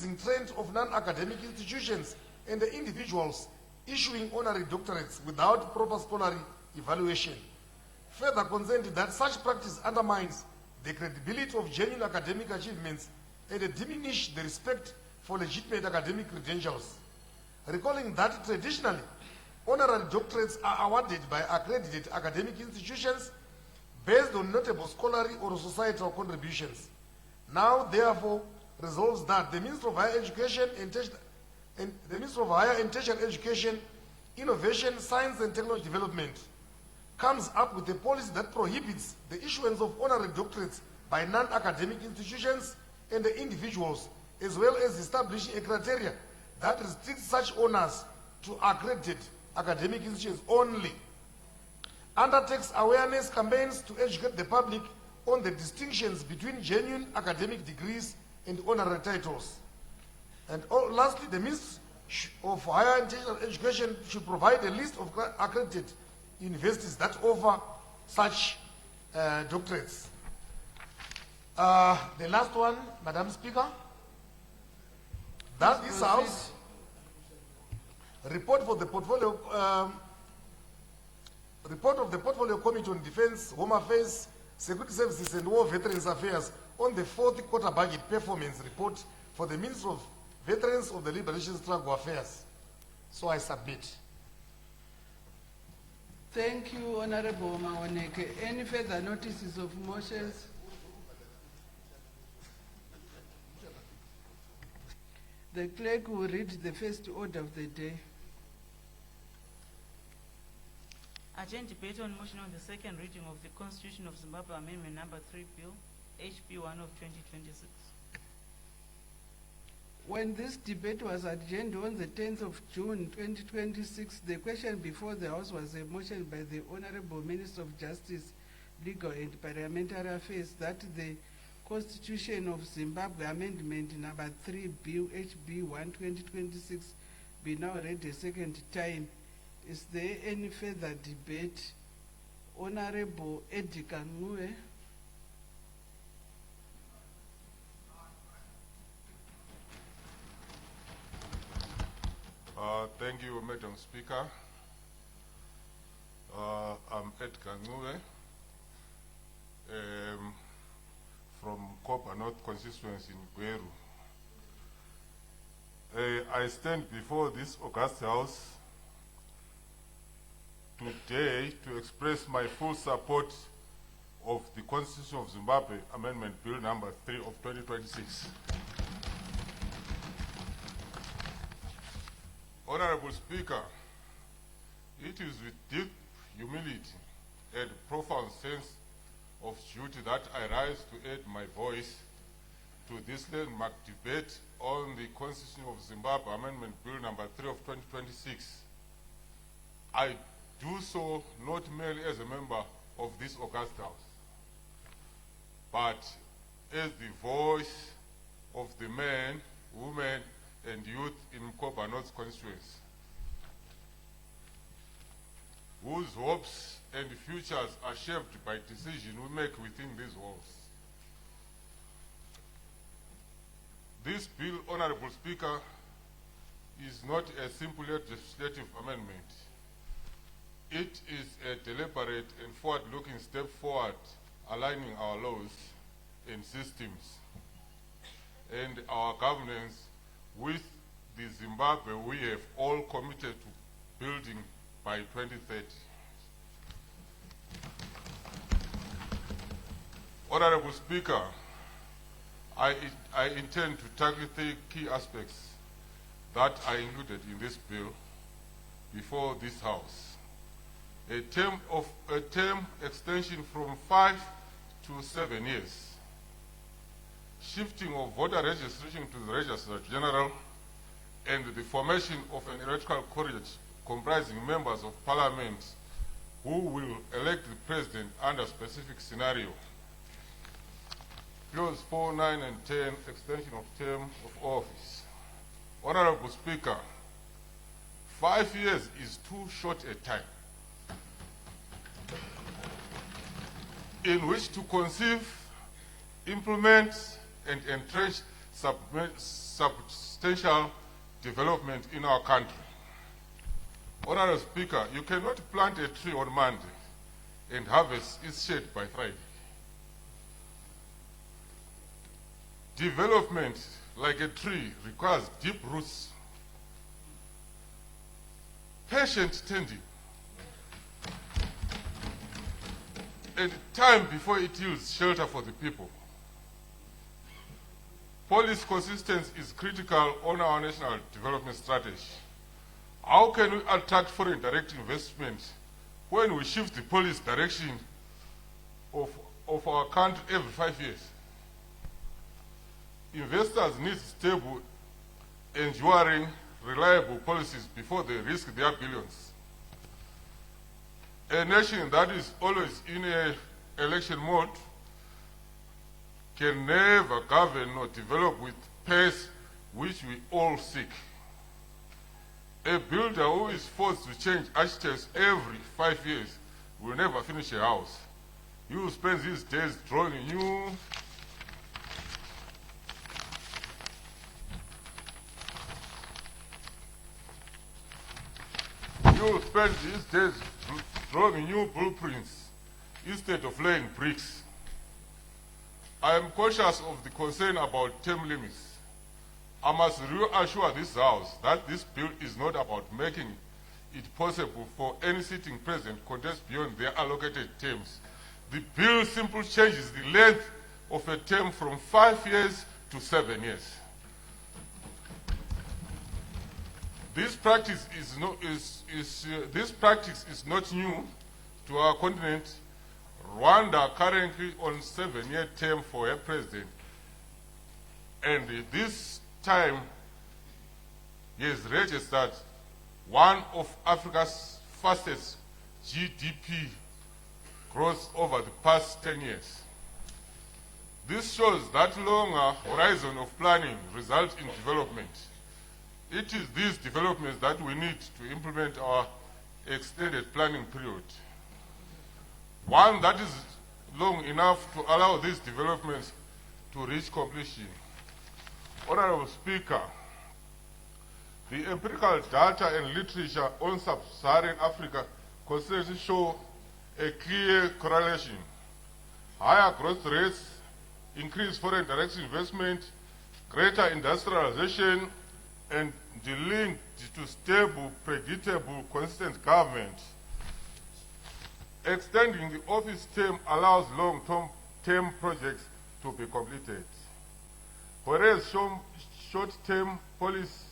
increasing trend of non-academic institutions and the individuals issuing honorary doctorates without proper scholarly evaluation. Further concerned that such practice undermines the credibility of genuine academic achievements and diminish the respect for legitimate academic credentials. Recalling that traditionally, honorary doctorates are awarded by accredited academic institutions based on notable scholarly or societal contributions. Now, therefore, resolves that the Minister of Higher Education and Tertiary Education, Innovation, Science and Technology Development comes up with a policy that prohibits the issuance of honorary doctorates by non-academic institutions and the individuals, as well as establishing a criteria that restricts such honors to accredited academic institutions only. Undertakes awareness campaigns to educate the public on the distinctions between genuine academic degrees and honorary titles. And lastly, the Ministry of Higher and Tertiary Education should provide a list of accredited universities that offer such doctorates. The last one, Madam Speaker, that this House report of the Portfolio Committee on Defense, Home Affairs, Security Services and War Veterans Affairs on the fourth quarter budget performance report for the Ministry of Veterans of the Liberation Struggle Affairs. So I submit. Thank you, Honorable Mawaneke. Any further notices of motions? The clerk will read the first order of the day. Agenda debate on motion on the second reading of the Constitution of Zimbabwe Amendment Number 3 Bill, HB 1 of 2026. When this debate was adjourned on the 10th of June 2026, the question before the House was a motion by the Honorable Minister of Justice, Legal and Parliamentary Affairs that the Constitution of Zimbabwe Amendment Number 3 Bill HB 1 2026 be now read a second time. Is there any further debate? Honorable Eddie Kangue. Thank you, Madam Speaker. I'm Ed Kangue from Kopa North constituency in Gweru. I stand before this august House today to express my full support of the Constitution of Zimbabwe Amendment Bill number 3 of 2026. Honorable Speaker, it is with deep humility and profound sense of duty that I rise to add my voice to this landmark debate on the Constitution of Zimbabwe Amendment Bill number 3 of 2026. I do so not merely as a member of this august House, but as the voice of the men, women, and youth in Kopa North constituency, whose hopes and futures are shaped by decisions we make within these walls. This bill, Honorable Speaker, is not a simple legislative amendment. It is a deliberate and forward-looking step forward, aligning our laws and systems and our governance with the Zimbabwe we have all committed to building by 2030. Honorable Speaker, I intend to tackle three key aspects that are included in this bill before this House. A term extension from 5 to 7 years, shifting of voter registration to the Registrar General, and the formation of an electoral college comprising members of Parliament who will elect the President under specific scenario. Clause 4, 9, and 10, extension of term of office. Honorable Speaker, 5 years is too short a time in which to conceive, implement, and entrench substantial development in our country. Honorable Speaker, you cannot plant a tree on Monday and harvest its shade by Friday. Development, like a tree, requires deep roots, patient tending, and time before it yields shelter for the people. Policy consistency is critical on our national development strategy. How can we attract foreign direct investment when we shift the policy direction of our country every 5 years? Investors need stable, enduring, reliable policies before they risk their billions. A nation that is always in an election mode can never govern or develop with pace which we all seek. A builder who is forced to change architects every 5 years will never finish a house. He will spend his days drawing new blueprints instead of laying bricks. I am cautious of the concern about term limits. I must reassure this House that this bill is not about making it possible for any sitting president to contest beyond their allocated terms. The bill simply changes the length of a term from 5 years to 7 years. This practice is not new to our continent. Rwanda currently on 7-year term for a president, and this time he has registered one of Africa's fastest GDP growth over the past 10 years. This shows that longer horizon of planning results in development. It is these developments that we need to implement our extended planning period. One that is long enough to allow these developments to reach completion. Honorable Speaker, the empirical data and literature on sub-Saharan Africa consistently show a clear correlation. Higher growth rates, increased foreign direct investment, greater industrialization, and the link to stable, predictable, consistent government. Extending the office term allows long-term projects to be completed, whereas short-term policy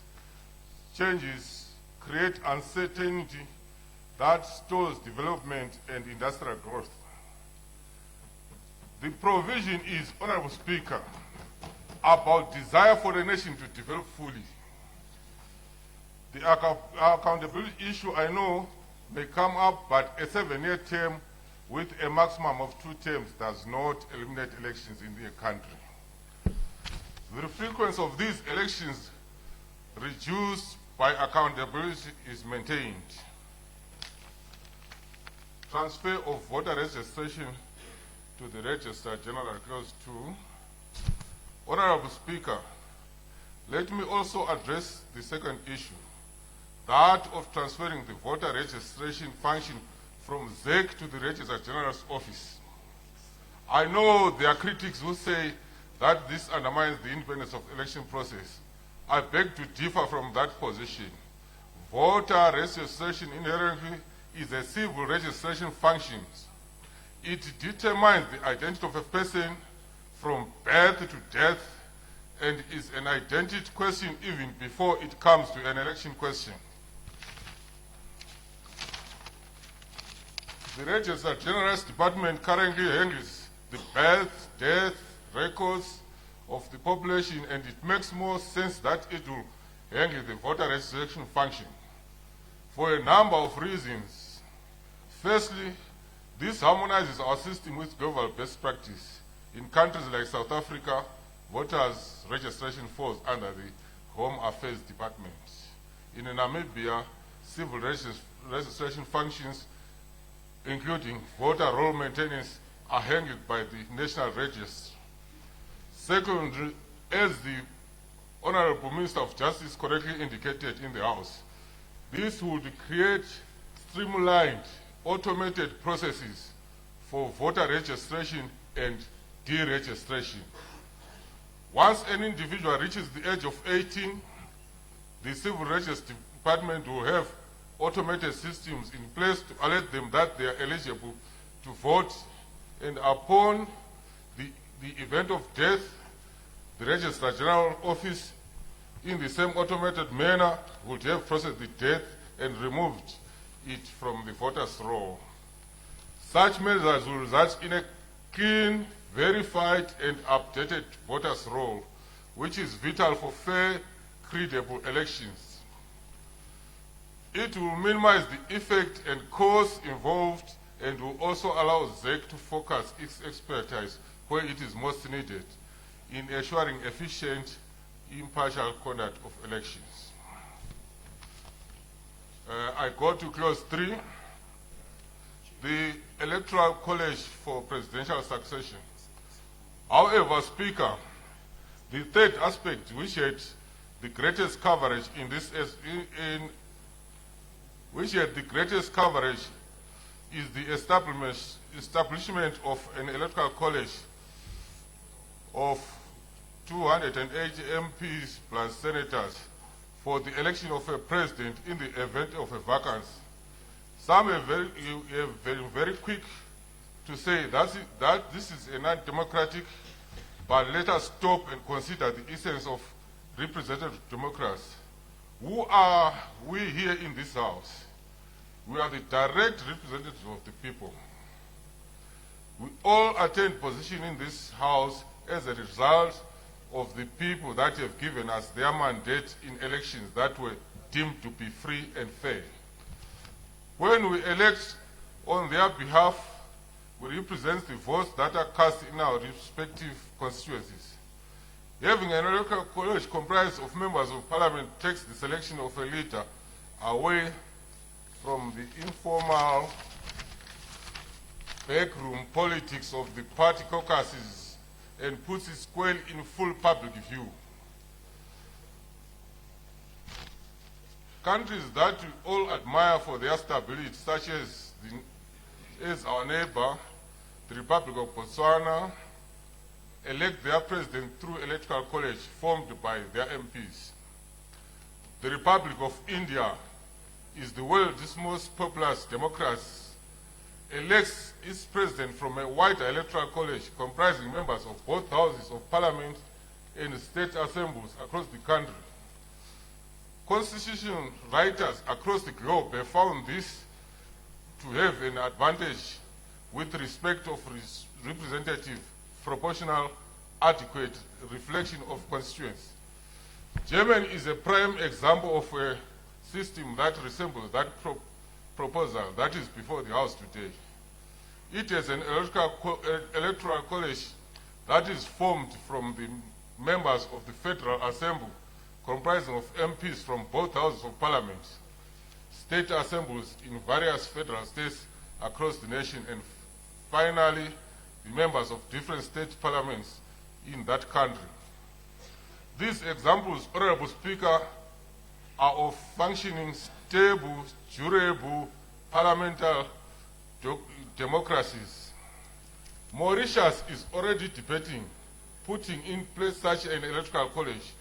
changes create uncertainty that stalls development and industrial growth. The provision is, Honorable Speaker, about desire for the nation to develop fully. The accountability issue, I know, may come up, but a 7-year term with a maximum of 2 terms does not eliminate elections in the country. The frequency of these elections reduced by accountability is maintained. Transfer of voter registration to the Register General Clause 2. Honorable Speaker, let me also address the second issue, that of transferring the voter registration function from ZEC to the Registrar General's office. I know there are critics who say that this undermines the independence of the election process. I beg to differ from that position. Voter registration inherently is a civil registration function. It determines the identity of a person from birth to death and is an identity question even before it comes to an election question. The Registrar General's Department currently handles the birth, death records of the population, and it makes more sense that it will handle the voter registration function for a number of reasons. Firstly, this harmonizes our system with global best practice. In countries like South Africa, voters' registration falls under the Home Affairs Department. In Namibia, civil registration functions, including voter roll maintenance, are handled by the National Register. Secondly, as the Honorable Minister of Justice correctly indicated in the House, this would create streamlined, automated processes for voter registration and deregistration. Once an individual reaches the age of 18, the Civil Registry Department will have automated systems in place to alert them that they are eligible to vote, and upon the event of death, the Registrar General Office, in the same automated manner, would have processed the death and removed it from the voters' roll. Such measures will result in a clean, verified, and updated voters' roll, which is vital for fair, credible elections. It will minimize the effect and costs involved and will also allow ZEC to focus its expertise where it is most needed in ensuring efficient, impartial conduct of elections. I go to clause 3, the Electoral College for presidential succession. However, Speaker, the third aspect which had the greatest coverage in this is the establishment of an electoral college of 280 MPs plus senators for the election of a president in the event of a vacancy. Some are very quick to say that this is a non-democratic, but let us stop and consider the essence of representative democracy. Who are we here in this House? We are the direct representatives of the people. We all attain position in this House as a result of the people that have given us their mandate in elections that were deemed to be free and fair. When we elect on their behalf, we represent the votes that are cast in our respective constituencies. Having an electoral college comprised of members of parliament takes the selection of a leader away from the informal backroom politics of the party caucuses and puts it squarely in full public view. Countries that we all admire for their stability, such as our neighbor, the Republic of Botswana, elect their president through electoral college formed by their MPs. The Republic of India is the world's most populous democracy, elects its president from a wider electoral college comprising members of both houses of parliament and state assemblies across the country. Constitution writers across the globe have found this to have an advantage with respect of representative, proportional, adequate reflection of constituents. Germany is a prime example of a system that resembles that proposal that is before the House today. It has an electoral college that is formed from the members of the Federal Assembly, comprising of MPs from both houses of parliament, state assemblies in various federal states across the nation, and finally, the members of different state parliaments in that country. These examples, Honorable Speaker, are of functioning, stable, durable, parliamentary democracies. Mauritius is already debating putting in place such an electoral college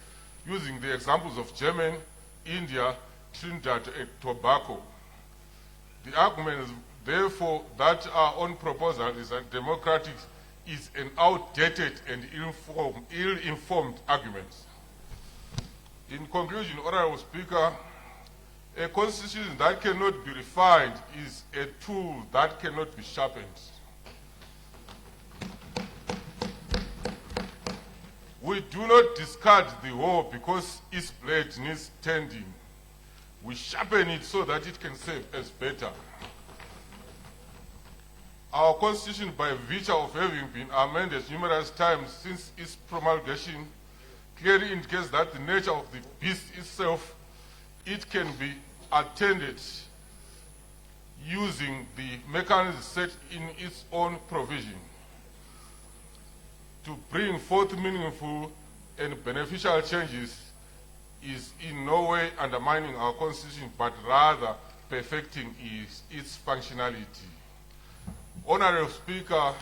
using the examples of Germany, India, Trinidad, and Tobago. The argument, therefore, that our own proposal is undemocratic is an outdated and ill-informed argument. In conclusion, Honorable Speaker, a constitution that cannot be refined is a tool that cannot be sharpened. We do not discard the whole because its blade needs tending. We sharpen it so that it can serve as better. Our constitution, by virtue of having been amended numerous times since its promulgation, clearly indicates that the nature of the beast itself, it can be attended using the mechanism set in its own provision to bring forth meaningful and beneficial changes is in no way undermining our constitution, but rather perfecting its functionality. Honorable Speaker,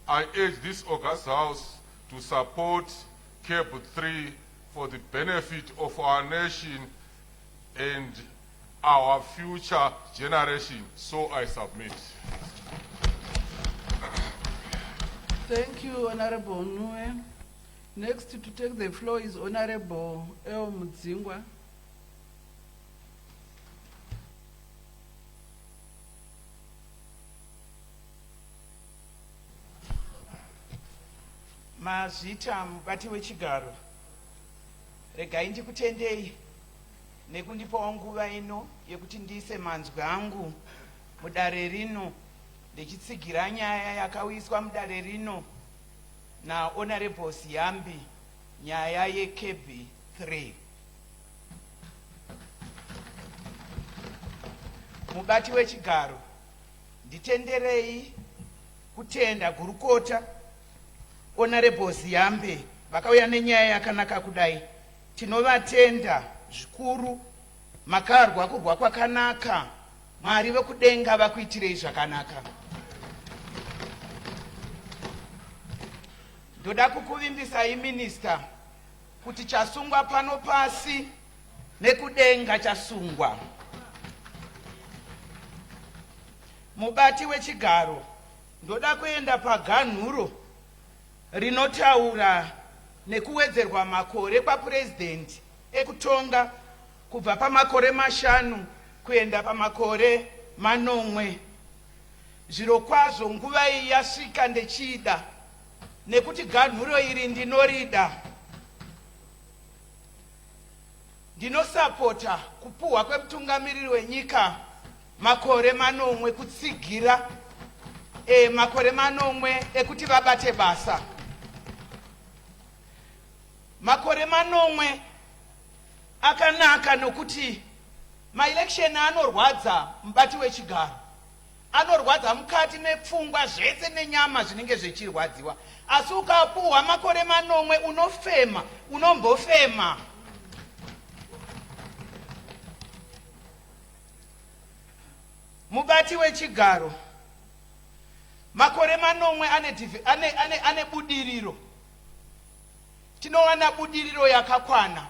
I urge this august House to support CAB 3 for the benefit of our nation and our future generation. So I submit. Thank you, Honorable Nue. Next to take the floor is Honorable El Mudzingwa. Mazvita mubati wechigaro, regai ndikutendei nekundipawo nguva ino yekuti ndiise manzwi angu mudare rino ndichitsigira nyaya yakauyiswa mudare rino naHonorable Siyambi, nyaya yeCAB 3. Mubati wechigaro, nditenderei kutenda gurukota Honorable Siyambi vakauya nenyaya yakanaka kudai. Tinovatenda zvikuru, makarwa kurwa kwakanaka, Mwari vekudenga vakuitirei zvakanaka. Ndoda kukuvimbisai Minister kuti chasungwa pano pasi nekudenga chasungwa. Mubati wechigaro, ndoda kuenda paganhuro rinotaura nekuwedzerwa makore kwaPresident ekutonga kubva pamakore 5 kuenda pamakore 9. Zviro kwazvo nguva iyi yasvika ndechida, nekuti ganhuro iri ndinorida. Ndinosapota kupuhwa kwemutungamiriri wenyika makore 9 kutsigira makore 9 ekuti vabate basa. Makore 9 akanaka nokuti maelection anorwadza mubati wechigaro, anorwadza mukati mepfungwa zvese nenyama zvinenge zvichirwadziwa. Asi ukapuhwa makore 9 unofema, unombofema. Mubati wechigaro, makore 9 ane budiriro. Tinowana budiriro yakakwana.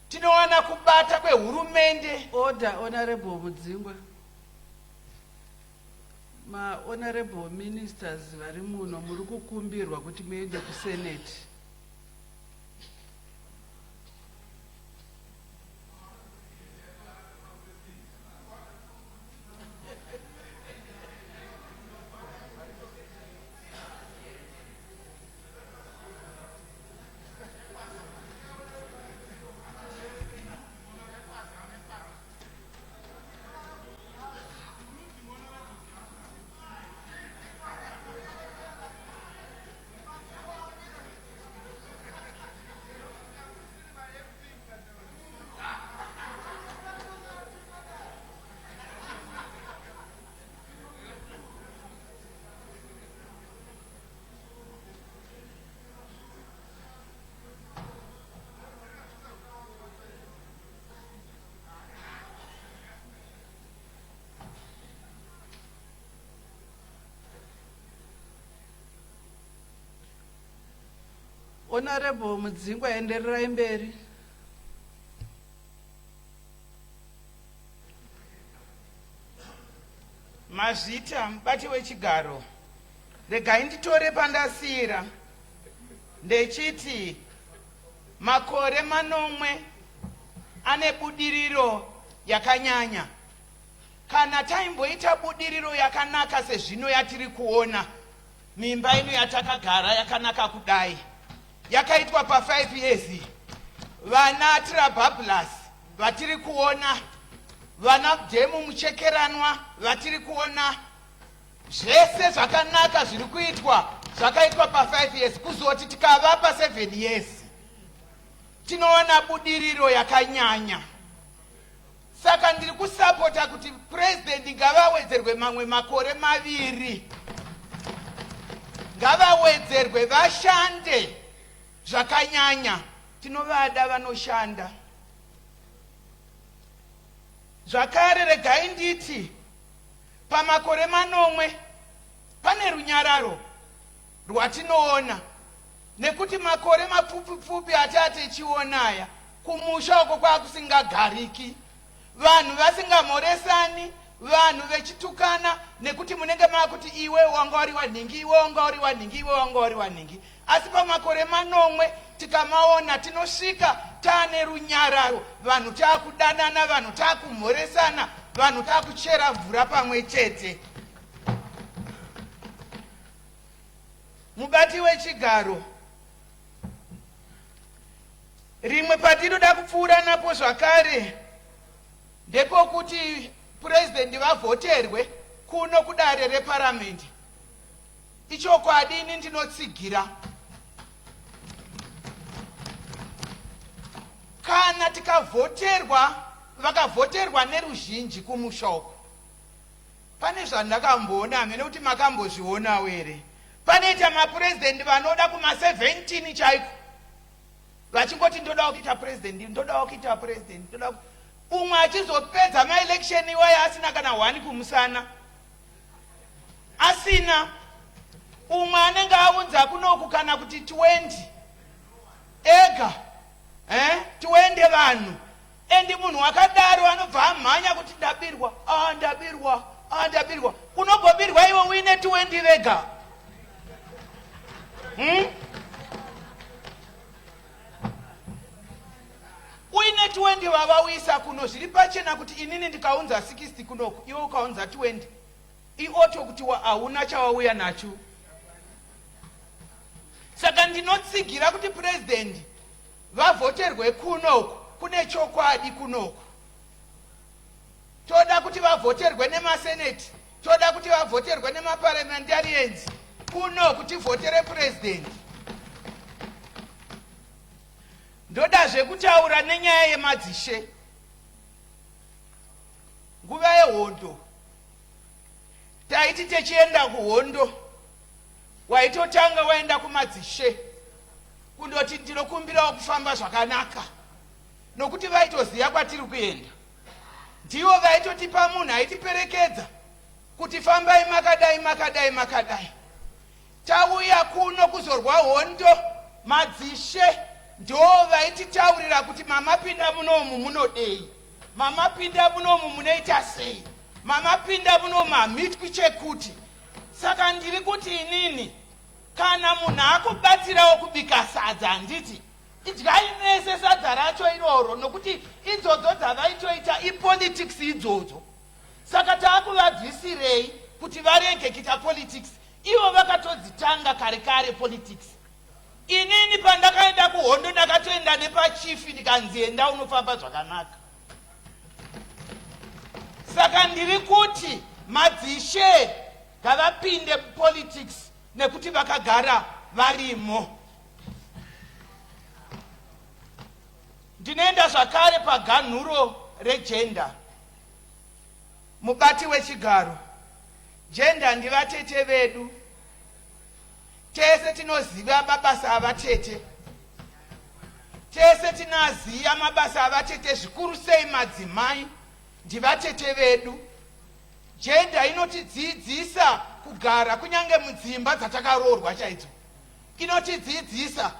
Tinowana kubata kwehurumende. Order, Honorable Mudzingwa. Ma-Honorable Ministers vari muno muri kukumbirwa kuti muende kuSenate. Honorable Mudzingwa, endererai mberi. Mazvita mubati wechigaro, regai nditore pandasira ndechiti makore 9 ane budiriro yakanyanya. Kana taimboita budiriro yakanaka sezvino yatiri kuona, mimba ino yatakagara yakanaka kudai, yakaitwa pa5 years, vana Trabablas vatiri kuona, vana Dhemu Muchekeranwa vatiri kuona, zvese zvakanaka zviri kuitwa zvakaitwa pa5 years, kuzoti tikavapa 7 years tinoona budiriro yakanyanya. Saka ndiri kusapota kuti President ngavawedzerwe mamwe makore 2, ngavawedzerwe vashande zvakanyanya tinovada vanoshanda. Zvakare regai nditi pamakore manomwe pane runyararo rwatinoona, nekuti makore mapfupi atati tichionaya kumusha uko kwakusingagariki, vanhu vasingamhoresani, vanhu vechitukana, nekuti munenge makuti iwe wanga uri wanhingi, iwe wanga uri wanhingi, iwe wanga uri wanhingi. Asi pamakore manomwe tikamaona tinosvika taane runyararo, vanhu taakudanana, vanhu taakumhoresana, vanhu taakuchera mvura pamwe chete. Mubati wechigaro, rimwe patinoda kupfuura napo zvakare ndepokuti purezidendi vavhoterwe kuno kudare reparamende. Ichokwadi ini ndinotsigira, kana tikavhoterwa, vakavhoterwa neruzhinji kumushoko, pane zvandakamboona, hamene kuti makambozvionawo here. Panoita mapurezidendi vanoda kuma17 chaiko, vachingoti ndoda kuita purezidendi, ndoda kuita purezidendi, ndoda. Umwe achizopedza maelection iwayo asina kana 1 kumusana, asina. Umwe anenge aunza kunoku kana kuti 20 ega, 20 vanhu, endi munhu wakadaro anobva amhanya kuti ndabirwa, ndabirwa, ndabirwa. Unogobirwa iwe uine 20 vega. Uine 20 vavawisa kuno, zviri pachena kuti inini ndikaunza 60 kunoku, iwe ukaunza 20, ioto kuti hauna chawauya nacho. Saka ndinotsigira kuti purezidendi vavhoterwe kunoku, kune chokwadi kunoku. Toda kuti vavhoterwe nemaseneti, toda kuti vavhoterwe nemaparliamentarians, kunoku tivhotere purezidendi. Ndodazve kutaura nenyaya yemadzishe. Nguva yehondo, taiti techienda kuhondo, waitotanga waenda kumadzishe kundoti ndinokumbirawo kufamba zvakanaka, nokuti vaitoziva kwatiri kuenda. Ndivo vaitotipa munhu aitiperekedza kuti fambai makadai makadai makadai. Tauya kuno kuzorwa hondo, madzishe ndo vaititaurira kuti mamapinda munomu munodei, mamapinda munomu munoita sei, mamapinda munomu hamitwi chekuti. Saka ndiri kuti inini, kana munhu akubatsirawo kubika sadza, handiti idyai mese sadza racho iroro, nokuti idzodzo dzavaitoita ipolitics idzodzo. Saka taakuvabvisirei kuti varege kuita politics, ivo vakatodzitanga kare kare politics. Inini pandakaenda kuhondo ndakatoenda nepachifi ndikanzi enda unofamba zvakanaka. Saka ndiri kuti madzishe ngavapinde politics nekuti vakagara varimo. Ndinoenda zvakare paganhuro regender. Mubati wechigaro, gender ndivatete vedu. Tese tinoziva mabasa avatete, tese tinaziva mabasa avatete, zvikuru sei madzimai ndivatete vedu. Gender inotidzidzisa kugara kunyange mudzimba dzatakaroorwa chaidzo, inotidzidzisa.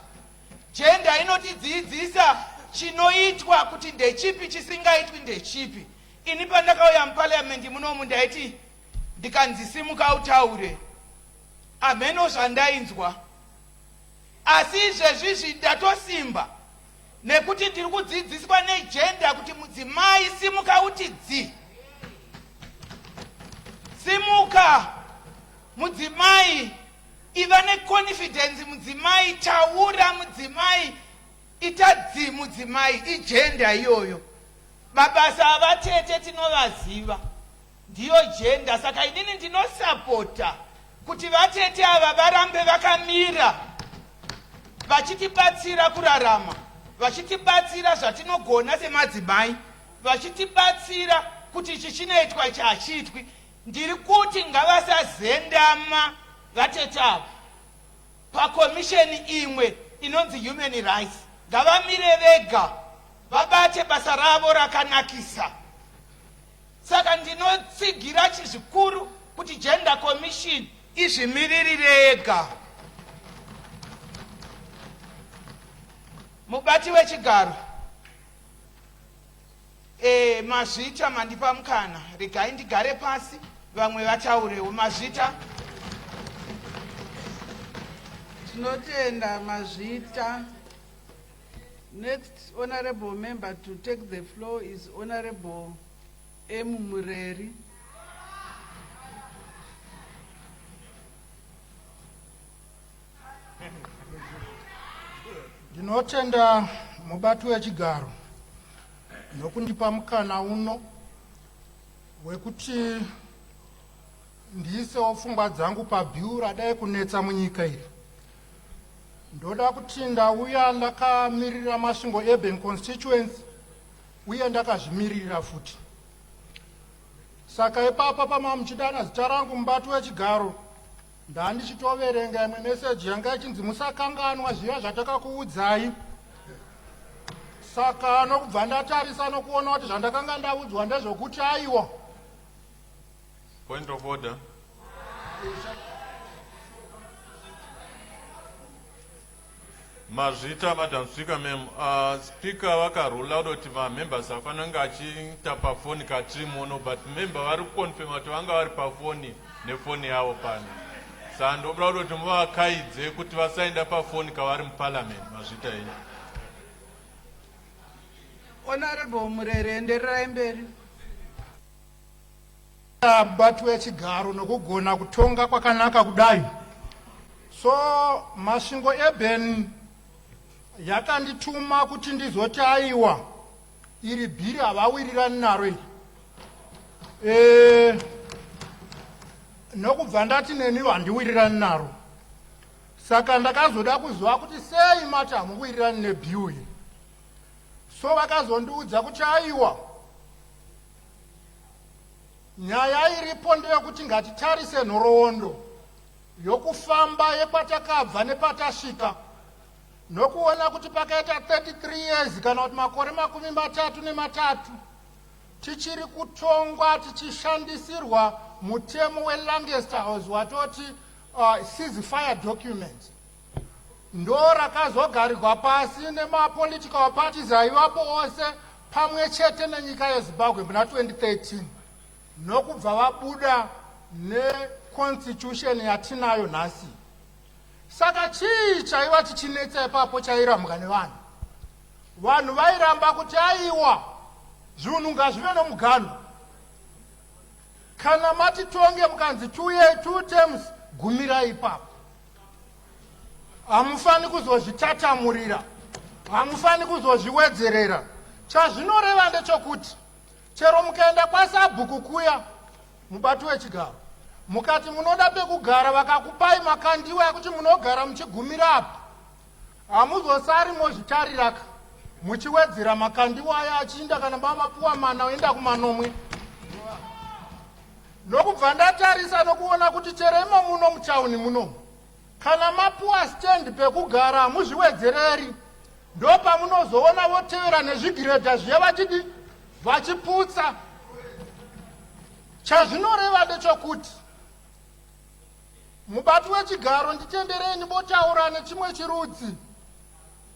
Gender inotidzidzisa chinoitwa kuti ndechipi, chisingaitwi ndechipi. Ini pandakauya muparliamendi munomu ndaiti ndikanzisimuka utaure, ameno zvandainzwa. Asi izvezvizvi ndatosimba, nekuti ndiri kudzidziswa negender kuti mudzimai simuka uti dzi. Simuka mudzimai, iva neconfidence mudzimai, taura mudzimai, ita dzi mudzimai, igender iyoyo. Mabasa avatete tinovaziva, ndiyo gender. Saka inini ndinosapota kuti vatete ava varambe vakamira, vachitibatsira kurarama, vachitibatsira zvatinogona semadzimai, vachitibatsira kuti ichi chinoitwa ichi hachiitwi. Ndiri kuti ngavasazendama vatete ava pakomisheni imwe inonzi human rights ngavamire vega vabate basa ravo rakanakisa. Saka ndinotsigira chizvikuru kuti gender commission izvimiririre yega. Mubati wechigaro, Mazvita mandipa mukana, regai ndigare pasi vamwe vataurewo. Mazvita. Tinotenda Mazvita. Next honorable member to take the floor is Honorable M. Mureri. Ndinotenda mubati wechigaro nokundipa mukana uno wekuti ndiisewo pfungwa dzangu pabhiu radai kunetsa munyika iri. Ndoda kuti ndauya ndakamirira Masvingo Urban Constituency uye ndakazvimirira futi. Saka ipapa pama muchidana zita rangu mubati wechigaro ndandichitoverenga imwe meseji yanga ichinzi musakanganwa zviya zvatakakuudzai. Saka nokubva ndatarisa nokuona kuti zvandakanga ndaudzwa ndezvokuti aiwa. Point of order. Mazvita, Madam Speaker, ma'am, Speaker vakarula kuti members afana nga achiita pafoni katiri muno, but member vari kuconfirm kuti vanga vari pafoni nefoni yavo pano. Saka ndobula kuti muvakaidze kuti vasaenda pafoni kavari muparliament. Mazvita iyi. Honorable Mureri, endererai mberi. Mubati wechigaro nokugona kutonga kwakanaka kudai. So Masvingo Urban yakandituma kuti ndizoti aiwa iri bhiri havawirirani naro iri. Nokubva ndati neniwo handiwirirani naro. Saka ndakazoda kuziva kuti sei mati hamuwirirani nebhiu iri. So vakazondiudza kuti aiwa nyaya iripo ndeyekuti ngatitarise nhoroondo yokufamba yepatakabva nepatasvika nokuona kuti pakaita 33 years kana kuti makore 33 tichiri kutongwa tichishandisirwa mutemo weLancaster House watoti ceasefire document. Ndo rakazogarirwa pasi nemapolitical parties aivapo ose pamwe chete nenyika yeZimbabwe muna 2013 nokubva vabuda neconstitution yatinayo nhasi. Saka chii chaiva chichinetsa ipapo chairambwa nevanhu? Vanhu vairamba kuti aiwa zvinhu ngazvive nomugano. Kana matitonge mukanzi 2 terms gumirai ipapo. Hamufani kuzozvitatamurira, hamufani kuzozviwedzerera. Chazvinoreva ndechokuti chero mukaenda kwaSabhuku kuya mubati wechigaro mukati munoda pekugara vakakupai makandiwa ekuti munogara muchigumira apa, hamuzosari mozvitariraka muchiwedzera makandiwa aya achiinda kana mamapuwa mana oenda kumanomwe. Nokubva ndatarisa nokuona kuti chero imo muno mutauni muno kana mapuwa stand pekugara hamuzviwedzereri, ndo pamunozoona votevera nezvigiredha zviya vachidi vachiputsa. Chazvinoreva ndechokuti mubati wechigaro nditendereni botaura nechimwe chirudzi.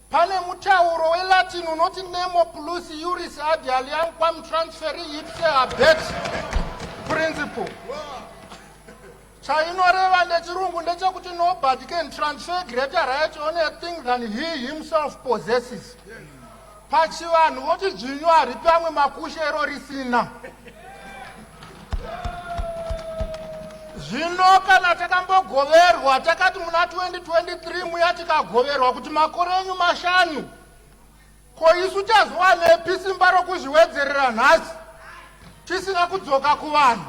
Pane mutauro weLatin unoti nemo plus iuris ad aliam quam transferi ipse habet principle. Chainoreva ndechirungu ndechekuti nobody can transfer greater right on a thing than he himself possesses. Pachivanhu voti dzvinyu haripi amwe makushero risina. Zvino kana takambogoverwa takati muna 2023 muya tikagoverwa kuti makore enyu 5 ko isu tazowanepi simba rokuzviwedzerera nhasi tisina kudzoka kuvanhu.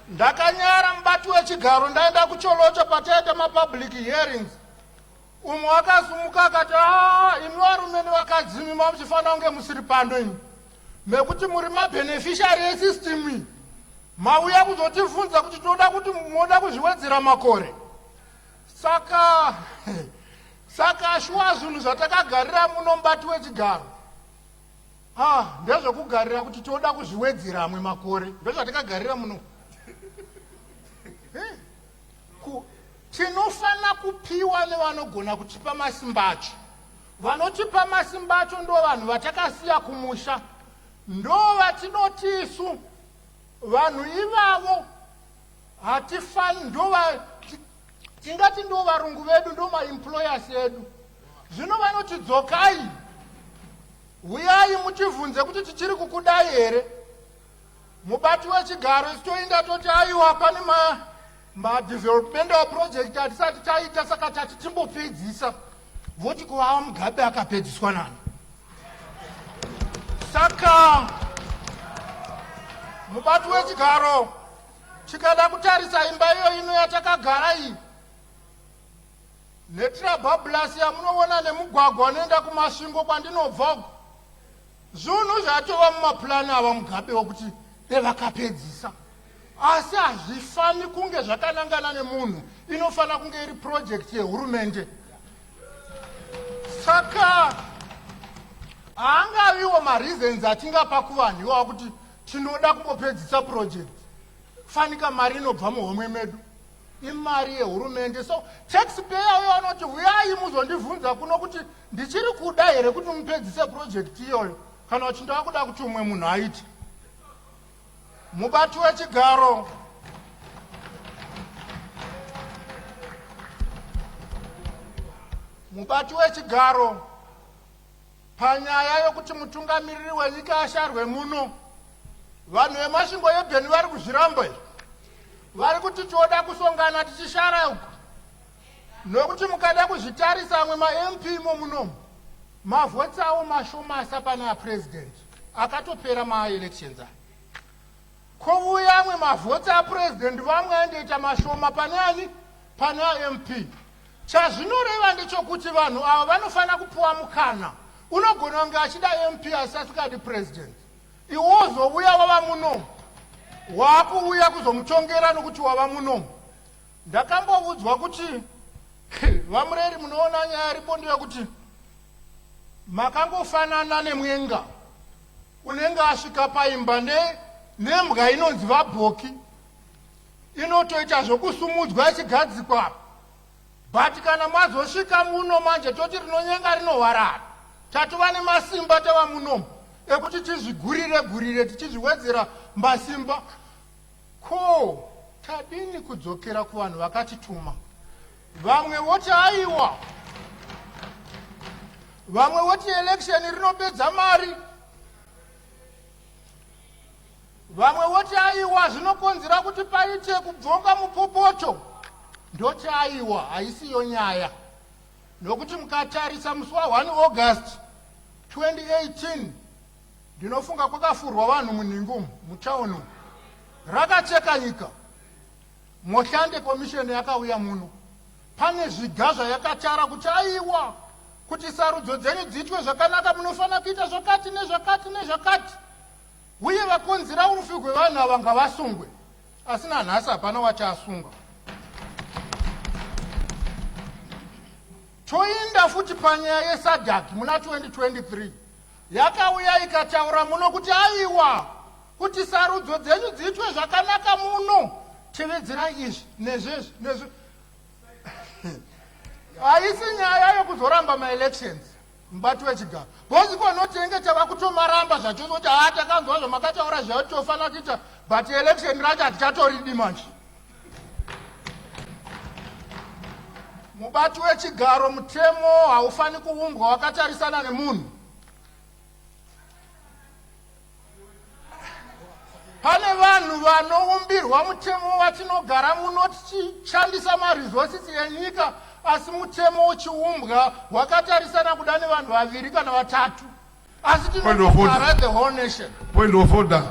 Ndakanyara mubati wechigaro ndaenda kucholocho pataita mapublic hearings. Umwe wakasumuka akati imi varume nevakadzimi muchifanira kunge musiri pano imi mekuti muri mabeneficiary esystem iyi. Mauya kuzotivunza kuti tinoda kuti munoda kuzviwedzera makore. Saka saka shuwa zvinhu zvatakagarira muno mubati wechigaro ndezvekugarira kuti toda kuzviwedzera amwe makore ndozvatakagarira muno. Tinofana kupiwa nevanogona kutipa masimba acho. Vanotipa masimba acho ndo vanhu vatakasiya kumusha, ndo vatinoti isu vanhu ivavo hatifani, tingati ndo varungu vedu, ndo maemployers edu. Zvino vanoti dzokai, uyai mutivhunze kuti tichiri kukudai here. Mubati wechigaro toinda toti aiwa pane ma-developmental project atisati taita, saka tati timbopedzisa. Voti kuvawa Mugabe akapedziswa nani. Saka mubati wechigaro tikada kutarisa imba iyo ino yatakagara iyi netrabablas yamunoona nemugwagwa unoenda kumasvingo kwandinobva, zvinhu zvatova mumapurani ava Mugabe wokuti devakapedzisa. Asi hazvifani kunge zvakanangana nemunhu, inofana kunge iri project yehurumende. Saka haangaviwo mareasons atingapa kuvanhu iwawo kuti tinoda kumbopedzisa project. Fanika mari inobva muhomwe medu, imari yehurumende. So taxpayer uyo anoti uyai muzondivhunza kuno kuti ndichiri kuda here kuti mupedzise project iyoyo, kana kuti ndava kuda kuti umwe munhu aite. Mubati wechigaro panyaya yokuti mutungamiriri wenyika asharwe muno, vanhu vemasvingo yebheni vari kuzviramba. Vari kuti toda kusongana tichishara uko, nokuti mukada kuzvitarisa amwe ma-MP muno mavhotsi avo mashomasa pana apresident akatopera ma-elections aya. Kouya amwe mavhotsi apresident vamwe andoita mashoma pane ani, pane a-MP. Chazvinoreva ndechokuti vanhu ava vanofana kupuwa mukana. Unogona kunge achida MP asi asikadi president, iwozouya wava muno, wakuuya kuzomutongera nokuti wava muno. Ndakambovudzwa kuti vamureri munoona nyaya ripo ndeyekuti makangofanana nemwenga unenge asvika paimba nembwa inonzi vabhoki, inotoita zvokusumudzwa ichigadzikwa. But kana mwazosvika muno manje toti rinonyenga rinohwarara, tatova nemasimba tava muno ekuti tizvigurire tichizviwedzera masimba. Ko tadini kudzokera kuvanhu vakatituma? Vamwe voti aiwa, vamwe voti election rinopedza mari, vamwe voti aiwa zvinokonzera kuti paite kubvonga mupopoto. Ndoti aiwa haisiyo nyaya, nokuti mukatarisa musi wa1 August 2018 ndinofunga kwakafurwa vanhu muningu mutaunu, rakacheka nyika. Moshande komisheni yakauya muno, pane zviga zvayakatara kuti aiwa, kuti sarudzo dzenyu dziitwe zvakanaka munofana kuita zvakati nezvakati nezvakati, uye vakonzera urufi hwevanhu ava ngavasungwe. Asina nhasi hapana wachasunga. Toinda futi panyaya yeSADC muna 2023 yakauya ikataura muno kuti aiwa, kuti sarudzo dzenyu dziitwe zvakanaka muno, tevedzera izvi nezvezvi. Haisi nyaya yokuzoramba ma-elections mubati wechigaro. Bosiko notenge tava kutomaramba zvacho kuti takanzwa zvamakataura zvayo tofana kuita, but election racho hatichatoridi manje. Mubati wechigaro mutemo haufani kuumbwa wakatarisana nemunhu. Pane vanhu vanoumbirwa mutemo watinogara muno tichishandisa ma-resources enyika, asi mutemo uchiumbwa wakatarisana kuda nevanhu vaviri kana vatatu, asi tinogara the whole nation. Point of order.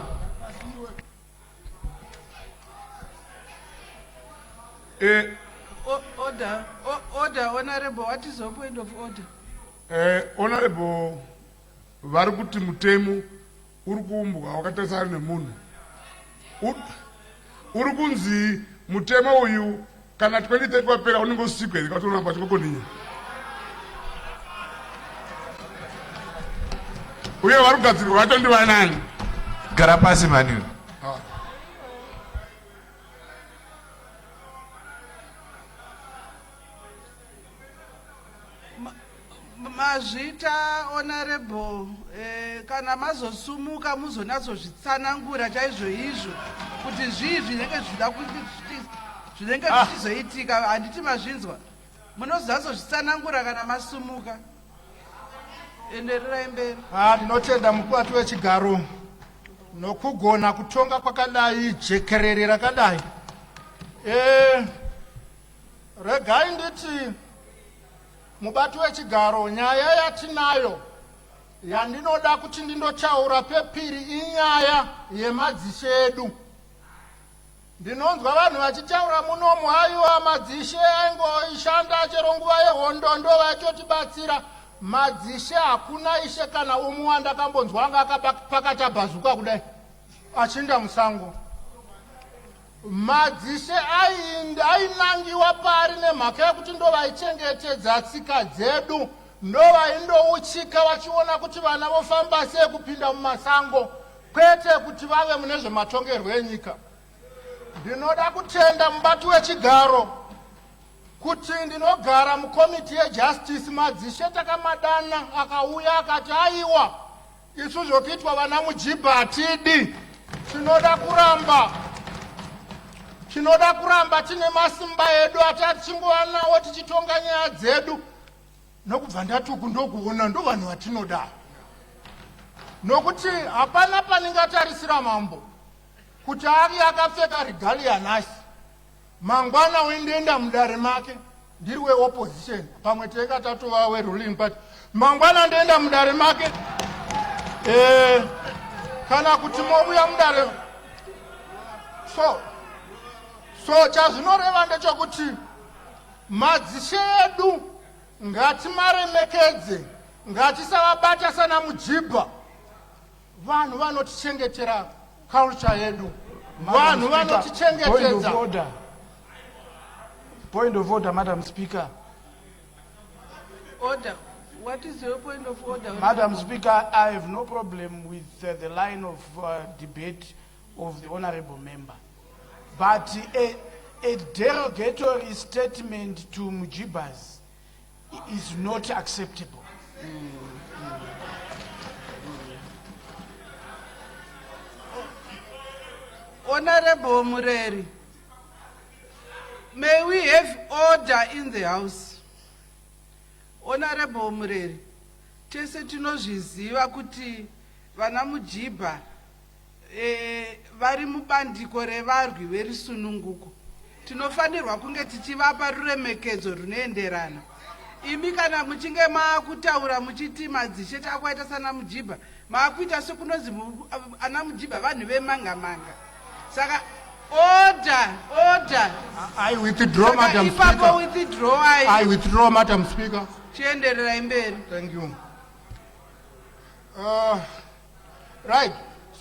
Order, Honorable. What is your point of order? Honorable, vari kuti mutemo uri kuumbwa wakatarisana nemunhu. Uri kunzi mutemo uyu kana 2030 wapera unenge usikwe ikatoona pachikokoninya. uye vari kugadzirwa vacho ndivanani? Gara pasi mani. Mazvita honorable, kana mazosumuka muzonatsozvitsanangura chaizvo izvo kuti zvii zvinenge zvichizoitika. Handiti mazvinzwa, munozazozvitsanangura kana masumuka. Endererai mberi. Ndinotenda mukubati wechigaro nokugona kutonga kwakadai, jekerere rakadai. Regai nditi mubati wechigaro, nyaya yatinayo yandinoda kuti ndindotaura pepiri inyaya yemadzishe edu. Ndinonzwa vanhu vachitaura munomu, haiwa madzishe aingoishanda chero nguva yehondo ndo vaitotibatsira. Madzishe hakuna ishe kana umwe wandakambonzwanga akapakata bhazuka kudai achinda musango. Madzishe ainangiwa pari nemhaka yekuti ndo vaichengetedza tsika dzedu, ndo vaindouchika vachiona kuti vana vofamba sei kupinda mumasango, kwete kuti vave mune zvematongerwo enyika. Ndinoda kutenda mubati wechigaro kuti ndinogara mukomiti yejustice. Madzishe takamadana akauya akati aiwa isu zvokuitwa vana mujibha hatidi, tinoda kuramba tine masimba edu atati chingova nawo tichitonga nyaya dzedu. Nokubva ndatuku ndokuona ndo vanhu vatinoda, nokuti hapana paningatarisira mambo kuti ari akapfeka regalia nhasi mangwana uindoenda mudare make ndiri weopposition, pamwe tenga tatova weruling party, mangwana ndoenda mudare make kana kuti mobuya mudare. So chazvinoreva ndechokuti madzishe edu ngatimaremekedze, ngatisavabata sana mujibha. Vanhu vanotichengetera culture yedu, vanhu vanotichengetedza. Point of order, Madam Speaker. Order. What is your point of order? Madam Speaker, I have no problem with the line of debate of the honorable member. But a derogatory statement to Mujibas is not acceptable. Honorable Mureri, may we have order in the house? Honorable Mureri, tese tinozviziva kuti vana mujibha vari mubandiko revarwi verisununguko. Tinofanirwa kunge tichivapa ruremekedzo runoenderana. Imi kana muchinge maakutaura muchiti madzishe takwaita sana mujibha, maakuita sekunozi ana mujibha vanhu vemanga-manga. Saka order. I withdraw, Madam Speaker. I withdraw, Madam Speaker. Chiendererai mberi. Thank you. Right.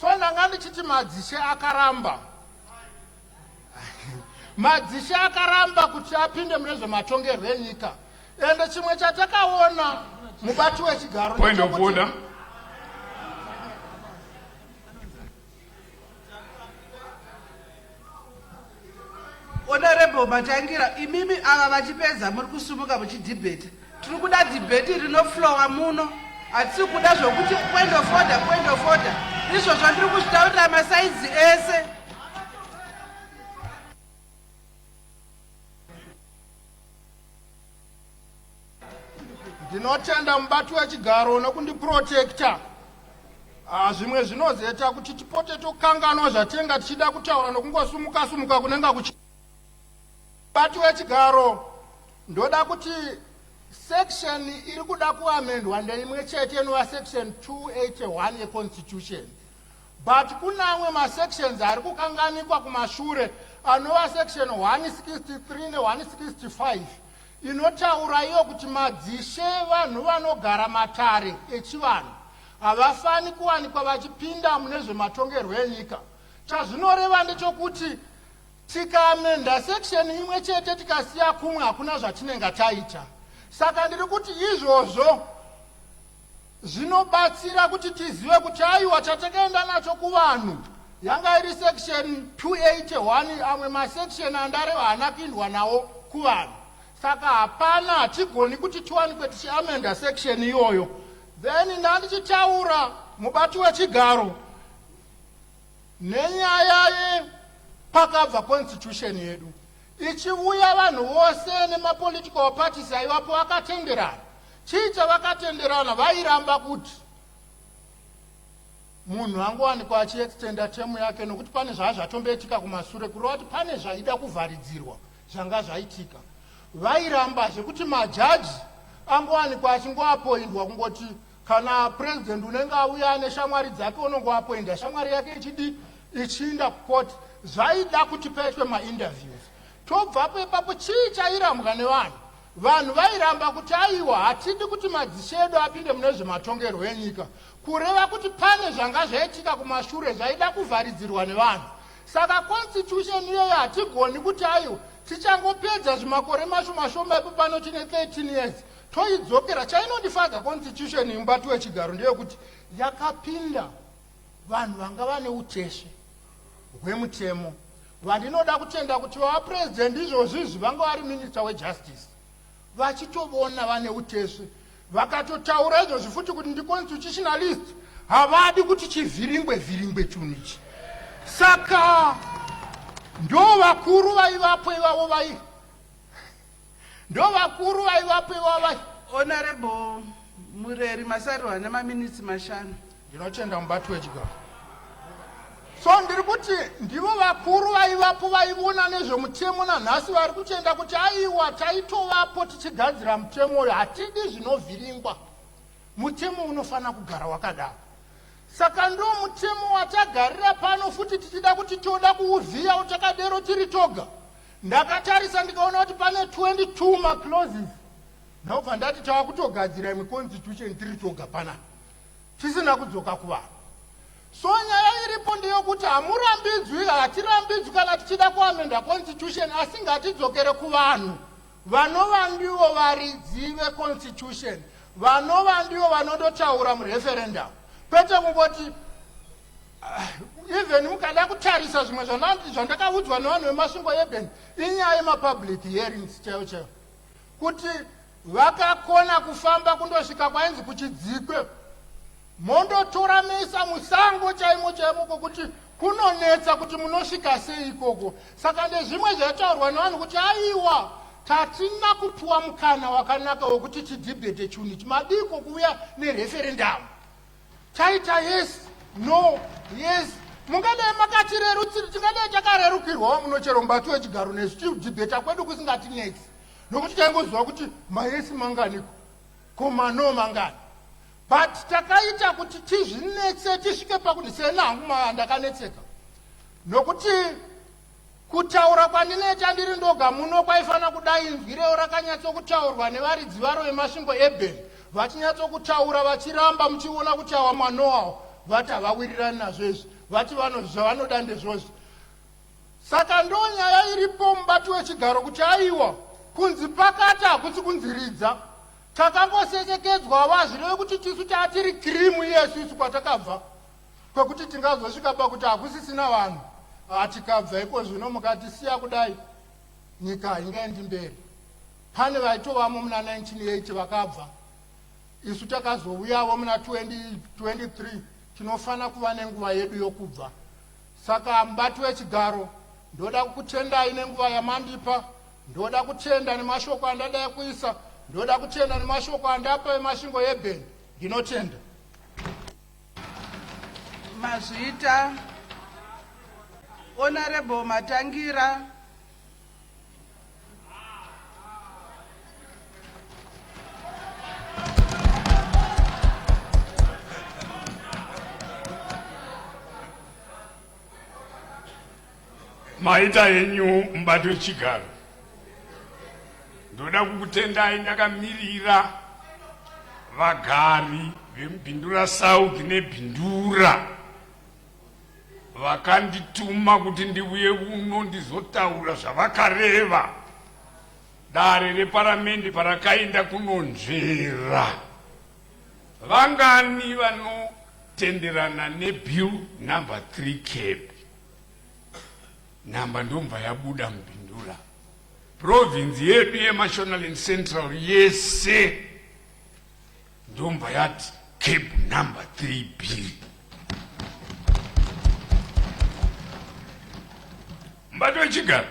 So ndanga ndichiti madzishe akaramba. Madzishe akaramba kuti apinde mune zvematongerwo enyika. Ende chimwe chatakaona mubati wechigaro. Point of order. Honorable Matangira, imimi ava vachipedza muri kusumuka muchidhibheti. Tiri kuda dhibheti rinoflowa muno. Hatisi kuda zvokuti point of order. Izvozvo ndiri kuzvitaurira masaidzi ese. Ndinotenda mubati wechigaro nokundiprotecta. Zvimwe zvinozoita kuti tipote tokanganwa zvatenga tichida kutaura nokungosumuka kunenga mubati wechigaro. Ndoda kuti section iri kuda kuamendwa ndeimwe chete inova section 281 yeconstitution. But kuna amwe masections ari kukanganikwa kumashure anova section 163 ne165 inotaura iyo kuti madzishe vanhu vanogara matare echivanhu havafani kuwanikwa vachipinda mune zvematongerwo enyika. Chazvinoreva ndechokuti tikaamenda section imwe chete tikasiya kumwe hakuna zvatinenge taita. Saka ndiri kuti izvozvo zvinobatsira kuti tizive kuti aiwa chatakaenda nacho kuvanhu yanga iri section 281 amwe masection andareva haana kuindwa nawo kuvanhu. Saka hapana, hatigoni kuti tiwanikwe tichiamenda section iyoyo. Then ndandichitaura mubati wechigaro nenyaya yepakabva constitution yedu ichiuya vanhu vose nemapolitical parties aivapo vakatenderana. Chii chavakatenderana? Vairamba kuti munhu angowanikwa achiextenda temu yake nokuti pane zvazvatomboitika kumashure kureva kuti pane zvaida kuvharidzirwa zvanga zvaitika. Vairamba zvekuti majaji angowanikwa achingoapoindwa kungoti kana president unenge auya neshamwari dzake unongoapoinda shamwari yake ichiinda kukoti. Zvaida kuti paitwe mainterviews. Tobvapo ipapo chii chairambwa nevanhu? Vanhu vairamba kuti aiwa hatidi kuti madzishe edu apinde mune zvematongerwo enyika, kureva kuti pane zvanga zvaitika kumashure zvaida kuvharidzirwa nevanhu. Saka constitution iyoyo hatigoni kuti aiwa tichangopedza zvimakore mashoma ipo pano tine 13 years toidzokera. Chainondifadza constitution mubati wechigaro ndeyekuti yakapinda vanhu vanga vane uteshe hwemutemo. Vandinoda kutenda kuti vapresident izvozvizvi vanga vari minister wejustice vachitovona vane uteshe vakatotaura izvozvi futi kuti ndiconstitutionalist, havadi kuti chivhiringwe chunichi. Saka ndo vakuru vaivapo ivavo Honorable Mureri Masarirwa nemaminitsi mashanu. Ndinotenda mubati wechigaro. So ndiri kuti ndivo vakuru vaivapo vaivona nezvemutemo nanhasi vari kutenda kuti aiwa taitovapo tichigadzira mutemo uyo, hatidi zvinovhiringwa. Mutemo unofana kugara wakadaro. Saka ndo mutemo watagarira pano futi tichida kuti toda kuuvhiya utakadero tiri toga. Ndakatarisa ndikaona kuti pane 22 maclauses. Ndobva ndati tava kutogadzira imwe constitution tiri toga panapa tisina kudzoka kuvanhu. So nyaya iripo ndeyokuti hamurambidzwi, hatirambidzwi kana tichida kuamenda constitution, asi ngatidzokere kuvanhu. Vanova ndivo varidzive constitution, vanova ndivo vanondotaura mureferendum. Kwete kungoti even mukada kutarisa zvimwe zvandakaudzwa nevanhu vemasvingo ebheni inyaya yemapublic hearings chaiwo kuti vakakona kufamba kundosvika kwainzi kuchidzikwe mondotora mesa musango chaimo kuti kunonetsa kuti munosvika sei ikoko. Saka ndezvimwe zvaitaurwa nevanhu kuti aiwa tatina kupuwa mukana wakanaka wekuti tidhibhete chunichi madiko kuuya nereferendum. Taita yes no yes, mungadai makatirerutsiri, tingadai takarerukirwawo munochero mubati wechigaro nesu tidhibheta kwedu kusingatinetsi nokuti taingoziva kuti mayesi manganiko komano mangani. But takaita kuti tizvinetse tisvike pakuti senangu ndakanetseka nokuti kutaura kwandinoita ndiri ndoga muno kwaifana kudai inzwi reo rakanyatsokutaurwa nevaridzi varo vemasvingo ebheni vachinyatsokutaura vachiramba muchiona kuti awa manoawo vati havawirirani nazvo izvi, vati zvavanoda ndezvozvi. Saka ndo nyaya iripo mubati wechigaro kuti aiwa kunzi pakati hakusi kunziridza. Takangosekekedzwa vazvireve kuti tisu taatiri krimu yesu isu kwatakabva kwekuti tingazosvika pakuti hakusisina vanhu. Tikabva iko zvino mukatisiya kudai nyika haingaendi mberi. Pane vaitovamo muna 1980 vakabva, isu takazouyawo muna 2023 tinofana kuva nenguva yedu yokubva. Saka mubati wechigaro ndoda kukutendai nenguva yamandipa, ndoda kutenda nemashoko andadai kuisa, ndoda kutenda nemashoko andapa emasvingo ebheni. Ndinotenda. Mazvita Honorable Matangira. Maita yenyu mubati wechigaro, ndoda kukutendai ndakamirira vagari vemubhindura South nebhindura vakandituma kuti ndiuye uno ndizotaura zvavakareva dare reparamende parakaenda kunonzvera vangani vanotenderana nebill number 3 cap namba ndomva yabuda mubhindura province yedu yemashonaland central yese ndomva yati cap number 3 bill. Mbado wechigara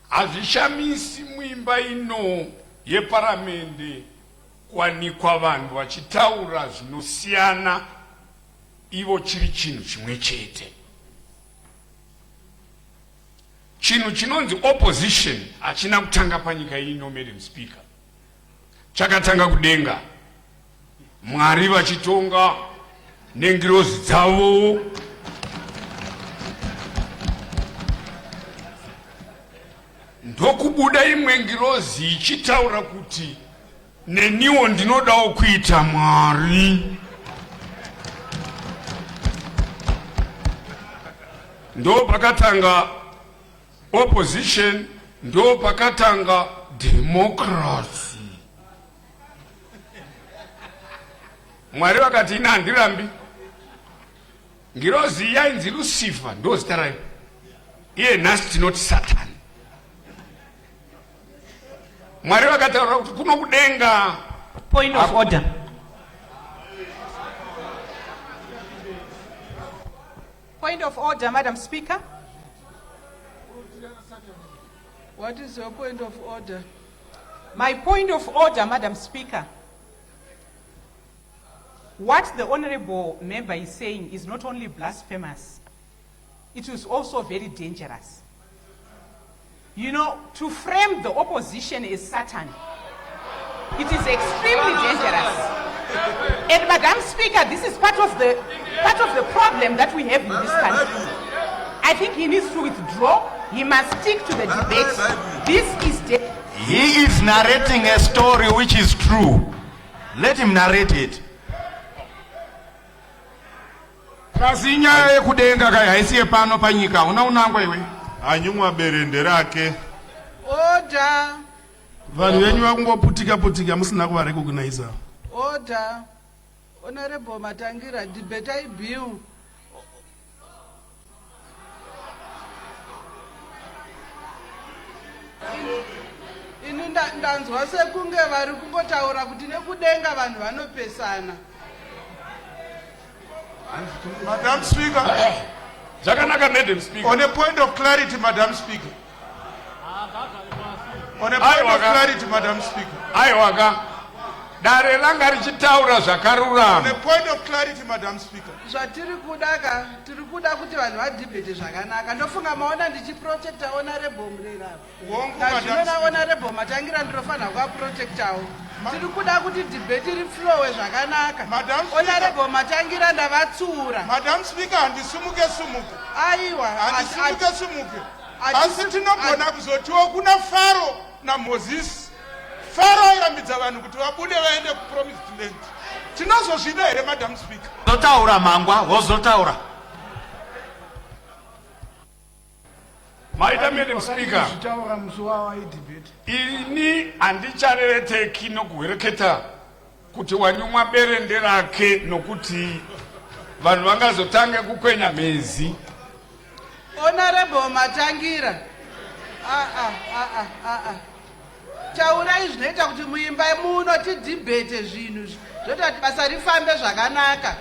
hazvishamisi muimba ino yeparamende kwanikwa vanhu vachitaura zvinosiyana ivo chiri chinhu chimwe chete. Chinhu chinonzi opposition hachina kutanga panyika ino, Madam Speaker. Chakatanga kudenga, Mwari vachitonga nengirozi dzavo, ndokubuda imwe ngirozi ichitaura kuti neniwo ndinodawo kuita Mwari. Ndo pakatanga opposition, ndo pakatanga democracy. Mwari vakati ina handirambi. Ngirozi yainzi Lucifer ndo zita rayo. Iye nhasi tinoti Satan. Mwari vakataura kuti kuno kudenga. Point of order. Point of order, Madam Speaker. What is your point of order? My point of order, Madam Speaker. What the honorable member is saying is not only blasphemous, it is also very dangerous. You know, to frame the opposition as Satan, it is extremely dangerous. And Madam Speaker, this is part of the problem that we have in this country. I think he needs to withdraw. He must stick to the debate. This is he is narrating a story which is true. Let him narrate it. Kasi nyaya yekudenga kai haisiye pano panyika, unangwa iwe. Anyumwa berende rake. Order. Vanhu venyu vakungoputika putika musina kuvarecognize. Order. Honorable Matangira, debate bill. Ini ndanzwa sekunge vari kungotaura kuti nekudenga vanhu vanopesana. Madam Speaker. Zvakanaka, Madam Speaker. On a point of clarity, Madam Speaker. On a point of clarity, Madam Speaker. Aiwaka. Dare langa richitaura zvakarurama. On a point of clarity, Madam Speaker. Zvatiri kuda kuti vanhu vadhibhete zvakanaka. Ndofunga maona ndichiprotecta honorable Murera. Ndazvinona honorable Matangira ndinofanira kuvaprotectawo. Tiri kuda kuti debate riflowe zvakanaka. Honorable Matangira ndavatsura. Madam Speaker, handisumuke. Aiwa. Handisumuke. Asi tinogona kuzotiwo kuna Faro naMoses. Faro airambidza vanhu kuti vabude vaende kupromised land. Tinozozvida here, Madam Speaker? Zotaura mangwa, wozotaura. Maita, Madam Speaker. Zvitaura musi wawa idebate. Ini handicharereteki nokuhereketa kuti wanyumwa berende rake nokuti vanhu vangazotange kukwenya mezi. Honorable Matangira. Taurai zvinoita kuti muimba muno tidhibhete zvinhu zvotati basa rifambe zvakanaka.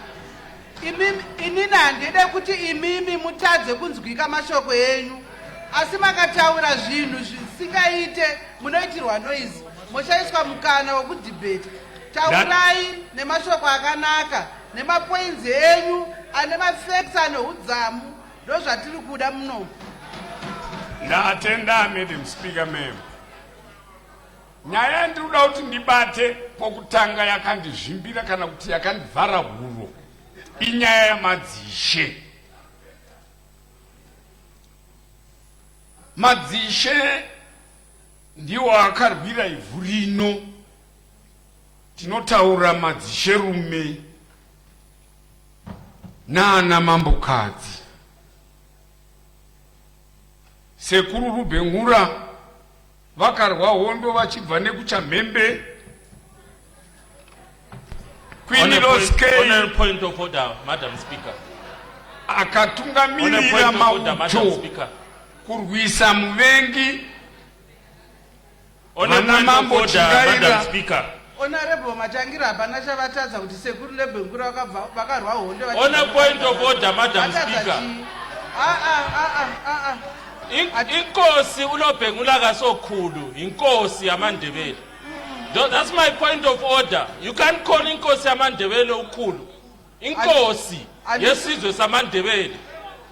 Inini handide kuti imimi mutadze kunzwika mashoko enyu. Asi makataura zvinhu zvisingaite munoitirwa noise. Mushaiswa mukana wokudhibhete. Taurai nemashoko akanaka nemapoints enyu ane mafacts anoudzamu. Ndo zvatiri kuda muno. Ndatenda, Madam Speaker, ma'am. Nyaya yandinoda kuti ndibate pokutanga yakandizvimbira kana kuti yakandivhara huro inyaya yamadzishe. Madzishe ndiwo akarwira ivhu rino. Tinotaura madzishe rume naana mambokadzi. Sekuru Rubengura vakarwa hondo vachibva nekuchamhembe kwiniloskei point of order, Madam Speaker. akatungamirira mauto kurwisa muvengi vana mambo chingaira. Honorable Matangira hapana chavatadza kuti sekuru lebhengura vakarwa hondo. On a point of order, Madam Speaker. Inkosi ulobhengula kasokhulu, inkosi yamandebele. That's my point of order. You can't call inkosi yamandebele ukhulu. Inkosi yesizwe samandebele.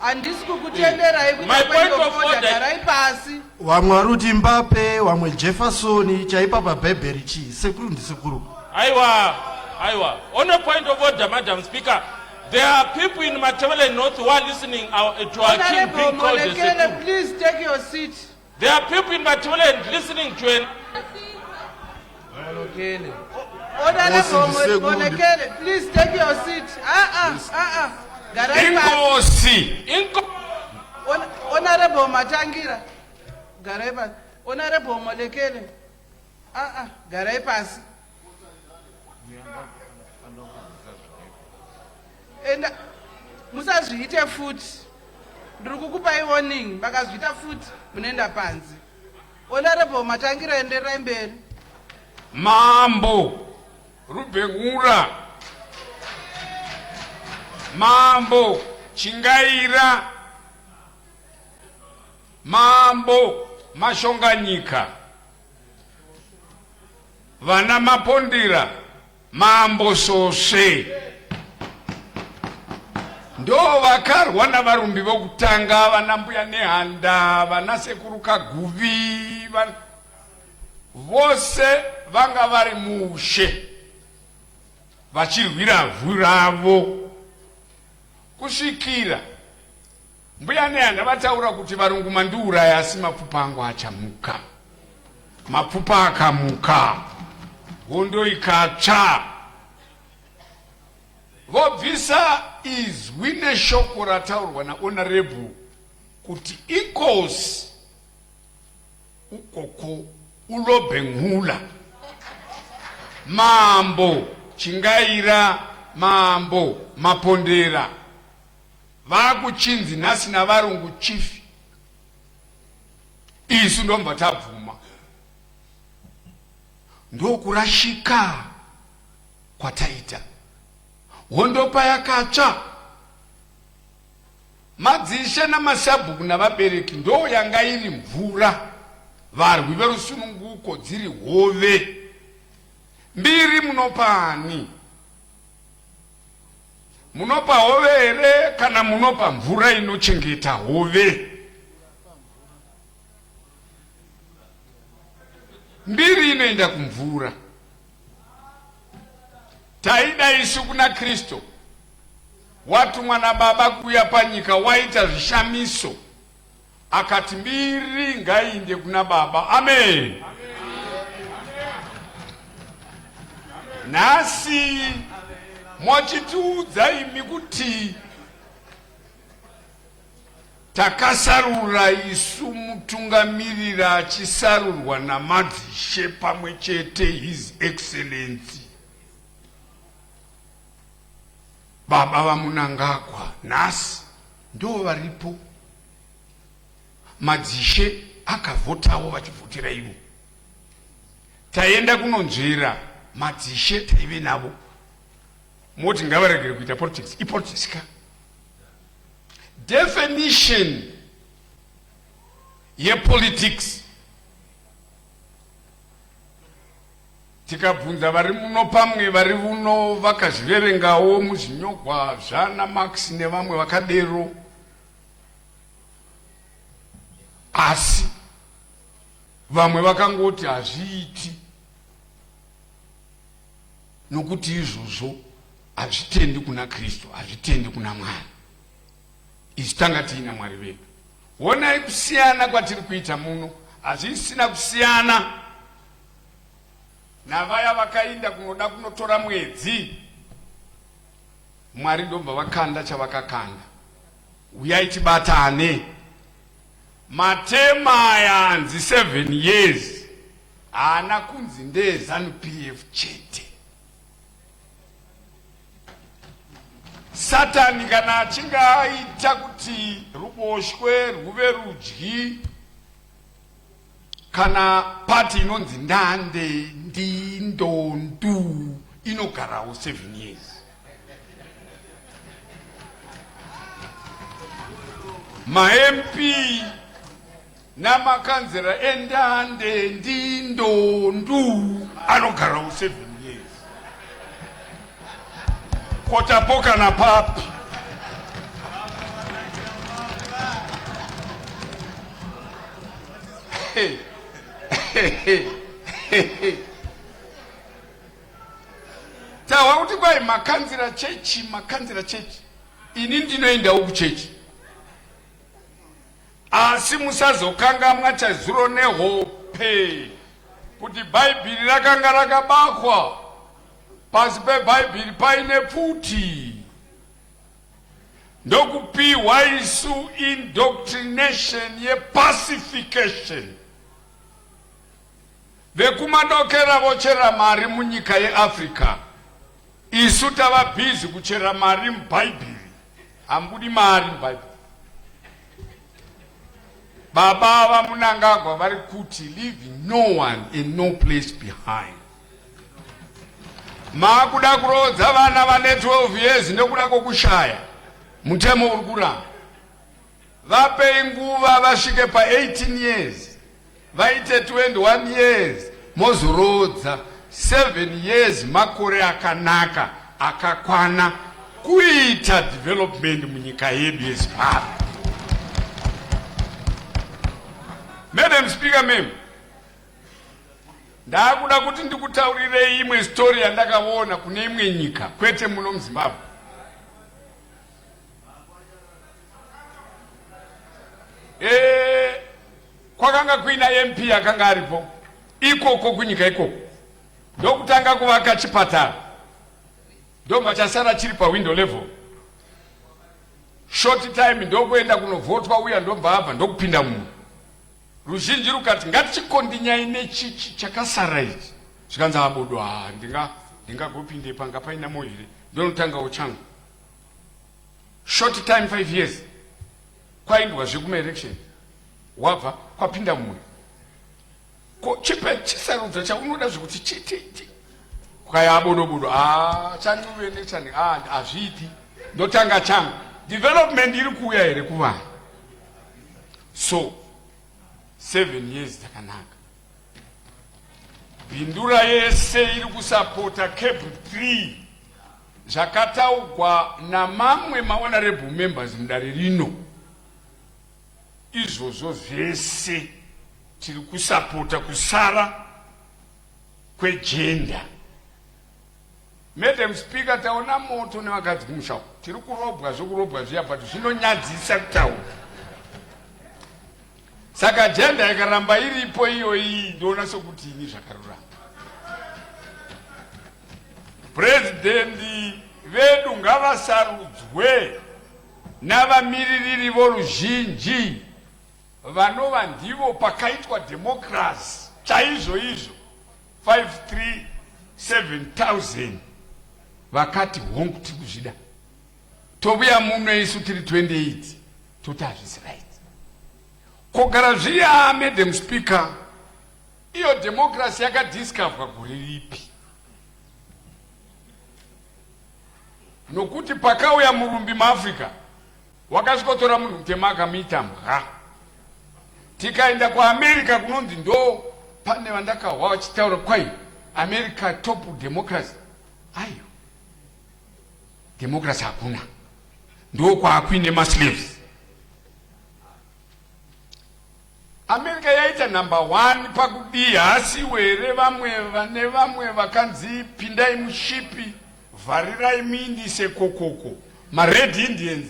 Andisi kukutendera my point of order garai pasi. Wamwe aruti Mbappe, wamwe Jefferson, chaipa pabhebheri chi, sekuru ndisekuru. Aiwa. On a point of order, Madam Speaker, there are people in Matebele North who are listening to our king being called a sekuru. Please take your seat. There are people in Matebele listening to an... Honorable Monekele, please take your seat. Inkosi. Honorable Matangira. Gareba. Honorable Molekele. Garai pasi. And musazviite futi. Ndiri kukupai warning. Vakazviita futi munoenda panzi. Honorable Matangira enderai mberi. Mambo Rubengura, Mambo Chingaira, Mambo Mashonganyika, Vana Mapondira, Mambo Sose. Ndo vakarwa navarumbi vokutanga vana mbuya nehanda vana sekuru Kaguvi vose vanga vari mushe vachirwira vhu ravo kusvikira mbuya nehanda vataura kuti varunguma ndiuraya asi mapfupa angu achamuka. Mapfupa akamuka, hondo ikatsva, vobvisa izwi neshoko rataurwa nahonorable kuti inkosi ukoko ulobhengula, Mambo Chingaira, Mambo Mapondera vakuchinzi nhasi navarungu chifi. Isu ndomba tabvuma. Ndokurashika kwataita. Hondopa yakatsva. Madzishe namasabhuku navabereki ndo yanga iri mvura. Varwi verusununguko dziri hove. Mbiri munopani. Munopa hove here kana munopa mvura inochengeta hove. Mbiri inoenda kumvura. Taida isu kuna Kristo. Watu mwana baba kuya panyika waita zvishamiso. Akati mbiri ngainde kuna baba. Amen. Nasi mochitiudza imi kuti takasarura isu mutungamirira achisarurwa namadzishe pamwe chete His Excellency Baba vamunangagwa. Nasi ndo varipo. Madzishe akavhotawo vachivhotera ivo. Taenda kunonzvera madzishe taive navo. Moti ngavaregere kuita politics. Ipolitics ka. Definition ye politics. Tikabvunza vari muno pamwe vari uno vakazviverengawo muzvinyogwa zvana Max nevamwe vakadero. Asi vamwe vakangoti hazviiti nokuti izvozvo hazvitendi kuna Kristu, hazvitendi kuna Mwari. Isu tanga tiina Mwari vedu. Honai kusiyana kwatiri kuita muno, hazvisina kusiyana navaya vakainda kunoda kunotora mwedzi. Mwari ndomba vakanda chavakakanda. Uyai tibatane. Matema yanzi 7 years. Haana kunzi ndeZANU-PF chete. Satani kana achinge aita kuti ruboshwe rwuve rudyi kana pati inonzi ndande ndindondu inogarawo 7 years. Ma-MP namakanzera endande ndindondu anogarawo 7 years. Kotapo kana papi. Tawa kuti kwai makanzera chechi ini ndinoendawo kuchechi. Asi musazokanga mwachazuro nehope kuti bhaibheri rakanga rakabakwa pasi pebhaibheri paine pfuti. Ndokupiwa isu indoctrination yepacification. Vekumadokera vochera mari munyika yeAfrica. Isu tava busy kuchera mari mubhaibheri. Hambudi mari mubhaibheri. Baba vamunangagwa vari kuti leaving no one and no place behind. Makuda kurodza vana vane 12 years nekuda kokushaya. Mutemo uri kuramba. Vape nguva vasvike pa 18 years. Vaite 21 years. Mozorodza 7 years makore akanaka akakwana kuita development munyika yedu yeZimbabwe. Madam Speaker, ma'am, ndakuda kuti ndikutaurire imwe story yandakaona kune imwe nyika kwete muno muZimbabwe. Kwakanga kuina MP akanga aripo ikoko kunyika ikoko ndokutanga kuvaka chipatara ndoma chasara chiri pa window level. Short time ndokuenda kunovhotwa uya ndobva abva ndokupinda munhu. Ruzhinji rukati ngatichikondinyai nechichi chakasara ichi. Zvikanzi abodo ndingagopinde panga paina moire ndonotangawo changu. Short time 5 years kwaindwa zvekuma election wabva kwapinda mumwe. Chipe chisarudza chaunoda zvekuti chiti kwaya abodobodo chandiwe nechani azviti ndotanga changu. Development iri kuuya here kuvanhu. So 7 years takanaka. Bindura yese iri kusapota cable 3 zvakataugwa namamwe mahonorable members mudare rino. Izvozvo zvese tiri kusapota kusara kwegender. Madam Speaker, taona moto nevakadzi kumusha. Tiri kurobwa zviya but zvinonyadzisa kutaura. Saka gender ikaramba iripo iyoyi ndoona sokuti ini zvakarurama. President vedu ngavasarudzwe navamiririri voruzhinji vanova ndivo pakaitwa democracy chaizvo izvo 537,000 vakati hongu tiri kuzvida. Tobuya muno isu tiri 28 toti hazvisi right. Kogara zviya Madam Speaker, iyo democracy yakadiscoverwa gore ripi? Nokuti pakauya murumbi muAfrica wakasvikotora munhu mutema akamuita mbwa. Tikaenda kuAmerica kunonzi ndo pane vandakahwa vachitaura kwai America top democracy. Ayo democracy hakuna, ndo kwaakuine maslaves. America yaita number 1 pakudii, asi were vamwe vakanzi pindai mushipi vharirai muindise kokoko. Ma-Red Indians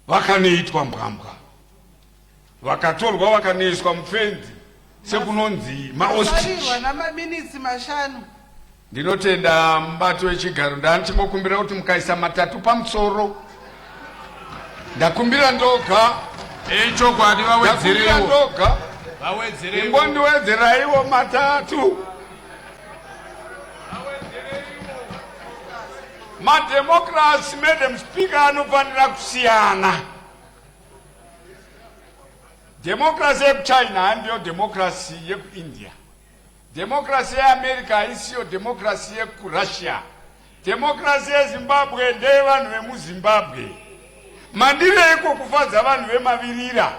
vakanoitwa mbwambwa, vakatorwa vakanoiswa mufenzi sekunonzi maostrich. Ndinotenda mubato wechigaro, ndichingokumbira kuti mukaisa matatu pamusoro. Ndakumbira ndoga chokwadi vawedzerewo. Ingondiwedzeraiwo matatu. Mademocracy, Madam Speaker, anofanira kusiyana. Democracy of China and your democracy of India. Democracy of America is your democracy of Russia. Democracy of Zimbabwe and Devan Zimbabwe. Mandile eko kufaza vanhu vemavirira.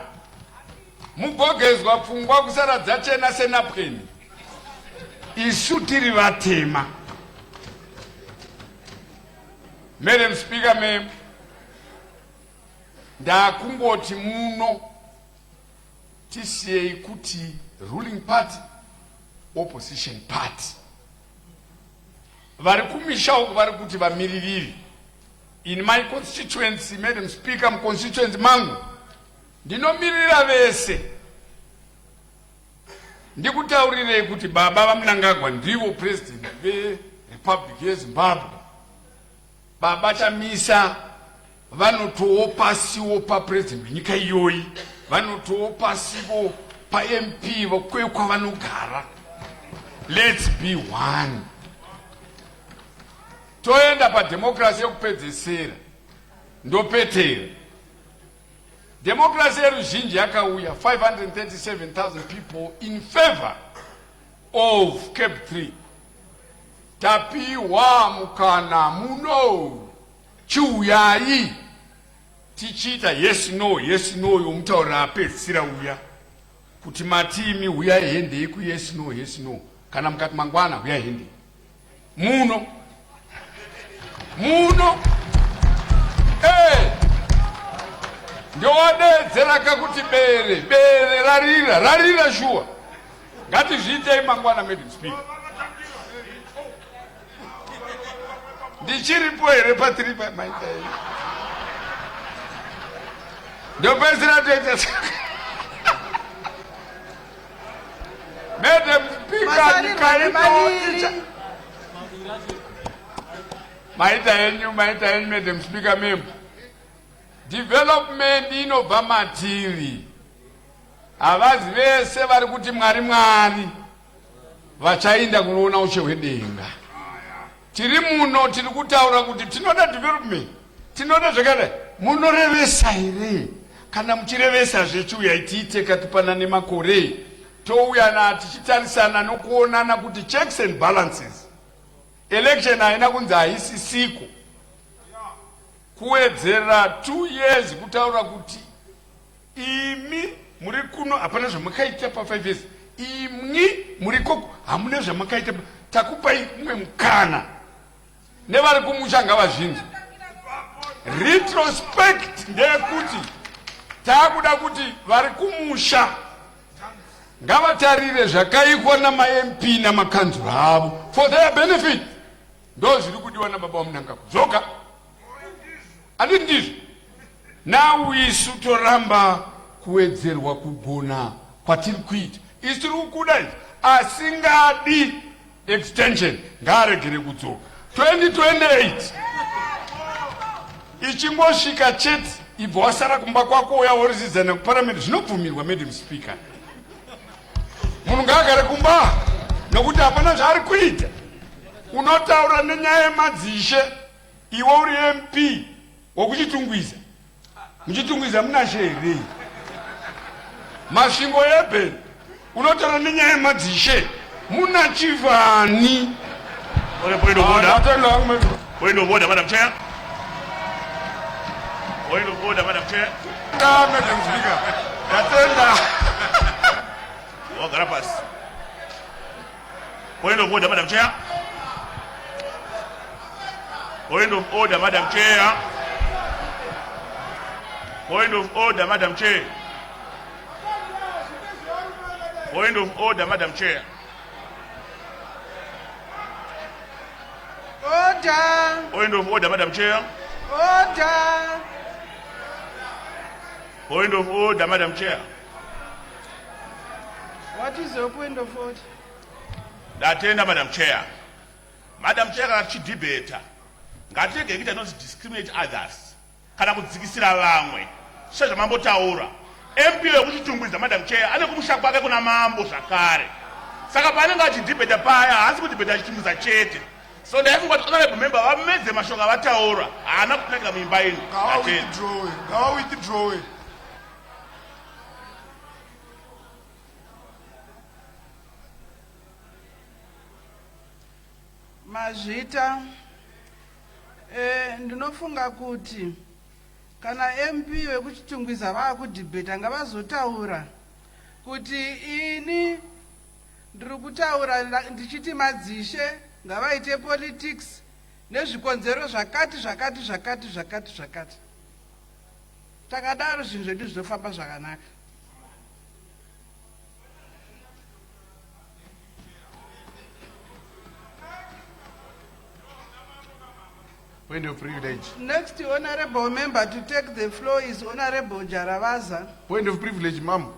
Mugogezwa pfungwa kusara dzachena senapkeni. Isu tiri vatema. Madam Speaker, ma'am, ndakungoti muno tisiyei kuti ruling party, opposition party. Vari kumisha uko vari kuti vamiririri. In my constituency, Madam Speaker, constituency mangu, ndinomiririra vese. Ndikutaurirei kuti baba vaMnangagwa ndivo president veRepublic yeZimbabwe. Baba chamisa vanotowo pasiwo papresident nyika iyoyi, vanotowo pasiwo pa MP vokwekwa vanogara. Let's be one. Toenda pa democracy yokupedzesera ndopetera. Democracy yeruzhinji yakauya 537,000 people in favor of Cape 3. Tapiwa mukana muno chiuyai tichita yes no yomutaurira apedzisira uya kuti matimi uya hende ku yes no kana mukati mangwana uya hende muno ndodedzera kakuti bere rarira shuwa ngatizviitei mangwana. Madam Speaker, ndichiripo here patiri maita iyi ndopedzera toita. Madam Speaker, nyika maita yenyu Madam Speaker, mem development inobva matiri. Havazi vese vari kuti mwari vachainda kunoona ushe hwedenga. Tiri muno tiri kutaura kuti tinoda development, tinoda zvakadai. Munorevesa here? Kana muchirevesa zvechiuya tiite katipanane makore touya tichitarisana nokuonana kuti checks and balances. Election haina kunzi haisisiko. Kuwedzera 2 years kutaura kuti imi muri kuno hapana zvamakaita pa 5 years. Imi muri koko hamuna zvamakaita. Takupai umwe mukana. Nevari kumusha ngavazvinzwe. Retrospect ndeyekuti takuda kuti vari kumusha ngavatarire zvakaikwa nama-MP namakanzura avo for their benefit. Ndo zviri kudiwa nababa vaMnangagwa zoka. Anditi ndizvo? Now isu toramba kuwedzerwa kugona kwatiri kuita. Isu tiri kukuda izvi asingadi extension ngaaregere kudzoka. 2028 ichingosvika chete ibva wasara kumba kwako uya worizidzana kuparamende zvinobvumirwa. Madam Speaker, munhu ngaagare kumba nokuti hapana zvaari kuita. Unotaura nenyaya yemadzishe iwe uri MP wokuchitungwiza. Muchitungwiza muna here masvingo ebheni. Unotaura nenyaya yemadzishe muna chivani. Point of order, Madam Chair. Point of order, Madam Chair. Madam Speaker, Point of order, Madam Chair. Point of order, Madam Chair. Point of order, Madam Chair. Point of order, Madam Chair. Order. Point of order, Madam Chair. Order. Point of order, Madam Chair. What is your point of order? Ndatenda, Madam Chair. Madam Chair, kana tichidebata ngatirege kuita not discriminate others kana kudzikisira vamwe sezvamambotaura. MP wekuchitungwiza, Madam Chair, ane kumusha kwake kuna mambo zvakare. Saka paanenge achidhibheta paya haasi kudhibheta achitungwiza chete. so ndaifunga kuti honorable member vamedze mashoko avataura haana kutunakira muimba ino. Withdraw. Mazvita, ndinofunga kuti kana MP wekuchitungwiza vaakudhibheta ngavazotaura kuti ini ndiri kutaura ndichiti madzishe ngavaite politics nezvikonzero zvakati. Takadaro zvinhu zvedu zvinofamba zvakanaka. Point of privilege. Next honorable member to take the floor is Honorable Jaravaza. Point of privilege, ma'am.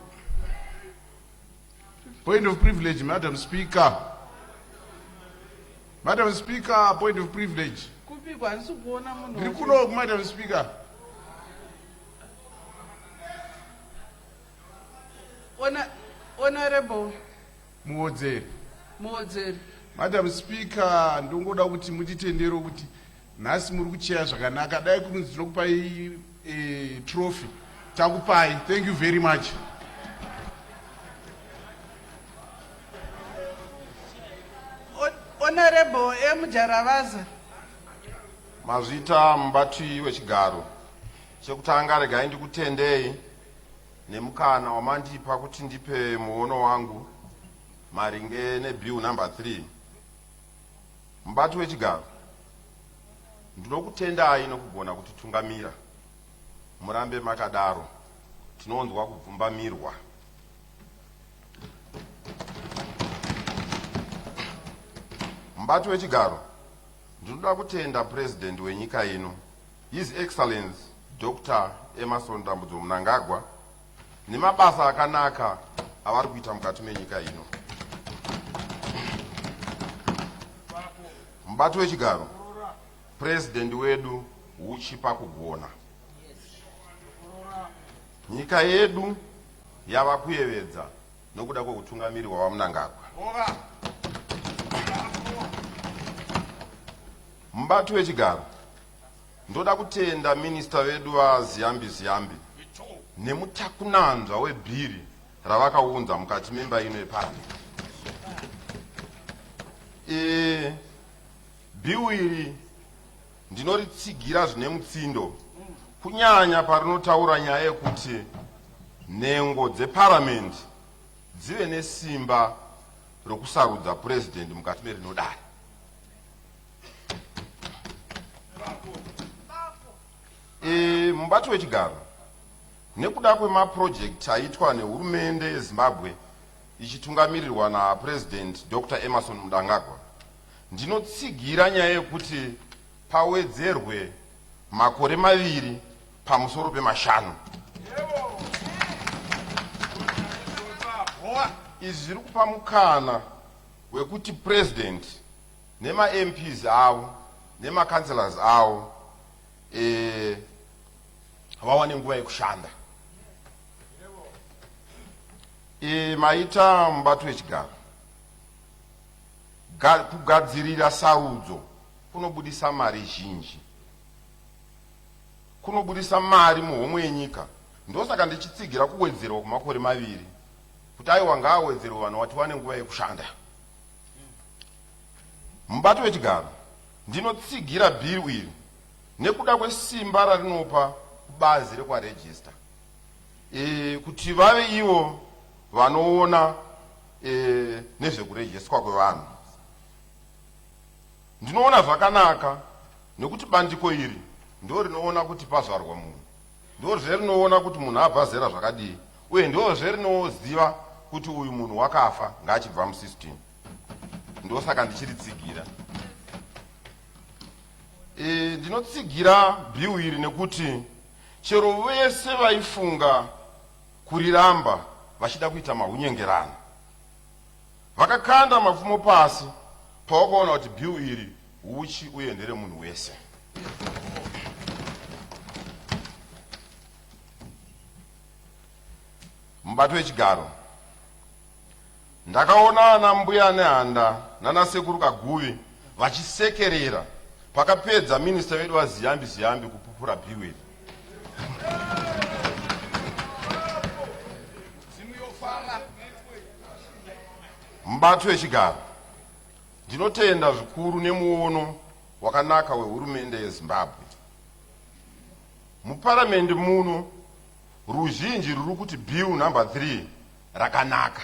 Point of privilege, Madam Speaker. Madam Speaker, point of privilege. Madam Speaker. Honorable Muodzeri. Madam Speaker, ndongoda kuti mutitendero kuti nhasi muri kuchaya zvakanaka, dai kunzi tinokupai trophy. Takupai. Thank you very much. Honorable M. Jaravaza. Mazvita mubati wechigaro. Chekutanga regai ndikutendei nemukana wamandipa kuti ndipe muono wangu maringe nebill number 3. Mubati wechigaro. Ndinokutendai nokugona kutitungamira. Murambe makadaro. Tinonzwa kubvumbamirwa. Mubati wechigaro. Ndinoda kutenda president wenyika ino, His Excellency Dr. Emerson Dambudzo Mnangagwa, nemabasa akanaka avari kuita mukati menyika ino. Mubati wechigaro. President wedu uchipa kugona. Nyika yedu yava kuyevedza nokuda kwekutungamirwa waMnangagwa. Mubati wechigaro. Ndoda kutenda minista wedu waZiyambi nemutakunanzva webhiri ravakaunza mukati memba ino yeparliament. Bill iri ndinoritsigira zvine mutsindo kunyanya parinotaura nyaya yekuti nhengo dzeparliament dzive nesimba rokusarudza president mukati merinodai. Mubati wechigaro. Nekuda kwemaprojekti aitwa nehurumende yeZimbabwe ichitungamirirwa naPresident Dr. Emerson Mnangagwa, ndinotsigira nyaya yekuti pawedzerwe makore 2 pamusoro pe5. Izvi zviri kupa mukana wekuti president nema-MPs avo nema-councillors avo vawane nguva yekushanda. Maita mubati wechigaro. Kugadzirira sarudzo kunobudisa mari zhinji. Kunobudisa mari muhomwe yenyika. Ndosaka ndichitsigira kuwedzerwa kwemakore 2 kuti aiwa ngaawedzerwe vanhu vati wane nguva yekushanda. Mubati wechigaro. Ndinotsigira bill iri nekuda kwesimba rarinopa kubazi rekwarejista, kuti vave ivo vanoona nezvekurejistwa kwevanhu. Ndinoona zvakanaka nekuti bandiko iri ndo rinoona kuti pazvarwa munhu, ndo rinoona kuti munhu abva zera zvakadii, uye ndo rinoziva kuti uyu munhu wakafa ngaachibva musystem. Ndosaka ndichiritsigira. Ndinotsigira bill iri nekuti chero vese vaifunga kuriramba vachida kuita mahunyengerano vakakanda mapfumo pasi pawakaona kuti bill iri uchi uye ndere munhu wese. Mubati wechigaro. Ndakaona ana mbuya nehanda nana sekuru Kaguvi vachisekerera pakapedza minista wedu waziyambi kupupura bhiu iri. Mubato wechigaro, ndinotenda zvikuru nemuono wakanaka wehurumende yeZimbabwe. Muparamende muno ruzhinji ruri kuti bhiu namba 3 rakanaka.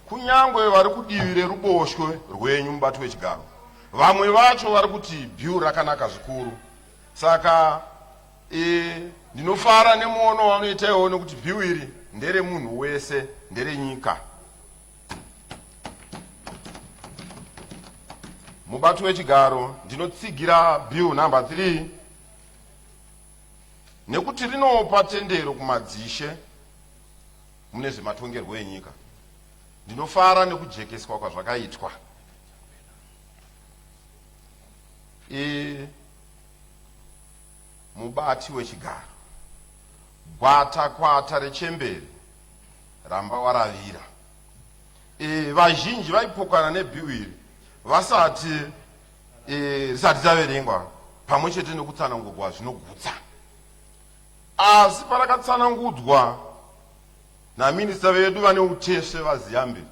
Kunyangwe vari kudivi reruboshwe rwenyu mubato wechigaro, vamwe vacho vari kuti bhiu rakanaka zvikuru. Saka ndinofara nemuono wanoitaiwo nekuti bhiu iri ndere munhu wese, ndere nyika. Mubato wechigaro, ndinotsigira bhiu namba 3 nekuti rinopa tendero kumadzishe mune zvematongerwo enyika. Ndinofara nekujekeswa kwazvakaitwa. Mubati wechigaro, gwata rechemberi ramba waravira. Vazhinji vaipokana nebhiu iri vasati risati raverengwa pamwe chete nekutsanangurwa zvinogutsa. Asi parakatsanangudzwa naminista vedu vane utesve vaziyambi,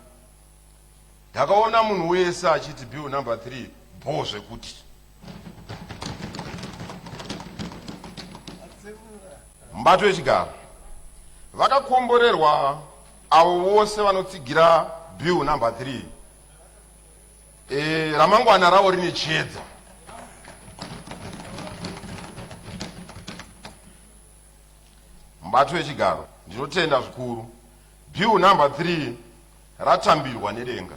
ndakaona munhu wese achiti bhiu namba 3 bho zvekuti. Mubato wechigaro, vakakomborerwa avo vose vanotsigira bhiu namba 3. Ramangwana ravo rine chiedza. Mubato wechigaro, ndinotenda zvikuru bhiu namba 3 ratambirwa nedenga.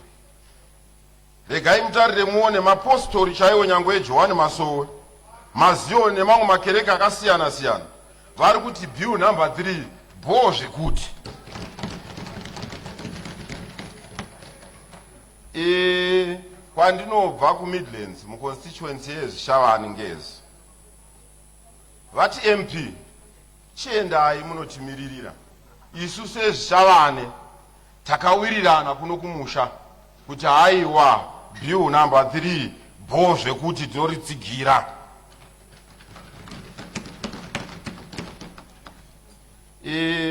Regai mutarire muone mapostori chaiwo nyangwe eJohani Masowe, Maziyo nemamwe makereke akasiyana siyana vari kuti bhiu namba 3 bho zvekuti. Kwandinobva kuMidlands muconstituency yeZishavani ngezi, vati MP chiendai munotimiririra. Isu seZishavani takawirirana kuno kumusha kuti haiwa bhiu namba 3 bho zvekuti tinoritsigira.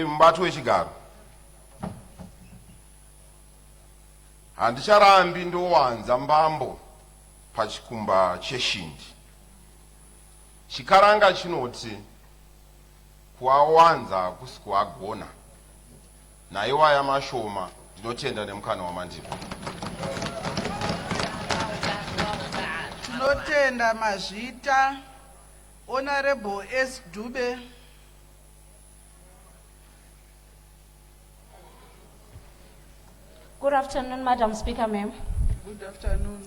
Mubato wechigaro, handicharambi ndowanza mbambo pachikumba cheshindi. Chikaranga chinoti kuawanza kusikuagona. Naiwa yamashoma, ndinotenda nemukana wamandiko. Tinotenda mazvita. Honorable S. Dube. Good afternoon, Madam Speaker, ma'am. Good afternoon.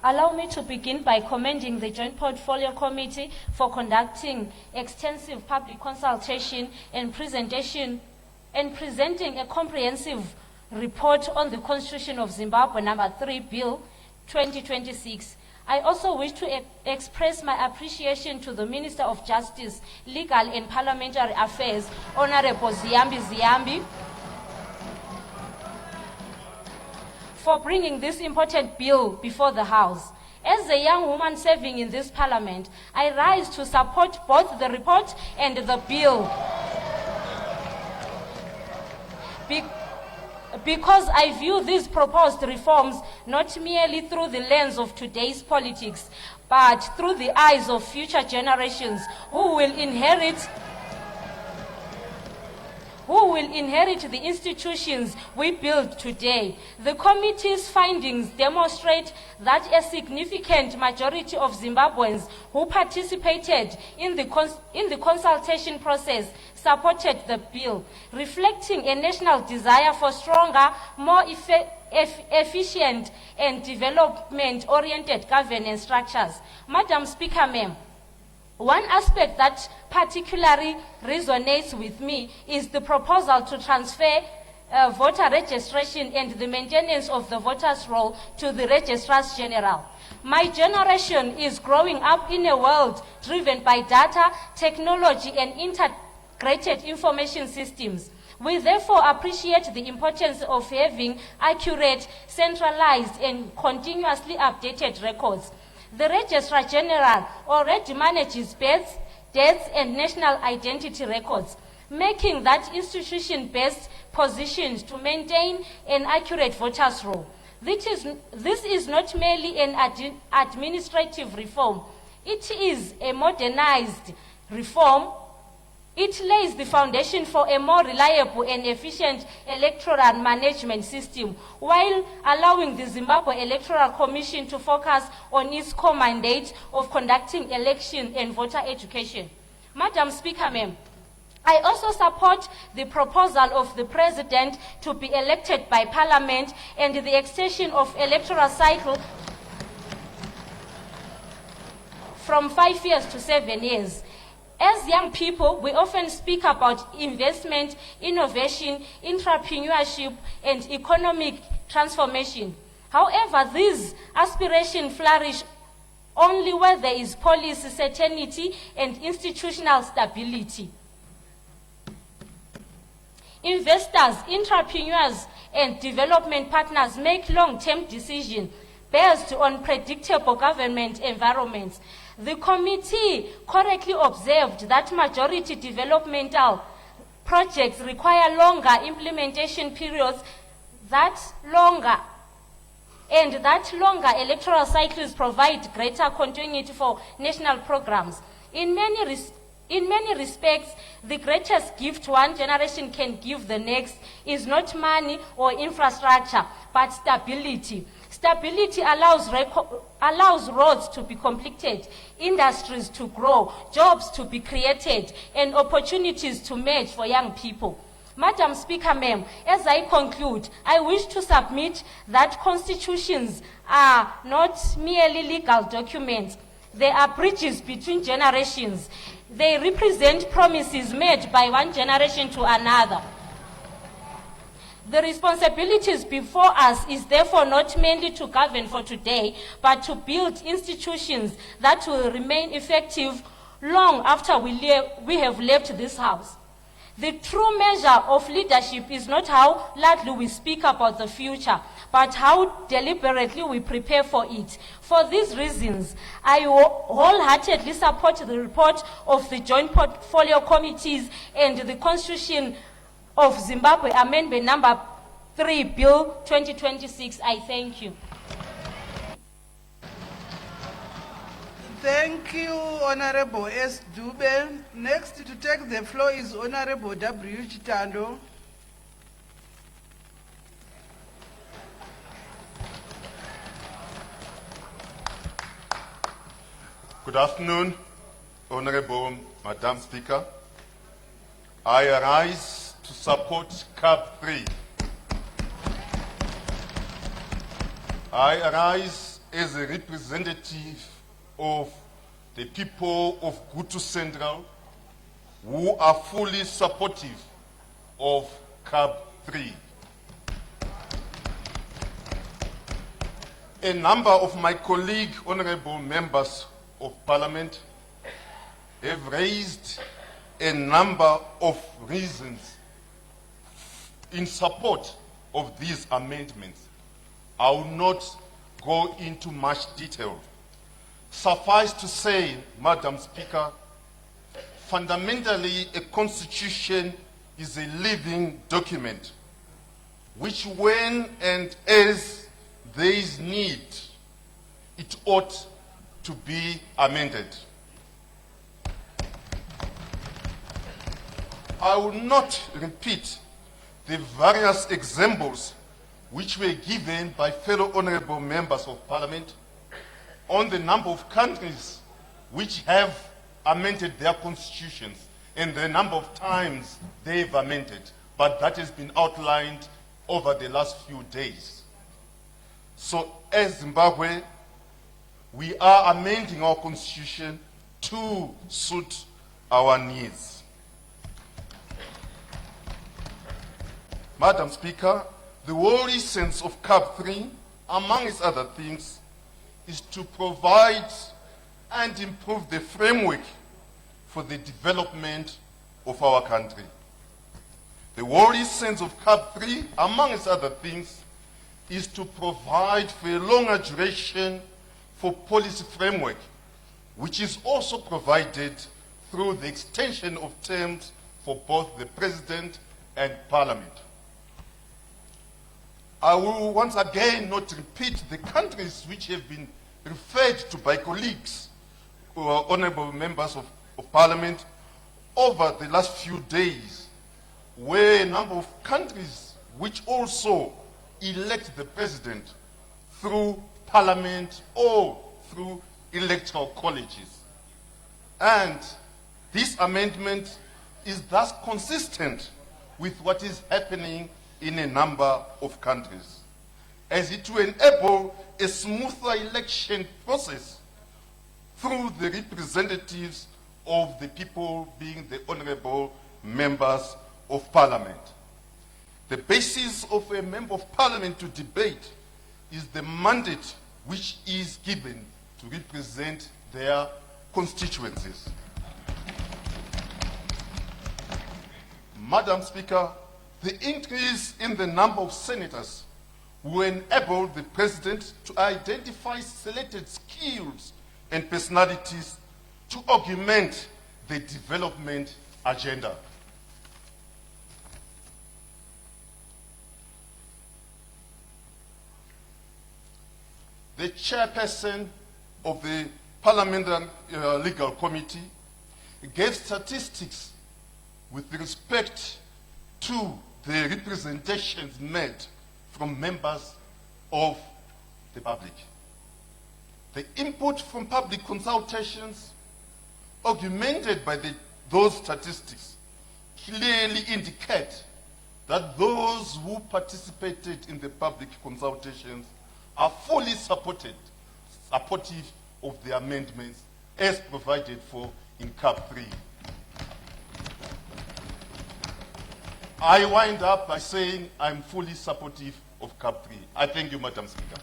Allow me to begin by commending the Joint Portfolio Committee for conducting extensive public consultation and presenting a comprehensive report on the Constitution of Zimbabwe number 3 Bill 2026. I also wish to express my appreciation to the Minister of Justice, Legal and Parliamentary Affairs, Honorable Ziyambi, for bringing this important bill before the House. As a young woman serving in this parliament, I rise to support both the report and the bill. Because I view these proposed reforms not merely through the lens of today's politics, but through the eyes of future generations who will inherit the institutions we build today. The committee's findings demonstrate that a significant majority of Zimbabweans who participated in the consultation process supported the bill, reflecting a national desire for stronger, more efficient and development-oriented governance structures. Madam Speaker, ma'am, one aspect that particularly resonates with me is the proposal to transfer voter registration and the maintenance of the voters' roll to the registrars general. My generation is growing up in a world driven by data, technology, and integrated information systems. We therefore appreciate the importance of having accurate, centralized, and continuously updated records. The Registrar General already manages births, deaths, and national identity records, making that institution best positioned to maintain an accurate voters' roll. This is not merely an administrative reform. It is a modernized reform. It lays the foundation for a more reliable and efficient electoral management system, while allowing the Zimbabwe Electoral Commission to focus on its core mandate of conducting election and voter education. Madam Speaker, ma'am, I also support the proposal of the President to be elected by Parliament and the extension of electoral cycle from 5 years to 7 years. As young people, we often speak about investment, innovation, entrepreneurship, and economic transformation. However, these aspirations flourish only where there is policy certainty and institutional stability. Investors, entrepreneurs, and development partners make long-term decisions based on predictable government environments. The committee correctly observed that majority developmental projects require longer implementation periods, that longer electoral cycles provide greater continuity for national programs. In many respects, the greatest gift one generation can give the next is not money or infrastructure, but stability. Stability allows roads to be completed, industries to grow, jobs to be created, and opportunities to merge for young people. Madam Speaker, ma'am, as I conclude, I wish to submit that constitutions are not merely legal documents. They are bridges between generations. They represent promises made by one generation to another. The responsibilities before us is therefore not merely to govern for today, but to build institutions that will remain effective long after we have left this house. The true measure of leadership is not how loudly we speak about the future, but how deliberately we prepare for it. For these reasons, I wholeheartedly support the report of the Joint Portfolio Committees and the Constitution of Zimbabwe Amendment Number 3, Bill 2026. I thank you. Thank you, Honorable S. Dube. Next to take the floor is Honorable W. Chitando. Good afternoon, Honorable Madam Speaker. I arise to support CAP 3. I arise as a representative of the people of Gutu Central who are fully supportive of CAP 3. A number of my colleague honorable members of Parliament have raised a number of reasons in support of these amendments. I will not go into much detail. Suffice to say, Madam Speaker, fundamentally a constitution is a living document which when and as there is need, it ought to be amended. I will not repeat the various examples which were given by fellow honorable members of Parliament on the number of countries which have amended their constitutions and the number of times they've amended, but that has been outlined over the last few days. So as Zimbabwe, we are amending our constitution to suit our needs. Madam Speaker, the whole essence of CAP 3, among its other things, is to provide and improve the framework for the development of our country. The whole essence of CAP 3, amongst other things, is to provide for a longer duration for policy framework, which is also provided through the extension of terms for both the President and Parliament. I will once again not repeat the countries which have been referred to by colleagues who are honorable members of Parliament over the last few days, where a number of countries which also elect the President through Parliament or through electoral colleges. And this amendment is thus consistent with what is happening in a number of countries, as it will enable a smoother election process through the representatives of the people being the honorable members of Parliament. The basis of a member of Parliament to debate is the mandate which is given to represent their constituencies. Madam Speaker, the increase in the number of senators will enable the President to identify selected skills and personalities to augment the development agenda. The chairperson of the Parliamentary Legal Committee gave statistics with respect to the representations made from members of the public. The input from public consultations, augmented by those statistics, clearly indicate that those who participated in the public consultations are fully supportive of the amendments as provided for in CAP 3. I wind up by saying I'm fully supportive of CAP 3. I thank you, Madam Speaker.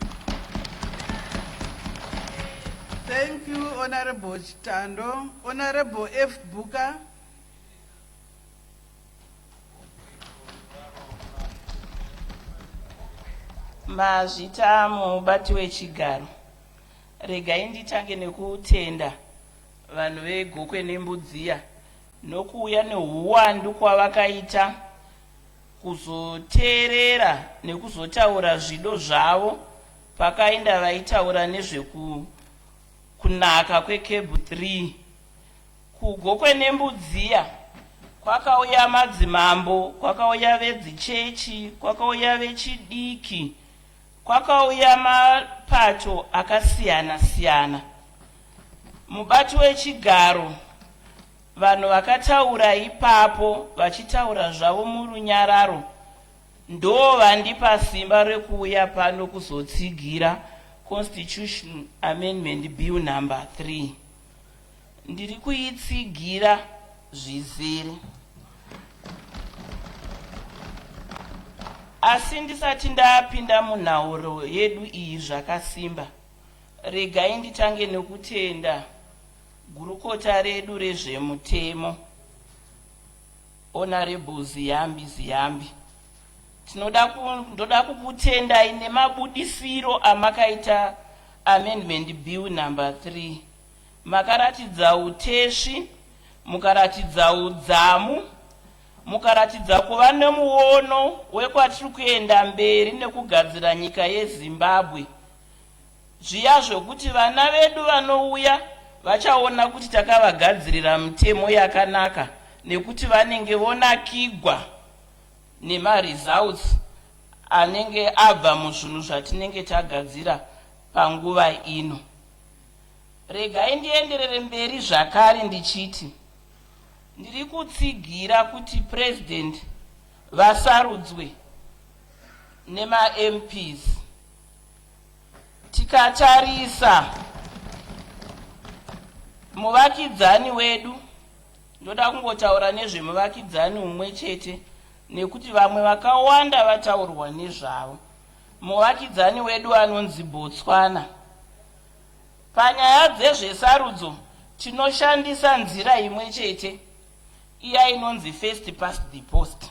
Thank you, Honorable Chitando. Honorable F. Buka. Mazvita mubati wechigaro. Regai nditange nekutenda vanhu vegokwe nembudziya nokuuya neuwandu kwavakaita kuzoteerera nekuzotaura zvido zvavo pakaenda vaitaura nezvekunaka kwekebhu 3. Kugokwe nembudziya kwakauya madzimambo, kwakauya vedzichechi, kwakauya vechidiki, kwakauya mapato akasiyana siyana. Mubati wechigaro, vanhu vakataura ipapo vachitaura zvavo murunyararo ndo vandipa simba rekuuya pano kuzotsigira Constitution Amendment Bill number 3. Ndiri kuitsigira zvizere. Asi ndisati ndapinda munhauro yedu iyi zvakasimba, regai nditange nekutenda gurukota redu rezvemutemo Honorable Ziyambi. Ndoda kukutendai nemabudisiro amakaita Amendment Bill number 3. Makaratidza utesvi, mukaratidza udzamu, mukaratidza kuva nemuono wekwatiri kuenda mberi nekugadzira nyika yeZimbabwe. Zviya zvokuti vana vedu vanouya vachaona kuti takavagadzirira mitemo yakanaka nekuti vanenge vonakigwa nemaresults anenge abva muzvinhu zvatinenge tagadzira panguva ino. Regai ndienderere mberi zvakare ndichiti ndiri kutsigira kuti President vasarudzwe nema MPs. Tikatarisa muvakidzani wedu, ndoda kungotaura nezvemuvakidzani umwe chete nekuti vamwe vakawanda vataurwa nezvavo. Muvakidzani wedu anonzi Botswana. Panyaya dzezvesarudzo tinoshandisa nzira imwe chete, iya inonzi first past the post.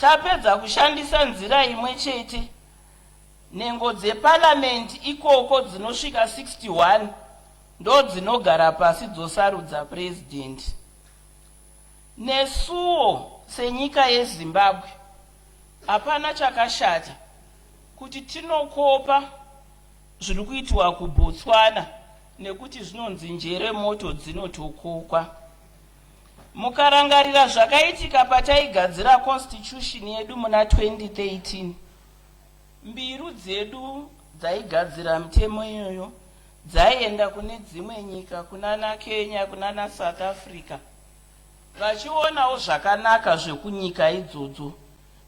tapedza kushandisa nzira imwe chete, nhengo dzeparamendi ikoko dzinosvika 61 ndo dzinogara pasi dzosarudza president. Nesuwo senyika yeZimbabwe hapana chakashata kuti tinokopa zviri kuitwa kuBotswana nekuti zvinonzi njere moto dzinotokokwa. Mukarangarira zvakaitika pataigadzira constitution yedu muna 2013, mbiru dzedu dzaigadzira mitemo iyoyo dzaienda kune dzimwe nyika, kunana Kenya, kunana South Africa, vachionawo zvakanaka zvekunyika idzodzo,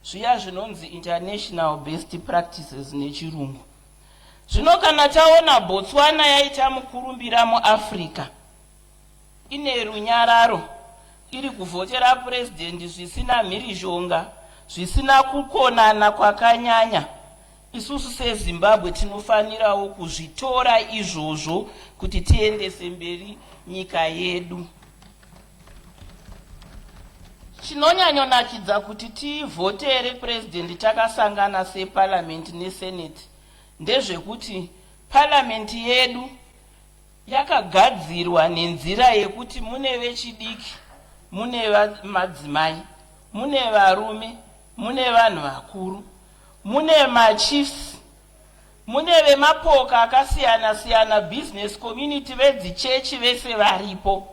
zviya zvinonzi international best practices nechirungu. Zvino kana taona Botswana yaita mukurumbira muAfrica, ine runyararo, iri kuvhotera president zvisina mhirizhonga, zvisina kukonana kwakanyanya, isusu seZimbabwe tinofanirawo kuzvitora izvozvo kuti tiendese mberi nyika yedu. Chinonyanyonakidza kuti tivhotere president takasangana separliament nesenate ndezvekuti parliament yedu yakagadzirwa nenzira yekuti mune vechidiki, mune madzimai, mune varume, mune vanhu vakuru, mune machiefs, mune vemapoka akasiyana siyana, business community, vedzichechi vese varipo.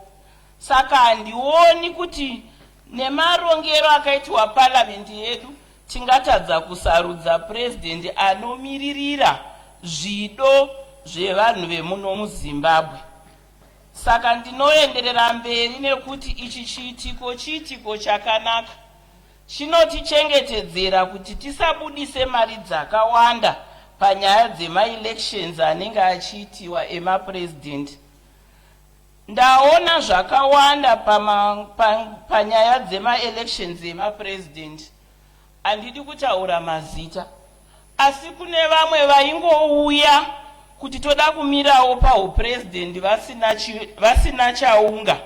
Saka handioni kuti nemarongero akaitwa parliament yedu tingatadza kusarudza president anomiririra zvido zvevanhu vemuno muZimbabwe. Saka ndinoenderera mberi nekuti ichi chiitiko chakanaka, chinotichengetedzera kuti tisabudise mari dzakawanda panyaya dzema-elections anenge achiitiwa emapresident. Ndaona zvakawanda panyaya dzema-elections emapresident. Handidi kutaura mazita, asi kune vamwe vaingouya kuti toda kumirawo paupresident vasina chaunga.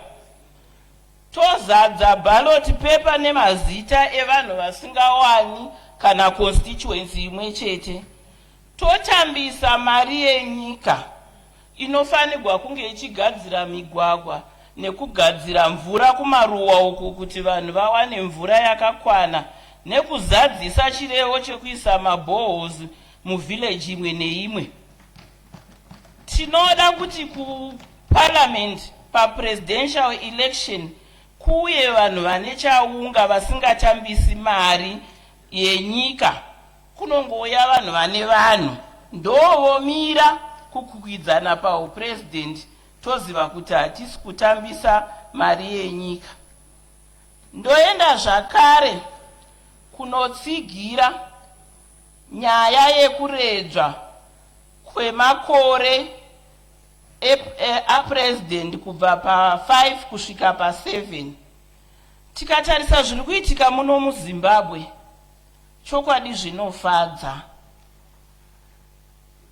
Tozadza ballot paper nemazita evanhu vasingawani kana constituency imwe chete. Totambisa mari yenyika inofanirwa kunge ichigadzira migwagwa nekugadzira mvura kumaruwa uku kuti vanhu vawane mvura yakakwana, nekuzadzisa chirevo chekuisa maboreholes muvillage imwe neimwe. Tinoda kuti kuparliament papresidential election kuuye vanhu vane chaunga vasingatambisi mari yenyika. Kunongouya vanhu vane vanhu ndovomira kukwikwidzana paupresident, toziva kuti hatisi kutambisa mari yenyika. Ndoenda zvakare kunotsigira nyaya yekuredzwa kwemakore apresident kubva pa5 kusvika pa7. Tikatarisa zviri kuitika muno muZimbabwe, chokwadi zvinofadza.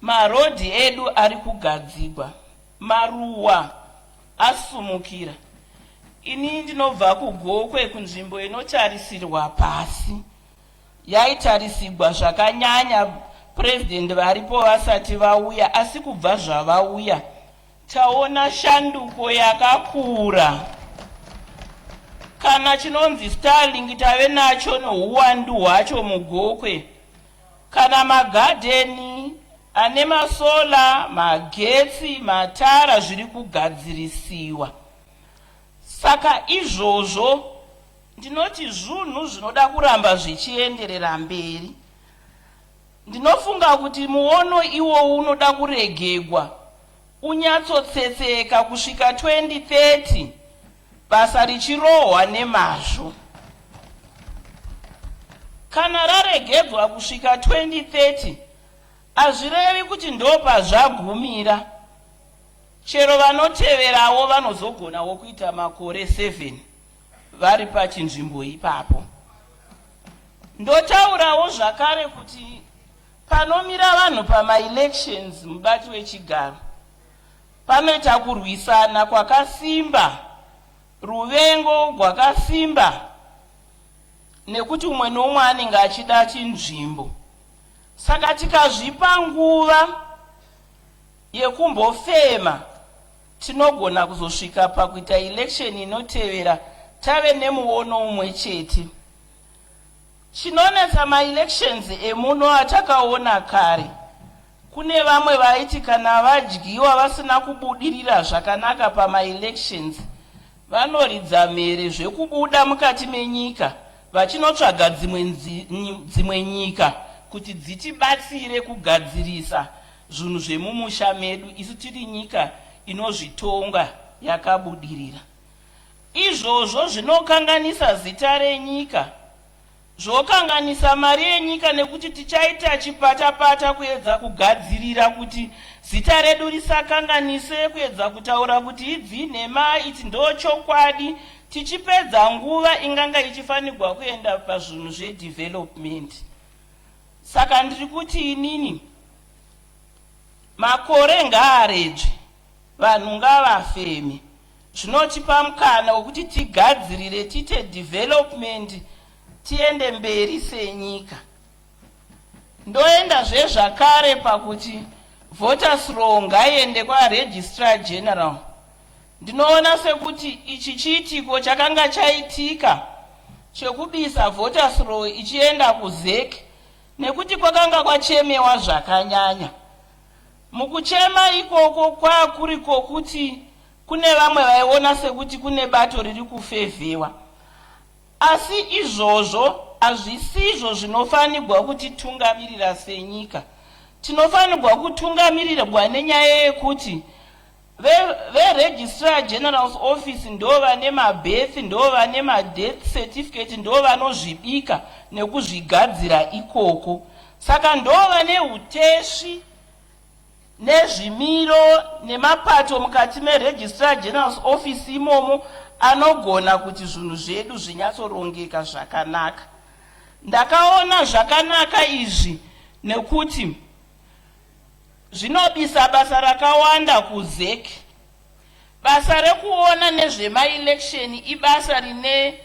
Marodhi edu ari kugadzirwa, maruwa asumukira. Ini ndinobva kuGokwe, kunzvimbo inotarisirwa pasi. Yaitarisirwa zvakanyanya president varipo vasati vauya, asi kubva zvavauya taona shanduko yakakura. Kana chinonzi Starlink tave nacho nouwandu hwacho muGokwe. Kana magadheni ane masola, magetsi, matara zviri kugadzirisiwa. Saka izvozvo ndinoti zvinhu zvinoda kuramba zvichienderera mberi. Ndinofunga kuti muono iwo unoda kuregegwa, unyatsotsetseka kusvika 2030, basa richirohwa nemazvo. Kana raregedzwa kusvika 2030, hazvirevi kuti ndopa zvagumira. Chero vanoteverawo vanozogonawo kuita makore 7 vari pachinzvimbo ipapo. Ndotaurawo zvakare kuti panomira vanhu pama-elections mubati wechigaro, panoita kurwisana kwakasimba, ruvengo rwakasimba. nekuti umwe nomwe anenge achida chinzvimbo. Saka tikazvipa nguva yekumbofema, tinogona kuzosvika pakuita election inotevera tave nemuono umwe chete. Chinonetsa ma-elections emuno atakaona kare, kune vamwe vaiti kana vadyiwa vasina kubudirira zvakanaka pama-elections, vanoridza mhere zvekubuda mukati menyika vachinotsvaga dzimwe nyika kuti dzitibatsire kugadzirisa zvinhu zvemumusha medu, isu tiri nyika inozvitonga yakabudirira. Izvozvo zvinokanganisa zita renyika, zvokanganisa mari yenyika, nekuti tichaita chipatapata kuedza kugadzirira kuti zita redu risakanganise, kuedza kutaura kuti idzi nhema, idzi ndochokwadi, tichipedza nguva inganga ichifanirwa kuenda pazvinhu zvedevelopment. Saka ndiri kuti inini makore ngaaredzwe, vanhu ngavafeme, zvinotipa mukana wekuti tigadzirire, tiite development, tiende mberi senyika. Ndoenda zvezvakare pakuti voters roll ngaiende kwaregistrar general. Ndinoona sekuti ichi chiitiko chakanga chaitika chekubisa voters roll ichienda kuzek, nekuti kwakanga kwachemewa zvakanyanya. Mukuchema ikoko kwakuriko kuti kune vamwe vaiona sekuti kune bato riri kufevhewa. Asi izvozvo hazvisizvo zvinofanirwa kuti tungamirira senyika. Tinofanirwa kutungamirirwa nenyaya yekuti veregistrar general's office ndo vane mabirth, ndo vane madeath certificate, ndo vanozvibika nekuzvigadzira ikoko. Saka ndo vane uteshi nezvimiro nemapato mukati meregistrar general's office imomo anogona kuti zvinhu zvedu zvinyatsorongeka zvakanaka. Ndakaona zvakanaka izvi nekuti zvinobisa basa rakawanda kuzek. Basa rekuona nezvema-election ibasa rine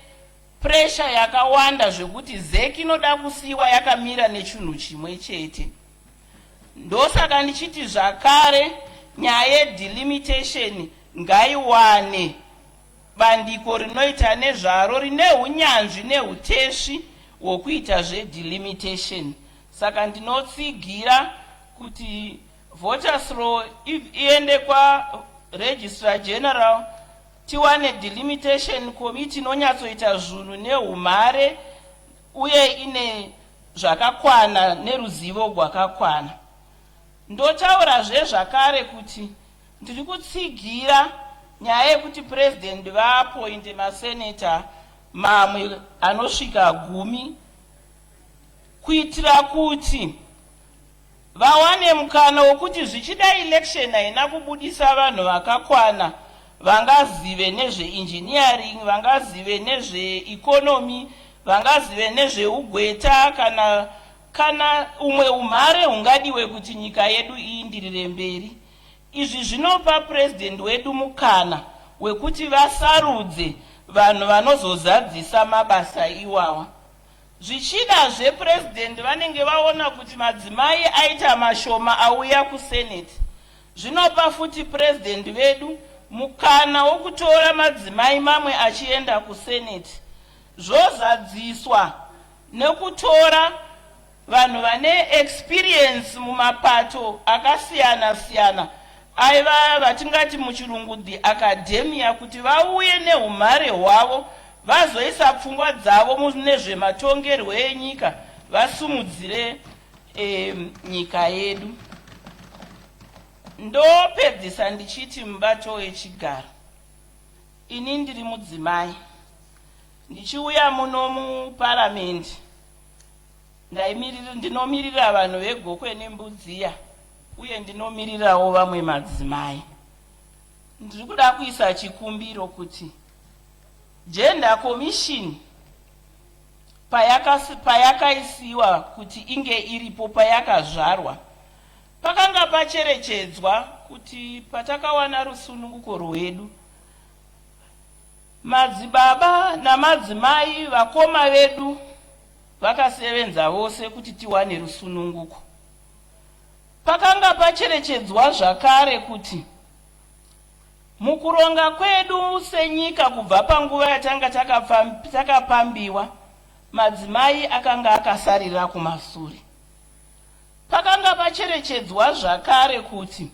pressure yakawanda zvekuti zek inoda kusiiwa yakamira nechinhu chimwe chete. Ndosaka ndichiti zvakare nyaya yedelimitation ngaiwane bandiko rinoita nezvaro rine unyanzvi neuteshi hwokuita zvedelimitation. Saka ndinotsigira kuti voters roll iende kwaregistrar general, tiwane delimitation committee inonyatsoita zvinhu neumhare uye ine zvakakwana neruzivo rwakakwana. Ndotaura zvezvakare kuti ndiri kutsigira nyaya yekuti president vaapointe maseneta mamwe anosvika 10 kuitira kuti vawane mukana wokuti zvichida election haina kubudisa vanhu vakakwana, vangazive nezveengineering, vangazive nezveeconomy, vangazive nezveugweta kana umwe umhare hungadiwe kuti nyika yedu iindirire mberi. Izvi zvinopa president wedu mukana wekuti vasarudze vanhu vanozozadzisa mabasa iwawa. Zvichida zvepresident vanenge vaona kuti madzimai aita mashoma auya kusenate, zvinopa futi president vedu mukana wokutora madzimai mamwe achienda kusenate, zvozadziswa nekutora vanhu vane experience mumapato akasiyana siyana, aiva vatingati muchirungu the academia, kuti vauye neumhare hwavo vazoisa pfungwa dzavo munezvematongerwo enyika, vasumudzire nyika yedu. Ndopedzisa ndichiti mubato wechigaro, ini ndiri mudzimai, ndichiuya muno muparamendi ndinomirira vanhu vegokwe nembudziya uye ndinomirirawo vamwe madzimai. Ndiri kuda kuisa chikumbiro kuti gender commission payakaisiwa kuti inge iripo payakazvarwa, pakanga pacherechedzwa kuti patakawana rusununguko rwedu, madzibaba namadzimai vakoma vedu vakasevenza vose kuti tiwane rusununguko. Pakanga pacherechedzwa zvakare kuti mukuronga kwedu senyika kubva panguva yatanga takapambiwa, madzimai akanga akasarira kumashure. Pakanga pacherechedzwa zvakare kuti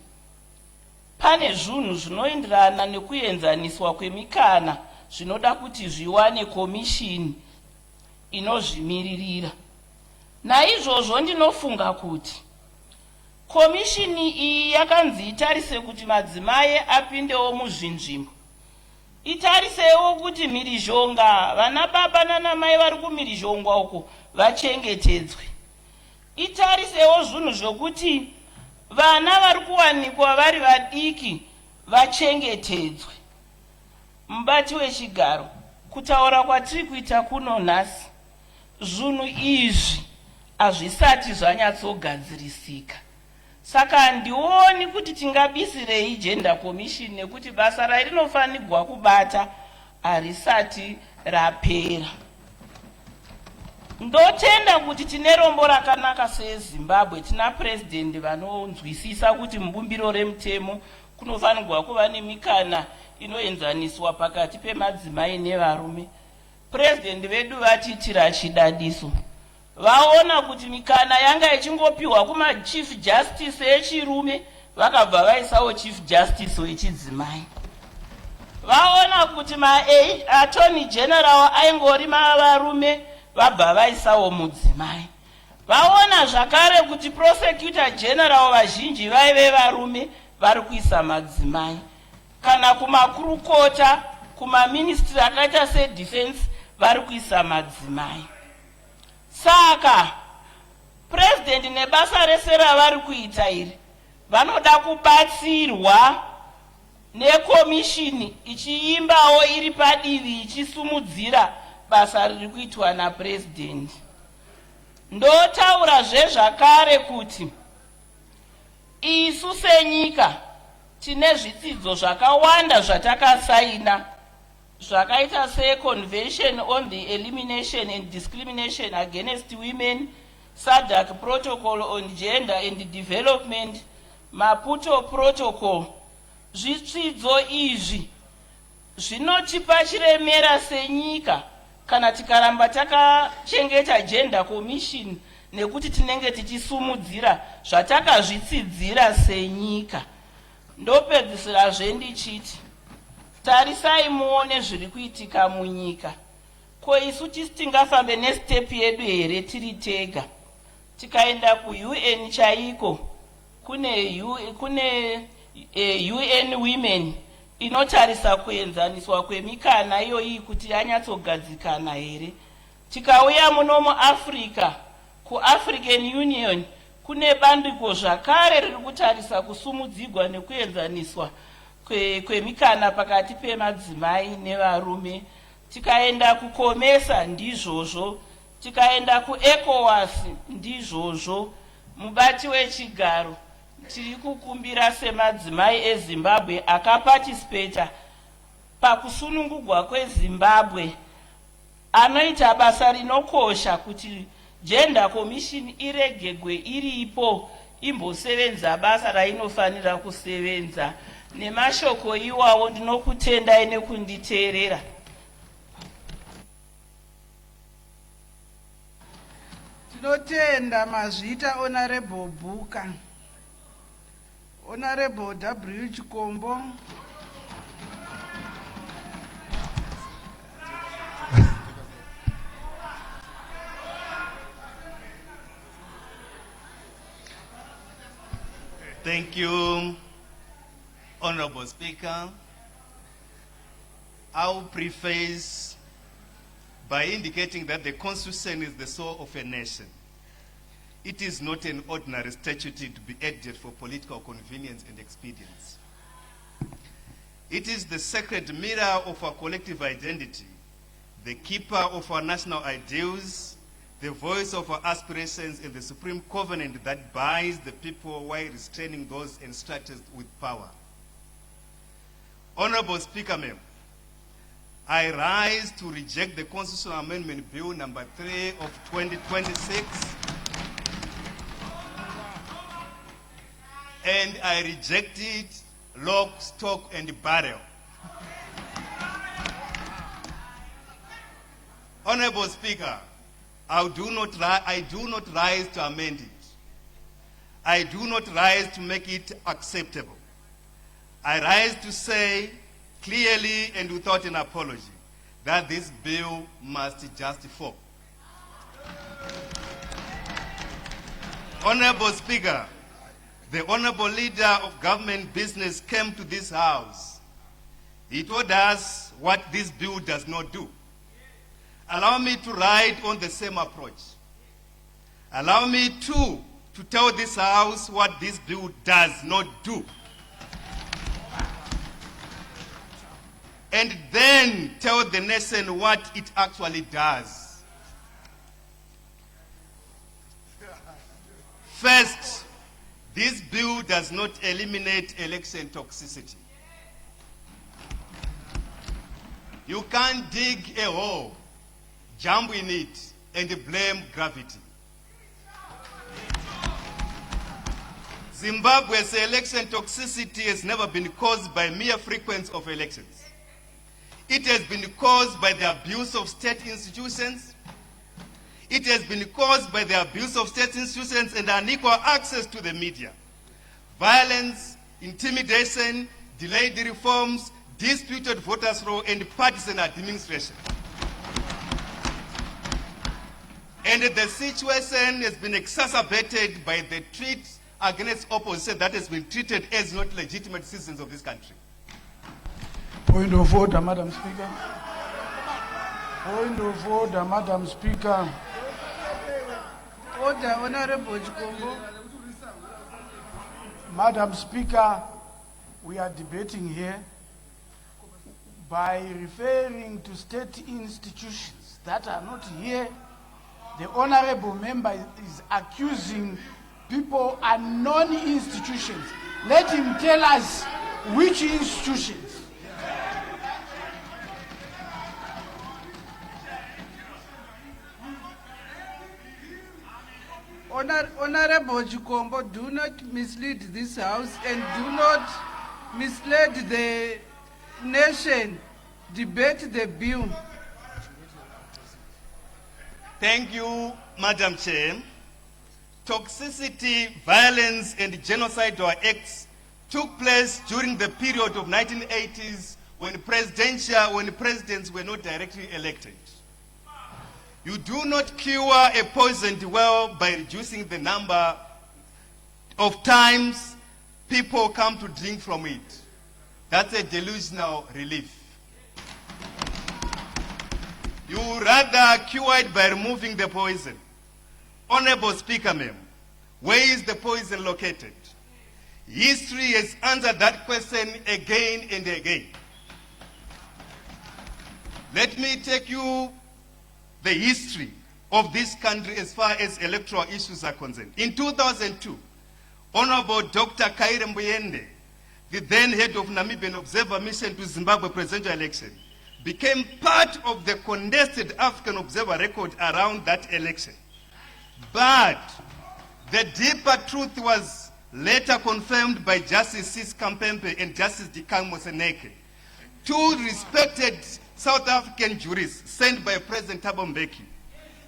pane zvinhu zvinoenderana nekuenzaniswa kwemikana zvinoda kuti zviwane komishini inozvimiririra. Naizvozvo ndinofunga kuti komishini iyi yakanzi itarise kuti madzimai apindewo muzvinzvimbo, itarisewo kuti mhirizhonga, vana baba nana mai vari kumhirizhongwa uko vachengetedzwe, itarisewo zvinhu zvokuti vana vari kuwanikwa vari vadiki vachengetedzwe. Mubati wechigaro, kutaura kwatiri kuita kuno nhasi, zvinhu izvi hazvisati zvanyatsogadzirisika. Saka handioni kuti tingabisirei gender commission nekuti basa rainofanirwa kubata harisati rapera. Ndotenda kuti tine rombo rakanaka seZimbabwe, tina president vanonzwisisa kuti mubumbiro remutemo kunofanirwa kuva nemikana inoenzaniswa pakati pemadzimai nevarume. President vedu vatiitira chidadiso. Vaona kuti mikana yanga ichingopiwa kuma chief justice echirume, vakabva vaisawo chief justice wechidzimai. Vaona kuti attorney general aingori varume, vabva vaisawo mudzimai. Vaona zvakare kuti prosecutor general vazhinji vaive varume, vari kuisa madzimai. Kana kumakurukota, kumaministry akaita sedefense, vari kuisa madzimai. Saka president nebasa rese ravari kuita iri vanoda kubatsirwa nekomishini ichiimbawo iri padivi ichisumudzira basa riri kuitwa napresident. Ndotaurazve zvakare kuti isu senyika tine zvitsidzo zvakawanda zvatakasaina, zvakaita seConvention on the Elimination and Discrimination Against Women, SADC Protocol on Gender and Development, Maputo Protocol. Zvitsidzo izvi zvinotipa chiremera senyika kana tikaramba takachengeta gender commission, nekuti tinenge tichisumudzira zvatakazvitsidzira senyika. Ndopedzisira zvendichiti tarisai muone zviri kuitika munyika. Ko isu tisingafambe nestep yedu here tiri tega? Tikaenda kuUN chaiko, kune UN Women inotarisa kuenzaniswa kwemikana iyoyi kuti yanyatsogadzikana here. Tikauya muno muAfrica, kuAfrican Union, kune bandiko zvakare riri kutarisa kusumudzigwa nekuenzaniswa kwemikana pakati pemadzimai nevarume. Tikaenda kuCOMESA ndizvozvo, tikaenda kuECOWAS ndizvozvo. Mubati wechigaro, tiri kukumbira semadzimai eZimbabwe akapatisipeta pakusunungugwa kweZimbabwe, anoita basa rinokosha kuti gender commission iregegwe iripo imbosevenza basa rainofanira kusevenza. Nemashoko iwawo ndinokutendai nekunditeerera. Tinotenda mazvita Honorable Bhuka, Honorable W. Chikombo, Thank you, Honorable Speaker. I'll preface by indicating that the Constitution is the soul of a nation. It is not an ordinary statute to be added for political convenience and expedience. It is the sacred mirror of our collective identity, the keeper of our national ideals, the voice of our aspirations, and the supreme covenant that binds the people while restraining those entrusted with power. Honorable Speaker, ma'am, I rise to reject the Constitutional Amendment Bill number 3 of 2026. And I reject it lock, stock, and barrel. Honorable Speaker, I do not rise to amend it. I do not rise to make it acceptable. I rise to say clearly and without an apology that this bill must just fall. Honorable Speaker, the Honorable Leader of Government Business came to this House. He told us what this bill does not do. Allow me to ride on the same approach. Allow me to tell this House what this bill does not do. And then tell the nation what it actually does. First, this bill does not eliminate election toxicity. You can't dig a hole, jump in it, and blame gravity. Zimbabwe's election toxicity has never been caused by mere frequency of elections. It has been caused by the abuse of state institutions. It has been caused by the abuse of state institutions and unequal access to the media. Violence, intimidation, delayed reforms, disputed voters' roll, and partisan administration. And the situation has been exacerbated by the treat against opposition that has been treated as not legitimate citizens of this country. Point of order, Madam Speaker. Point of order, Madam Speaker. Order, Honorable Chikombo. Madam Speaker, we are debating here by referring to state institutions that are not here. The honorable member is accusing people and non-institutions. Let him tell us which institutions. Honorable Chikombo, do not mislead this House and do not mislead the nation. Debate the bill. Thank you, Madam Chair. Toxicity, violence, and genocidal acts took place during the period of 1980s when presidents were not directly elected. You do not cure a poisoned well by reducing the number of times people come to drink from it. That's a delusional relief. You rather cure it by removing the poison. Honorable Speaker, ma'am, where is the poison located? History has answered that question again and again. Let me take you the history of this country as far as electoral issues are concerned. In 2002, Honorable Dr. Kaire Mbuyende, the then head of Namibian Observer Mission to Zimbabwe presidential election, became part of the contested African Observer record around that election. But the deeper truth was later confirmed by Justice Sis Kampempe and Justice Dikang Moseneke, two respected South African jurists sent by President Thabo Mbeki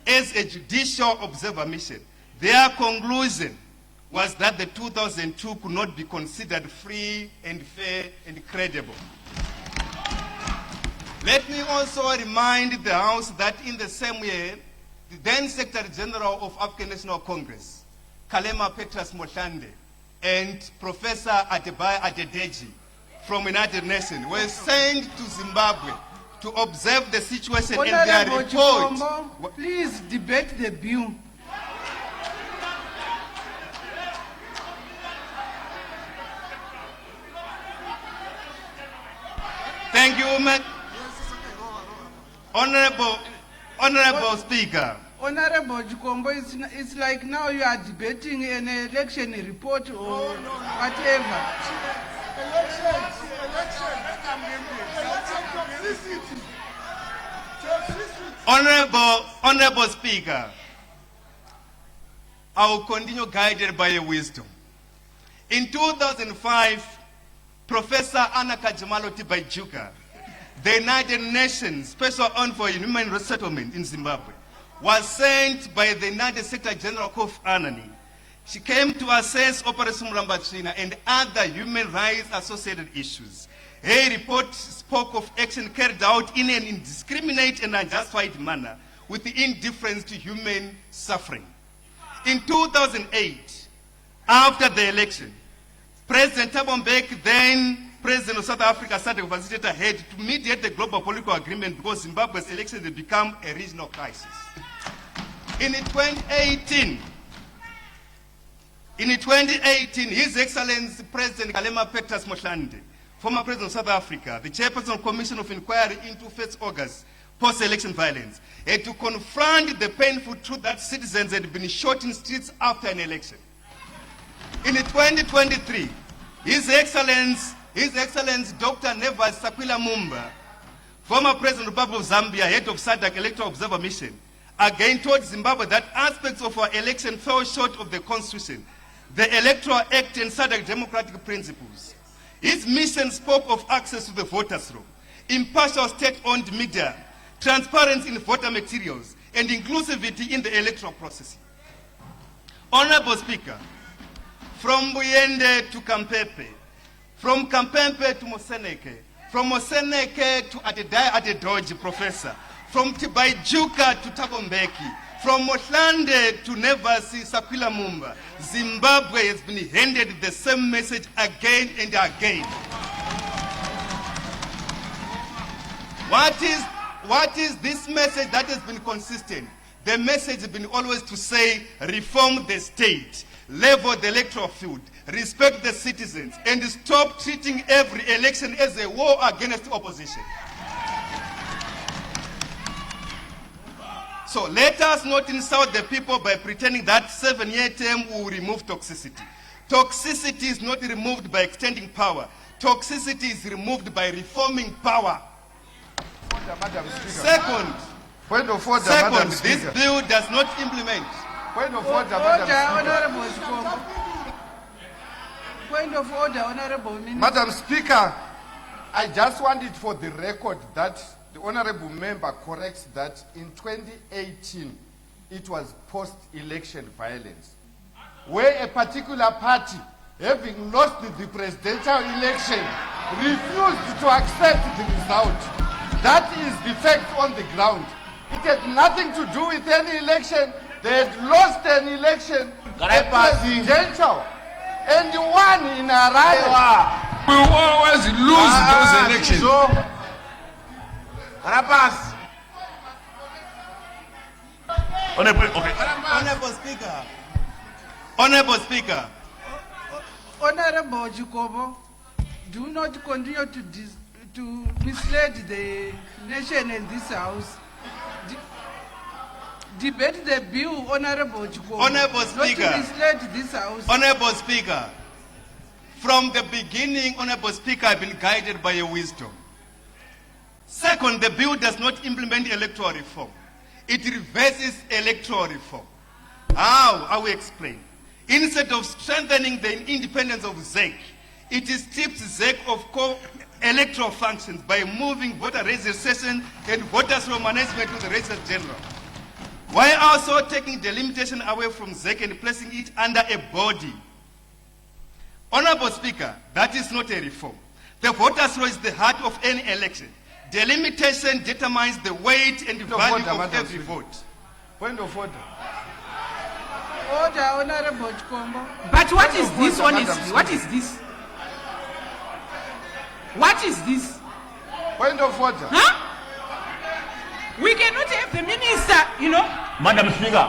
as a judicial observer mission. Their conclusion was that the 2002 could not be considered free and fair and credible. Let me also remind the House that in the same year, the then Secretary General of African National Congress, Kalema Petrus Motlande, and Professor Adebayo Adedeji from United Nations were sent to Zimbabwe to observe the situation in their report. Chikombo, please debate the bill. Thank you, Honorable Speaker. Honorable Chikombo, it's like now you are debating an election report or whatever. Election. Honorable Speaker, I will continue guided by your wisdom. In 2005, Professor Anna Kajamalo Tibaijuka, the United Nations Special Envoy in Human Rights Settlement in Zimbabwe, was sent by the United Secretary General Kofi Annan. She came to assess Operation Mulambatsvina and other human rights associated issues. Her report spoke of action carried out in an indiscriminate and unjustified manner with indifference to human suffering. In 2008, after the election, President Thabo Mbeki, then President of South Africa, SADC facilitator, had to mediate the global political agreement because Zimbabwe's elections had become a regional crisis. In 2018, His Excellency President Kgalema Petrus Motlanthe, former President of South Africa, the Chairperson of the Commission of Inquiry into 1st August post-election violence, had to confront the painful truth that citizens had been shot in streets after an election. In 2023, His Excellency Dr. Nevas Sakwila Mumba, former President of the Republic of Zambia, head of SADC Electoral Observer Mission, again told Zimbabwe that aspects of our election fell short of the Constitution, the Electoral Act and SADC democratic principles. His mission spoke of access to the voters' roll, impartial state-owned media, transparency in voter materials, and inclusivity in the electoral process. Honorable Speaker, from Buyende to Kampepe, from Kampepe to Moseneke, from Moseneke to Adedoji, Professor, from Tibaijuka to Thabo Mbeki, from Motlanthe to Nevasi Sakwila Mumba, Zimbabwe has been handed the same message again and again. What is this message that has been consistent? The message has been always to say, reform the state, level the electoral field, respect the citizens, and stop treating every election as a war against opposition. So let us not insult the people by pretending that 7-year term will remove toxicity. Toxicity is not removed by extending power. Toxicity is removed by reforming power. Second, this bill does not implement. Point of order, Honorable Speaker. Point of order, Honorable Minister. Madam Speaker, I just want it for the record that the Honorable Member corrects that in 2018, it was post-election violence, where a particular party, having lost the presidential election, refused to accept the result. That is the fact on the ground. It had nothing to do with any election. They had lost an election, a presidential, and won in a riot. We always lose those elections. Honorable Speaker. Honorable Speaker. Honorable Jukobo, do not continue to mislead the nation and this house. Debate the bill, Honorable Jukobo. Honorable Speaker. Not to mislead this house. Honorable Speaker. From the beginning, Honorable Speaker, I've been guided by your wisdom. Second, the bill does not implement electoral reform. It reverses electoral reform. How? I will explain. Instead of strengthening the independence of ZEC, it strips ZEC of core electoral functions by moving voter registration and voters' roll management to the Registrar General, while also taking the limitation away from ZEC and placing it under a body. Honorable Speaker, that is not a reform. The voters' roll is the heart of any election. The limitation determines the weight and the value of every vote. Point of order. Order, Honorable Chkombo. But what is this, honestly? What is this? What is this? Point of order. Huh? We cannot have the minister, you know. Madam Speaker.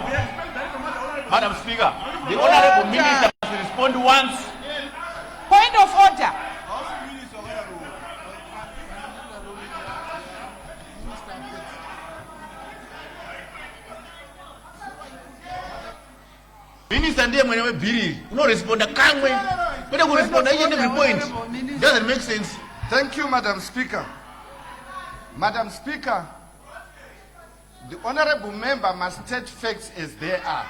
Madam Speaker, the Honorable Minister must respond once. Point of order. Minister ndiye mwenye biri unoresponda kamwe kwenda kuresponda each and every point. Doesn't make sense. Thank you, Madam Speaker. Madam Speaker, The honorable member must state facts as they are.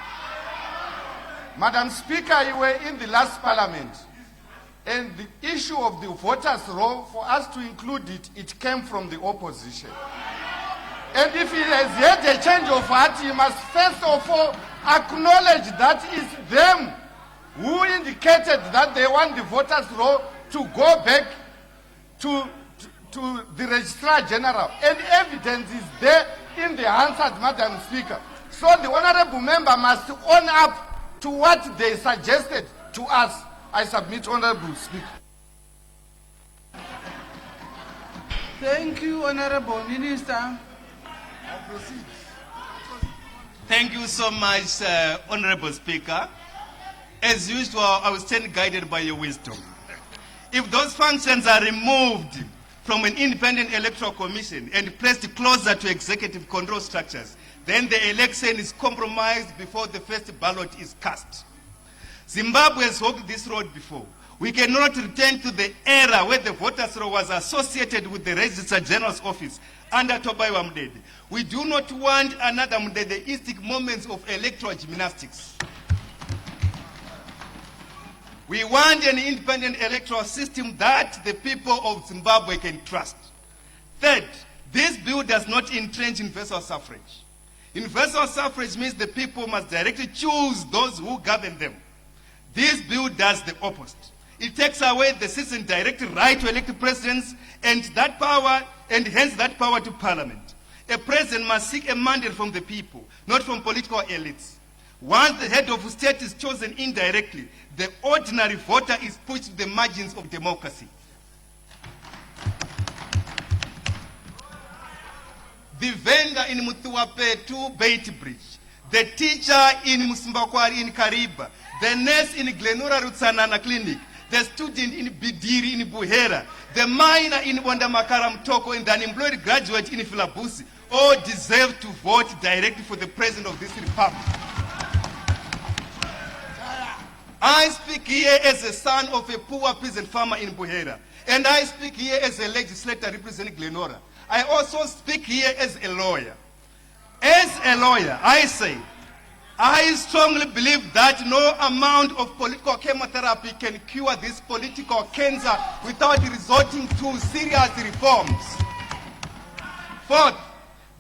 Madam Speaker, you were in the last parliament, and the issue of the voters' roll, for us to include it, it came from the opposition. And if he has had a change of heart, he must first of all acknowledge that it's them who indicated that they want the voters' roll to go back to the Registrar General. And evidence is there in the answers, Madam Speaker. So the honorable member must own up to what they suggested to us. I submit, Honorable Speaker. Thank you, Honorable Minister. Thank you so much, Honorable Speaker. As usual, I will stand guided by your wisdom. If those functions are removed from an independent electoral commission and placed closer to executive control structures, then the election is compromised before the first ballot is cast. Zimbabwe has walked this road before. We cannot return to the era where the voters' roll was associated with the Registrar General's office under Tobayiwa Mdede. We do not want another Mdedeistic moments of electoral gymnastics. We want an independent electoral system that the people of Zimbabwe can trust. Third, this bill does not entrench universal suffrage. Universal suffrage means the people must directly choose those who govern them. This bill does the opposite. It takes away the citizen direct right to elect presidents and that power, and hence that power to parliament. A president must seek a mandate from the people, not from political elites. Once the head of state is chosen indirectly, the ordinary voter is pushed to the margins of democracy. The vendor in Muthuwapetu Bait Bridge, the teacher in Musimbakwari in Kariba, the nurse in Glenora Rutsanana Clinic, the student in Bidiri in Buhera, the miner in Wandamakara Mtoko, and the unemployed graduate in Filabusi all deserve to vote directly for the president of this republic. I speak here as a son of a poor peasant farmer in Buhera, and I speak here as a legislator representing Glenora. I also speak here as a lawyer. As a lawyer, I say, I strongly believe that no amount of political chemotherapy can cure this political cancer without resorting to serious reforms. Fourth,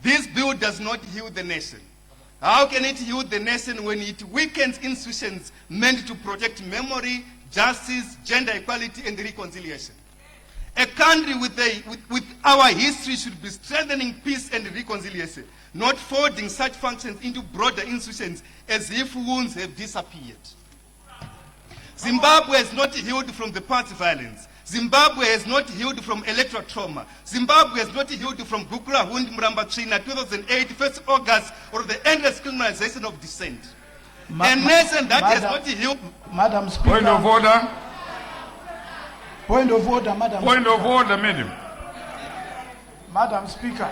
this bill does not heal the nation. How can it heal the nation when it weakens institutions meant to protect memory, justice, gender equality, and reconciliation? A country with our history should be strengthening peace and reconciliation, not folding such functions into broader institutions as if wounds have disappeared. Zimbabwe has not healed from the past violence. Zimbabwe has not healed from electoral trauma. Zimbabwe has not healed from Gukula Hund Mramba Trina 2008, 1st August, or the endless criminalization of dissent. A nation that has not healed. Madam Speaker. Point of order. Point of order, Madam Point Speaker. of order, Madam. Madam Speaker,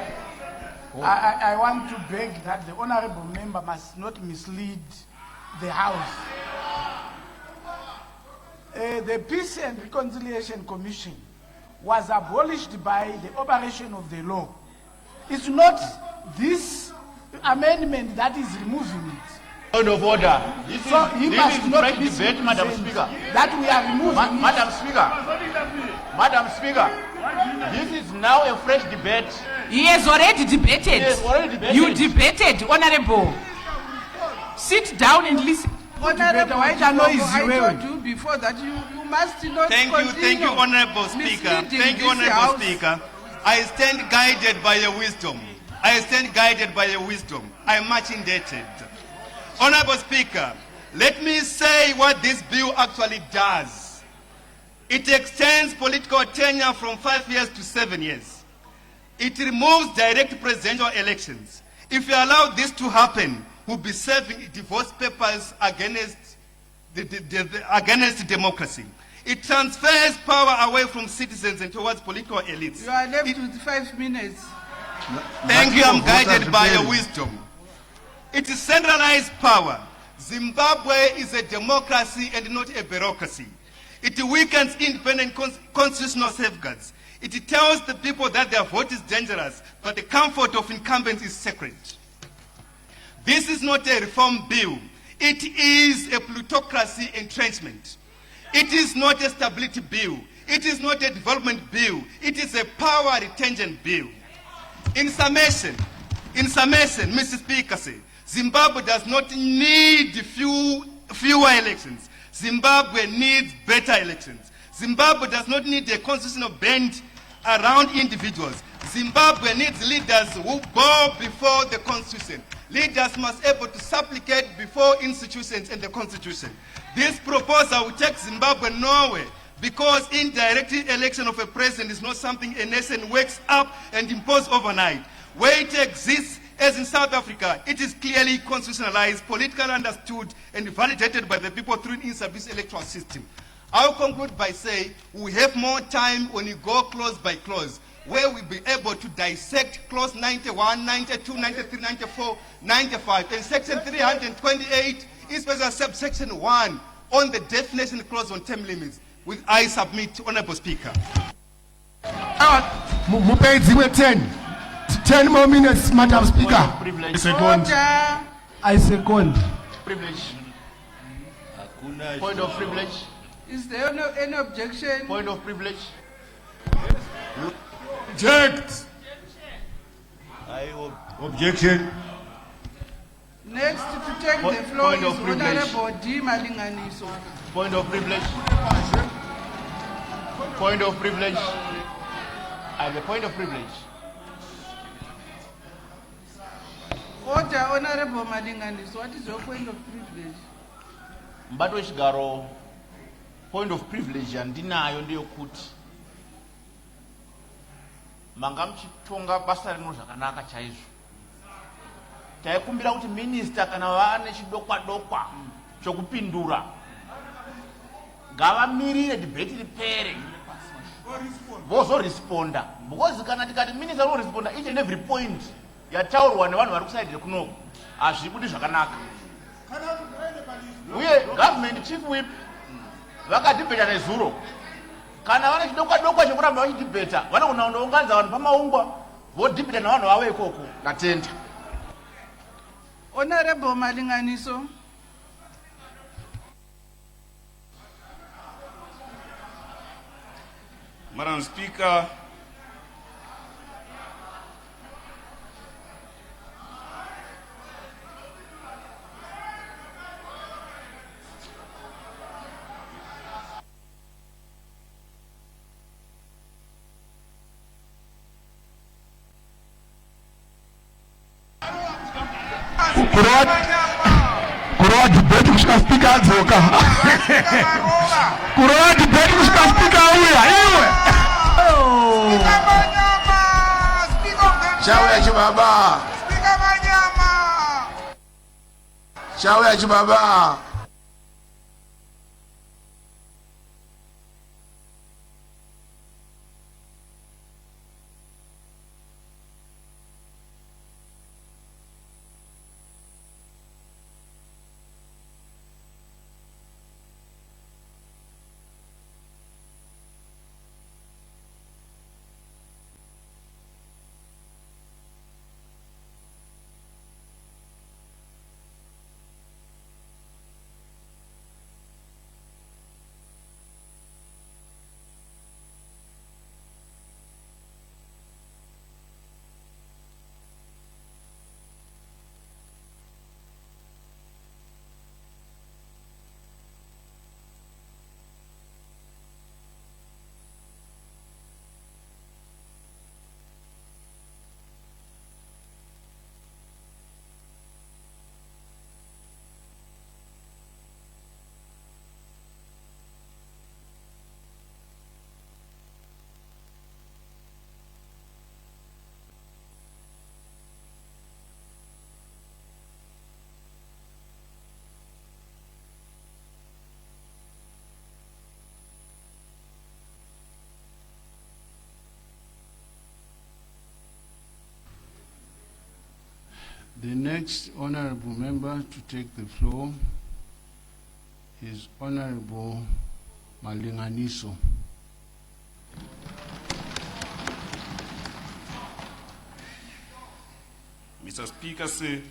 I want to beg that the honorable member must not mislead the House. The Peace and Reconciliation Commission was abolished by the operation of the law. It's not this amendment that is removing it. Point of order. This So he this must is not fresh be debate, Madam Speaker. that we are removing it. Madam Speaker. Madam Speaker. This is now a fresh debate. He has already debated. He has already debated. You debated, Honorable. Sit down and listen. Honorable, Why the noise, I Wewe? told you before that you must not Thank you, Honorable Speaker. misleading Thank you, this Honorable House. Speaker. I stand guided by your wisdom. I stand guided by your wisdom. I am much indebted. Honorable Speaker, let me say what this bill actually does. It extends political tenure from 5 years to 7 years. It removes direct presidential elections. If you allow this to happen, we'll be serving divorce papers against against democracy. It transfers power away from citizens and towards political elites. You are left with 5 minutes. Thank you, I'm guided by your wisdom. It is centralized power. Zimbabwe is a democracy and not a bureaucracy. It weakens independent constitutional safeguards. It tells the people that their vote is dangerous, but the comfort of incumbents is sacred. This is not a reform bill. It is a plutocracy entrenchment. It is not a stability bill. It is not a development bill. It is a power retention bill. In summation, Mr. Speaker, Zimbabwe does not need fewer elections. Zimbabwe needs better elections. Zimbabwe does not need a constitutional bend around individuals. Zimbabwe needs leaders who bow before the constitution. Leaders must be able to supplicate before institutions and the constitution. This proposal will take Zimbabwe nowhere, because indirect election of a president is not something a nation wakes up and imposes overnight. Where it exists, as in South Africa, it is clearly constitutionalized, politically understood, and validated by the people through an in-service electoral system. I'll conclude by saying we have more time when you go clause by clause, where we'll be able to dissect clause 91, 92, 93, 94, 95, and section 328, especially subsection 1, on the definition clause on term limits. With I submit, Honorable Speaker. 10 more minutes, Madam Speaker. Second. I second. Privilege. Point of privilege. Is there any objection? Point of privilege. Object. Objection. Next to take the floor is Honorable D. Malinganiso. Point of privilege. Point of privilege. I have a point of privilege. Order, Honorable Malinganiso. What is your point of privilege? Mbato Shigaro, point of privilege andinayo ndeyokuti mangamuchitonga basa rino zvakanaka chaizvo. Taikumbira kuti minister kana vane chidokwa chokupindura ngavamirire debate ripere vozoresponda, because kana tikati minister unoresponda each and every point yataurwa nevanhu vari kusaidire kunoko hazvibudi zvakanaka. Uye government chief whip vakadhibheta nezuro, kana vane chidokwa chekuramba vachidhibheta vanogona kundounganidza vanhu pamaungwa vodhibheta navanhu vavo ikoko. Ndatenda. Honorable Malinganiso. Madam Speaker, Kuroa debate kusvika speaker adzoka. Kuroa debate kusvika speaker auya iwe. Chauya chibaba. Chauya chibaba. The next honorable member to take the floor is Honorable Malinganiso. Mr. Speaker, sir,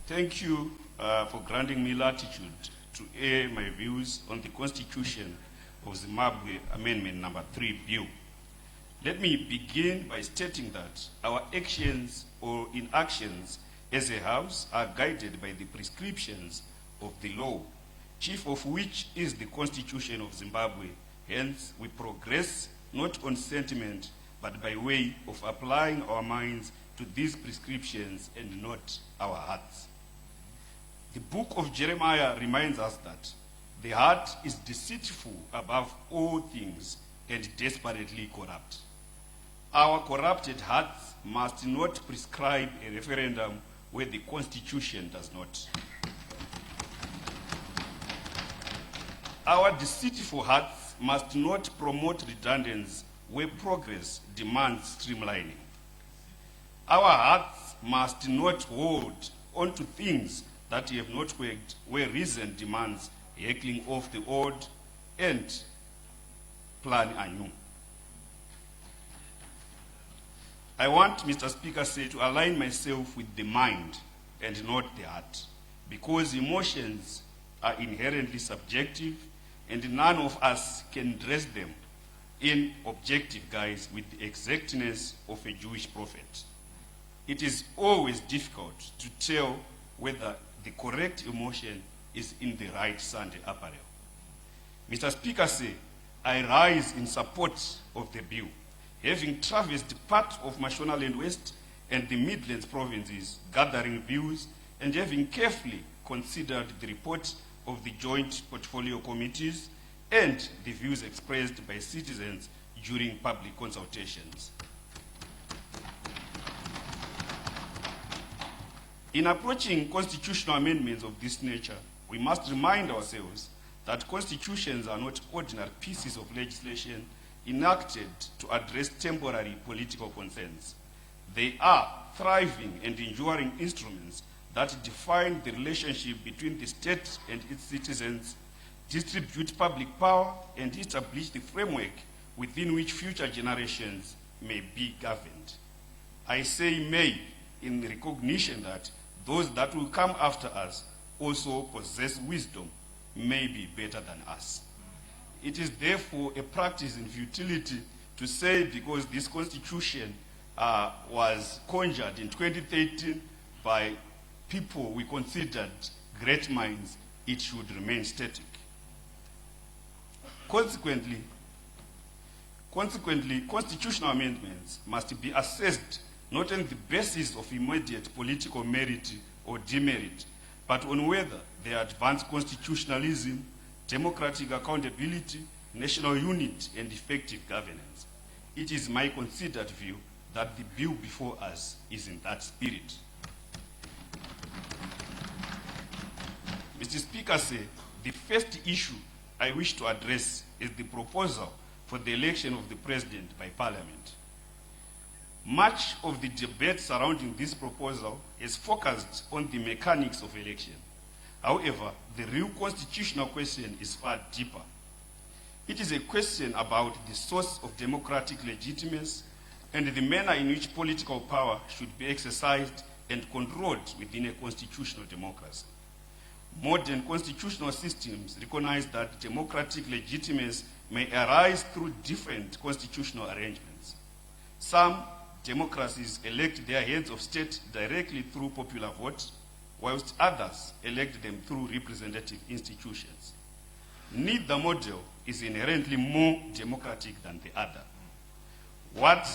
Thank you for granting me latitude to air my views on the Constitution of Zimbabwe Amendment number 3 Bill. Let me begin by stating that our actions or inactions as a House are guided by the prescriptions of the law, chief of which is the Constitution of Zimbabwe. Hence, we progress not on sentiment, but by way of applying our minds to these prescriptions and not our hearts. The book of Jeremiah reminds us that the heart is deceitful above all things and desperately corrupt. Our corrupted hearts must not prescribe a referendum where the Constitution does not. Our deceitful hearts must not promote redundancy where progress demands streamlining. Our hearts must not hold on to things that have not worked where reason demands heckling off the old and plan anew. I want, Mr. Speaker, to align myself with the mind and not the heart, because emotions are inherently subjective and none of us can dress them in objective guise with the exactness of a Jewish prophet. It is always difficult to tell whether the correct emotion is in the right Sunday apparel. Mr. Speaker, I rise in support of the bill, having traversed part of Mashonaland West and the Midlands provinces, gathering views and having carefully considered the report of the joint portfolio committees and the views expressed by citizens during public consultations. In approaching constitutional amendments of this nature, we must remind ourselves that constitutions are not ordinary pieces of legislation enacted to address temporary political concerns. They are thriving and enduring instruments that define the relationship between the state and its citizens, distribute public power, and establish the framework within which future generations may be governed. I say may in recognition that those that will come after us also possess wisdom, maybe better than us. It is therefore a practice in futility to say because this constitution was conjured in 2013 by people we considered great minds, it should remain static. Consequently, constitutional amendments must be assessed not on the basis of immediate political merit or demerit, but on whether they advance constitutionalism, democratic accountability, national unity, and effective governance. It is my considered view that the bill before us is in that spirit. Mr. Speaker, the first issue I wish to address is the proposal for the election of the President by Parliament. Much of the debate surrounding this proposal is focused on the mechanics of election. However, the real constitutional question is far deeper. It is a question about the source of democratic legitimacy and the manner in which political power should be exercised and controlled within a constitutional democracy. Modern constitutional systems recognize that democratic legitimacy may arise through different constitutional arrangements. Some democracies elect their heads of state directly through popular vote, whilst others elect them through representative institutions. Neither model is inherently more democratic than the other. What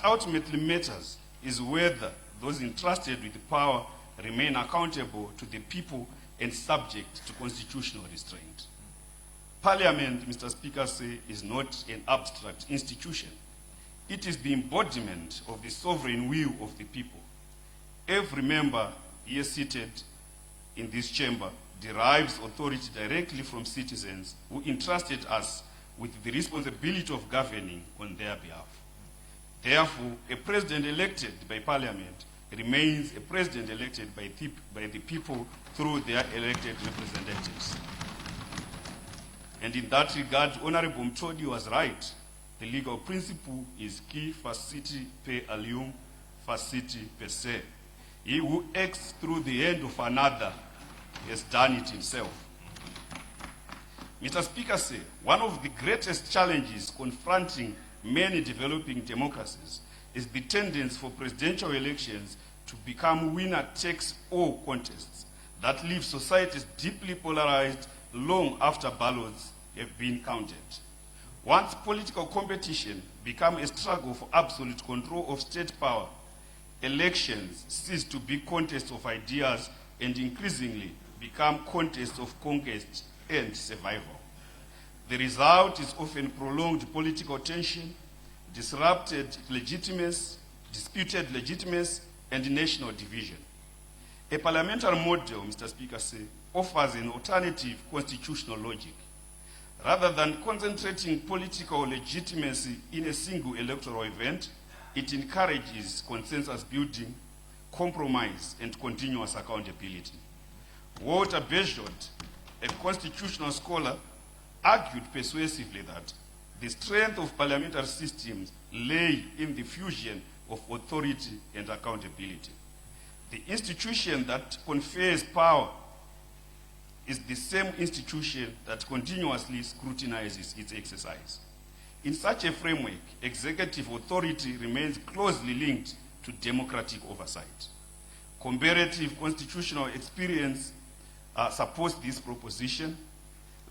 ultimately matters is whether those entrusted with the power remain accountable to the people and subject to constitutional restraint. Parliament, Mr. Speaker, is not an abstract institution. It is the embodiment of the sovereign will of the people. Every member here seated in this chamber derives authority directly from citizens who entrusted us with the responsibility of governing on their behalf. Therefore, a president elected by Parliament remains a president elected by the people through their elected representatives. And in that regard, Honorable Mtodi was right. The legal principle is qui faciti per alium facility per se. He who acts through the hand of another has done it himself. Mr. Speaker, one of the greatest challenges confronting many developing democracies is the tendency for presidential elections to become winner-takes-all contests that leave societies deeply polarized long after ballots have been counted. Once political competition becomes a struggle for absolute control of state power, elections cease to be contests of ideas and increasingly become contests of conquest and survival. The result is often prolonged political tension, disrupted legitimacy, disputed legitimacy, and national division. A parliamentary model, Mr. Speaker, offers an alternative constitutional logic. Rather than concentrating political legitimacy in a single electoral event, it encourages consensus building, compromise, and continuous accountability. Walter Bezos, a constitutional scholar, argued persuasively that the strength of parliamentary systems lay in the fusion of authority and accountability. The institution that confers power is the same institution that continuously scrutinizes its exercise. In such a framework, executive authority remains closely linked to democratic oversight. Comparative constitutional experience supports this proposition.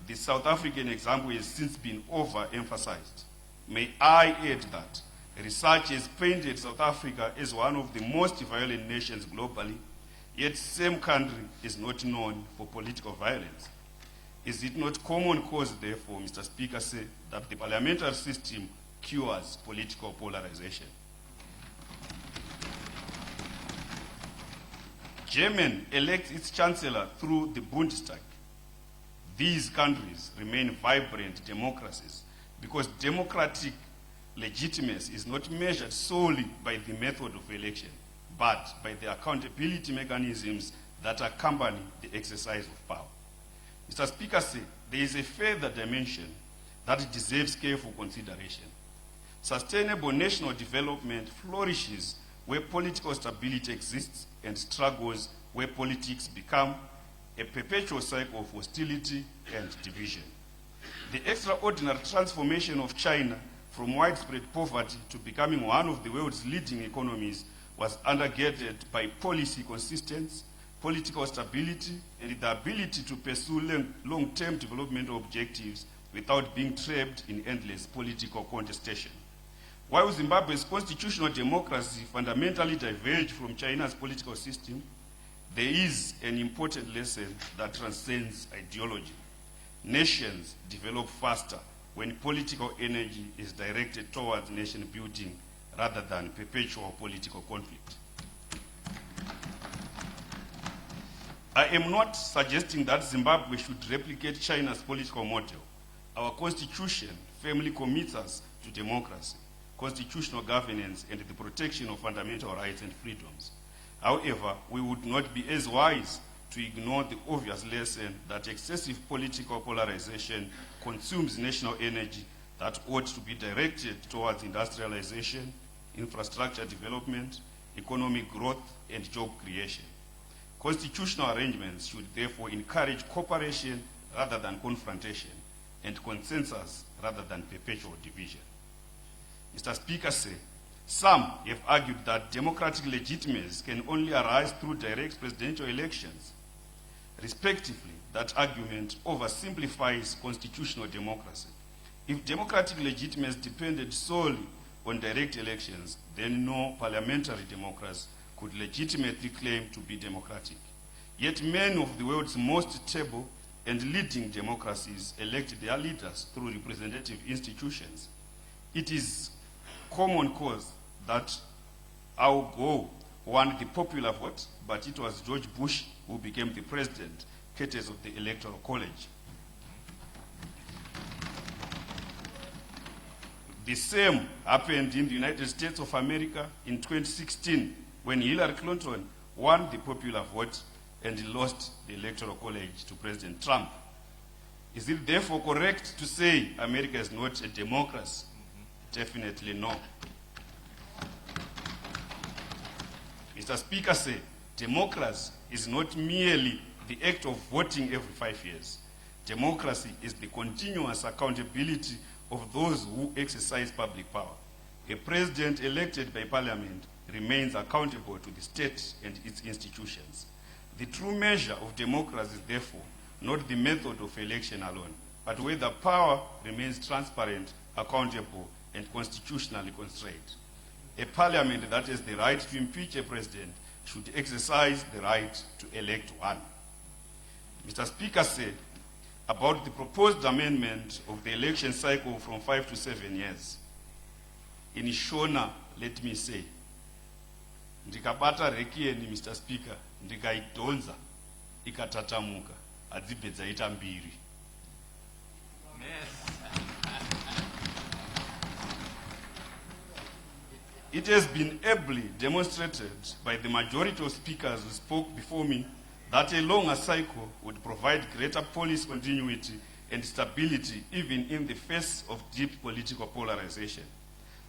The South African example has since been overemphasized. May I add that research has painted South Africa as one of the most violent nations globally, yet the same country is not known for political violence. Is it not common cause, therefore, Mr. Speaker, that the parliamentary system cures political polarization? Germany elects its chancellor through the Bundestag. These countries remain vibrant democracies because democratic legitimacy is not measured solely by the method of election, but by the accountability mechanisms that accompany the exercise of power. Mr. Speaker, there is a further dimension that deserves careful consideration. Sustainable national development flourishes where political stability exists and struggles where politics become a perpetual cycle of hostility and division. The extraordinary transformation of China from widespread poverty to becoming one of the world's leading economies was undergirded by policy consistency, political stability, and the ability to pursue long-term development objectives without being trapped in endless political contestation. While Zimbabwe's constitutional democracy fundamentally diverged from China's political system, there is an important lesson that transcends ideology. Nations develop faster when political energy is directed towards nation building rather than perpetual political conflict. I am not suggesting that Zimbabwe should replicate China's political model. Our constitution firmly commits us to democracy, constitutional governance, and the protection of fundamental rights and freedoms. However, we would not be as wise to ignore the obvious lesson that excessive political polarization consumes national energy that ought to be directed towards industrialization, infrastructure development, economic growth, and job creation. Constitutional arrangements should therefore encourage cooperation rather than confrontation, and consensus rather than perpetual division. Mr. Speaker, some have argued that democratic legitimacy can only arise through direct presidential elections. Respectively, that argument oversimplifies constitutional democracy. If democratic legitimacy depended solely on direct elections, then no parliamentary democracy could legitimately claim to be democratic. Yet many of the world's most stable and leading democracies elect their leaders through representative institutions. It is common cause that Al Gore won the popular vote, but it was George Bush who became the president, courtesy of the Electoral College. The same happened in the United States of America in 2016 when Hillary Clinton won the popular vote and lost the Electoral College to President Trump. Is it therefore correct to say America is not a democracy? Definitely no. Mr. Speaker said, democracy is not merely the act of voting every 5 years. Democracy is the continuous accountability of those who exercise public power. A president elected by parliament remains accountable to the state and its institutions. The true measure of democracy is therefore not the method of election alone, but whether power remains transparent, accountable, and constitutionally constrained. A parliament that has the right to impeach a president should exercise the right to elect one. Mr. Speaker said about the proposed amendment of the election cycle from 5 to 7 years. In Shona, let me say, ndikabata rekieni, Mr. Speaker, ndikaidonza, ikatatamuka, adzipedza ita mbiri. It has been ably demonstrated by the majority of speakers who spoke before me that a longer cycle would provide greater policy continuity and stability even in the face of deep political polarization.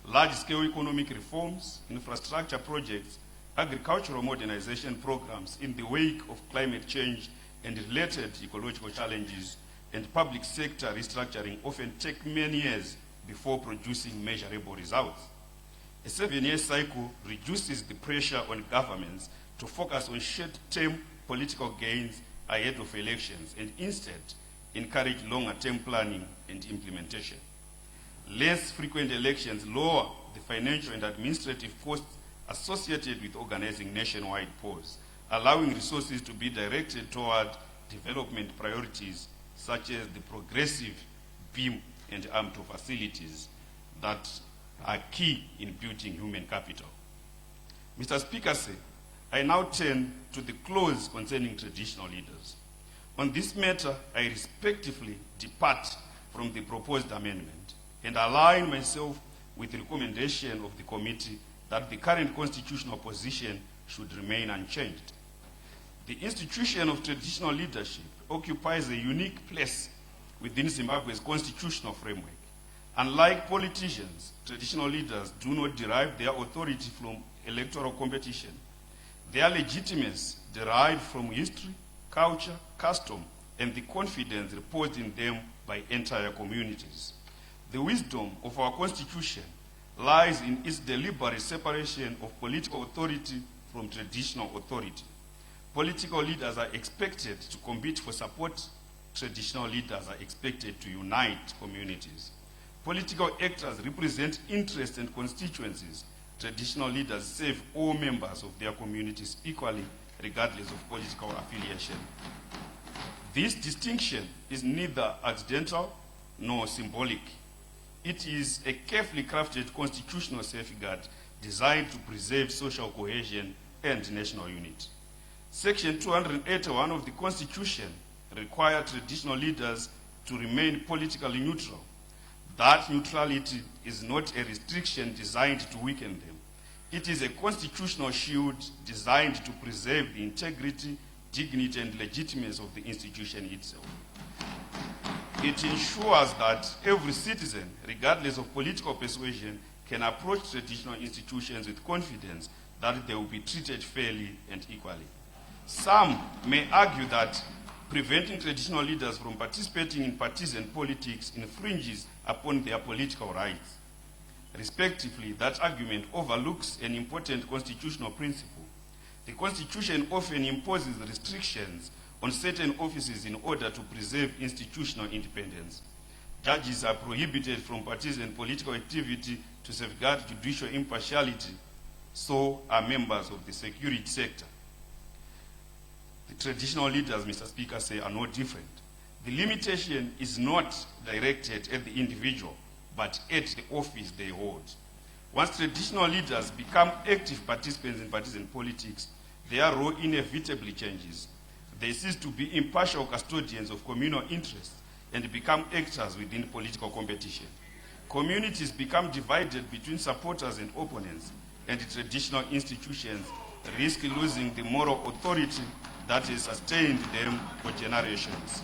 Large-scale economic reforms, infrastructure projects, agricultural modernization programs in the wake of climate change and related ecological challenges, and public sector restructuring often take many years before producing measurable results. A 7-year cycle reduces the pressure on governments to focus on short-term political gains ahead of elections and instead encourage longer-term planning and implementation. Less frequent elections lower the financial and administrative costs associated with organizing nationwide polls, allowing resources to be directed toward development priorities such as the progressive beam and AMTO facilities that are key in building human capital. Mr. Speaker, I now turn to the clause concerning traditional leaders. On this matter, I respectively depart from the proposed amendment and align myself with the recommendation of the committee that the current constitutional position should remain unchanged. The institution of traditional leadership occupies a unique place within Zimbabwe's constitutional framework. Unlike politicians, traditional leaders do not derive their authority from electoral competition. Their legitimacy derived from history, culture, custom, and the confidence reposed in them by entire communities. The wisdom of our constitution lies in its deliberate separation of political authority from traditional authority. Political leaders are expected to compete for support. Traditional leaders are expected to unite communities. Political actors represent interests and constituencies. Traditional leaders serve all members of their communities equally, regardless of political affiliation. This distinction is neither accidental nor symbolic. It is a carefully crafted constitutional safeguard designed to preserve social cohesion and national unity. Section 281 of the Constitution requires traditional leaders to remain politically neutral. That neutrality is not a restriction designed to weaken them. It is a constitutional shield designed to preserve the integrity, dignity, and legitimacy of the institution itself. It ensures that every citizen, regardless of political persuasion, can approach traditional institutions with confidence that they will be treated fairly and equally. Some may argue that preventing traditional leaders from participating in partisan politics infringes upon their political rights. Respectively, that argument overlooks an important constitutional principle. The Constitution often imposes restrictions on certain offices in order to preserve institutional independence. Judges are prohibited from partisan political activity to safeguard judicial impartiality. So are members of the security sector. The traditional leaders, Mr. Speaker, are no different. The limitation is not directed at the individual, but at the office they hold. Once traditional leaders become active participants in partisan politics, their role inevitably changes. They cease to be impartial custodians of communal interests and become actors within political competition. Communities become divided between supporters and opponents, and traditional institutions risk losing the moral authority that has sustained them for generations.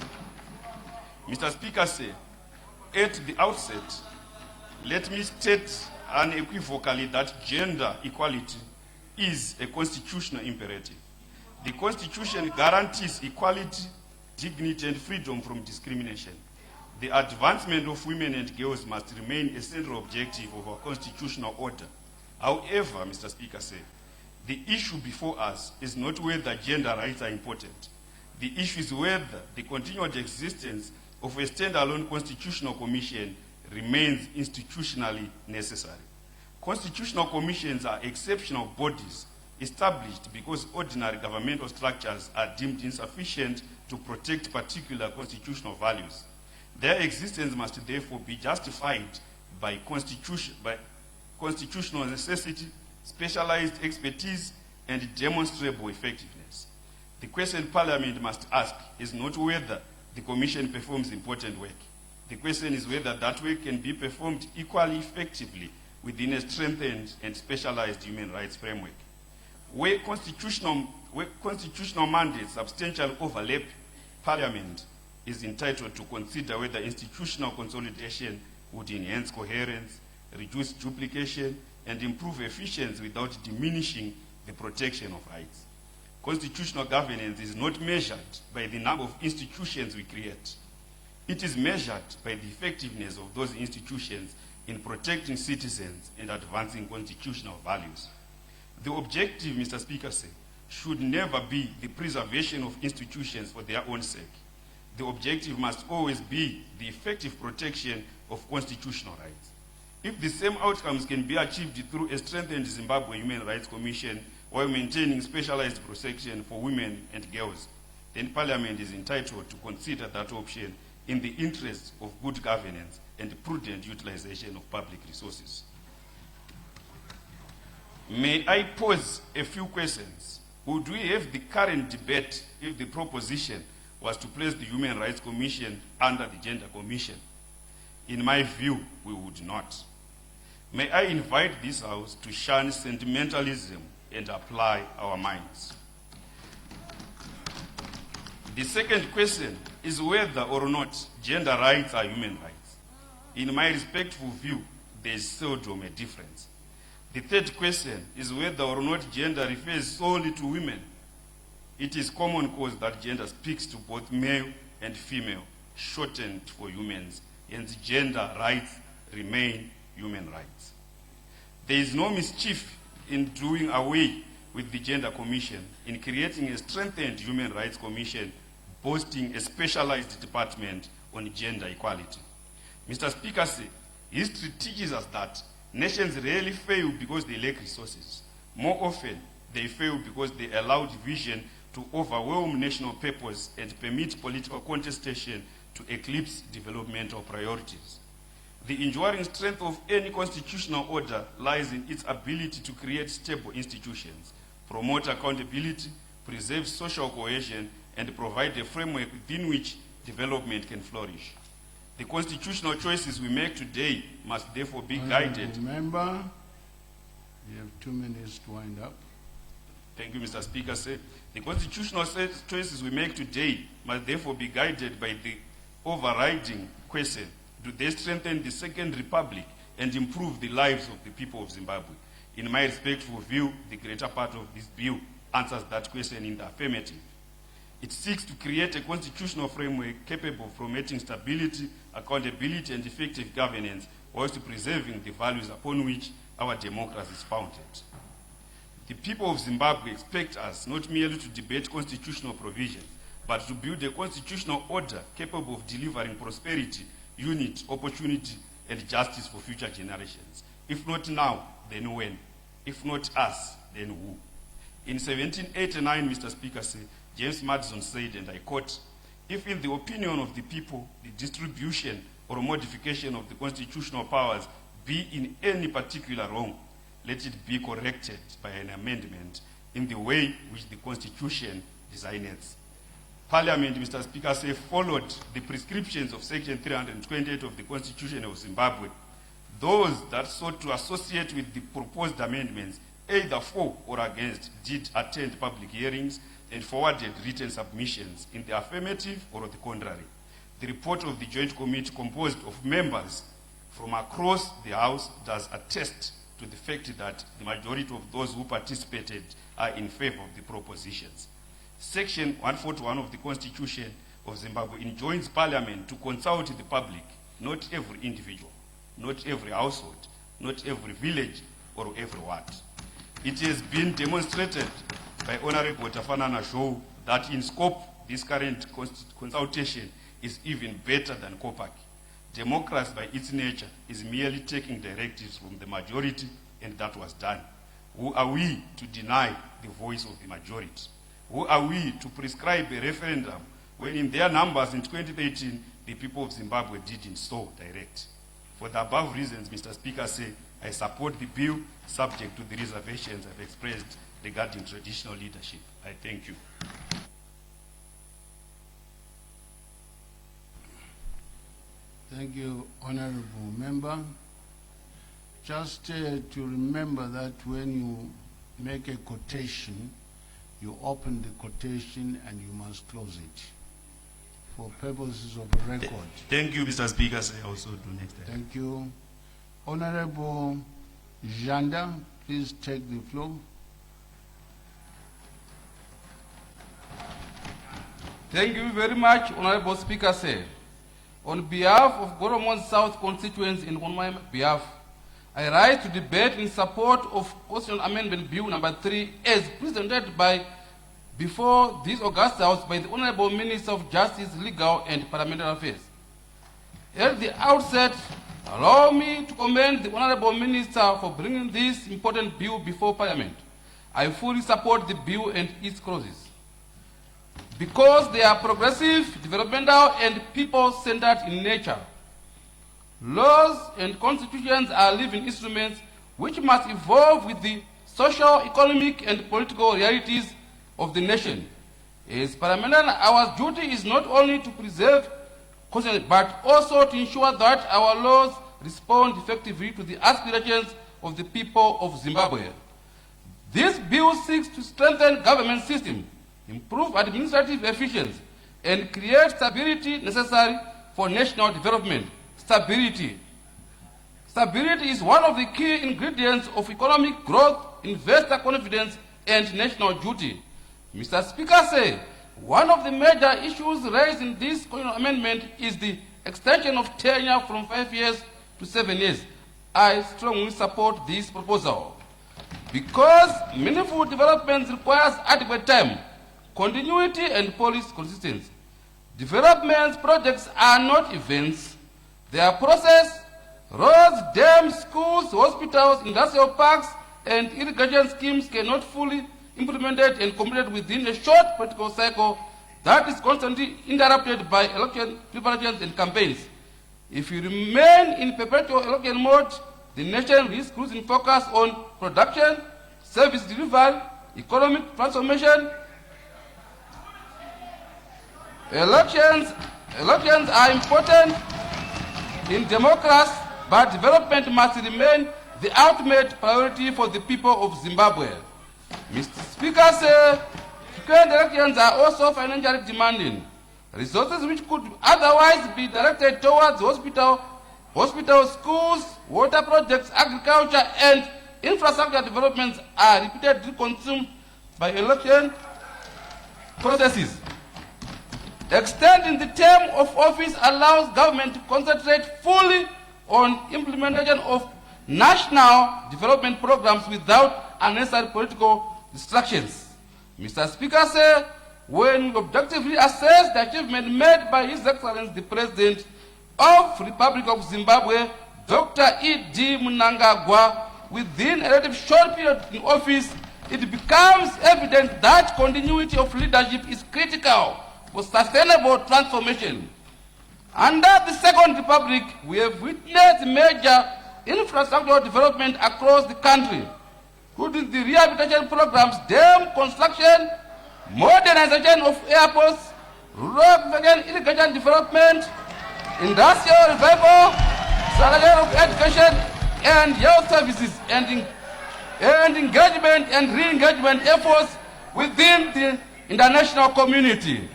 Mr. Speaker, at the outset, let me state unequivocally that gender equality is a constitutional imperative. The Constitution guarantees equality, dignity, and freedom from discrimination. The advancement of women and girls must remain a central objective of our constitutional order. However, Mr. Speaker said, the issue before us is not whether gender rights are important. The issue is whether the continued existence of a standalone constitutional commission remains institutionally necessary. Constitutional commissions are exceptional bodies established because ordinary governmental structures are deemed insufficient to protect particular constitutional values. Their existence must therefore be justified by constitutional necessity, specialized expertise, and demonstrable effectiveness. The question Parliament must ask is not whether the Commission performs important work. The question is whether that work can be performed equally effectively within a strengthened and specialized human rights framework. Where constitutional mandates substantially overlap, Parliament is entitled to consider whether institutional consolidation would enhance coherence, reduce duplication, and improve efficiency without diminishing the protection of rights. Constitutional governance is not measured by the number of institutions we create. It is measured by the effectiveness of those institutions in protecting citizens and advancing constitutional values. The objective, Mr. Speaker said, should never be the preservation of institutions for their own sake. The objective must always be the effective protection of constitutional rights. If the same outcomes can be achieved through a strengthened Zimbabwe Human Rights Commission while maintaining specialized protection for women and girls, then Parliament is entitled to consider that option in the interest of good governance and prudent utilization of public resources. May I pose a few questions? Would we have the current debate if the proposition was to place the Human Rights Commission under the Gender Commission? In my view, we would not. May I invite this House to shun sentimentalism and apply our minds. The second question is whether or not gender rights are human rights. In my respectful view, there is seldom a difference. The third question is whether or not gender refers solely to women. It is common cause that gender speaks to both male and female, shortened for humans, and gender rights remain human rights. There is no mischief in doing away with the Gender Commission, in creating a strengthened Human Rights Commission, boasting a specialized department on gender equality. Mr. Speaker, history teaches us that nations rarely fail because they lack resources. More often, they fail because they allow division to overwhelm national purpose and permit political contestation to eclipse developmental priorities. The enduring strength of any constitutional order lies in its ability to create stable institutions, promote accountability, preserve social cohesion, and provide a framework within which development can flourish. The constitutional choices we make today must therefore be guided. Remember, you have 2 minutes to wind up. Thank you, Mr. Speaker. The constitutional choices we make today must therefore be guided by the overriding question: do they strengthen the Second Republic and improve the lives of the people of Zimbabwe? In my respectful view, the greater part of this bill answers that question in the affirmative. It seeks to create a constitutional framework capable of promoting stability, accountability, and effective governance, whilst preserving the values upon which our democracy is founded. The people of Zimbabwe expect us not merely to debate constitutional provisions, but to build a constitutional order capable of delivering prosperity, unity, opportunity, and justice for future generations. If not now, then when? If not us, then who? In 1789, Mr. Speaker, James Madison said, and I quote, "If in the opinion of the people, the distribution or modification of the constitutional powers be in any particular wrong, let it be corrected by an amendment in the way which the Constitution designates." Parliament, Mr. Speaker, followed the prescriptions of Section 328 of the Constitution of Zimbabwe. Those that sought to associate with the proposed amendments, either for or against, did attend public hearings and forwarded written submissions in the affirmative or the contrary. The report of the Joint Committee, composed of members from across the House, does attest to the fact that the majority of those who participated are in favor of the propositions. Section 141 of the Constitution of Zimbabwe enjoins Parliament to consult the public, not every individual, not every household, not every village or every ward. It has been demonstrated by Honorable Tafanana Show that in scope, this current consultation is even better than COPAC. Democracy by its nature is merely taking directives from the majority, and that was done. Who are we to deny the voice of the majority? Who are we to prescribe a referendum when in their numbers in 2013, the people of Zimbabwe didn't so direct? For the above reasons, Mr. Speaker, I support the bill subject to the reservations I've expressed regarding traditional leadership. I thank you. Thank you, Honorable Member. Just to remember that when you make a quotation, you open the quotation and you must close it for purposes of record. Thank you, Mr. Speaker. I also do next time. Thank you. Honorable Janda, please take the floor. Thank you very much, Honorable Speaker, sir. On behalf of Goromon South constituency and on my behalf, I rise to debate in support of Constitutional Amendment Bill number 3 as presented before this August House by the Honorable Minister of Justice, Legal and Parliamentary Affairs. At the outset, allow me to commend the Honorable Minister for bringing this important bill before Parliament. I fully support the bill and its clauses, because they are progressive, developmental, and people-centered in nature. Laws and constitutions are living instruments which must evolve with the social, economic, and political realities of the nation. As parliamentarians, our duty is not only to preserve constitution, but also to ensure that our laws respond effectively to the aspirations of the people of Zimbabwe. This bill seeks to strengthen government system, improve administrative efficiency, and create stability necessary for national development. Stability. Stability is one of the key ingredients of economic growth, investor confidence, and national duty. Mr. Speaker, one of the major issues raised in this constitutional amendment is the extension of tenure from 5 years to 7 years. I strongly support this proposal because meaningful development requires adequate time, continuity, and policy consistency. Development projects are not events. They are process. Roads, dams, schools, hospitals, industrial parks, and irrigation schemes cannot fully implemented and completed within a short political cycle that is constantly interrupted by election preparations and campaigns. If you remain in perpetual election mode, the nation risks losing focus on production, service delivery, economic transformation. Elections are important in democracy, but development must remain the ultimate priority for the people of Zimbabwe. Mr. Speaker, current elections are also financially demanding. Resources which could otherwise be directed towards hospitals, schools, water projects, agriculture, and infrastructure developments are repeatedly consumed by election processes. Extending the term of office allows government to concentrate fully on implementation of national development programs without unnecessary political distractions. Mr. Speaker, when we objectively assess the achievement made by His Excellency the President of the Republic of Zimbabwe, Dr. E.D. Mnangagwa, within a relatively short period in office, it becomes evident that continuity of leadership is critical for sustainable transformation. Under the Second Republic, we have witnessed major infrastructural development across the country, including the rehabilitation programs, dam construction, modernization of airports, rural irrigation development, industrial revival, salary of education and health services, and engagement and re-engagement efforts within the international community.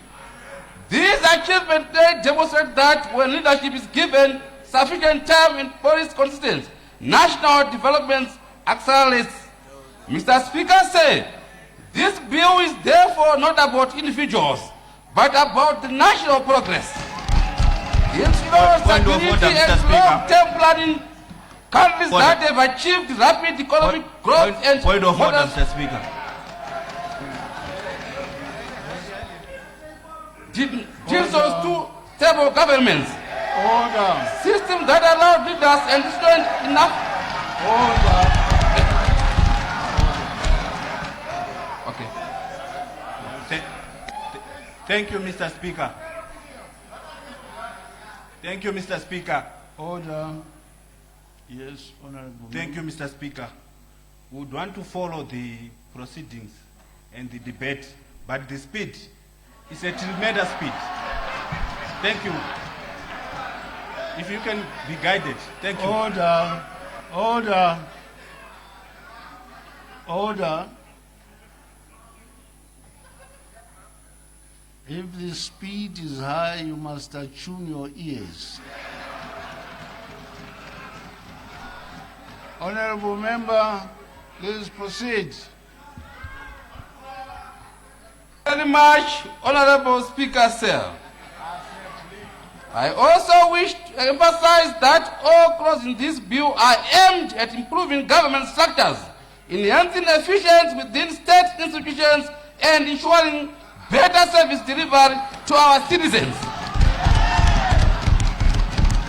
These achievements demonstrate that when leadership is given sufficient time and policy consistency, national developments accelerates. Mr. Speaker said, this bill is therefore not about individuals, but about the national progress. It ensures stability and long-term planning countries that have achieved rapid economic growth and Point of order, Mr. Speaker. Deals those two stable governments. Order. System that allow leaders and students enough. Order. Okay. Thank you, Mr. Speaker. Thank you, Mr. Speaker. Order. Yes, Honorable. Thank you, Mr. Speaker. We would want to follow the proceedings and the debate, but the speed is a tremendous speed. Thank you. If you can be guided. Thank you. Order. Order. Order. If the speed is high, you must attune your ears. Honorable member, please proceed. Very much, Honorable Speaker, sir. I also wish to emphasize that all clauses in this bill are aimed at improving government structures, enhancing efficiency within state institutions, and ensuring better service delivery to our citizens.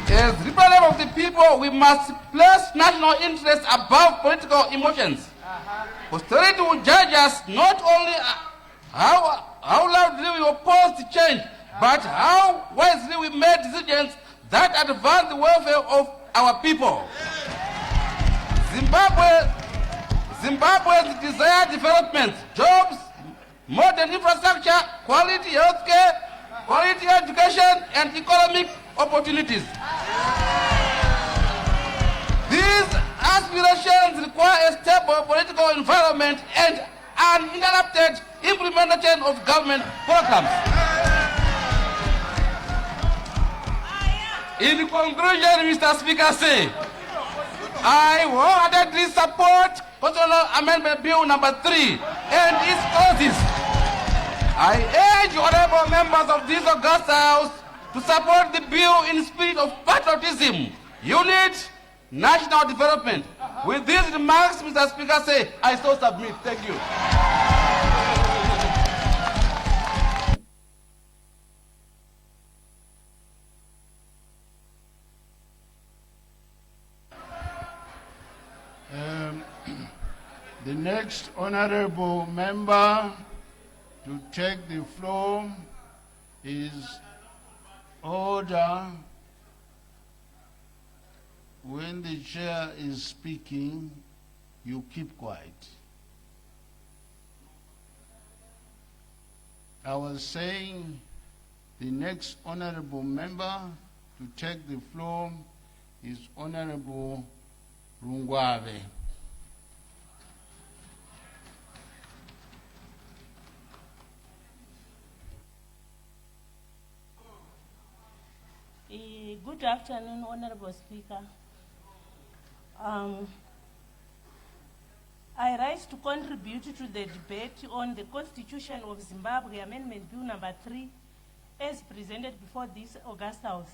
As representatives of the people, we must place national interests above political emotions. Posterity will judge us not only how loudly we oppose the change, but how wisely we made decisions that advance the welfare of our people. Zimbabwe's desired development, jobs, modern infrastructure, quality healthcare, quality education, and economic opportunities. These aspirations require a stable political environment and uninterrupted implementation of government programs. In conclusion, Mr. Speaker, I wholeheartedly support Constitutional Amendment Bill number 3 and its clauses. I urge honorable members of this august House to support the bill in the spirit of patriotism, unity, national development. With these remarks, Mr. Speaker, I so submit. Thank you. The next honorable member to take the floor is order. When the chair is speaking, you keep quiet. I was saying the next honorable member to take the floor is Honorable Rungwave. Good afternoon, Honorable Speaker. I rise to contribute to the debate on the Constitution of Zimbabwe Amendment Bill number 3 as presented before this august House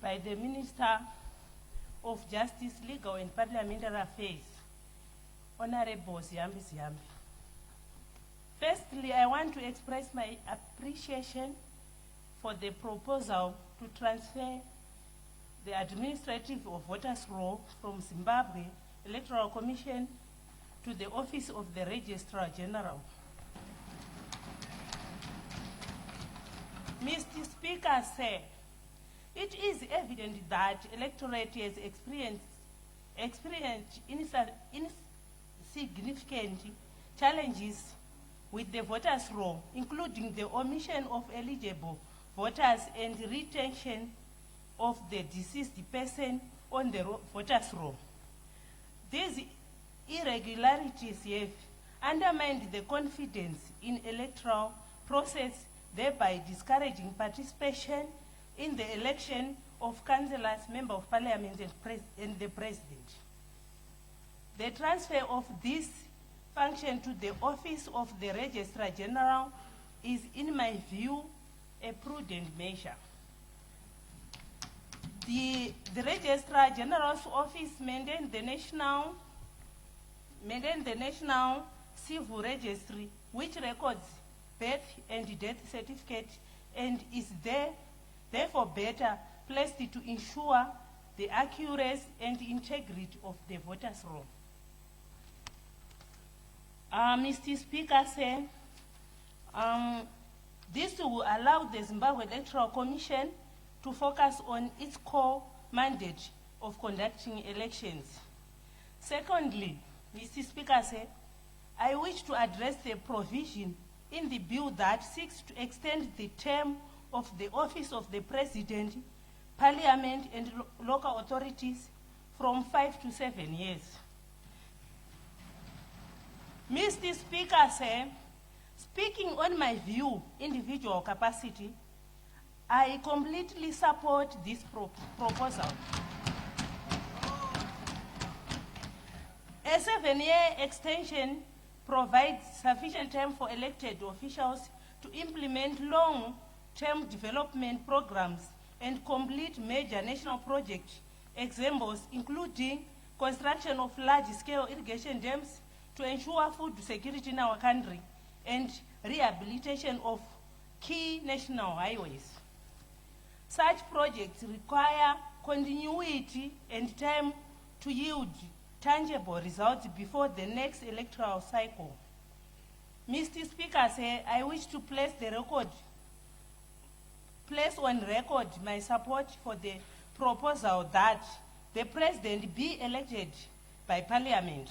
by the Minister of Justice, Legal and Parliamentary Affairs, Honorable Ziyambi Ziyambi. Firstly, I want to express my appreciation for the proposal to transfer the administrative of voters' roll from Zimbabwe Electoral Commission to the Office of the Registrar General. Mr. Speaker, it is evident that electorate has experienced insignificant challenges with the voters' roll, including the omission of eligible voters and retention of the deceased person on the voters' roll. These irregularities have undermined the confidence in electoral process, thereby discouraging participation in the election of councillors, member of parliament, and the president. The transfer of this function to the Office of the Registrar General is, in my view, a prudent measure. The Registrar General's Office maintains the National Civil Registry, which records birth and death certificate, and is therefore better placed to ensure the accuracy and integrity of the voters' roll. Mr. Speaker, this will allow the Zimbabwe Electoral Commission to focus on its core mandate of conducting elections. Secondly, Mr. Speaker, I wish to address the provision in the bill that seeks to extend the term of the office of the President, Parliament and local authorities from 5 to 7 years. Mr. Speaker, speaking on my view, individual capacity, I completely support this proposal. A 7-year extension provides sufficient time for elected officials to implement long-term development programs and complete major national project examples, including construction of large-scale irrigation dams to ensure food security in our country and rehabilitation of key national highways. Such projects require continuity and time to yield tangible results before the next electoral cycle. Mr. Speaker, I wish to place on record my support for the proposal that the President be elected by Parliament.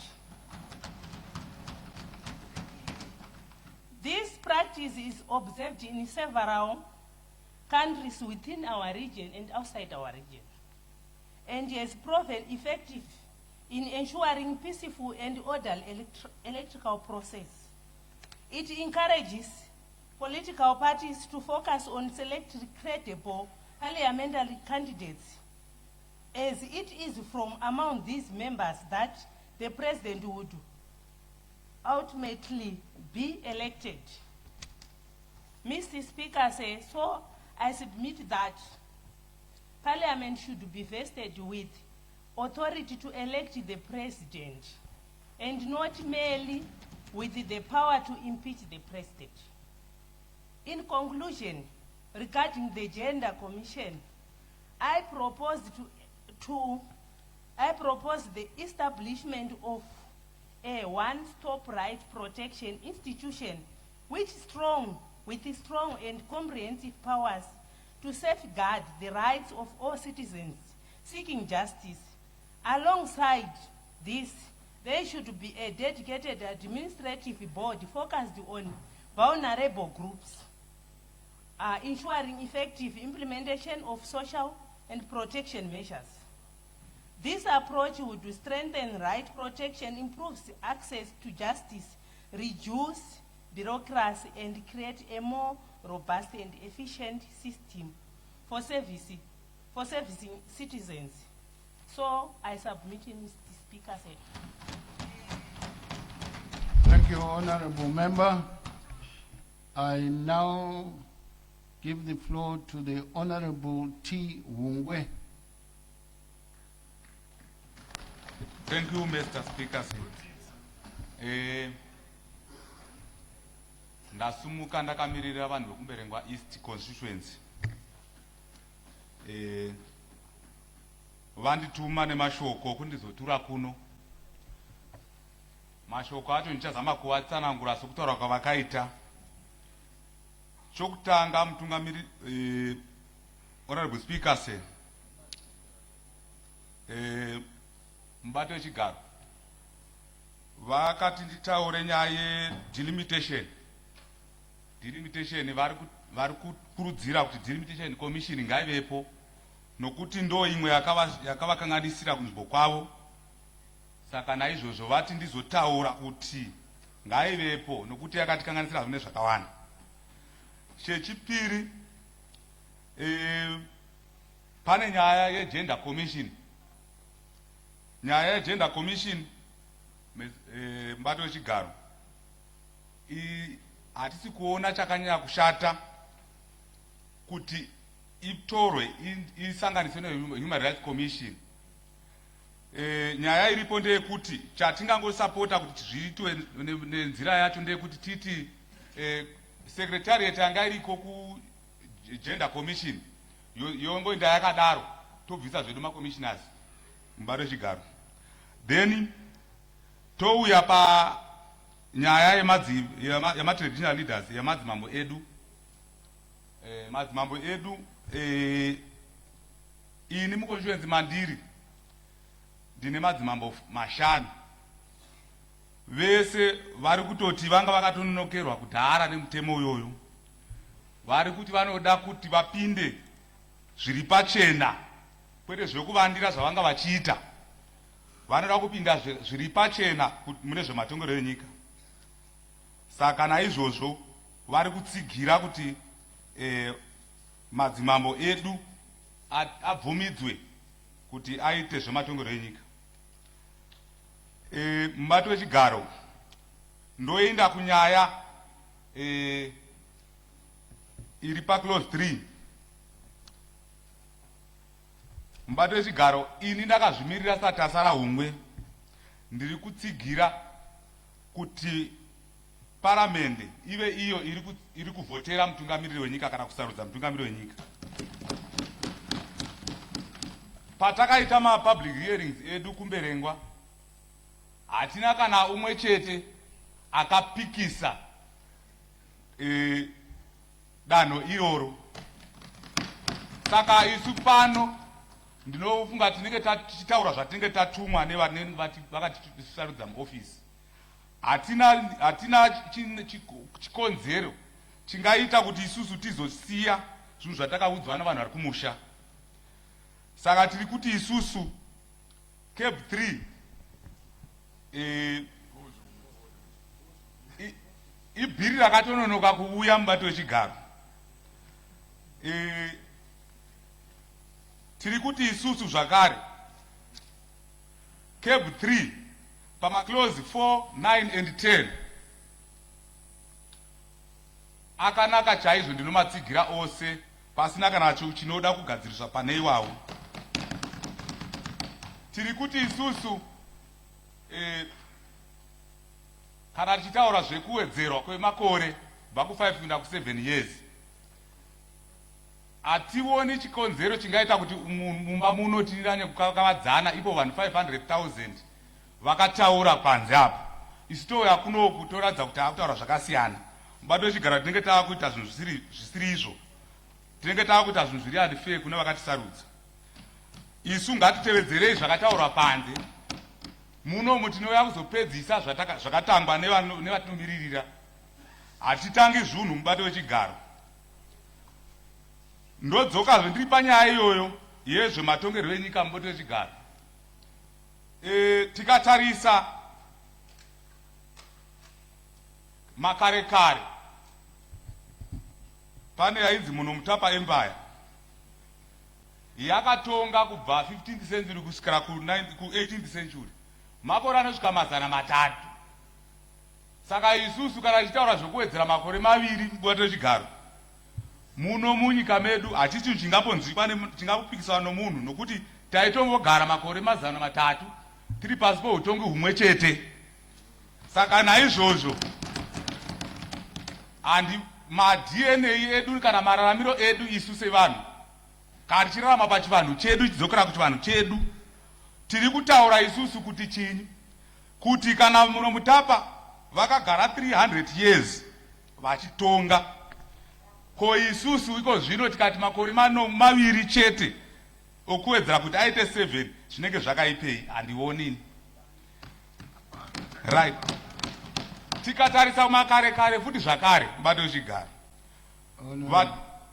This practice is observed in several countries within our region and outside our region, and has proven effective in ensuring peaceful and orderly electoral process. It encourages political parties to focus on selecting credible parliamentary candidates, as it is from among these members that the President would ultimately be elected. Mr. Speaker, so I submit that Parliament should be vested with authority to elect the President, and not merely with the power to impeach the President. In conclusion, regarding the Gender Commission, I propose the establishment of a one-stop right protection institution with strong and comprehensive powers to safeguard the rights of all citizens seeking justice. Alongside this, there should be a dedicated administrative board focused on vulnerable groups, ensuring effective implementation of social and protection measures. This approach would strengthen right protection, improve access to justice, reduce bureaucracy, and create a more robust and efficient system for servicing citizens. So I submit, Mr. Speaker. Thank you, Honorable Member. I now give the floor to the Honorable T. Wungwe. Thank you, Mr. Speaker. Ndasumuka ndakamirira vanhu vekumberengwa East constituency. Vandituma nemashoko kundizotura kuno. Mashoko acho ndichazama kuvatsanangura sokutaura kwavakaita. Chokutanga mutungamiri Honorable Speaker mubato wechigaro vakati nditaure nyaya delimitation vari kukurudzira kuti delimitation commission ngaivepo nokuti ndo imwe yakavakanganisira kunzvimbo kwavo. Saka naizvozvo vati ndizotaura kuti ngaivepo nokuti yakatikanganisira zvine zvakawanda. Chechipiri, pane nyaya yegender commission. Nyaya yegender commission mubato wechigaro, hatisi kuona chakanyanya kushata kuti itorwe isanganiswe neHuman Rights Commission. Nyaya iripo ndeyekuti chatingangosapota kuti zviitwe nenzira yacho ndeyekuti titi secretariat yanga iriko ku Gender Commission yongoenda yakadaro tobvisa zvedu macommissioners mubato wechigaro. Then touya panyaya yematraditional leaders yemadzimambo edu. Madzimambo edu ini muconstituency mandiri ndine madzimambo 5 vese vari kutoti vanga vakatononokerwa kudhara nemutemo uyoyo, vari kuti vanoda kuti vapinde zviri pachena kwete zvekuvandira zvavanga vachiita, vanoda kupinda zviri pachena mune zvematongerero enyika. Saka naizvozvo vari kutsigira kuti madzimambo edu abvumidzwe kuti aite zvematongerero enyika. Mubato wechigaro ndoenda kunyaya iri paclause 3. Mubato wechigaro ini ndakazvimirira satasara humwe, ndiri kutsigira kuti paramende ive iyo iri kuvhotera mutungamiriri wenyika kana kusarudza mutungamiriri wenyika. Patakaita mapublic hearings edu kumberengwa, hatina kana umwe chete akapikisa danho iroro. Saka isu pano ndinofunga tinenge tichitaura zvatinenge tatumwa nevakatisarudza muofisi. Hatina chikonzero chingaita kuti isusu tizosiya zvinhu zvatakaudzwa navanhu vari kumusha. Saka tiri kuti isusu Cape 3 ibhiri rakatononoka kuuya mubato wechigaro. Tiri kuti isusu zvakare Cape 3 pamaclause 4, 9 and 10 akanaka chaizvo, ndinomatsigira ose pasina kana chinoda kugadziriswa pane iwawo. Tiri kuti isusu kana tichitaura zvekuwedzerwa kwemakore kubva ku5 kuenda ku7 years, hationi chikonzero chingaita kuti mumba muno tiranye kukavadzana ipo vanhu 500,000 vakataura panze apa. Isu touya kuno kutoratidza kuti akutaura zvakasiyana. Mubato wechigaro tinenge tava kuita zvinhu zvisiri izvo, tinenge tava kuita zvinhu zviri unfair kune vakatisarudza. Isu ngatitevedzerei zvakataurwa panze. Munomu tinouya kuzopedzisa zvakatangwa nevatinomiririra. Hatitangi zvinhu mubato wechigaro. Ndodzokazve ndiri panyaya iyoyo yezvematongerero enyika mubato wechigaro. Tikatarisa makare kare pane yainzi muno Mutapa Empire yakatonga kubva 15th century kusvikira ku 18th century, makore anosvika 300. Saka isusu kana tichitaura zvekuwedzera makore 2 mubato wechigaro muno munyika medu hatichi chingapikisana nomunhu, nokuti taitongogara makore 300 tiri pasi poutongi humwe chete. Saka naizvozvo handi maDNA edu kana mararamiro edu isu sevanhu kana tichirarama pachivanhu chedu chidzokera kuchivanhu chedu, tiri kutaura isusu kuti chinyi, kuti kana muno Mutapa vakagara 300 years vachitonga, ko isusu iko zvino tikati makore 2 chete okuwedzera kuti aite 7 zvinenge zvakaipei, handionini. Right. Tikatarisa makare kare futi zvakare mubato wechigaro.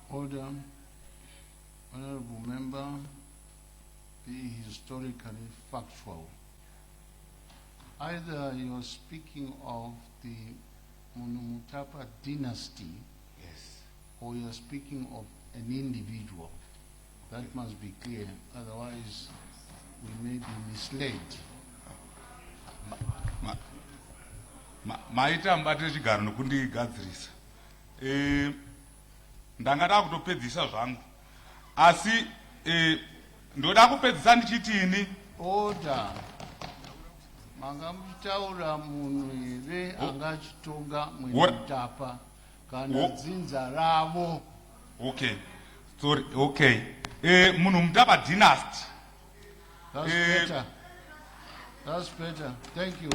Order. Honorable member, be historically factual. Either you're speaking of the Mutapa dynasty, yes, or you're speaking of an individual. That must be clear, otherwise we may be misled. maita mubati wechigaro nokundigadzirisa. Ndangada kutopedzisa zvangu. Asi ndoda kupedzisa ndichitini? Order. Mangamutaura munhu here angachitonga mwemutapa kana dzinza ravo. Okay. Sorry. Okay. Munhu mutapa dynasty. That's better. That's better. Thank you.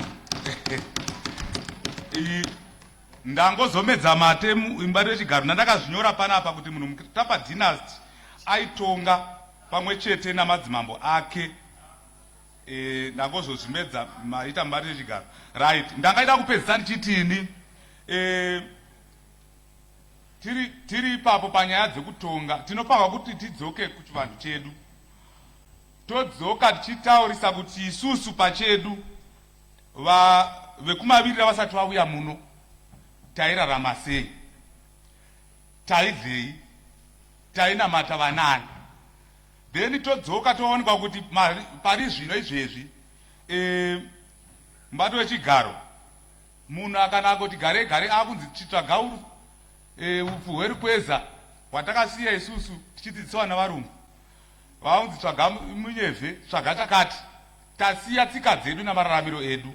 Ndangozomedza mate imba rechigaro ndandakazvinyora panapa kuti munhu mutapa dynasty aitonga pamwe chete namadzimambo ake. Ndangozozvimedza maita mbari rechigaro. Right. Ndangaida kupedzisa ndichitini? Tiri ipapo panyaya dzekutonga tinofanirwa kuti tidzoke kuchivanhu chedu. Todzoka tichitaurisa kuti isusu pachedu vekumavirira vasati vauya muno tairarama sei, taidlei, tainamata vanani. Then todzoka toonekwa kuti pari zvino izvezvi mubato wechigaro munhu akanaka kuti gare gare akunzi chitsvaga upfu hwerukweza hwatakasiya isusu tichidzidziswa navarungu. Vaunzi tsvaga munyevhe, tsvaga chakati. Tasiya tsika dzedu namararamiro edu.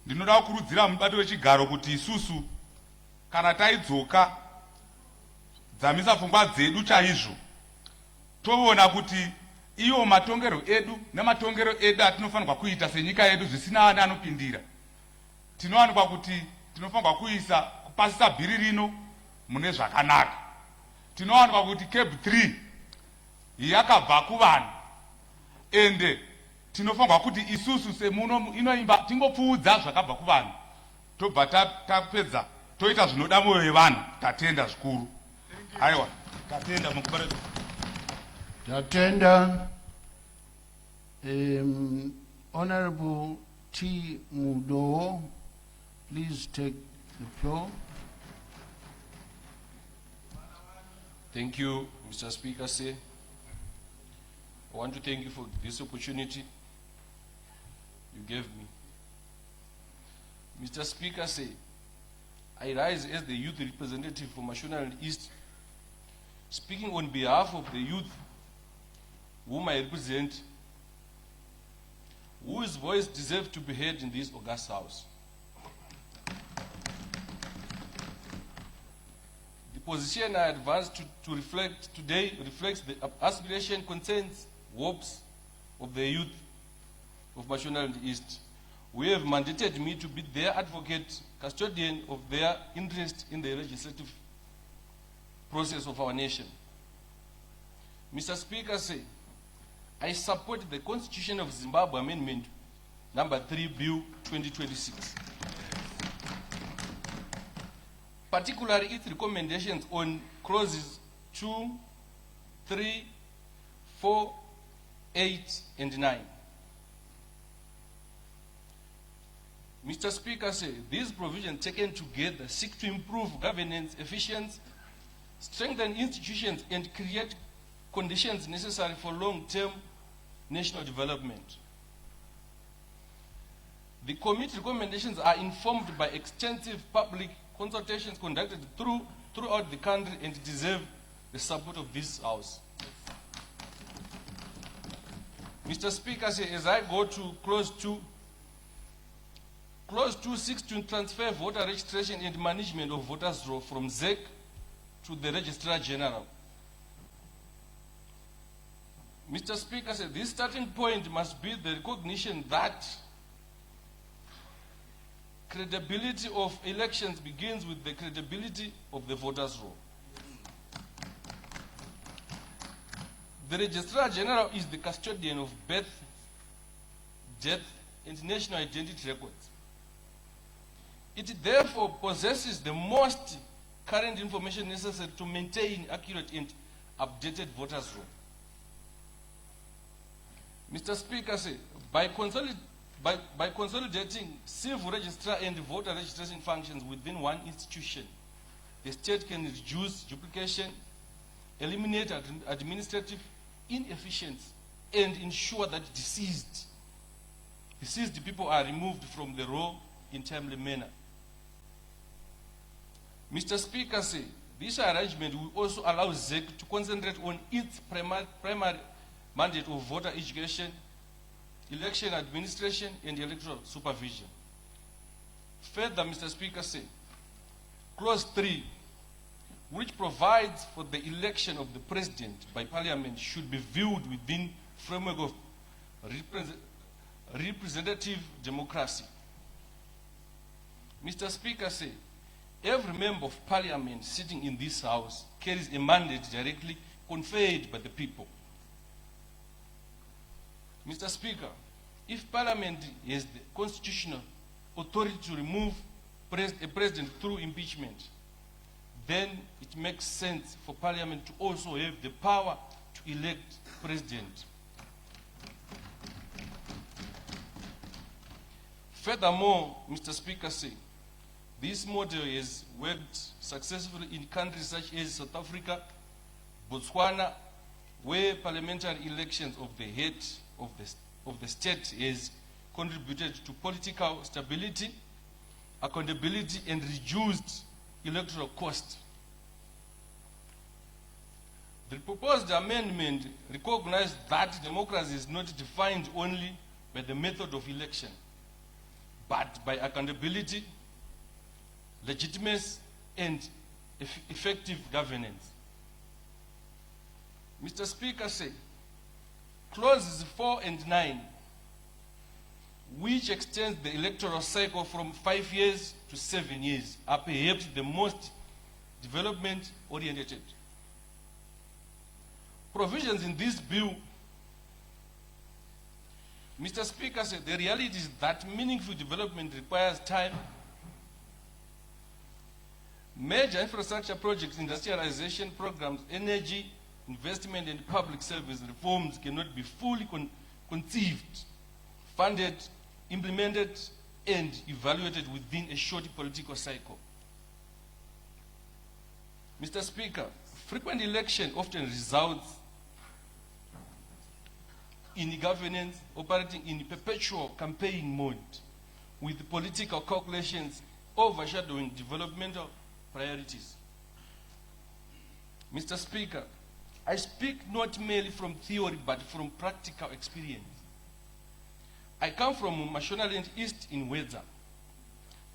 Ndinoda kukurudzira mubato wechigaro kuti isusu kana taidzoka dzamisa pfungwa dzedu chaizvo, toona kuti iwo matongero edu namatongero edu atinofanirwa kuita senyika yedu zvisina ani anopindira. Tinowanikwa kuti tinofanirwa kuisa kupasisa bhiri rino mune zvakanaka. Tinowanikwa kuti cab 3 yakabva kuvanhu ende tinofanirwa kuti isusu semuno inoimba tingopfuudza zvakabva kuvanhu tobva tapedza toita zvinoda mwoyo yevanhu. Tatenda zvikuru. Aiwa, tatenda mukubarira. Tatenda. Honorable T. Mudo, please take the floor. Thank you, Mr. Speaker. Sir, I want to thank you for this opportunity you gave me. Mr. Speaker, sir, I rise as the youth representative for Mashonaland East, speaking on behalf of the youth whom I represent, whose voice deserves to be heard in this august house. The position I advanced to reflect today reflects the aspiration, concerns, hopes of the youth of Mashonaland East. We have mandated me to be their advocate, custodian of their interest in the legislative process of our nation. Mr. Speaker, sir, I support the Constitution of Zimbabwe Amendment number 3 Bill 2026. Particularly its recommendations on clauses 2, 3, 4, 8, and 9. Mr. Speaker, sir, these provisions taken together seek to improve governance efficiency, strengthen institutions, and create conditions necessary for long-term national development. The committee recommendations are informed by extensive public consultations conducted throughout the country and deserve the support of this House. Mr. Speaker, as I go to Clause 2 seeks to transfer voter registration and management of voters' roll from ZEC to the Registrar General. Mr. Speaker, this starting point must be the recognition that credibility of elections begins with the credibility of the voters' roll. The Registrar General is the custodian of birth, death, and national identity records. It therefore possesses the most current information necessary to maintain accurate and updated voters' roll. Mr. Speaker, by consolidating civil registrar and voter registration functions within one institution, the state can reduce duplication, eliminate administrative inefficiency, and ensure that deceased people are removed from the roll in timely manner. Mr. Speaker, this arrangement will also allow ZEC to concentrate on its primary mandate of voter education, election administration, and electoral supervision. Further, Mr. Speaker, Clause 3, which provides for the election of the President by Parliament, should be viewed within framework of representative democracy. Mr. Speaker, every member of Parliament sitting in this House carries a mandate directly conferred by the people. Mr. Speaker, if Parliament has the constitutional authority to remove a president through impeachment, then it makes sense for Parliament to also have the power to elect president. Furthermore, Mr. Speaker, this model has worked successfully in countries such as South Africa, Botswana, where parliamentary elections of the head of the state has contributed to political stability, accountability, and reduced electoral cost. The proposed amendment recognizes that democracy is not defined only by the method of election, but by accountability, legitimacy, and effective governance. Mr. Speaker, clauses 4 and 9, which extends the electoral cycle from 5 years to 7 years, are perhaps the most development-oriented. Provisions in this bill, Mr. Speaker, the reality is that meaningful development requires time. Major infrastructure projects, industrialization programs, energy, investment, and public service reforms cannot be fully conceived, funded, implemented, and evaluated within a short political cycle. Mr. Speaker, frequent election often results in governance operating in perpetual campaign mode, with political calculations overshadowing developmental priorities. Mr. Speaker, I speak not merely from theory but from practical experience. I come from Mashonaland East in Wedza.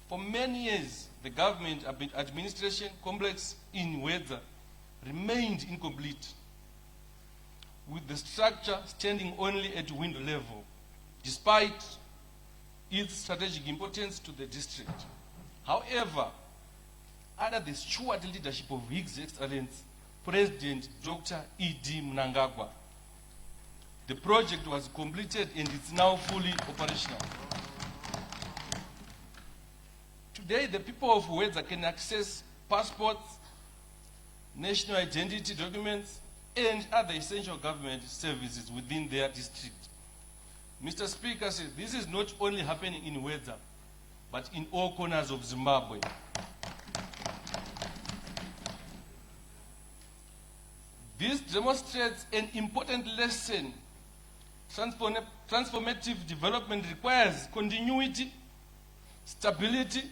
For many years, the government administration complex in Wedza remained incomplete, with the structure standing only at window level, despite its strategic importance to the district. However, under the steward leadership of His Excellency President Dr. E.D. Mnangagwa, the project was completed and is now fully operational. Today, the people of Wedza can access passports, national identity documents, and other essential government services within their district. Mr. Speaker, this is not only happening in Wedza, but in all corners of Zimbabwe. This demonstrates an important lesson. Transformative development requires continuity, stability,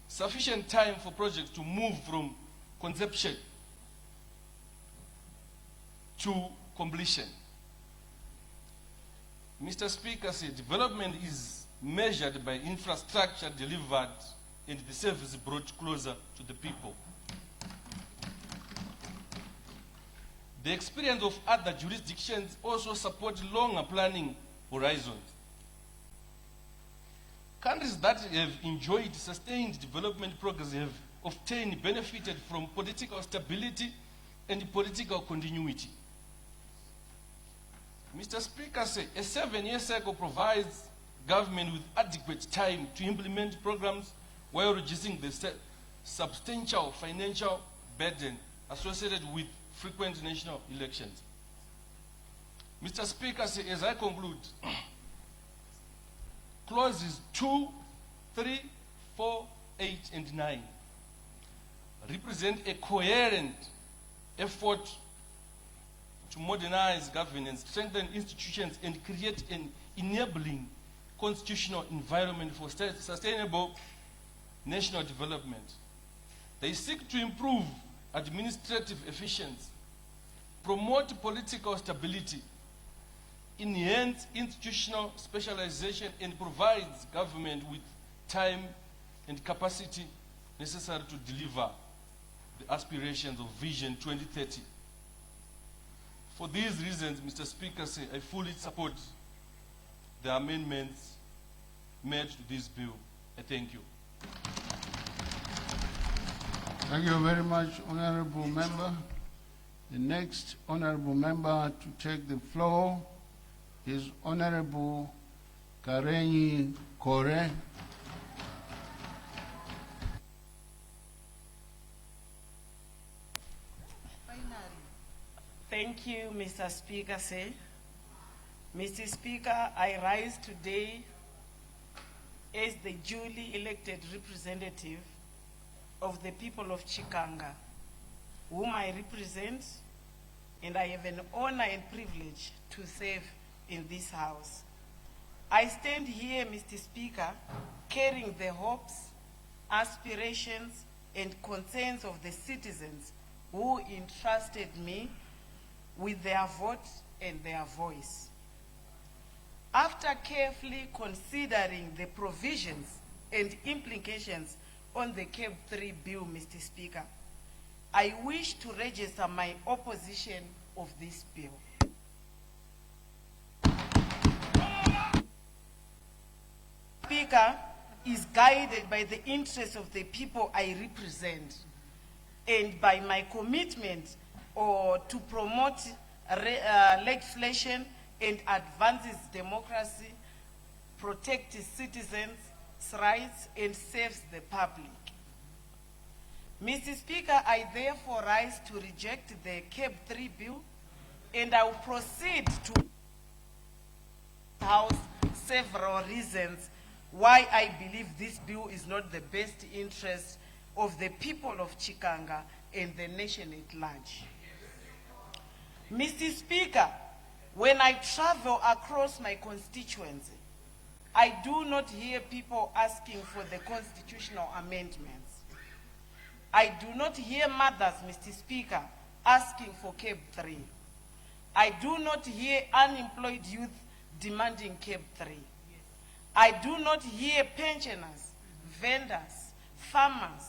sufficient time for projects to move from conception to completion. Mr. Speaker, development is measured by infrastructure delivered and the service brought closer to the people. The experience of other jurisdictions also support longer planning horizons. Countries that have enjoyed sustained development progress have often benefited from political stability and political continuity. Mr. Speaker, a 7-year cycle provides government with adequate time to implement programs while reducing the substantial financial burden associated with frequent national elections. Mr. Speaker, as I conclude, clauses 2, 3, 4, 8, and 9 represent a coherent effort to modernize governance, strengthen institutions, and create an enabling constitutional environment for sustainable national development. They seek to improve administrative efficiency, promote political stability, enhance institutional specialization, and provides government with time and capacity necessary to deliver the aspirations of Vision 2030. For these reasons, Mr. Speaker, I fully support the amendments made to this bill. I thank you. Thank you very much, Honorable Member. The next Honorable Member to take the floor is Honorable Karenyi Kore. Thank you, Mr. Speaker, sir. Mr. Speaker, I rise today as the duly elected representative of the people of Chikanga, whom I represent, and I have an honor and privilege to serve in this house. I stand here, Mr. Speaker, carrying the hopes, aspirations, and concerns of the citizens who entrusted me with their vote and their voice. After carefully considering the provisions and implications on the CAB 3 bill, Mr. Speaker, I wish to register my opposition of this bill. Speaker is guided by the interests of the people I represent and by my commitment to promote legislation and advances democracy, protect citizens' rights, and serves the public. Mr. Speaker, I therefore rise to reject the CAB 3 bill, and I will proceed to House several reasons why I believe this bill is not the best interest of the people of Chikanga and the nation at large. Mr. Speaker, when I travel across my constituency, I do not hear people asking for the constitutional amendments. I do not hear mothers, Mr. Speaker, asking for CAB 3. I do not hear unemployed youth demanding CAB 3. I do not hear pensioners, vendors, farmers,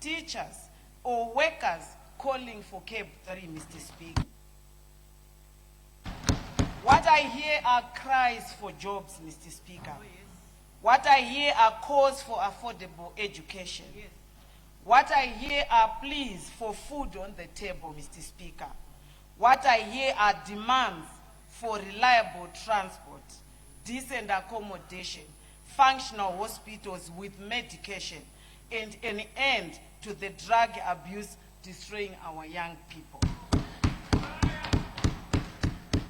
teachers, or workers calling for CAB 3, Mr. Speaker. What I hear are cries for jobs, Mr. Speaker. What I hear are calls for affordable education. What I hear are pleas for food on the table, Mr. Speaker. What I hear are demands for reliable transport, decent accommodation, functional hospitals with medication, and an end to the drug abuse destroying our young people.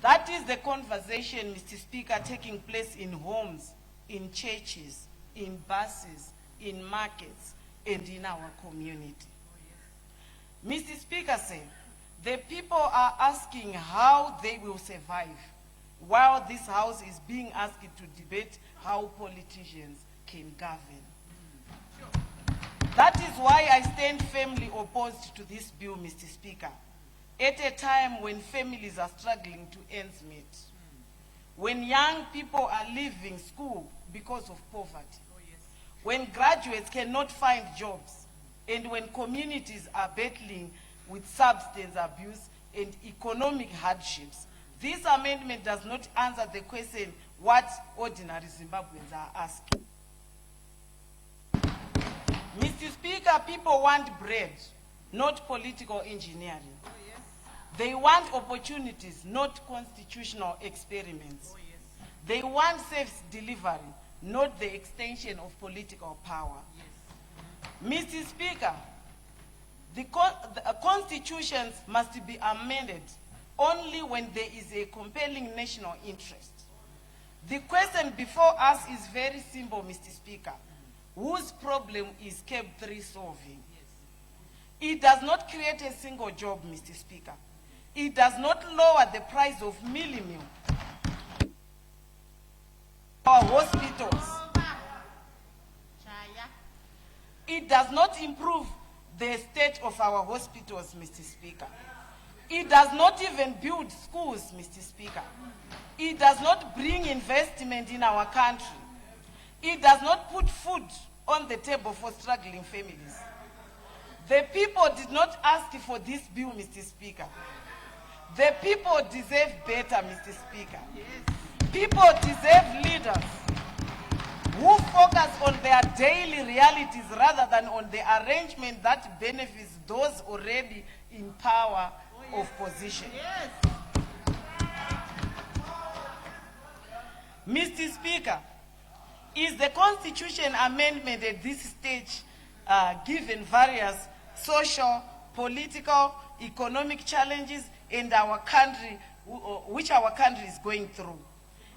That is the conversation, Mr. Speaker, taking place in homes, in churches, in buses, in markets, and in our community. Mr. Speaker, the people are asking how they will survive, while this House is being asked to debate how politicians can govern. That is why I stand firmly opposed to this bill, Mr. Speaker, at a time when families are struggling to ends meet, when young people are leaving school because of poverty, when graduates cannot find jobs, and when communities are battling with substance abuse and economic hardships. This amendment does not answer the question what ordinary Zimbabweans are asking. Mr. Speaker, people want bread, not political engineering. They want opportunities, not constitutional experiments. They want safe delivery, not the extension of political power. Mr. Speaker, the constitutions must be amended only when there is a compelling national interest. The question before us is very simple, Mr. Speaker. Whose problem is CAB 3 solving? It does not create a single job, Mr. Speaker. It does not lower the price of meal. Our hospitals hospitals. It does not improve the state of our hospitals, Mr. Speaker. It does not even build schools, Mr. Speaker. It does not bring investment in our country. It does not put food on the table for struggling families. The people did not ask for this bill, Mr. Speaker. The people deserve better, Mr. Speaker. People deserve leaders who focus on their daily realities rather than on the arrangement that benefits those already in power of position. Mr. Speaker, is the Constitution amendment at this stage, given various social, political, economic challenges in our country, which our country is going through?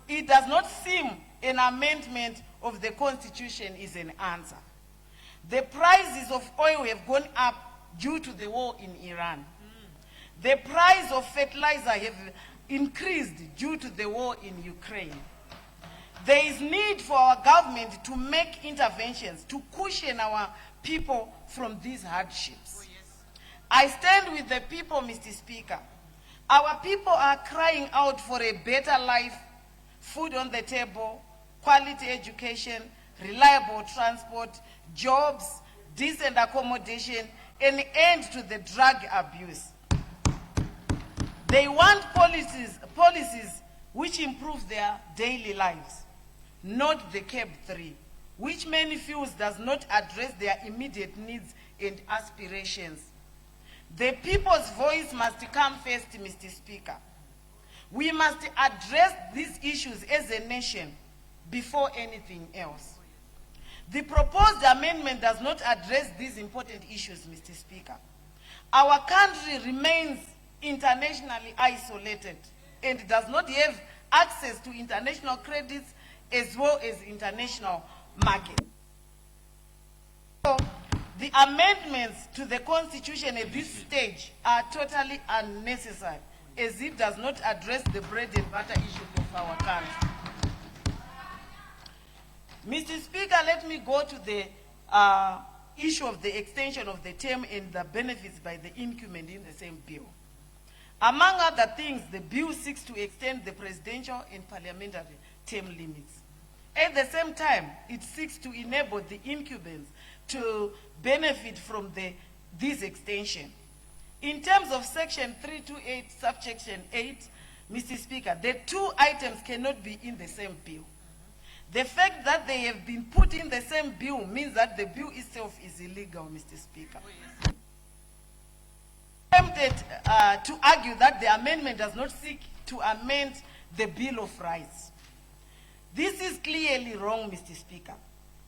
It does not seem an amendment of the Constitution is an answer. The prices of oil have gone up due to the war in Iran. The price of fertilizer have increased due to the war in Ukraine. There is need for our government to make interventions to cushion our people from these hardships. I stand with the people, Mr. Speaker. Our people are crying out for a better life, food on the table, quality education, reliable transport, jobs, decent accommodation, an end to the drug abuse. They want policies which improve their daily lives, not the CAB 3, which many feel does not address their immediate needs and aspirations. The people's voice must come first, Mr. Speaker. We must address these issues as a nation before anything else. The proposed amendment does not address these important issues, Mr. Speaker. Our country remains internationally isolated and does not have access to international credits as well as international markets. So, the amendments to the Constitution at this stage are totally unnecessary, as it does not address the bread and butter issues of our country. Mr. Speaker, let me go to the issue of the extension of the term and the benefits by the incumbent in the same bill. Among other things, the bill seeks to extend the presidential and parliamentary term limits. At the same time, it seeks to enable the incumbents to benefit from this extension. In terms of Section 328, subsection 8, Mr. Speaker, the two items cannot be in the same bill. The fact that they have been put in the same bill means that the bill itself is illegal, Mr. Speaker. I'm tempted to argue that the amendment does not seek to amend the Bill of Rights. This is clearly wrong, Mr. Speaker.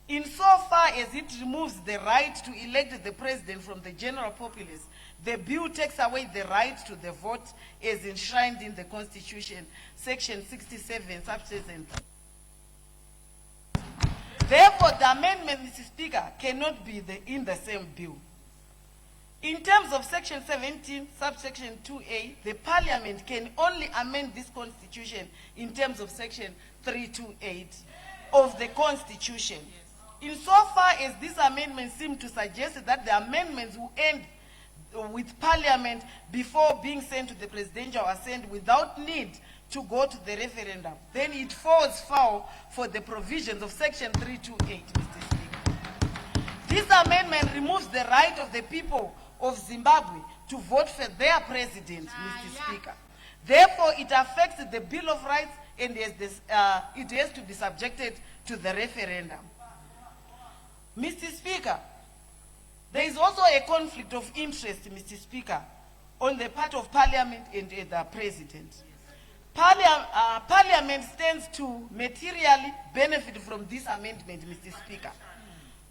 Insofar as it removes the right to elect the president from the general populace, the bill takes away the right to the vote as enshrined in the Constitution, Section 67, subsection 3. Therefore, the amendment, Mr. Speaker, cannot be in the same bill. In terms of Section 17, subsection 2A, the Parliament can only amend this Constitution in terms of Section 328 of the Constitution. Insofar as this amendment seems to suggest that the amendments will end with Parliament before being sent to the Presidential Assent without need to go to the referendum, then it falls foul for the provisions of Section 328, Mr. Speaker. This amendment removes the right of the people of Zimbabwe to vote for their president, Mr. Speaker. Therefore, it affects the Bill of Rights and it has to be subjected to the referendum. Mr. Speaker, there is also a conflict of interest, Mr. Speaker, on the part of Parliament and the President. Parliament stands to materially benefit from this amendment, Mr. Speaker.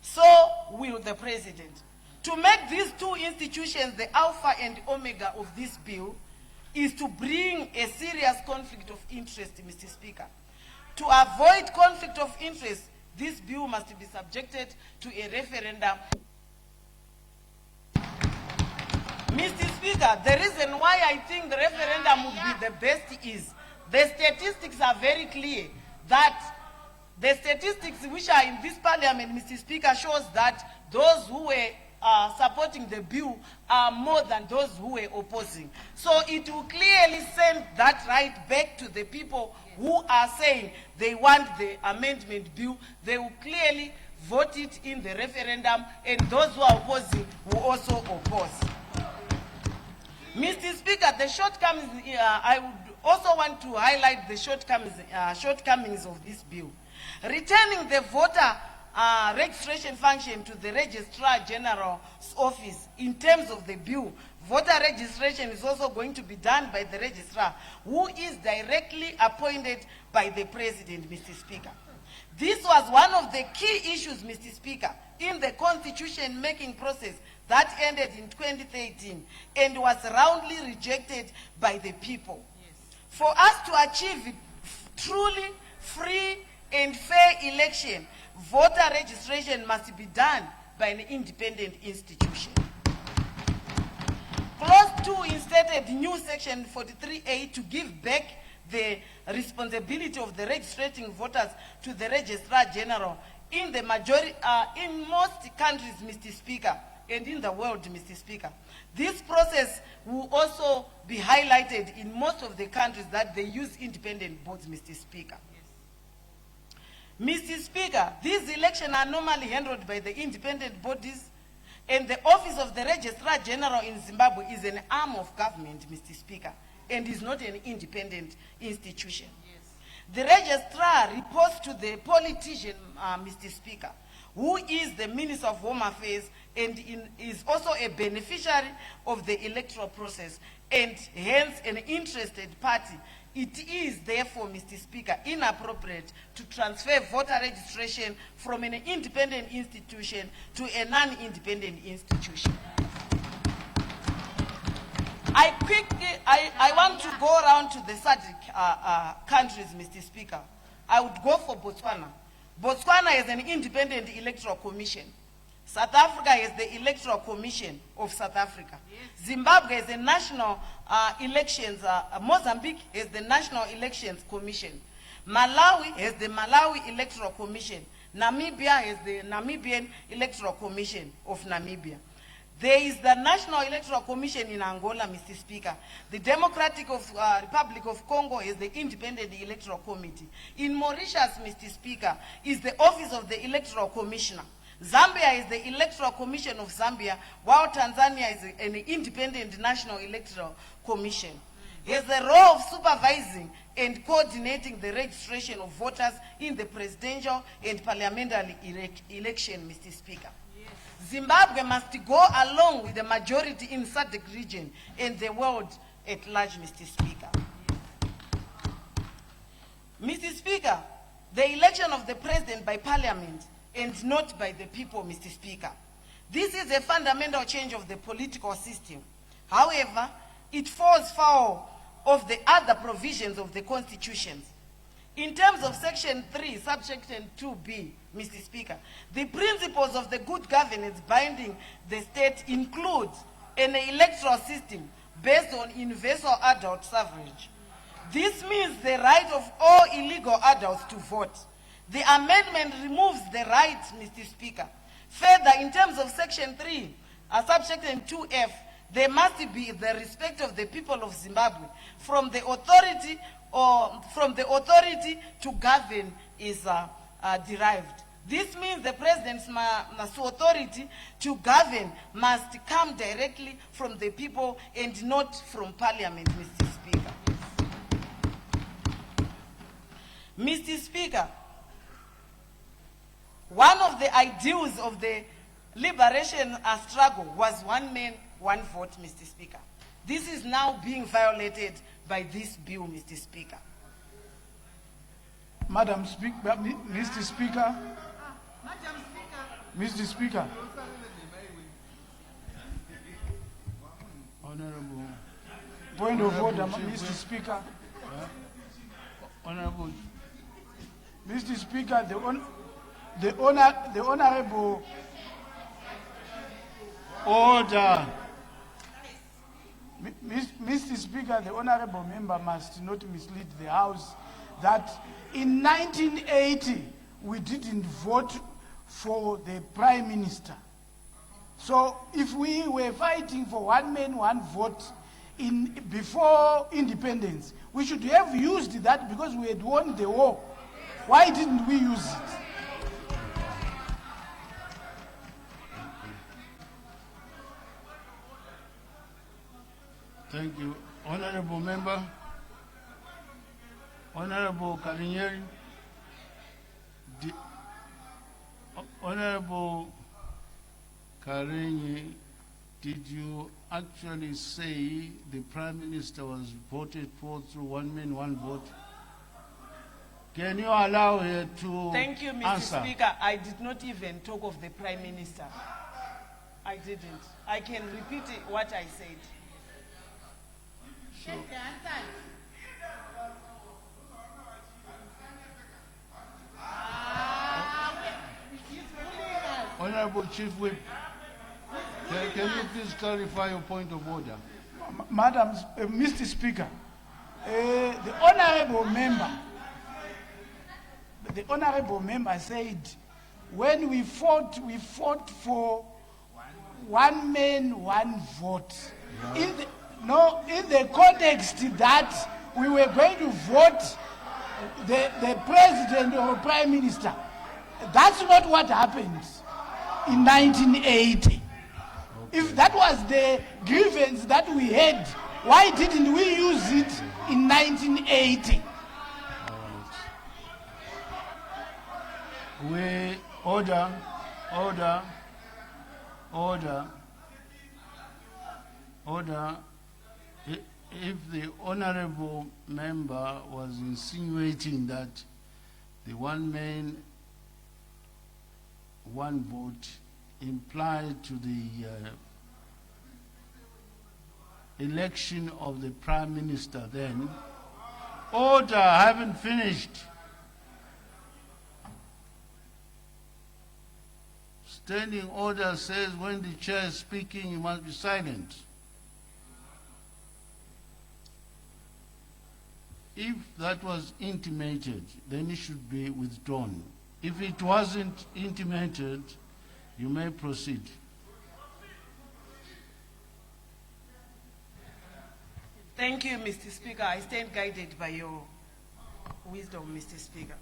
So will the President. To make these two institutions the alpha and omega of this bill is to bring a serious conflict of interest, Mr. Speaker. To avoid conflict of interest, this bill must be subjected to a referendum. Mr. Speaker, the reason why I think the referendum would be the best is the statistics are very clear that The statistics which are in this parliament, Mr. Speaker, shows that those who were supporting the bill are more than those who were opposing. So it will clearly send that right back to the people who are saying they want the amendment bill. They will clearly vote it in the referendum, and those who are opposing will also oppose. Mr. Speaker, the shortcomings, I would also want to highlight the shortcomings of this bill. Returning the voter registration function to the Registrar General's office in terms of the bill, voter registration is also going to be done by the registrar, who is directly appointed by the President, Mr. Speaker. This was one of the key issues, Mr. Speaker, in the constitution-making process that ended in 2013 and was roundly rejected by the people. Yes. For us to achieve truly free and fair election, voter registration must be done by an independent institution. Clause 2 instated new section 43A to give back the responsibility of the registrating voters to the Registrar General in the majority, in most countries, Mr. Speaker, and in the world, Mr. Speaker. This process will also be highlighted in most of the countries that they use independent boards, Mr. Speaker. Mr. Speaker, these elections are normally handled by the independent bodies, and the office of the Registrar General in Zimbabwe is an arm of government, Mr. Speaker, and is not an independent institution. Yes. The registrar reports to the politician, Mr. Speaker, who is the Minister of Home Affairs and is also a beneficiary of the electoral process and hence an interested party. It is therefore, Mr. Speaker, inappropriate to transfer voter registration from an independent institution to a non-independent institution. I want to go around to the SADC countries, Mr. Speaker. I would go for Botswana. Botswana is an independent electoral commission. South Africa is the Electoral Commission of South Africa. Yes. Zimbabwe is the National Elections, Mozambique is the National Elections Commission. Malawi is the Malawi Electoral Commission. Namibia is the Namibian Electoral Commission of Namibia. There is the National Electoral Commission in Angola, Mr. Speaker. The Democratic Republic of Congo is the Independent Electoral Committee. In Mauritius, Mr. Speaker, is the Office of the Electoral Commissioner. Zambia is the Electoral Commission of Zambia, while Tanzania is an independent National Electoral Commission. It has the role of supervising and coordinating the registration of voters in the presidential and parliamentary election, Mr. Speaker. Zimbabwe must go along with the majority in SADC region and the world at large, Mr. Speaker. Mr. Speaker, the election of the president by parliament and not by the people, Mr. Speaker. This is a fundamental change of the political system. However, it falls foul of the other provisions of the constitutions. In terms of Section 3, subsection 2B, Mr. Speaker, the principles of the good governance binding the state include an electoral system based on universal adult suffrage. This means the right of all illegal adults to vote. The amendment removes the right, Mr. Speaker. Further, in terms of Section 3, subsection 2F, there must be the respect of the people of Zimbabwe from the authority to govern is derived. This means the president's authority to govern must come directly from the people and not from parliament, Mr. Speaker. Mr. Speaker, one of the ideals of the liberation struggle was one man, one vote, Mr. Speaker. This is now being violated by this bill, Mr. Speaker. Madam Speaker, Mr. Speaker. Mr. Speaker. Honorable. Point of order, Mr. Speaker. Honorable. Mr. Speaker, the honorable order. Mr. Speaker, the honorable member must not mislead the House that in 1980, we didn't vote for the Prime Minister. So if we were fighting for one man, one vote before independence, we should have used that because we had won the war. Why didn't we use it? Thank you. Honorable Member. Honorable Karinyeri. Honorable Karinyi, did you actually say the Prime Minister was voted for through one man, one vote? Can you allow her to Thank you, Mr. answer? Speaker. I did not even talk of the Prime Minister. I didn't. I can repeat what I said. So, Honorable Chief Whip, can you please clarify your point of order? Madam, Mr. Speaker, the honorable member said, when we fought for one man, one vote. In the context that we were going to vote the president or prime minister. That's not what happened in 1980. If that was the grievance that we had, why didn't we use it in 1980? We order. If the honorable member was insinuating that the one man, one vote implied to the election of the Prime Minister, then order, I haven't finished. Standing order says when the chair is speaking, you must be silent. If that was intimated, then it should be withdrawn. If it wasn't intimated, you may proceed. Thank you, Mr. Speaker. I stand guided by your wisdom, Mr. Speaker.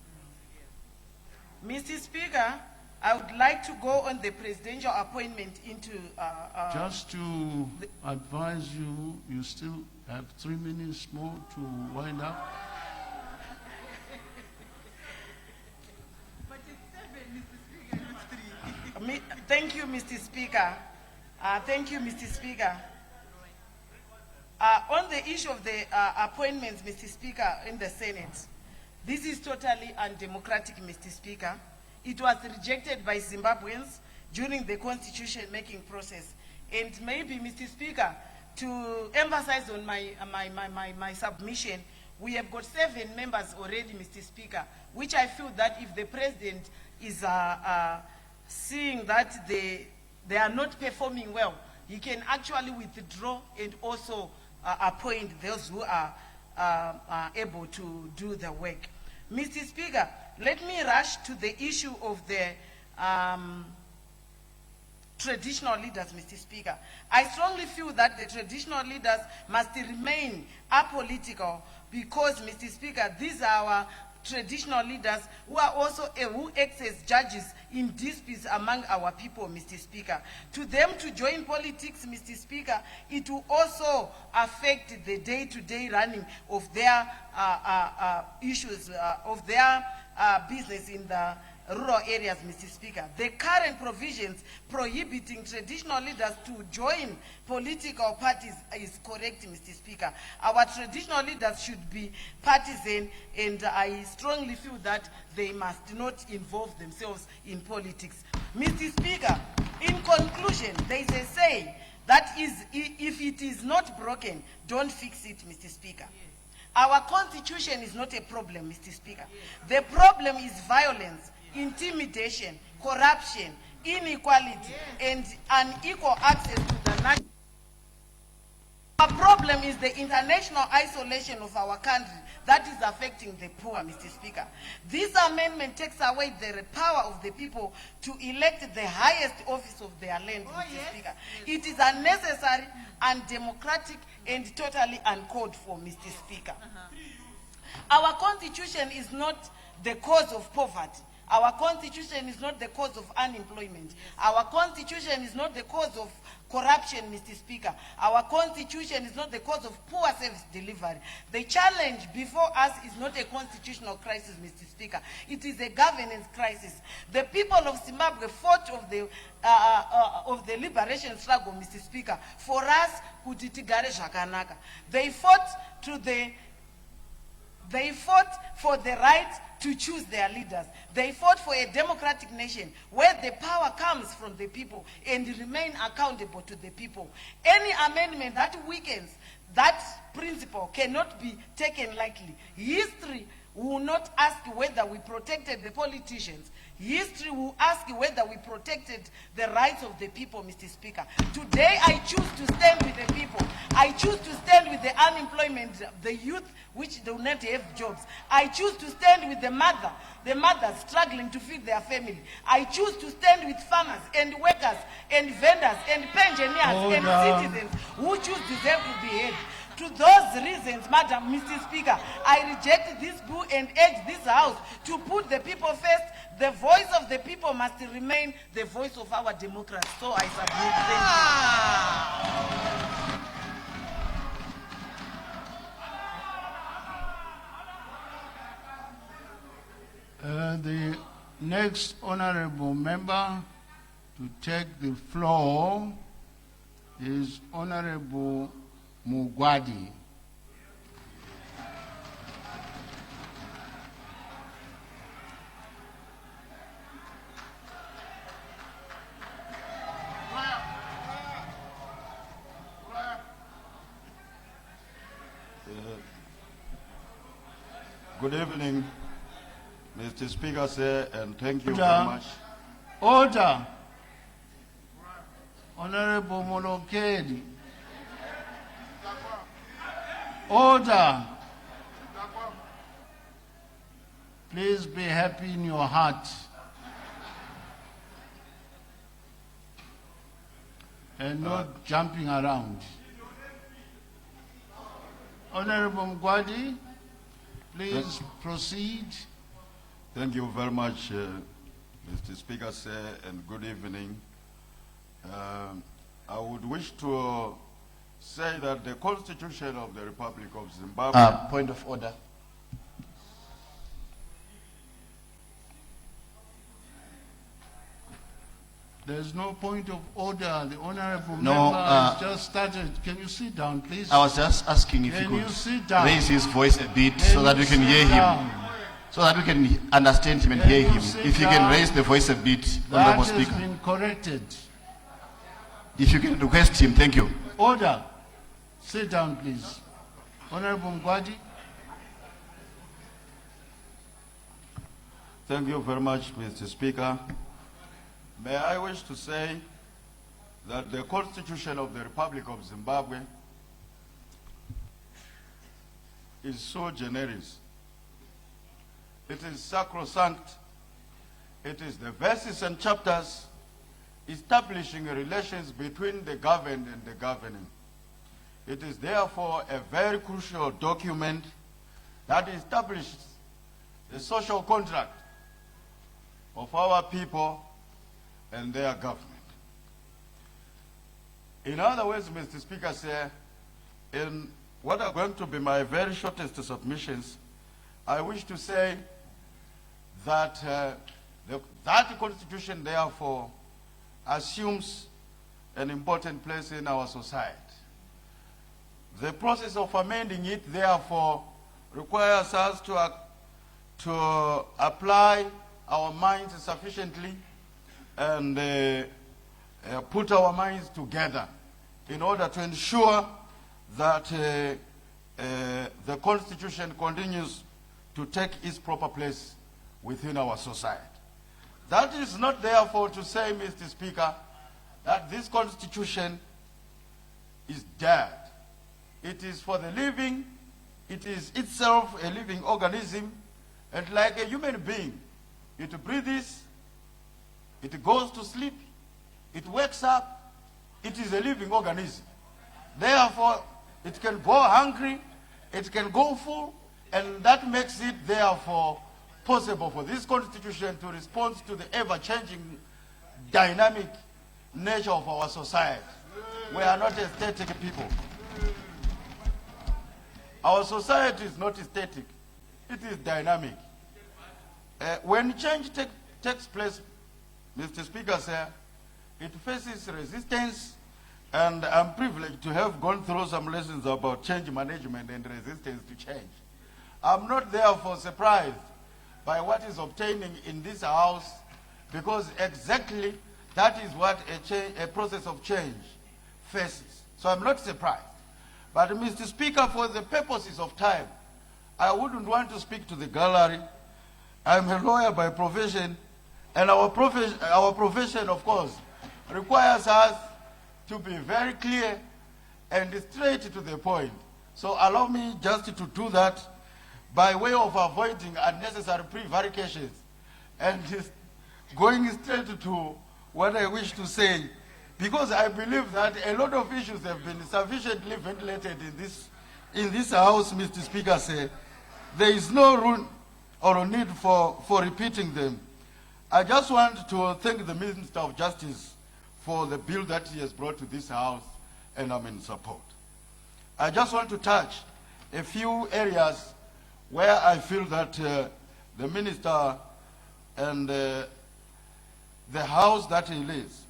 Mr. Speaker, I would like to go on the presidential appointment into... Just to advise you, you still have 3 minutes more to wind up. Thank you, Mr. Speaker. Thank you, Mr. Speaker. On the issue of the appointments, Mr. Speaker, in the Senate, this is totally undemocratic, Mr. Speaker. It was rejected by Zimbabweans during the constitution-making process. And maybe, Mr. Speaker, to emphasize on my submission, we have got 7 members already, Mr. Speaker, which I feel that if the president is seeing that they are not performing well, he can actually withdraw and also appoint those who are able to do the work. Mr. Speaker, let me rush to the issue of the traditional leaders, Mr. Speaker. I strongly feel that the traditional leaders must remain apolitical because, Mr. Speaker, these are our traditional leaders who are also who act as judges in disputes among our people, Mr. Speaker. To them to join politics, Mr. Speaker, it will also affect the day-to-day running of their issues, of their business in the rural areas, Mr. Speaker. The current provisions prohibiting traditional leaders to join political parties is correct, Mr. Speaker. Our traditional leaders should be partisan, and I strongly feel that they must not involve themselves in politics. Mr. Speaker, in conclusion, there is a saying that is, if it is not broken, don't fix it, Mr. Speaker. Our constitution is not a problem, Mr. Speaker. The problem is violence, intimidation, corruption, inequality, and unequal access to the national Our problem is the international isolation of our country that is affecting the poor, Mr. Speaker. This amendment takes away the power of the people to elect the highest office of their land, Mr. Speaker. It is unnecessary, undemocratic, and totally uncalled for, Mr. Speaker. Our constitution is not the cause of poverty. Our constitution is not the cause of unemployment. Our constitution is not the cause of corruption, Mr. Speaker. Our constitution is not the cause of poor service delivery. The challenge before us is not a constitutional crisis, Mr. Speaker. It is a governance crisis. The people of Zimbabwe fought of the liberation struggle, Mr. Speaker, for us kuti tigare zvakanaka. They fought for the right to choose their leaders. They fought for a democratic nation where the power comes from the people and remain accountable to the people. Any amendment that weakens that principle cannot be taken lightly. History will not ask whether we protected the politicians. History will ask whether we protected the rights of the people, Mr. Speaker. Today, I choose to stand with the people. I choose to stand with the unemployment, the youth which do not have jobs. I choose to stand with the mothers struggling to feed their family. I choose to stand with farmers and workers and vendors and pensioners and citizens who choose deserve to be heard. To those reasons, Madam Mr. Speaker, I reject this bill and urge this House to put the people first. The voice of the people must remain the voice of our democracy. So I The submit. Thank you. The next honorable member to take the floor is Honorable Mugwadi. Good evening, Mr. Speaker, sir, and thank you very much. Order. Honorable Molokedi. Order. Please be happy in your heart. And not jumping around. Honorable Mgwadi, please proceed. Thank you very much, Mr. Speaker, sir, and good evening. I would wish to say that the Constitution of the Republic of Zimbabwe... Point of order. There's no point of order. The honorable No, member has just started. Can you sit down, please? I was just asking if Can he you could sit down? raise his voice a bit Can so that you we can sit hear down? him. So that we can understand him and Can hear you him. sit If you down? can raise the voice a bit, That Honorable has Speaker. been corrected. If you can request him, thank you. Order. Sit down, please. Honorable Mgwadi. Thank you very much, Mr. Speaker. May I wish to say that the Constitution of the Republic of Zimbabwe is so generous. It is sacrosanct. It is the verses and chapters establishing relations between the governed and the governing. It is therefore a very crucial document that establishes the social contract of our people and their government. In other words, Mr. Speaker, sir, in what are going to be my very shortest submissions, I wish to say that that Constitution, therefore, assumes an important place in our society. The process of amending it, therefore, requires us to apply our minds sufficiently and put our minds together in order to ensure that the Constitution continues to take its proper place within our society. That is not therefore to say, Mr. Speaker, that this Constitution is dead. It is for the living. It is itself a living organism. And like a human being, it breathes, it goes to sleep, it wakes up, it is a living organism. Therefore, it can go hungry, it can go full, and that makes it therefore possible for this constitution to respond to the ever-changing dynamic nature of our society. We are not a static people. Our society is not static, it is dynamic. When change takes place, Mr. Speaker, sir, it faces resistance, and I'm privileged to have gone through some lessons about change management and resistance to change. I'm not therefore surprised by what is obtaining in this house, because exactly that is what a process of change faces. So I'm not surprised. But Mr. Speaker, for the purposes of time, I wouldn't want to speak to the gallery. I'm a lawyer by profession, and our profession, of course, requires us to be very clear and straight to the point. So allow me just to do that by way of avoiding unnecessary prevarications and just going straight to what I wish to say, because I believe that a lot of issues have been sufficiently ventilated in this house, Mr. Speaker, say. There is no room or need for repeating them. I just want to thank the Minister of Justice for the bill that he has brought to this house, and I'm in support. I just want to touch a few areas where I feel that the Minister and the house that he leads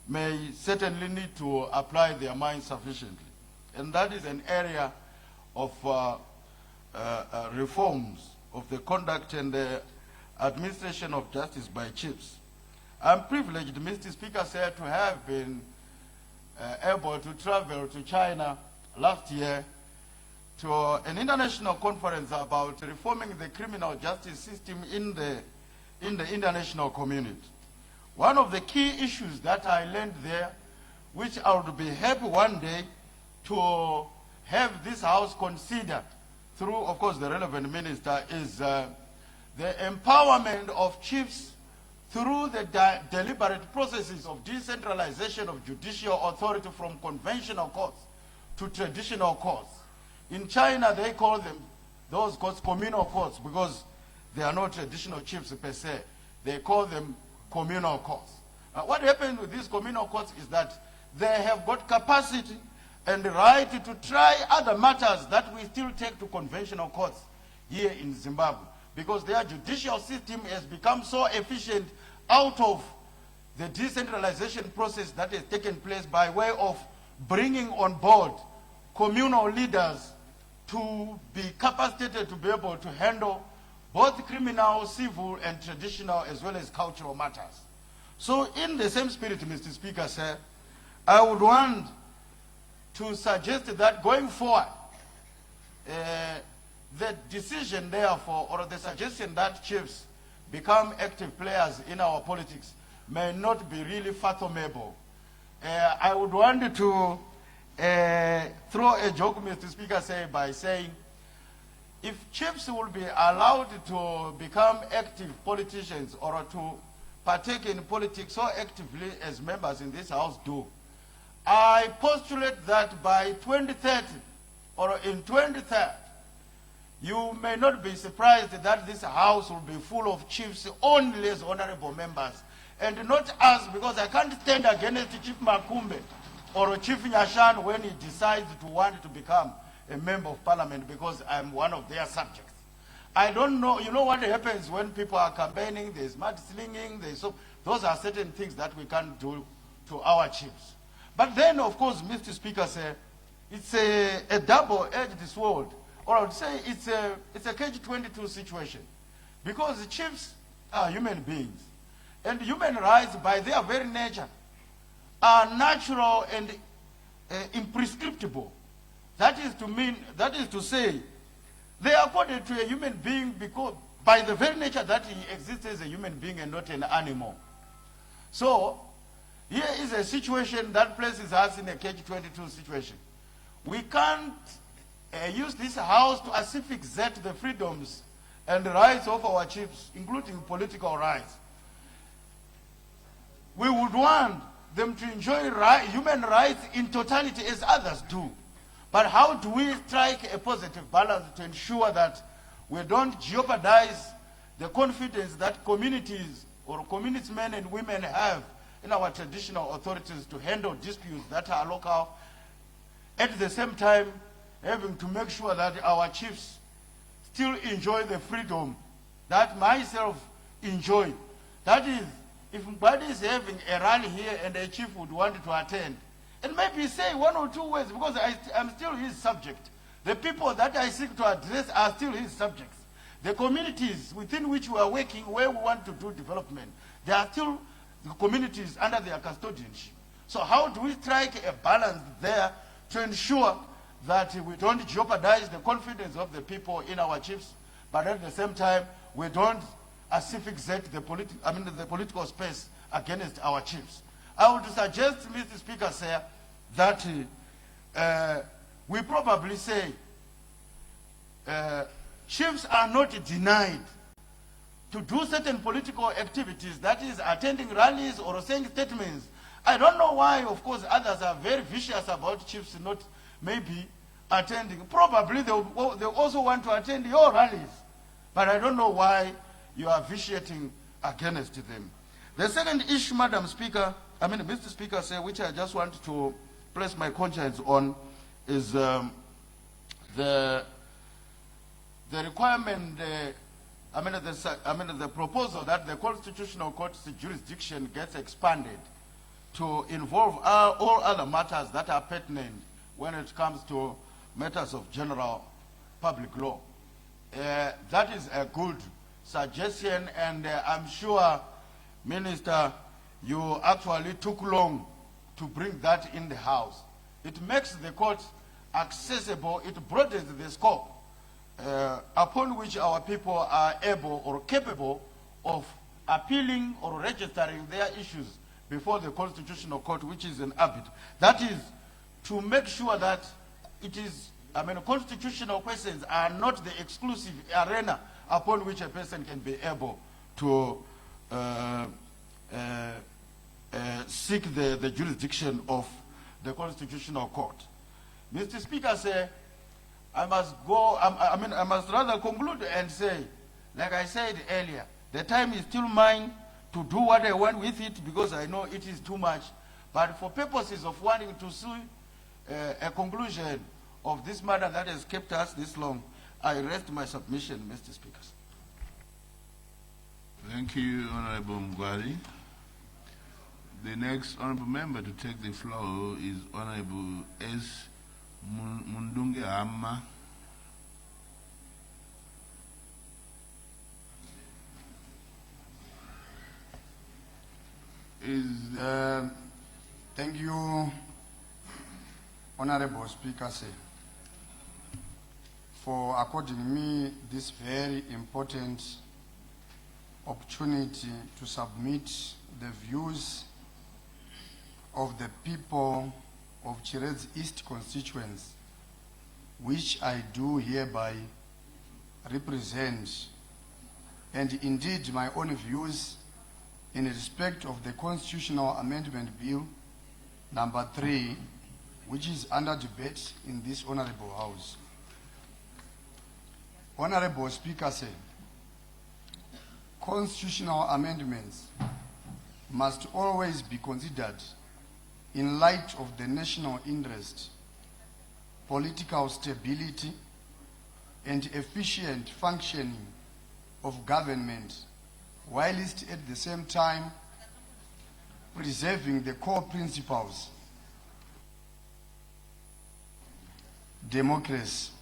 may certainly need to apply their minds sufficiently. And that is an area of reforms of the conduct and the administration of justice by chiefs. I'm privileged, Mr. Speaker, sir, to have been able to travel to China last year to an international conference about reforming the criminal justice system in the international community. One of the key issues that I learned there, which I would be happy one day to have this house consider through, of course, the relevant minister, is the empowerment of chiefs through the deliberate processes of decentralization of judicial authority from conventional courts to traditional courts. In China, they call them, those courts, communal courts, because they are not traditional chiefs per se. They call them communal courts. What happens with these communal courts is that they have got capacity and the right to try other matters that we still take to conventional courts here in Zimbabwe, because their judicial system has become so efficient out of the decentralization process that has taken place by way of bringing on board communal leaders to be capacitated to be able to handle both criminal, civil, and traditional, as well as cultural matters. So in the same spirit, Mr. Speaker, sir, I would want to suggest that going forward, the decision therefore, or the suggestion that chiefs become active players in our politics may not be really fathomable. I would want to throw a joke, Mr. Speaker, say, by saying, if chiefs will be allowed to become active politicians or to partake in politics so actively as members in this house do, I postulate that by 2030 or in 2030, you may not be surprised that this house will be full of chiefs only as honorable members, and not us, because I can't stand against Chief Makumbe or Chief Nyashan when he decides to want to become a member of parliament, because I'm one of their subjects. I don't know, you know what happens when people are campaigning, there's mudslinging, those are certain things that we can't do to our chiefs. But then, of course, Mr. Speaker, sir, it's a double-edged sword, or I would say it's a catch-22 situation, because the chiefs are human beings, and human rights, by their very nature, are natural and imprescriptible. That is to say, they are accorded to a human being because by the very nature that he exists as a human being and not an animal. So, here is a situation that places us in a catch-22 situation. We can't use this house to asphyxiate the freedoms and rights of our chiefs, including political rights. We would want them to enjoy human rights in totality as others do. But how do we strike a positive balance to ensure that we don't jeopardize the confidence that communities or community men and women have in our traditional authorities to handle disputes that are local, at the same time having to make sure that our chiefs still enjoy the freedom that myself enjoy. That is, if somebody is having a rally here and a chief would want to attend, and maybe say one or two words, because I'm still his subject. The people that I seek to address are still his subjects. The communities within which we are working, where we want to do development, they are still the communities under their custodianship. So how do we strike a balance there to ensure that we don't jeopardize the confidence of the people in our chiefs, but at the same time, we don't asphyxiate the political space against our chiefs? I would suggest, Mr. Speaker, sir, that we probably say chiefs are not denied to do certain political activities, that is attending rallies or saying statements. I don't know why, of course, others are very vicious about chiefs not maybe attending. Probably they also want to attend your rallies, but I don't know why you are vitiating against them. The second issue, Mr. Speaker, sir, which I just want to place my conscience on is the requirement, the proposal that the Constitutional Court's jurisdiction gets expanded to involve all other matters that are pertinent when it comes to matters of general public law. That is a good suggestion, and I'm sure, Minister, you actually took long to bring that in the House. It makes the court accessible, it broadens the scope upon which our people are able or capable of appealing or registering their issues before the Constitutional Court, which is an arbiter. That is to make sure that it is, constitutional questions are not the exclusive arena upon which a person can be able to seek the jurisdiction of the Constitutional Court. Mr. Speaker, sir, I must rather conclude and say, like I said earlier, the time is still mine to do what I want with it, because I know it is too much. But for purposes of wanting to see a conclusion of this matter that has kept us this long, I rest my submission, Mr. Speaker. Thank you, Honorable Mgwari. The next honorable member to take the floor is Honorable S. Mundunge Amma. Thank you, Honorable Speaker, sir, for according me this very important opportunity to submit the views of the people of Chirez East constituents, which I do hereby represent, and indeed my own views in respect of the Constitutional Amendment Bill number 3, which is under debate in this Honorable House. Honorable Speaker, sir, constitutional amendments must always be considered in light of the national interest, political stability, and efficient functioning of government, whilst at the same time preserving the core principles of democracy.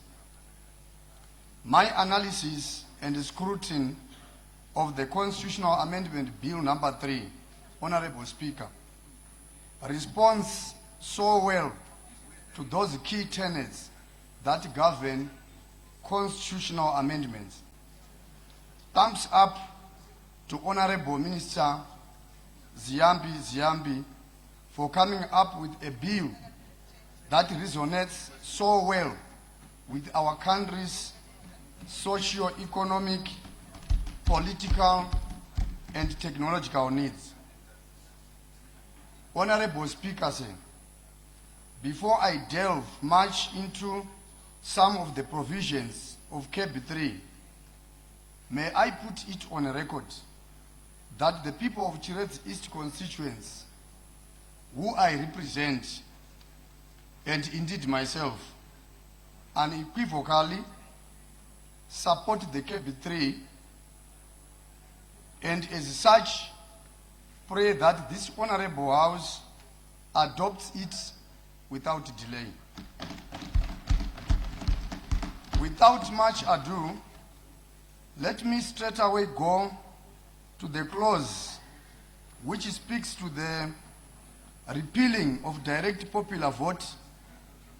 My analysis and scrutiny of the Constitutional Amendment Bill number 3, Honorable Speaker, responds so well to those key tenets that govern constitutional amendments. Thumbs up to Honorable Minister Ziambi for coming up with a bill that resonates so well with our country's socio-economic, political, and technological needs. Honorable Speaker, before I delve much into some of the provisions of KB 3, may I put it on record that the people of Chirets East constituents, who I represent, and indeed myself, unequivocally support the KB 3, and as such, pray that this Honorable House adopts it without delay. Without much ado, let me straight away go to the clause which speaks to the repealing of direct popular vote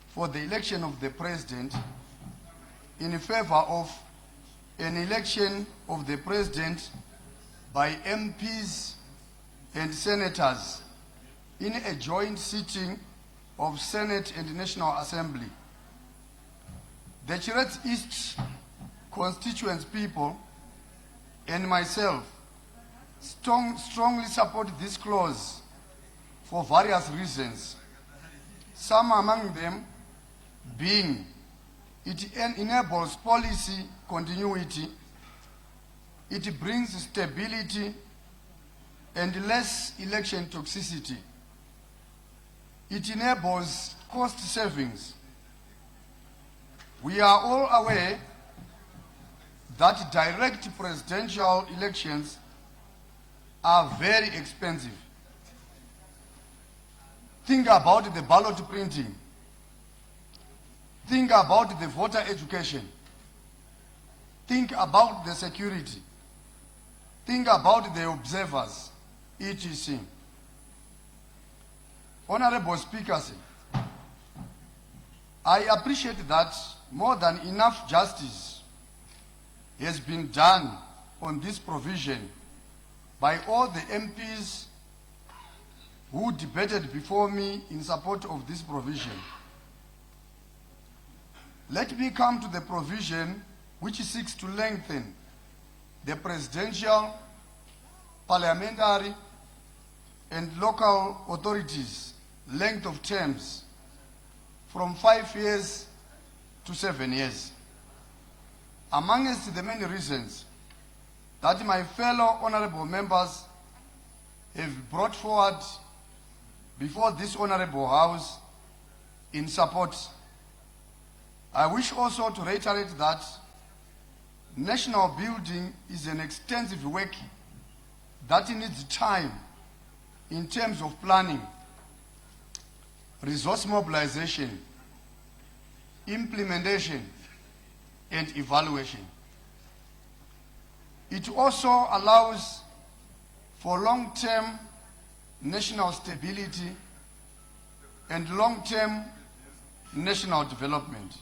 for the election of the president in favor of an election of the president by MPs and senators in a joint sitting of Senate and National Assembly. The Chirets East constituents people and myself strongly support this clause for various reasons, some among them being it enables policy continuity, it brings stability and less election toxicity, it enables cost savings. We are all aware that direct presidential elections are very expensive. Think about the ballot printing. Think about the voter education. Think about the security. Think about the observers, etc. Honorable Speaker, I appreciate that more than enough justice has been done on this provision by all the MPs who debated before me in support of this provision. Let me come to the provision which seeks to lengthen the presidential, parliamentary, and local authorities' length of terms from 5 years to 7 years. Amongst the many reasons that my fellow honorable members have brought forward before this honorable House in support, I wish also to reiterate that national building is an extensive work that needs time in terms of planning, resource mobilization, implementation, and evaluation. It also allows for long-term national stability and long-term national development.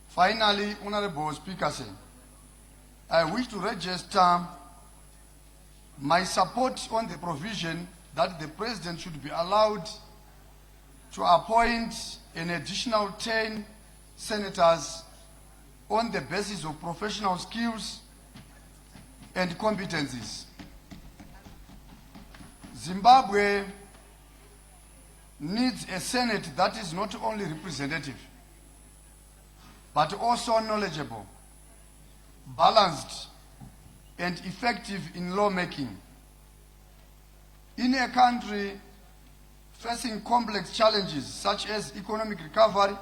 Finally, Honorable Speaker, I wish to register my support on the provision that the President should be allowed to appoint an additional 10 senators on the basis of professional skills and competencies. Zimbabwe needs a Senate that is not only representative, but also knowledgeable, balanced, and effective in lawmaking. In a country facing complex challenges such as economic recovery,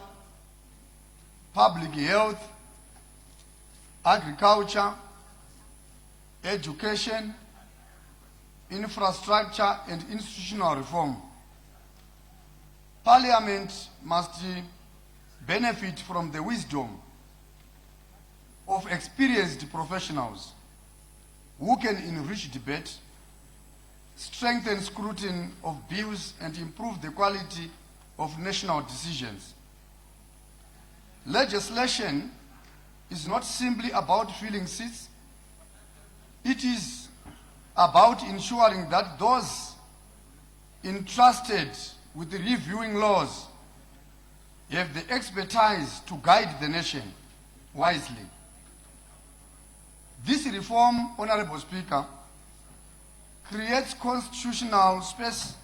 public health, agriculture, education, infrastructure, and institutional reform, Parliament must benefit from the wisdom of experienced professionals who can enrich debate, strengthen scrutiny of bills, and improve the quality of national decisions. Legislation is not simply about filling seats. It is about ensuring that those entrusted with reviewing laws have the expertise to guide the nation wisely. This reform, Honorable Speaker, creates constitutional space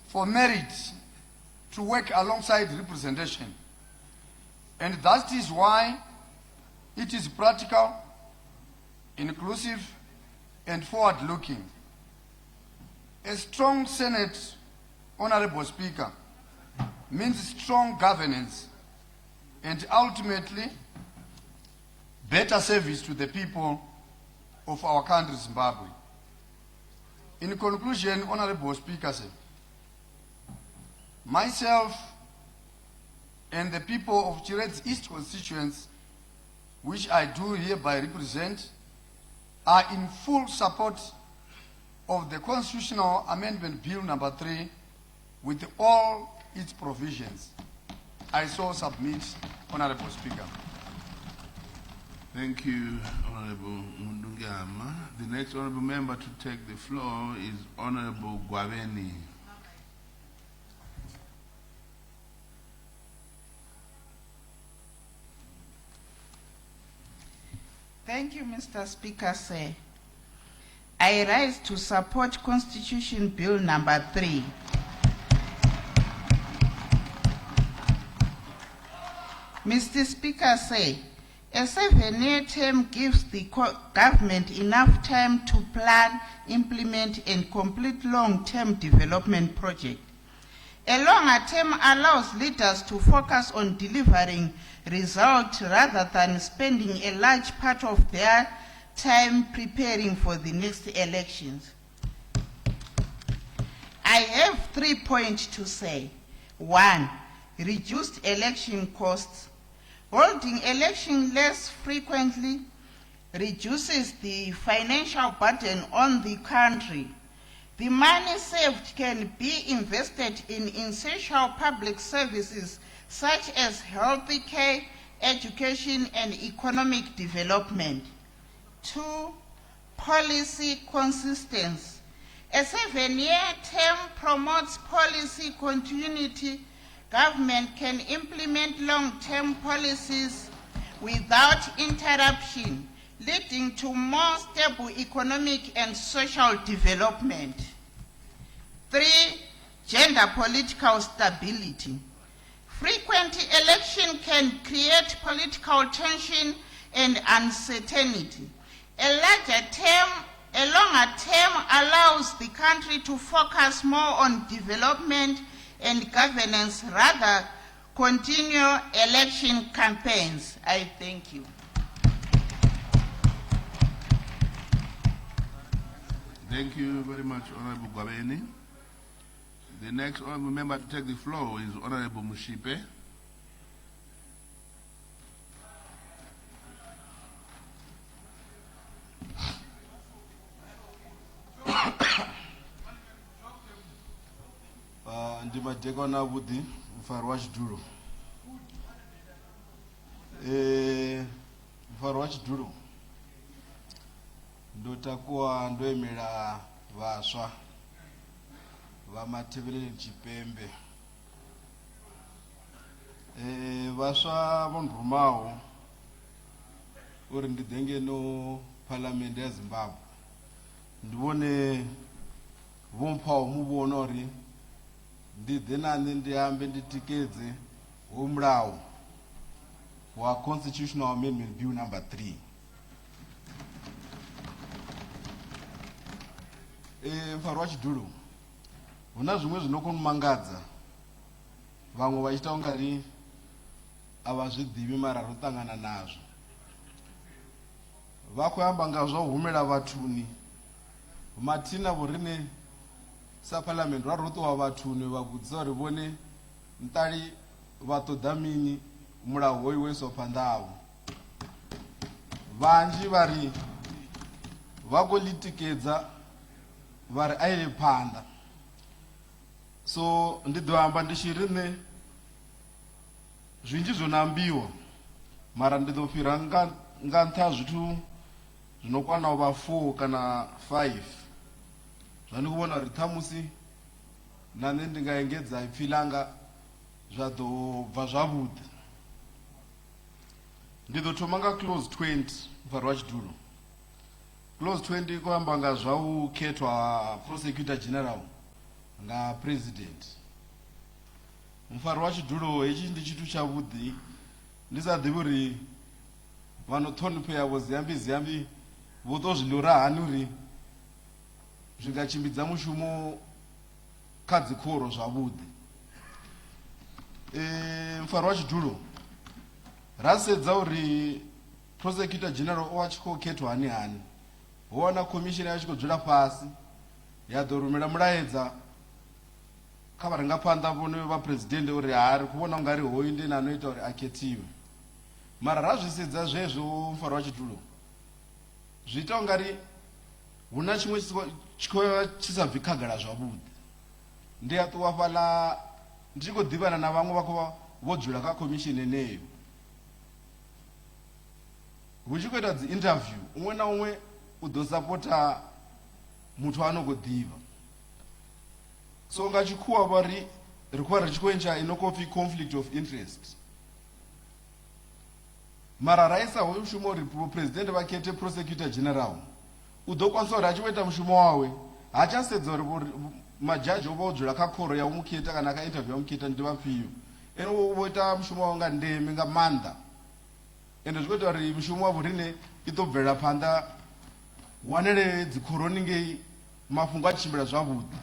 for merit to work alongside representation. And that is why it is practical, inclusive, and forward-looking. A strong Senate, Honorable Speaker, means strong governance and ultimately better service to the people of our country, Zimbabwe. In conclusion, Honorable Speaker, myself and the people of Chired's East constituents, which I do hereby represent, are in full support of the Constitutional Amendment Bill number 3 with all its provisions. I so submit, Honorable Speaker. Thank you, Honorable Mundungama. The next honorable member to take the floor is Honorable Gwaveni. Thank you, Mr. Speaker, sir. I rise to support Constitution Bill number 3. Mr. Speaker, sir, a 7-year term gives the government enough time to plan, implement, and complete long-term development projects. A longer term allows leaders to focus on delivering results rather than spending a large part of their time preparing for the next elections. I have 3 points to say. 1, reduced election costs. Holding elections less frequently reduces the financial burden on the country. The money saved can be invested in essential public services such as health care, education, and economic development. 2, policy consistency. A 7-year term promotes policy continuity. Government can implement long-term policies without interruption, leading to more stable economic and social development. 3, gender political stability. Frequent election can create political tension and uncertainty. A longer term allows the country to focus more on development and governance rather continue election campaigns. I thank you. Thank you very much, Honorable Gwabeni. The next honorable member to take the floor is Honorable Mushipe. Ndimadekwana Budi, Mfarwa Chiduro. Mfarwa Chiduro. Ndotakuwa ndoemera vaswa vamatevere Chipembe. Vaswa vonrumawo uri ndidenge no parliament ya Zimbabwe. Ndivone vompawo mubono uri ndidhenani ndihambe nditikedze womulawo wa Constitutional Amendment Bill number 3. Mfarwa Chiduro, huna zvimwe zvinokumangadza vamwe vachiita ungari avazvidivi mara rotangana nazvo. Vakuyamba ngazvahumira vatuni matina vorine saparliament varotova vatuni vakudzisa uri vone ntari vatoda mini mulawo woyi wesopandavo. Vanji vari vakolitikedza vari aile panda. So ndidohamba ndichirine zvinji zvonambiwa mara ndidofira nganta zvitu zvinokwana over 4 kana 5 zvandikuvona kuti tamusi nane ndingaengedza ipfi langa zvadobva zvavhuḓi. Ndi ḓo thoma nga clause 20 mufaro wa tshidulo. Clause 20 ko amba nga zwa u khethwa prosecutor general nga president. Mufaro wa tshidulo hetshi ndi tshithu tshavhuḓi, ndi sa ḓivhi uri vhano ṱhonifhea vho ziyambi vho to zwi ḽora hani uri zwi nga tshimbidza mushumo kha dzikhoro zwavhuḓi. Mufaro wa tshidulo ra sedza uri prosecutor general o a tshi khou khethwa hani hani, ho wana commission ya tshi khou dzula fhasi ya ḓo rumela mulaedza kha vharangaphanḓa vhone vha president uri ri khou vhona ungari hoyu ndi na no ita uri a khethiwe. Mara ra zwi sedza zwezwo mufaro wa tshidulo zwi ita ungari hu na tshiṅwe tshi khou tshi sa bvi khagala zwavhuḓi. Ndi a ṱuwa fhaḽa ndi tshi khou ḓivhana na vhaṅwe vha khou vho dzula kha commission eneyo, hu tshi khou ita dzi interview uṅwe na uṅwe u ḓo sapota muthu a no khou ḓivha. So nga tshikhuwa vha ri khou ri tshi khou entsha ino khou pfi conflict of interest. Mara ra isa hoyu mushumo uri president vha khethe prosecutor general, u ḓo kwanisa uri a tshi khou ita mushumo wawe ha tsha sedza uri majaji o vha o dzula kha khoro ya u mukheta kana kha interview ya mukheta ndi vhafhio, ene vho ita mushumo wawe nga ndeme nga maanḓa. Ende zwi khou ita uri mushumo wa vhorine i ḓo bvelela phanḓa, wanele dzikhoroni ngei mafhungo a tshimbila zwavhuḓi.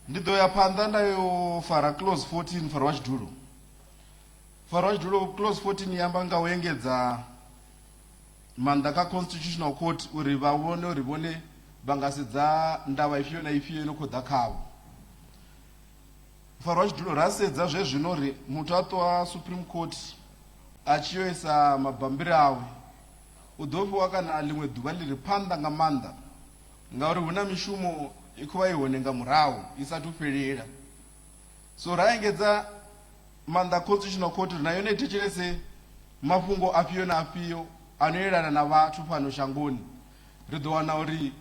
Ndi ḓo ya phanḓa nda yo fara clause 14 mufaro wa tshidulo. Mufaro wa tshidulo clause 14 yamba nga u engedza maanḓa kha constitutional court uri vha vhone uri vhone vha nga sedza ndavha ifhio na ifhio ino khou ḓa khavho. Mufaro wa tshidulo ra sedza zwezwino uri muthu a ṱuwa Supreme Court a tshi yo isa mabambiri awe u ḓo fhiwa kana ḽiṅwe ḓuvha ḽi re phanḓa nga maanḓa, ngauri hu na mishumo i khou vha i hone nga murahu i sathu fhelela. So ra engedza maanḓa constitutional court uri na yone i thetshelese mafhungo afhio na afhio ano yelana na vhathu fhano shangoni. Ri ḓo wana uri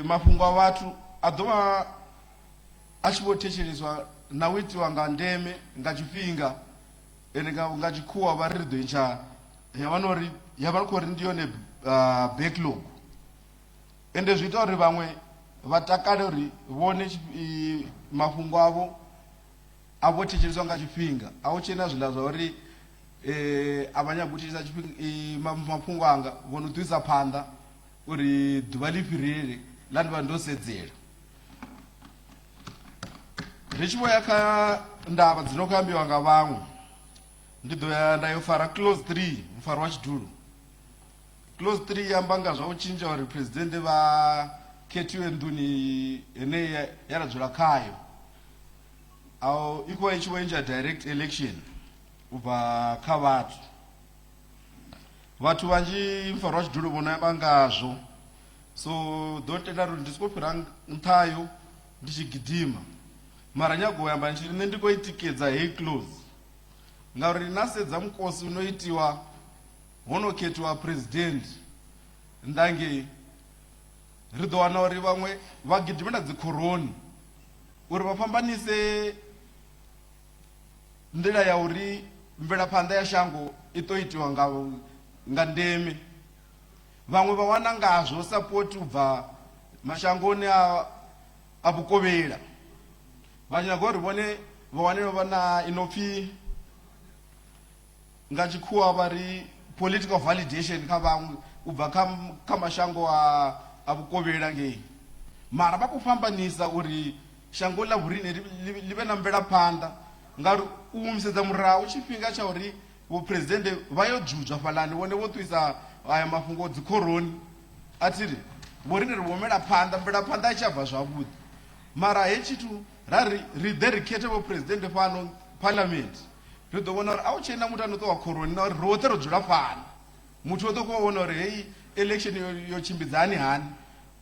mafhungo a vhathu a ḓo vha a tshi vho thetsheleswa na u itiwa nga ndeme nga tshifhinga, ende nga tshikhuwa vha ri ḓo entsha ya vhana uri ya vha khou ri ndi yone backlog. Ende zwi ita uri vhaṅwe vha takale uri vhone mafhungo avho a vho thetsheliswa nga tshifhinga, a u tshena zwiḽa zwa uri a vha nyaga u thetshelesa mafhungo anga vho no ḓisa phanḓa uri ḓuvha ḽi fhirele ḽa ndi vha ndo sedzela. Ri tshi vho ya kha ndavha dzi no khou ambiwa nga vhaṅwe, ndi ḓo ya nda yo fara clause 3 mufaro wa tshidulo. Clause 3 yamba nga zwa u tshintsha uri president vha khethiwe nḓuni ine ya ra dzula khayo, au i khou vha i tshi vho entsha direct election u bva kha vhathu. Vhathu vhanzhi mufaro wa tshidulo vhona yamba ngazwo, so ḓo tenda uri ndi sokou fhira nṱhayo ndi tshi gidima. Mara nyago u yamba ntshi nṋe ndi khou i tikedza heyi clause ngauri na sedza mukosi uno itiwa ho no khethiwa president ndange ri ḓo wana uri vhaṅwe vha gidimela dzikhoroni uri vha fhambanise nḓila ya uri mvelaphanḓa ya shango i ḓo itiwa nga ndeme. Vhaṅwe vha wana ngazwo support u bva mashangoni a vhukovhela, vha nyaga uri vhone vha wanele vha na inopfi nga tshikhuwa vha ri political validation kha vhaṅwe u bva kha mashango a vhukovhela ngei. Mara vha khou fhambanisa uri shango ḽa vhorine ḽi vhe na mvelaphanḓa, ngauri u humisedza murahu tshifhinga tsha uri vho president vha yo dzudzwa fhaḽani vhone vho ṱuwisa aya mafhungo dzikhoroni a thiri vhorine ri vho mela phanḓa, mvelaphanḓa a tshi a bva zwavhuḓi. Mara he tshithu ra ri ḓe ri khethe vho president fhano parliament, ri ḓo vhona uri a u tshena muthu ano ṱuwa khoroni na uri roṱhe ro dzula fhano. Muthu o ḓo khou vhona uri heyi election yo tshimbidza hani hani,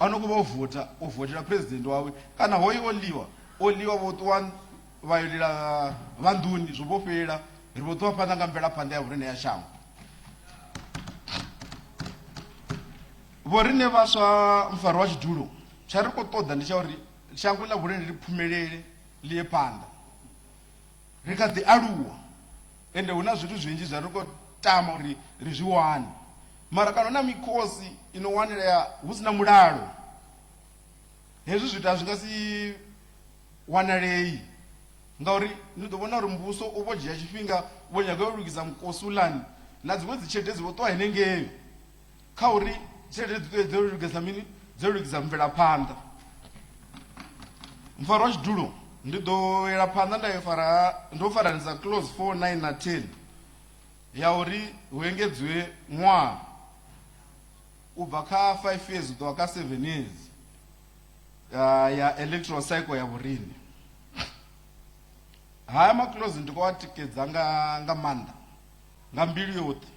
ano khou vha o votela president wawe, kana hoyo o ḽiwa vho ṱuwa vha yo lila vha nḓuni zwo vho fhela, ri vho ṱuwa phanḓa nga mvelaphanḓa ya vhorine ya shango. Vhorine vhaswa mufaro wa tshidulo chari khou ṱoḓa ndi tsha uri shango ḽa vhulimi ri phumelele ḽi ye phanḓa ri kha ḓi aluwa ende hu na zwithu zwinzhi zwa ri khou tama uri ri zwi wane mara kana na mikhosi ino wanelea hu si na mulalo hezwi zwithu a zwi nga si wanalei ngauri ni ḓo vhona uri muvhuso u vho dzhia tshifhinga vho nyaga u lugisa mukosi uḽani na dziṅwe dzi tshelede dzi vho ṱwa henengeyo kha uri tshelede dzi dzo lugisa mini dzo lugisa mvelaphanḓa mfaro wa tshidulo ndi ḓo yela phanḓa ndo faranisa clause 4, 9 na 10 ya uri hu engedziwe ṅwaha u bva kha 5 years u ḓo kha 7 years ya electoral cycle ya vhurini haya maclose ndi khou a tikedza nga maanḓa nga mbilu yoṱhe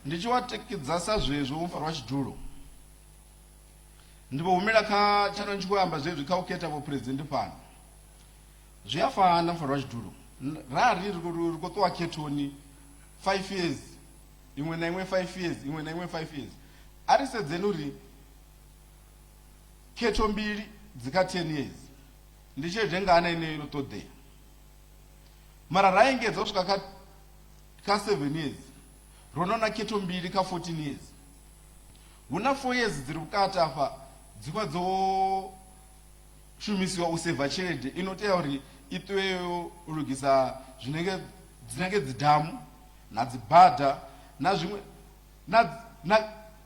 ndi tshi wa tikedza sa zwezwo mufaro wa tshidulo ndi vho humela kha tshano tshi khou amba zwezwi kha u khetha vho president fhano zwi a fana mufaro wa tshidulo rari ri khou ṱuwa khethoni 5 years iṅwe na iṅwe 5 years iṅwe na iṅwe 5 years a ri sedzeni uri khetho mbili dzi kha 10 years ndi tshelede ngana ine ino ṱoḓea mara ra engedza u swika kha 7 years ro no na khetho mbili kha 14 years hu na 4 years dzi ri vhukati afha dzi vha dzo shumisiwa u seiva tshelede ino tea uri i ṱuwe u lugisa dzinenge dzidamu na dzibada na zwiṅwe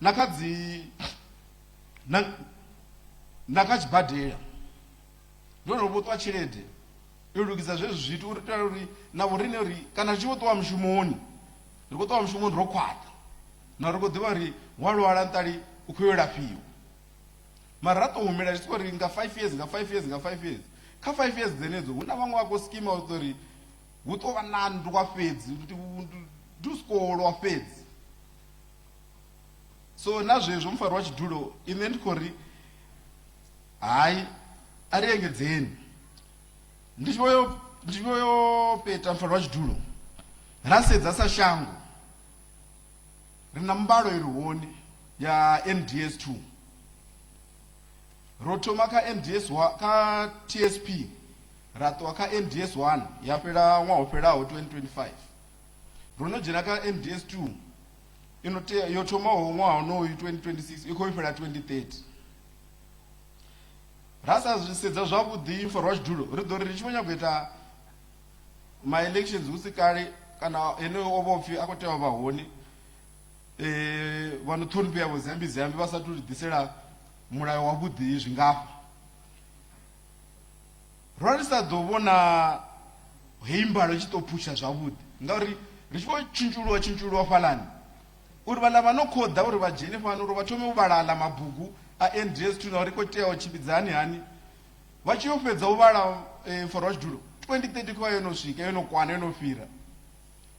na kha dzi na kha tshibadela ndo vho ṱwa tshelede i lugisa zwezwi zwithu uri tea uri na vhorine uri kana ri tshi vho ṱuwa mushumoni ri khou ṱuwa mushumoni ro khwaṱha na ri khou ḓivha uri wa lwala nṱali u khou yo lafhiwa mara ra tou humela tshi uri nga 5 years nga 5 years nga 5 years kha 5 years dzenedzo hu na vhaṅwe vha khou skima uri hu tou vha na ndwa fhedzi ndi usikolwa fhedzi so na zwezwo mufaro wa tshidulo ine ndi khou ri hayi a ri engedzeni ndi tshi vho yo peta mufaro wa tshidulo ra sedza sa shango ri na mbalo i ri hone ya MDS 2 ro thoma kha MDS kha TSP ra ṱuwa kha MDS 1 ya fhela ṅwaha u fhelaho 2025 ro no dzhena kha MDS 2 ino tea yo thomaho ṅwaha unoyu 2026 i khou fhela 2030 ra sa zwi sedza zwavhuḓi mufaro wa tshidulo ri ḓo ri tshi vho nyago ita ma-elections hu si kale kana eneyo o vha pfhi a khou tea u vha hone vha no ṱhonifhea vho zambi vha sathu ri ḓisela mulayo wavhuḓi zwingafha ro ri sa ḓo vhona heyi mbalo i tshi ḓo phusha zwavhuḓi ngauri ri tshi vho tshintshuluwa fhalani uri vhaḽa vha no khoḓa uri vha dzhene fhano uri vha thome u vhala aḽa mabugu a NDS 2 na uri khou tea u tshimbidzani hani vha tshi yo fhedza u vhala mufaro wa tshidulo 2030 khuvha yo no swika yo no kwana yo no fhira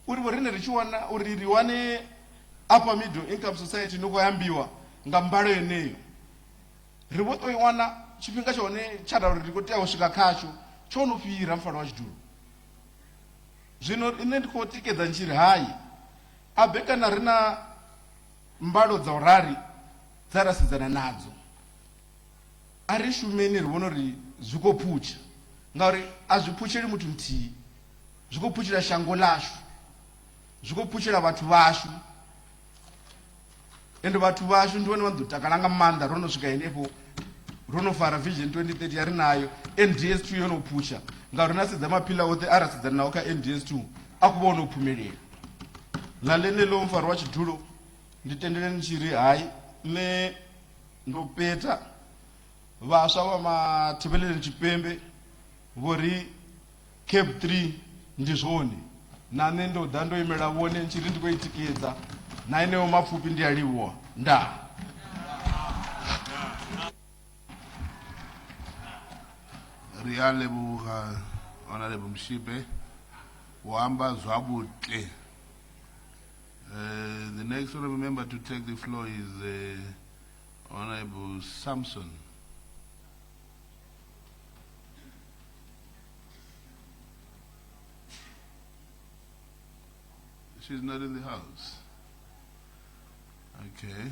uri vho rine ri tshi wana uri ri wane upper middle income society no khou ambiwa nga mbalo yeneyo ri vho tou i wana tshifhinga tsha hone tsha uri ri khou tea u swika khatsho tsho no fhira mufaro wa tshidulo zwino ine ndi khou tikedza ntshiri hayi a bekana ri na mbalo dza u rari dza ra sedzana nadzo a ri shumeni ri vhona uri zwi khou phutsha ngauri a zwi phutsheli muthu muthihi zwi khou phutshela shango ḽashu zwi khou phutshela vhathu vhashu ende vhathu vhashu ndi vhone vha ḓo takala nga maanḓa ro no swika henefho ro no fara vision 2030 ya ri nayo NDS 2 yo no phusha ngauri na sedza maphila oṱhe a ra sedzana nawo kha NDS 2 a khou vha o no phumelela ḽa ḽeneḽo mufaro wa tshidulo ndi tendeleni tshi ri hayi nṋe ndo peta vhaswa vha mathivheleni tshipembe vho ri Cape 3 ndi zwone na nṋe ndo ḓa ndo imela vhone tshi ri ndi khou i tikedza na eneyo mapfhufhi ndi a livhuwa ndaa ri a leboga honorable Mshipe o amba zwavhuḓi. The next honorable member to take the floor is Honorable Samson. She's not in the house. Okay.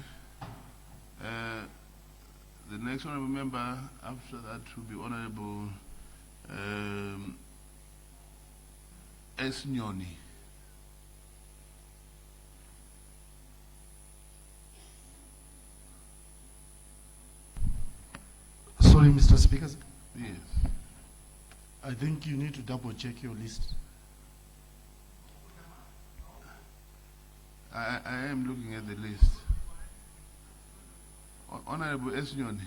The next honorable member after that will be Honorable S. Nyoni. Sorry, Mr. Speaker. Yes. I think you need to double check your list. I am looking at the list. Honorable S. Nyoni.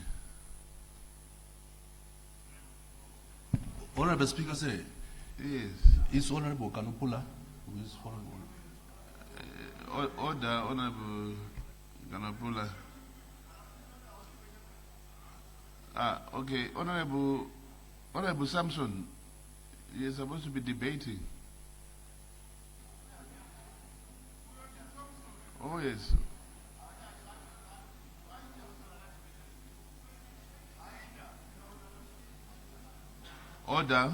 Honorable Speaker, sir. Yes. Is Honorable Kanupula who is following? Order, Honorable Kanupula. Okay, Honorable Samson, you're supposed to be debating. Oh, yes. Order.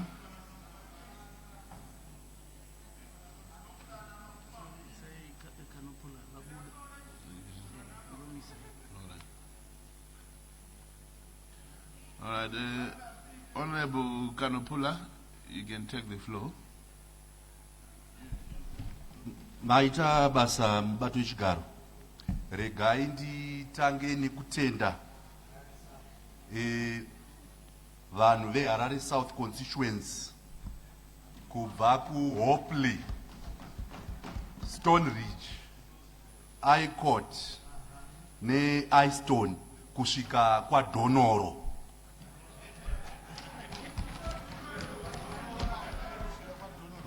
All right, Honorable Kanopula, you can take the floor. Maita basa mubato wechigaro. Regai nditange nekutenda vanhu veHarare South constituency kubva kuHopley, Stone Ridge, I Court neIstone kusvika kwaDonoro.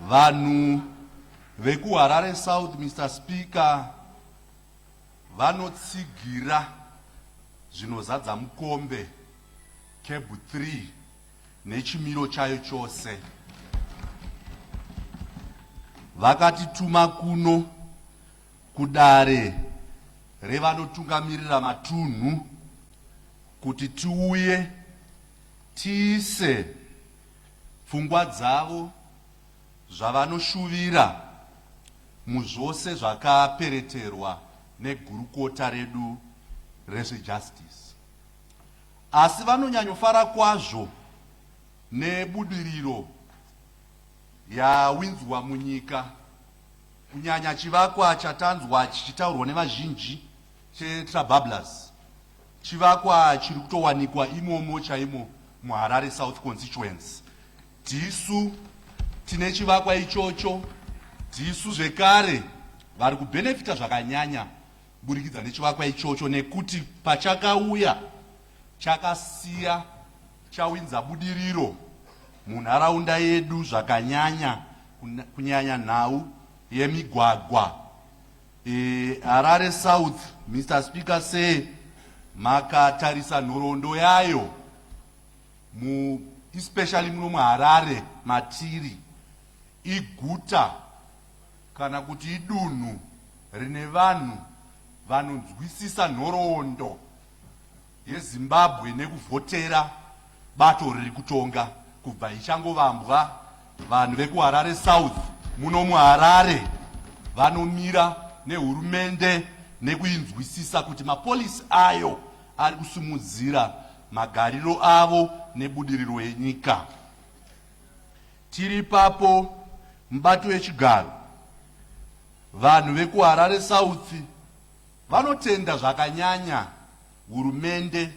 Vanhu vekuHarare South, Mr. Speaker, vanotsigira zvinozadza mukombe Cable 3 nechimiro chayo chose. Vakatituma kuno kudare revanotungamirira matunhu kuti tiuye tiise pfungwa dzavo zvavanoshuvira muzvose zvakapereterwa negurukota redu rezvejustice. Asi vanonyanyofara kwazvo nebudiriro yawinzwa munyika, kunyanya chivakwa chatanzwa chichitaurwa nevazhinji cheTrabablas, chivakwa chiri kutowanikwa imomo chaimo muHarare South constituency. Tisu tine chivakwa ichocho, tisu zvekare vari kubenefita zvakanyanya kuburikidza nechivakwa ichocho, nekuti pachakauya chakasiya chawinza budiriro munharaunda yedu zvakanyanya, kunyanya nhau yemigwagwa. Harare South, Mr. Speaker, say makatarisa nhoroondo yayo especially muno muHarare matiri, iguta kana kuti idunhu rine vanhu vanonzwisisa nhoroondo yeZimbabwe nekuvhotera bato riri kutonga kubva ichangovambwa. Vanhu vekuHarare South muno muHarare vanomira nehurumende nekuinzwisisa kuti mapolisi ayo ari kusumudzira magariro avo nebudiriro yenyika. Tiri papo mubato wechigaro, vanhu vekuHarare South vanotenda zvakanyanya hurumende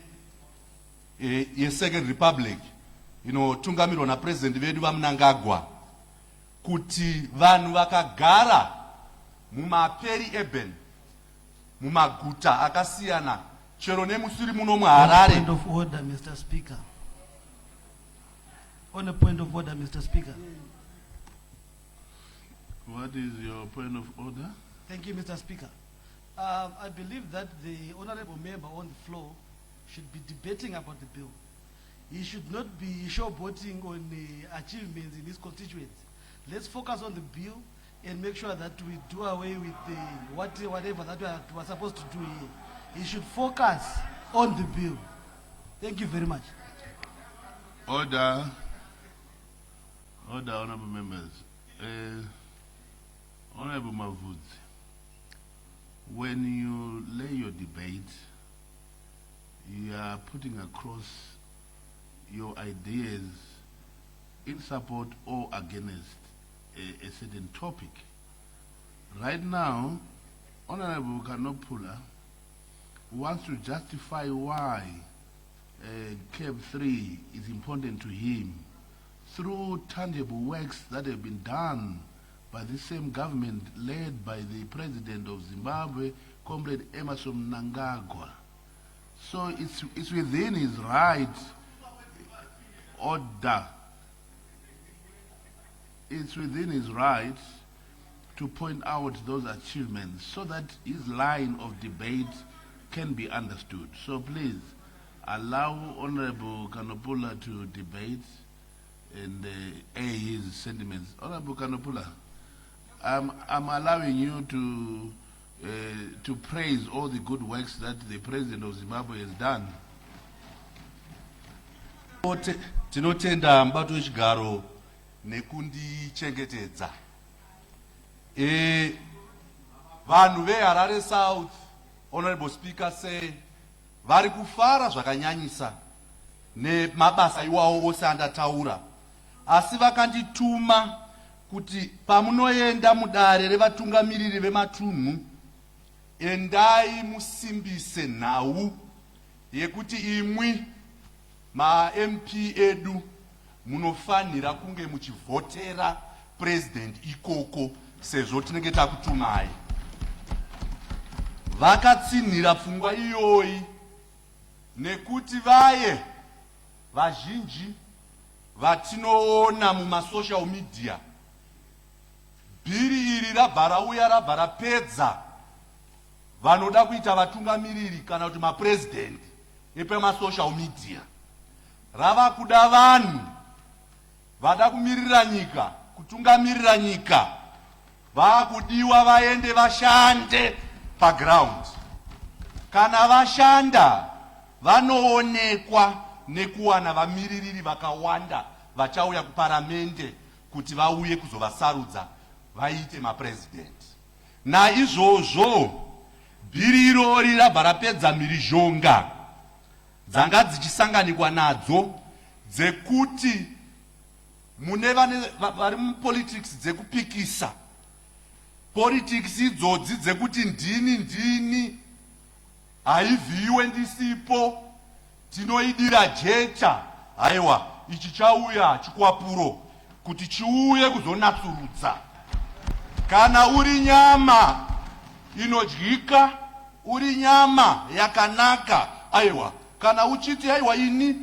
yeSecond Republic inotungamirwa napresident vedu vaMnangagwa, kuti vanhu vakagara mumaperi urban, mumaguta akasiyana, chero nemusiri muno muHarare. Point of order, Mr. Speaker. On a point of order, Mr. Speaker. What is your point of order? Thank you, Mr. Speaker. I believe that the honorable member on the floor should be debating about the bill. He should not be showboating on the achievements in his constituents. Let's focus on the bill and make sure that we do away with the whatever that we are supposed to do here. He should focus on the bill. Thank you very much. Order. Order, honorable members. Honorable Mavudzi, when you lay your debate, you are putting across your ideas in support or against a certain topic. Right now, Honorable Kanopula wants to justify why CAB 3 is important to him through tangible works that have been done by the same government led by the President of Zimbabwe, Comrade Emerson Mnangagwa. So it's within his right order. It's within his right to point out those achievements so that his line of debate can be understood. So please allow Honorable Kanopula to debate and air his sentiments. Honorable Kanopula, I'm allowing you to praise all the good works that the President of Zimbabwe has done. Tinotenda mubato wechigaro nekundichengetedza. Vanhu veHarare South, Honorable Speaker say, vari kufara zvakanyanyisa nemabasa iwawo ose andataura. Asi vakandituma kuti pamunoenda mudare revatungamiriri vematunhu, endai musimbise nhau yekuti imwi ma-MP edu munofanira kunge muchivhotera president ikoko sezvo tinenge takutumai. Vakatsinhira pfungwa iyoyi nekuti vaye vazhinji vatinoona mumasocial media, bhiri iri rabva rauya rabva rapedza vanoda kuita vatungamiriri kana kuti mapresident epemasocial media. Rava kuda vanhu vada kumirira nyika, kutungamirira nyika, vakudiwa vaende vashande paground. Kana vashanda vanoonekwa nekuwana vamiririri vakawanda vachauya kuparamende kuti vauye kuzovasarudza vaite mapresident. Naizvozvo bhiri irori rabva rapedza mhirizhonga dzanga dzichisanganikwa nadzo dzekuti mune vari mupolitics dzekupikisa, politics idzodzi dzekuti ndini haivhiiwe ndisipo, tinoidira jecha, aiwa ichi chauya chikwapuro kuti chiuye kuzonatsurudza. Kana uri nyama inodyika, uri nyama yakanaka, aiwa kana uchiti aiwa ini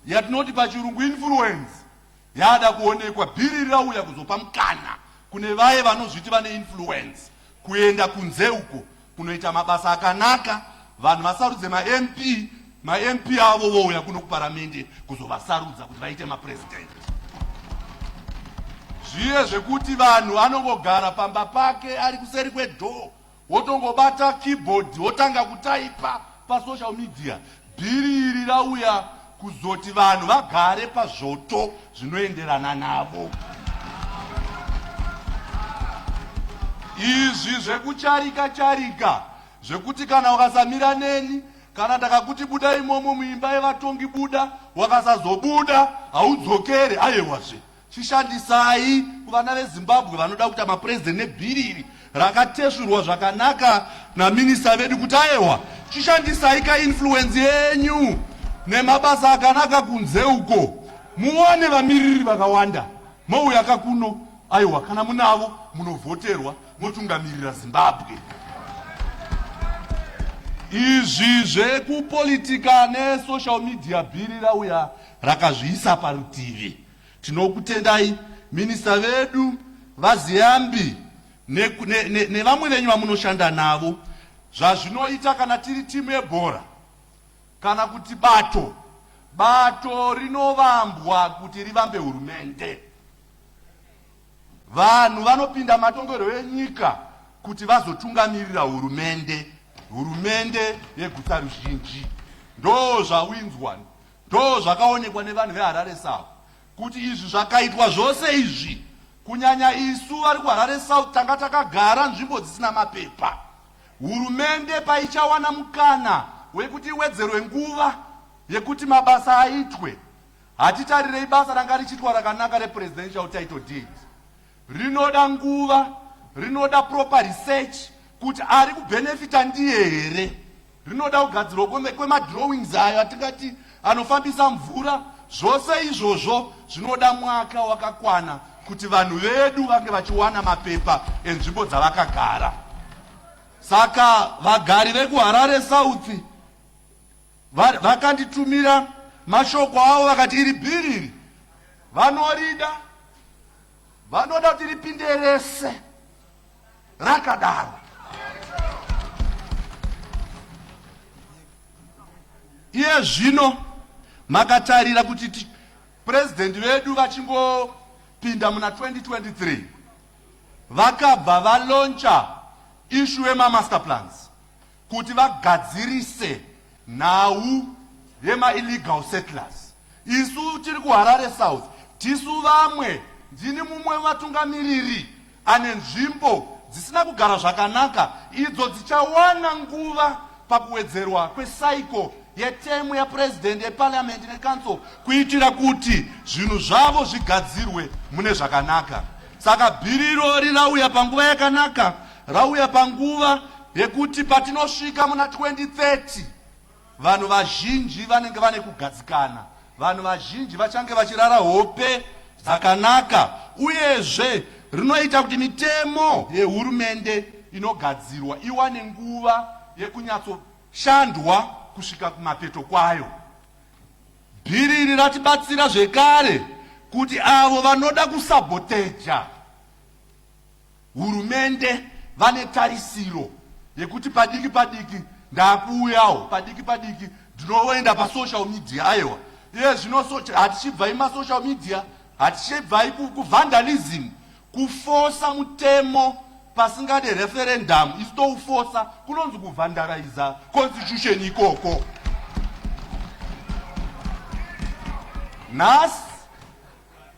yatinoti pachirungu influence yada kuonekwa, bhiri rauya kuzopa mukana kune vaye vanozviti vane influence kuenda kunze uko kunoita mabasa akanaka, vanhu vasarudze ma-MP avo vouya kuno kuparamende kuzovasarudza kuti vaite mapresident. Zviye zvekuti vanhu vanongogara pamba pake ari kuseri kwedhoo wotongobata keyboard wotanga kutaipa pasocial media. Bhiri iri rauya kuzoti vanhu vagare pazvoto zvinoenderana navo. Izvi zvekucharika zvekuti kana ukasamira neni, kana takakuti buda imomo muimba yevatongi buda, wakasazobuda haudzokere, aiwazve chishandisai kuvana veZimbabwe vanoda kuita mapresident nebhiri iri rakatezurwa zvakanaka naminista vedu kuti aiwa chishandisai kainfluence yenyu nemabasa akanaka kunze uko, muone vamiriri vakawanda mouya kakuno, aiwa kana munavo munovhoterwa motungamirira Zimbabwe. Izvi zvekupolitika nesocial media bhiri rauya rakazviisa parutivi. Tinokutendai minista vedu vaZiambi nevamwe venyu vamunoshanda navo, zvazvinoita kana tiri timu yebhora kana kuti bato rinovambwa kuti rivambe hurumende. Vanhu vanopinda matongero enyika kuti vazotungamirira hurumende yeguta ruzhinji. Ndo zvawinzwa, ndo zvakaonekwa nevanhu veHarare South kuti izvi zvakaitwa zvose izvi kunyanya isu vari kuHarare South tanga takagara nzvimbo dzisina mapepa. Hurumende paichawana mukana wekuti iwedzerwe nguva yekuti mabasa aitwe. Hatitarirei basa ranga richiitwa rakanaka represidential title deed. Rinoda nguva, rinoda proper research kuti ari kubenefita ndiye here. Rinoda kugadzirwa kwemadrawings ayo atingati anofambisa mvura. Zvose izvozvo zvinoda mwaka wakakwana kuti vanhu vedu vange vachiwana mapepa enzvimbo dzavakagara. Saka vagari vekuHarare South vakanditumira mashoko avo vakati iri bhiri vanorida, vanoda kuti ripinde rese rakadaro. Iye zvino makatarira kuti president vedu vachingopinda muna 2023 vakabva valoncha issue yema-master plans kuti vagadzirise nhau yema-illegal settlers. Isu tiri kuHarare South, tisu vamwe, ndini mumwe vatungamiriri ane nzvimbo dzisina kugara zvakanaka, idzo dzichawana nguva pakuwedzerwa kwecycle yetemu yapresident, yeparliament necouncil, kuitira kuti zvinhu zvavo zvigadzirwe mune zvakanaka. Saka bhiriro rirauya panguva yakanaka, rauya panguva yekuti patinosvika muna 2030 vanhu vazhinji vanenge vane kugadzikana, vanhu vazhinji vachange vachirara hope dzakanaka, uyezve rinoita kuti mitemo yehurumende inogadzirwa iwane nguva yekunyatoshandwa kusvika kumapeto kwayo. Bhiri iri ratibatsira zvekare kuti avo vanoda kusaboteja hurumende vane tarisiro yekuti padiki padiki ndakuuyawo, padiki padiki ndinoenda pasocial media. Aiwa, iye zvino hatichibvai masocial media, hatichibvai kuvandalism, kufosa mutemo pasingade referendum. Isu toufosa kunonzi kuvandaliza constitution ikoko. Nhasi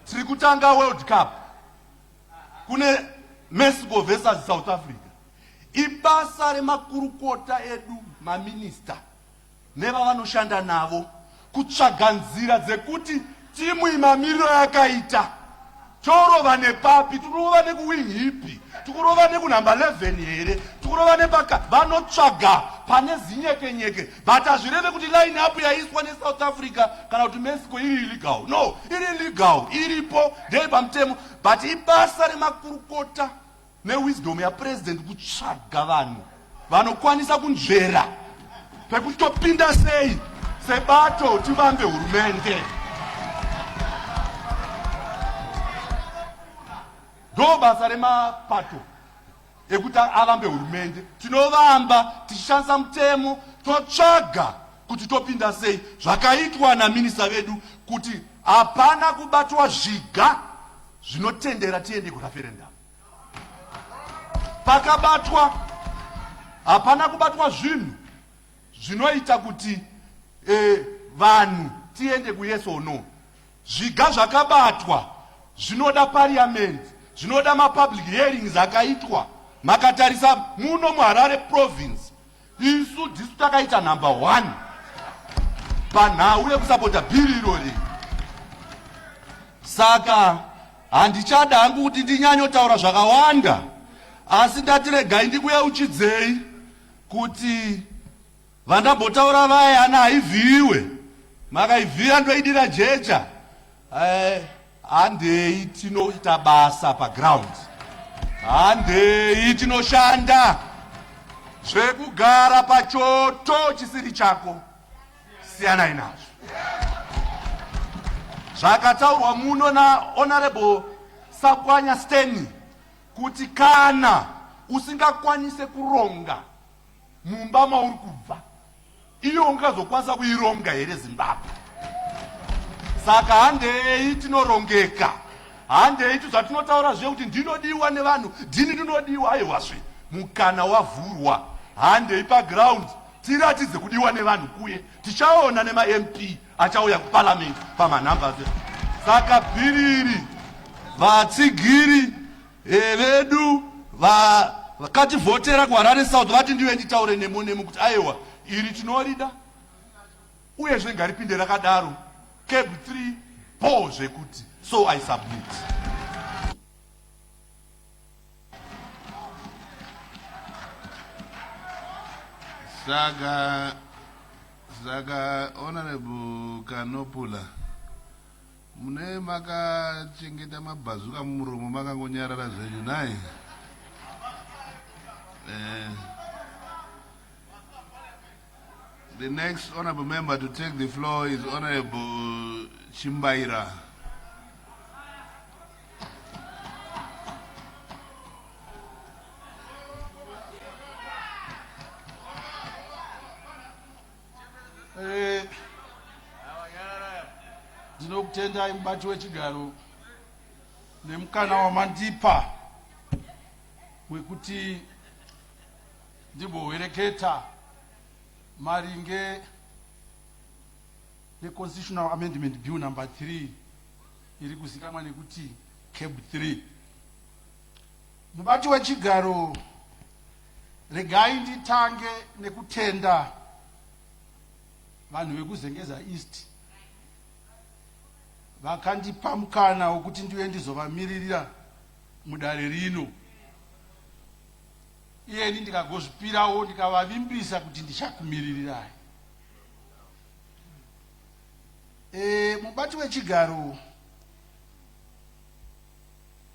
tiri kutanga World Cup, kune Mexico versus South Africa. Ibasa remakurukota edu, maminista nevavanoshanda navo kutsvaga nzira dzekuti timu imamiriro yakaita torova nepapi, turova nekuwing ipi, tukurova nekunhamba 11 here, tukurova nepaka, vanotsvaga pane zinyekenyeke. But hazvireve kuti line up yaiswa neSouth Africa kana kuti Mexico iri illegal. No, iri legal, iripo, ndei pamutemo. But ibasa remakurukota newisdom yapresident kutsvaga vanhu vanokwanisa kunzvera pekuti topinda sei sebato tivambe hurumende. Ndo basa remapato ekuti avambe hurumende. Tinovamba tichishandisa mutemo, totsvaga kuti topinda sei. Zvakaitwa naminista vedu kuti hapana kubatwa zviga zvinotendera tiende kureferendum. Pakabatwa, hapana kubatwa zvinhu zvinoita kuti vanhu tiende ku-yes or no. Zviga zvakabatwa zvinoda parliament, zvinoda ma-public hearings akaitwa. Makatarisa muno muHarare province, isu ndisu takaita number 1 panhau yekusapota bhiri irori. Saka handichada hangu kuti ndinyanyotaura zvakawanda, asi ndatiregai ndikuyeuchidzei kuti vandambotaura vaya hana haivhiiwe, makaivhiya ndoidira jecha. Handei tinoita basa paground, handei tinoshanda. Zvekugara pachoto chisiri chako siyanai nazvo. Zvakataurwa muno naHonorable Sakwanya Steny kuti kana usingakwanise kuronga mumba mauri kubva, iyo ungazokwanisa kuironga here Zimbabwe. Saka handei tinorongeka, handei zvatinotaura zvekuti ndinodiwa nevanhu, ndini ndinodiwa. Aiwazve mukana wavhurwa, handei paground tiratidze kudiwa nevanhu kuye. Tichaona nema-MP achauya kuparliament pamanhamba. Saka bhiriri vatsigiri vedu vakativhotera kuHarare South vati ndiwe nditaure nemo kuti aiwa iri tinorida uyezve ngaripinde rakadaro cab 3 ball zvekuti so I submit. Saka Honorable Kanopula, mune makachengeta mabhazuka mumuromo makangonyarara zvenyu naye. The next honorable member to take the floor is Honorable Chimbaira. Ndinokutendai mubati wechigaro nemukana wamandipa wekuti ndimbowereketa maringe neconstitutional amendment bill number 3 iri kuzikamwa nekuti cab 3. Mubati wechigaro, regai nditange nekutenda vanhu vekuzengeza east vakandipa mukana wekuti ndiwe ndizovamiririra mudare rino. Iyeni ndikagozvipirawo ndikavavimbisa kuti ndichakumiririrai. Mubati wechigaro,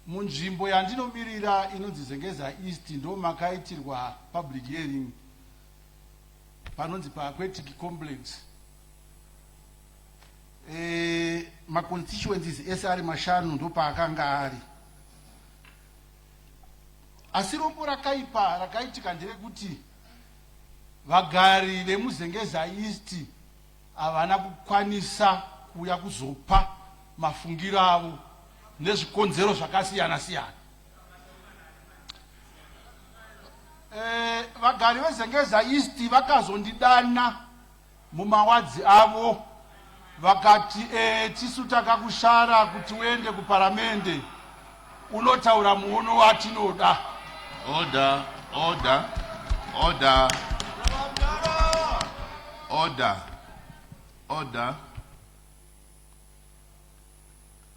munzvimbo yandinomirira inonzi Zengeza East ndo makaitirwa public hearing panonzi paAquatic Complex. Ma-constituencies ese ari mashanu ndo paakanga ari. Asi rombo rakaipa rakaitika nderekuti vagari vemuzengeza East havana kukwanisa kuuya kuzopa mafungiro avo nezvikonzero zvakasiyana siyana. Vagari vezengeza East vakazondidana mumawadzi avo vakati tisu takakushara kuti uende kuparamende unotaura muono watinoda. Order.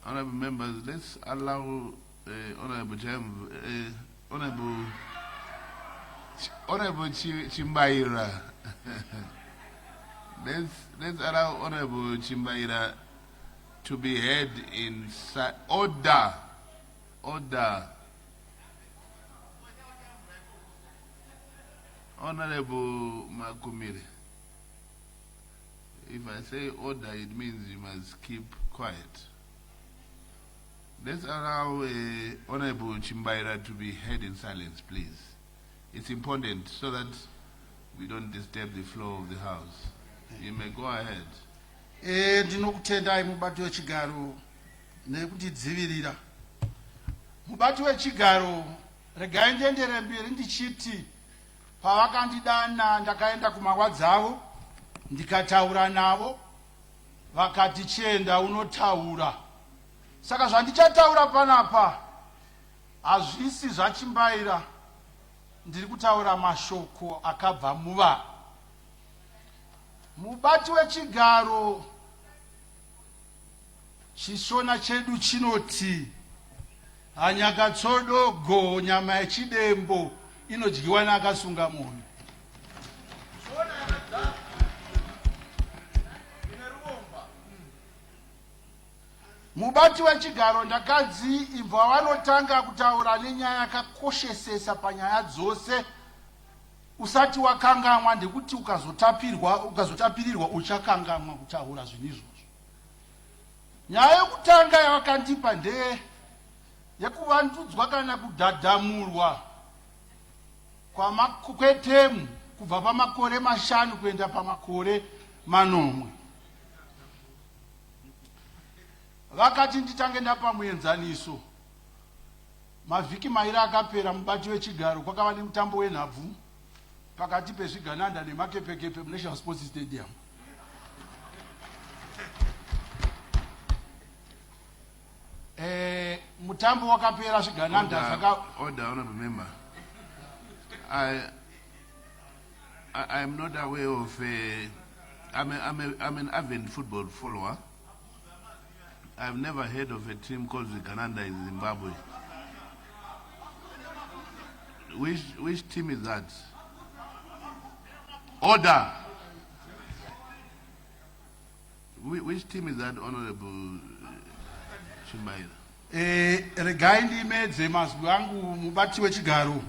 Honorable members, let's allow Honorable Chimbaira. let's allow Honorable Chimbaira to be heard in order. Honorable Makumiri, if I say order, it means you must keep quiet. Let's allow Honorable Chimbaira to be heard in silence, please. It's important so that we don't disturb the flow of the House. You may go ahead. Ndinokutendai mubati wechigaro nekutidzivirira. Mubati wechigaro, regai ndiendere mberi ndichiti pavakandidana ndakaenda kumawadzi avo ndikataura navo vakati chienda unotaura. Saka zvandichataura panapa hazvisi zvachimbaira, ndiri kutaura mashoko akabva muva. Mubati wechigaro, chishona chedu chinoti hanyakatsodogo nyama yechidembo inodyiwa nakasunga moyo. Mubati wechigaro, ndakadzi imbwa vanotanga kutaura nenyaya yakakoshesesa panyaya dzose usati wakangamwa, ndekuti ukazotapirirwa uchakangamwa kutaura zvinhu izvozvo. Nyaya yokutanga yavakandipa ndeye yekuvandudzwa kana kudhadhamurwa kwetemu kubva pamakore 5 kuenda pamakore 9. Vakati nditange ndapa muenzaniso. Mavhiki mairi akapera mubati wechigaro kwakava nemutambo wenhabvu pakati pezvigananda nemakepekepe muNational Sports Stadium. Mutambo wakapera zvigananda Order, honorable member. I'm not aware of. I'm an avid football follower. I've never heard of a team called the Gananda in Zimbabwe. Which team is that? Order. Which team is that, Honorable Chimbaira? Regai ndimedze mazwi angu mubati wechigaro.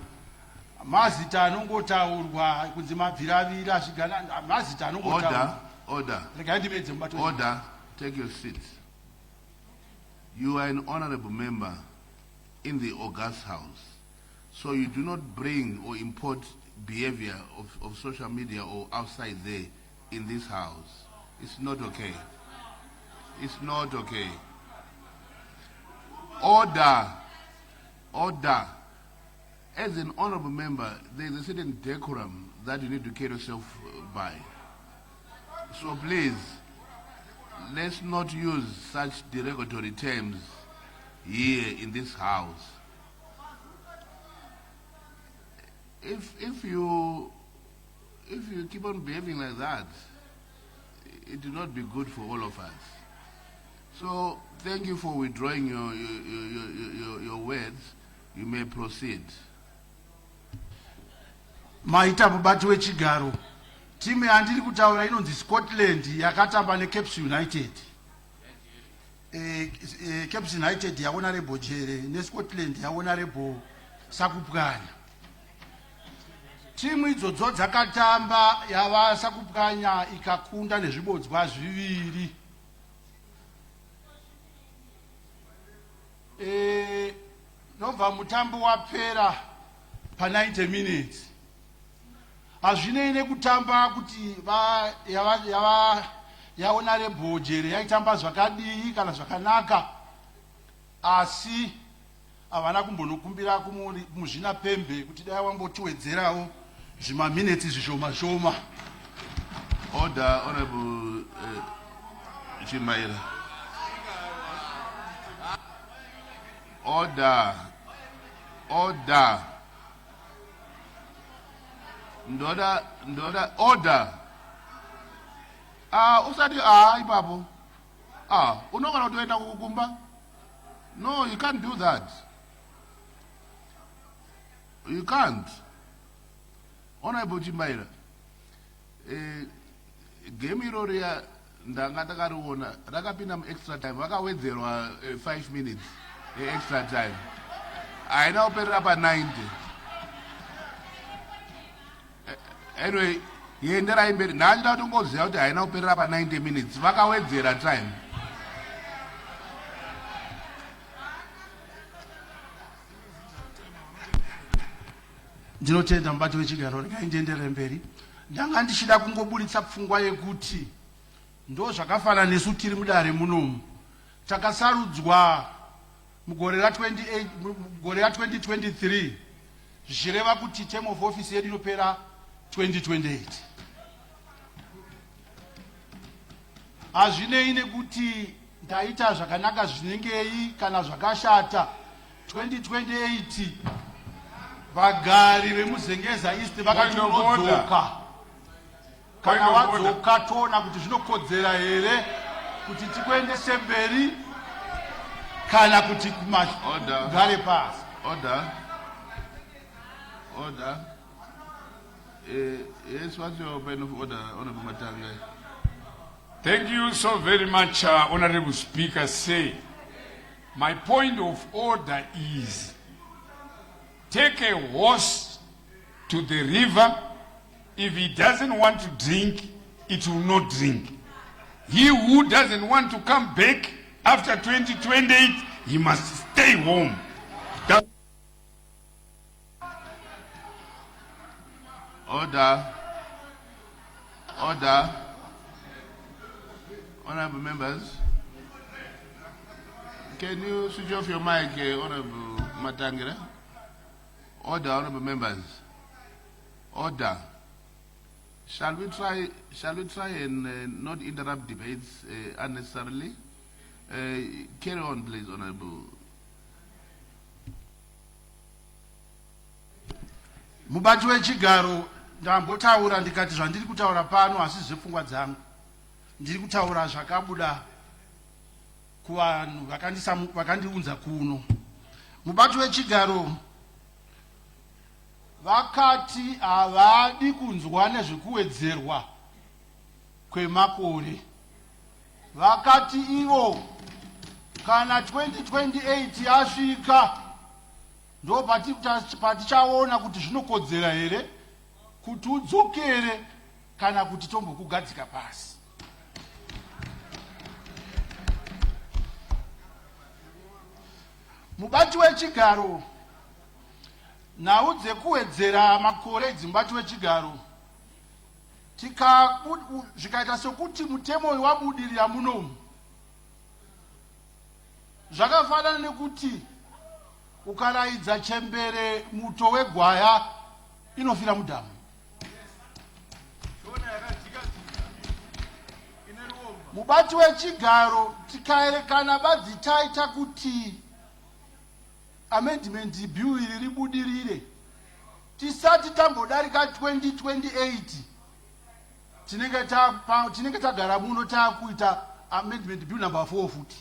Mazita anongotaurwa kunzi mabviraviri achigana mazita anongotaurwa. Order. Regai ndimedze mubati wechigaro. Order. Take your seat. You are an honorable member in the August House. So you do not bring or import behavior of social media or outside there in this house. It's not okay. It's not okay. Order. Order. As an honorable member, there is a certain decorum that you need to carry yourself by. So please, let's not use such derogatory terms here in this house. If you keep on behaving like that, it will not be good for all of us. So thank you for withdrawing your words. You may proceed. Maita mubati wechigaro. Timu yandiri kutaura inonzi Scotland yakatamba neCaps United. Caps United yaona rebo Jere neScotland yaona rebo Sakupkanya. Timu idzodzo dzakatamba yava Sakupkanya ikakunda nezvibodzwa zviviri. Nobva mutambo wapera pa 90 minutes. Hazvinei nekutamba kuti yaona rebo Jere yaitamba zvakadii kana zvakanaka, asi havana kumbonokumbira kumuzvina pembe kuti dai wambotiwedzerawo zvimaminitsi zvishoma shoma. Order, Honorable Chimaira. Order. Order. Ndoda, order. Usati ipapo. Unogona kutoenda kukumba? No, you can't do that. You can't. Honorable Chimbaira. Game iroria ndanga takariona rakapinda extra time vakawedzerwa 5 minutes extra time. Aina kuperera pa 90. Anyway, yendera imberi ndachida kutongoziva kuti haina kuperera pa 90 minutes vakawedzera time. Ndinotenda mubati wechigaro regai ndiendere mberi. Ndanga ndichida kungoburitsa pfungwa yekuti ndo zvakafanana nesu tiri mudare munomu takasarudzwa mugore ra2023 zvichireva kuti term of office yedu inopera 2028. Hazvinei nekuti ndaita zvakanaka zvinengei kana zvakashata. 2028 vagari vemuzengeza east vakatinodzoka. Kana wadzoka toona kuti zvinokodzera here kuti tikuendese mberi kana kuti gare pasi. Order. Yes, what's your point of order, Honorable Matanga? Thank you so very much, Honorable Speaker. Say, my point of order is, take a horse to the river. If he doesn't want to drink, it will not drink. He who doesn't want to come back after 2028, he must stay home. Order. Honorable members, can you switch off your mic, Honorable Matangira? Order, honorable members. Order. Shall we try and not interrupt debates unnecessarily? Carry on, please, Honorable. Mubati wechigaro ndambotaura ndikati zvandiri kutaura pano asi zvepfungwa dzangu. Ndiri kutaura zvakabuda kuvanhu vakandiunza kuno. Mubati wechigaro vakati havadi kunzwa nezvekuwedzerwa kwemakore. Vakati ivo kana 2028 yasvika ndo patichaona kuti zvinokodzera here kuti udzokere kana kuti tombokugadzika pasi. Mubati wechigaro nhau dzekuwedzera makore dzimubati wechigaro zvikaita sokuti mutemo uyu wabudirira munomu, zvakafanana nekuti ukaraidza chembere muto wegwaya inofira mudhamu. Mubati wechigaro tikaerekana badzi taita kuti amendment bill iri ribudirire tisati tambodarika 2028 tinenge tagara muno taakuita amendment bill number 4 futi.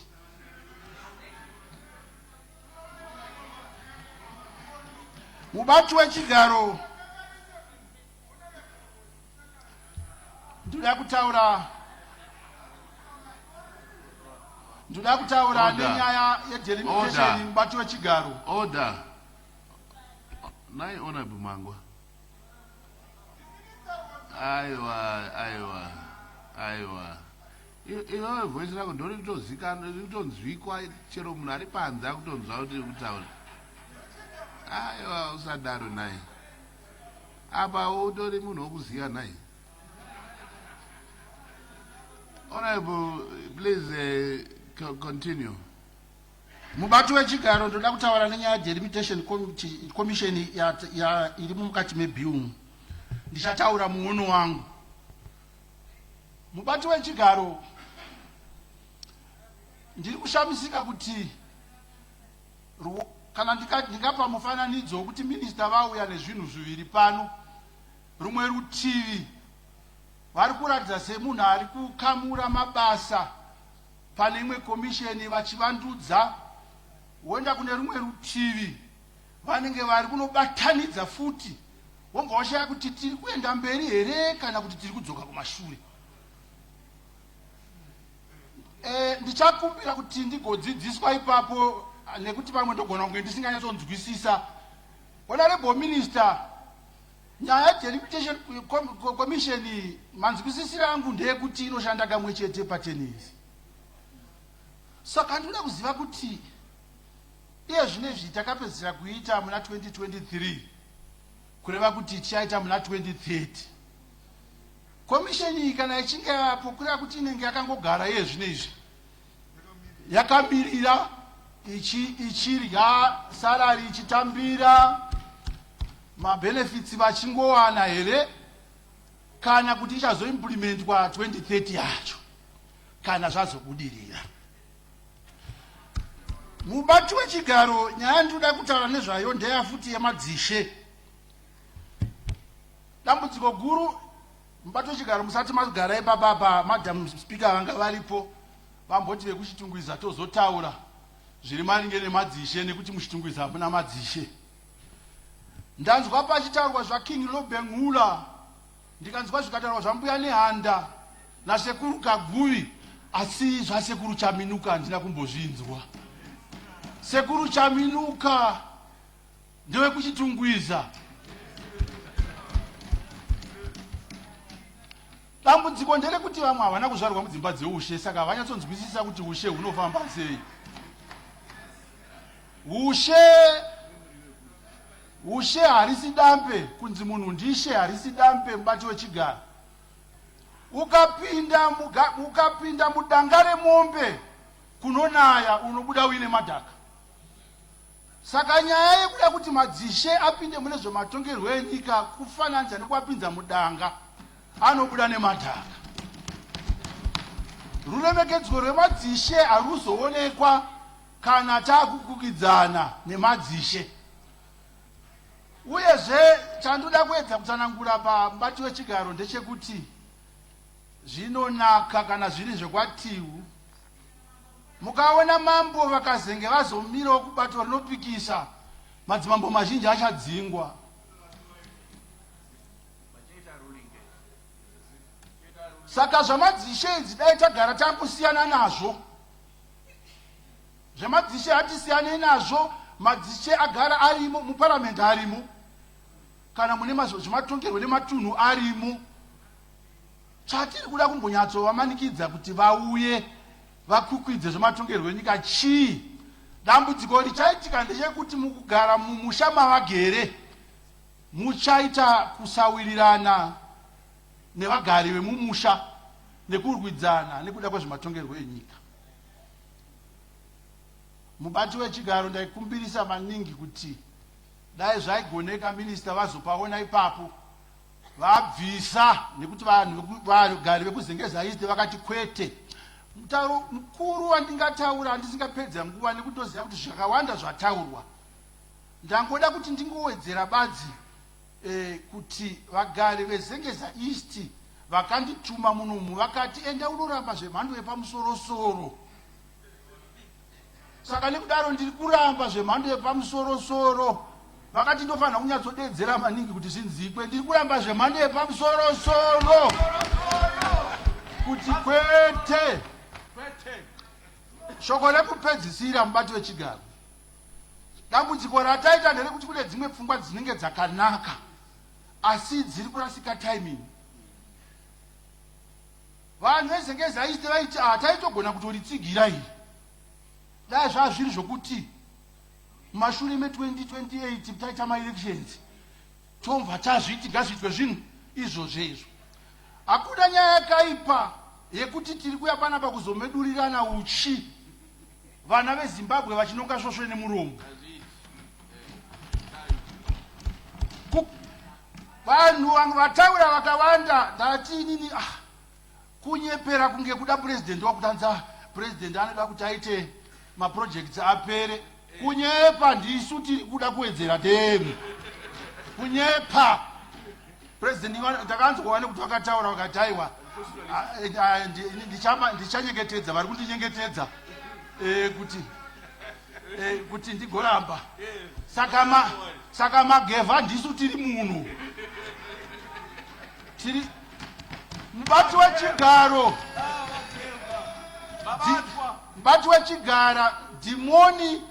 Mubati wechigaro ndoda kutaura nenyaya yedelimitation. Mubati wechigaro. Order. Nai Honorable Mangwa. Aiwa. Iwe voice rako ndori kutozikana kutonzwikwa chero munhu ari panze akutonzwa kuti kutaura. Aiwa usadaro nai. Apa utori munhu wokuziya nai. Honorable, please continue. Mubati wechigaro ndoda kutaura nenyaya delimitation commission iri mukati mebill. Ndichataura muono wangu. Mubati wechigaro ndiri kushamisika kuti kana ndingapa mufananidzo wekuti minista vauya nezvinhu zviviri pano, rumwe rutivi vari kuratidza semunhu ari kukamura mabasa pane imwe komisheni vachivandudza, woenda kune rumwe rutivi vanenge vari kunobatanidza futi, wonga washaya kuti tiri kuenda mberi here kana kuti tiri kudzoka kumashure. Ndichakumbira kuti ndigodzidziswa ipapo nekuti pamwe ndogona kunge ndisinganyatsonzwisisa. Honorable Minister, nyaya yedelimitation commission manzwisisiro angu ndeyekuti inoshanda kamwe chete patenisi. Saka ndoda kuziva kuti iye zvinezvi takapedzera kuita muna 2023 kureva kuti tichaita muna 2030. Komisheni kana ichinge yapo kureva kuti inenge yakangogara iye zvinezvi yakamirira ichirya salary ichitambira mabenefits vachingowana here kana kuti ichazoimplementwa 2030 yacho kana zvazobudirira. Mubati wechigaro nyaya ndoda kutaura nezvayo ndeya futi yemadzishe. Dambudziko guru mubati wechigaro musati magara ipapa Madam Speaker vanga varipo vamboti vekuchitungwiza tozotaura zviri maringe nemadzishe nekuti muchitungwiza hamuna madzishe. Ndanzwa pachitaurwa zvaKing Lobengula, ndikanzwa zvikataurwa zvambuya nehanda nasekuru Kaguvi, asi zvasekuru Chaminuka handina kumbozvinzwa. Sekuru Chaminuka ndewe kuchitungwiza. Dambudziko nderekuti vamwe havana kuzvarwa mudzimba dzeushe, saka havanyatsonzwisisa kuti ushe hunofamba sei. Ushe harisi dampe, kunzi munhu ndishe harisi dampe. Mubati wechigaro ukapinda mudanga remombe kunonaya unobuda uine madhaka. Saka nyaya yekuda kuti madzishe apinde mune zvematongerwo enyika kufananidza nekuapinza mudanga anobuda nemadhaka. Ruremekedzo rwemadzishe haruzoonekwa kana taakukukidzana nemadzishe. uyezve chandoda kuedza kutsanangura pamubati wechigaro ndechekuti zvinonaka kana zviri zvekwatiwu mukaona mambo vakazenge vazomirawo kubato rinopikisa madzimambo mazhinji achadzingwa. Saka zvamadzishe idzi dai tagara takusiyana nazvo, zvamadzishe hatisiyane nazvo, madzishe agara arimo muparamende arimo kana mune zvimatongerwo nematunhu arimo. Chatiri kuda kumbonyatsovamanikidza kuti vauye vakukwidze zvematongerwo enyika chii. Dambudziko richaitika ndechekuti mukugara mumusha mavagere muchaita kusawirirana nevagari vemumusha nekurwidzana nekuda kwezvematongerwo enyika. Mubati wechigaro ndaikumbirisa maningi kuti dai zvaigoneka minista vazopaona ipapo vabvisa, nekuti vagari vekuzengeza East vakati kwete. Mutauro mukuru wandingataura handisingapedza nguva nekutoziva kuti zvakawanda zvataurwa. Ndangoda kuti ndingowedzera badzi kuti vagari vezengeza East vakandituma munomu vakati enda unoramba zvemhando yepamusoro-soro. Saka nekudaro ndiri kuramba zvemhando yepamusoro-soro. Vakati ndofanira kunyatsodedzera maningi kuti zvinzikwe. Ndiri kuramba zvemhando yepamusoro-soro kuti kwete. Shoko rekupedzisira mubati wechigaro, dambudziko rataita nderekuti kune dzimwe pfungwa dzinenge dzakanaka asi dziri kurasika timing. Vanhu vezengeza East vaiti taitogona kutoritsigira iyi dai zvazviri zvokuti mashure me2028 taita maelections tomva tazviti ngazviitwe zvinhu izvozvo. Hakuna nyaya yakaipa yekuti tiri kuya panapa kuzomedurirana uchi vana veZimbabwe vachinonga svosve nemuromo. Vanhu vataura vakawanda ndati inini kunyepera kunge kuda president wakutanza. President anoda kuti aite maprojects apere. Kunyepa ndisu tiri kuda kuwedzera temu. Kunyepa. President ndakanzwa kuti vakataura vakati aiwa ndichanyengetedza vari kundinyengetedza kuti ndigoramba. Saka magevha ndisu tiri muno. Tiri mubati wechigaro. Mubati wechigara dhimoni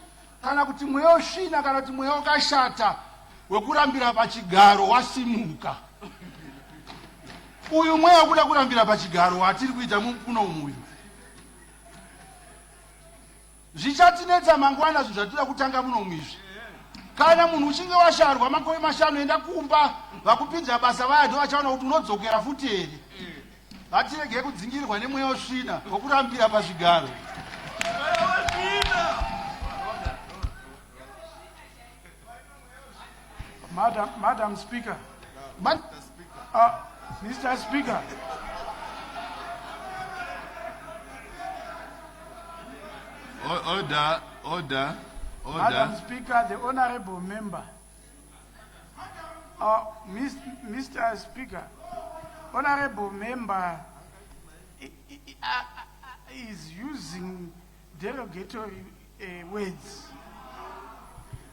kana kuti mweya wosvina kana kuti mweya wakashata wekurambira pachigaro wasimuka. Uyu mweya wekuda kurambira pachigaro watiri kuita kuno uyu. Zvichatinetsa mangwana zvinhu zvatinoda kutanga muno izvi. Kana munhu uchinge washarwa makore 5 enda kumba vakupinza basa vaya ndo vachaona kuti unodzokera futi here. Vatirege kudzingirwa nemweya wosvina wekurambira pazvigaro. Madam Speaker. Mr. Speaker. Order. Madam Speaker, the honorable member. Mr. Speaker, honorable member is using derogatory words.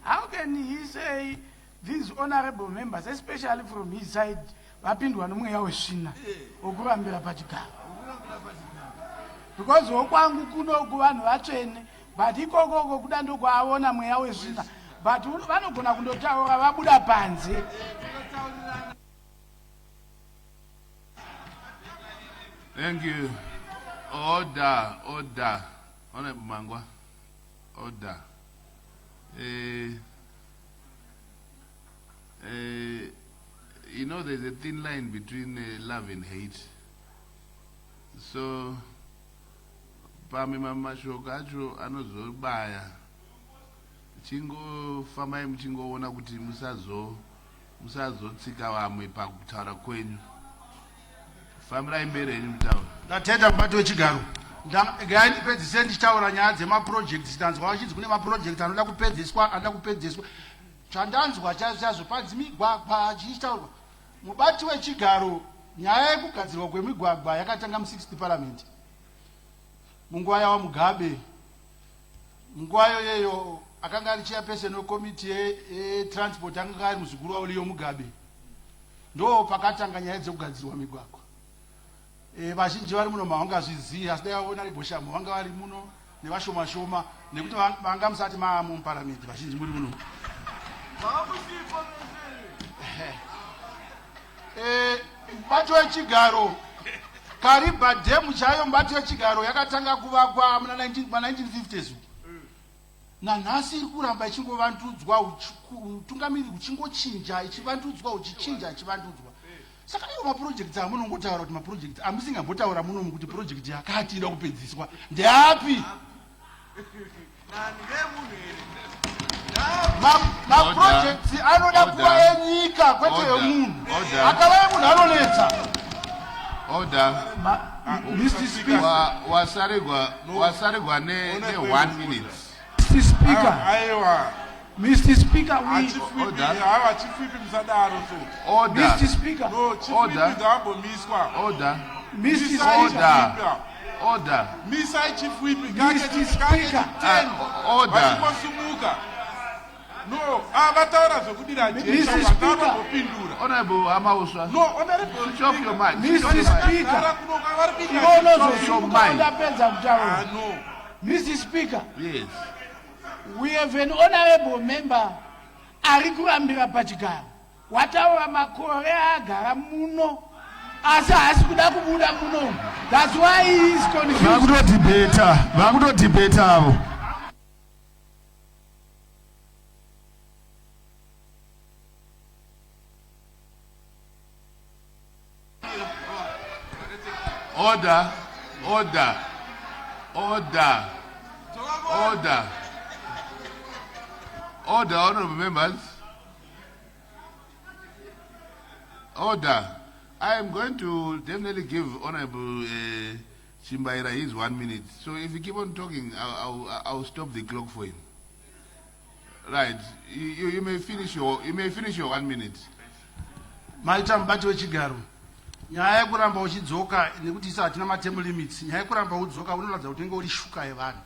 How can he say these honorable members, especially from his side, vapindwa nomweya wesvina wokurambira pachigaro? Because wokwangu kunoku vanhu vatsvene, but ikokoko kuda ndokwaona mweya wesvina, but vanogona kundotaura vabuda panze. Thank you. Order. Honorable Mangwa. Order. You know, there's a thin line between love and hate. So, pame mamashoko acho anozobaya. Chingofamai muchingoona kuti musazotsika vamwe pakutaura kwenyu. Famirai mberi henyu mutaura. Ndatenda mubati wechigaro. Ngaindipedzise ndichitaura nyaya dzemaprojects. Ndanzwa vachidzi kune maprojects anoda kupedzeswa. chandanzwa chazvo panzi migwagwa achiitaurwa mubati wechigaro nyaya yekugadzirwa kwemigwagwa yakatanga mu60th parliament munguva yawa Mugabe. Munguva yoyeyo akanga ari chairperson wekomiti yetransport akanga ari muzukuru wavo Leo Mugabe. Ndo pakatanga nyaya dzekugadzirwa migwagwa. Vazhinji vari muno mavangazviziva asi dai vaona riboshamo vanga vari muno nevashoma shoma nekuti vanga musati maamo muparamende vazhinji muri muno. Mubati wechigaro Kariba Dam chayo mubati wechigaro yakatanga kuvakwa muna 1950s. Nanhasi iri kuramba ichingovandudzwa utungamiri uchingochinja ichivandudzwa uchichinja ichivandudzwa. Saka iyo mapurojekti amunongotaura kuti mapurojekti amusingambotaura munomu kuti purojekti yakati ida kupedziswa ndeapi? Mapurojekti anoda kuva enyika kwete yemunhu. Akava yemunhu anonetsa. Order. Mr. Speaker. Wasaregwa ne 1 minute. Mr. Speaker. Mr. Speaker, Order. Mr. Speaker. Order. Order. Mr. Speaker. Order. Mr. Speaker. Order. No, avataura zvokudira Mr. Speaker. Honorable Amauswa. No, honorable. Switch off your mic. Mr. Speaker. No. Mr. Speaker. Yes. We have an honorable member ari kurambira pachigaro. Wataura makore agara muno. Asi haasi kuda kubuda muno. That's why he is confused. Vakuto debate avo. Order. Order. Order. Order. Order, honorable members. Order. I am going to definitely give Honorable Chimbaira his 1 minute. So if you keep on talking, I'll stop the clock for him. Right. You may finish your 1 minute. Maita mubati wechigaro. Nyaya yekuramba uchidzoka nekuti isa hatina materm limits. Nyaya yekuramba udzoka unoratidza kuti unenge uri shuka yevanhu.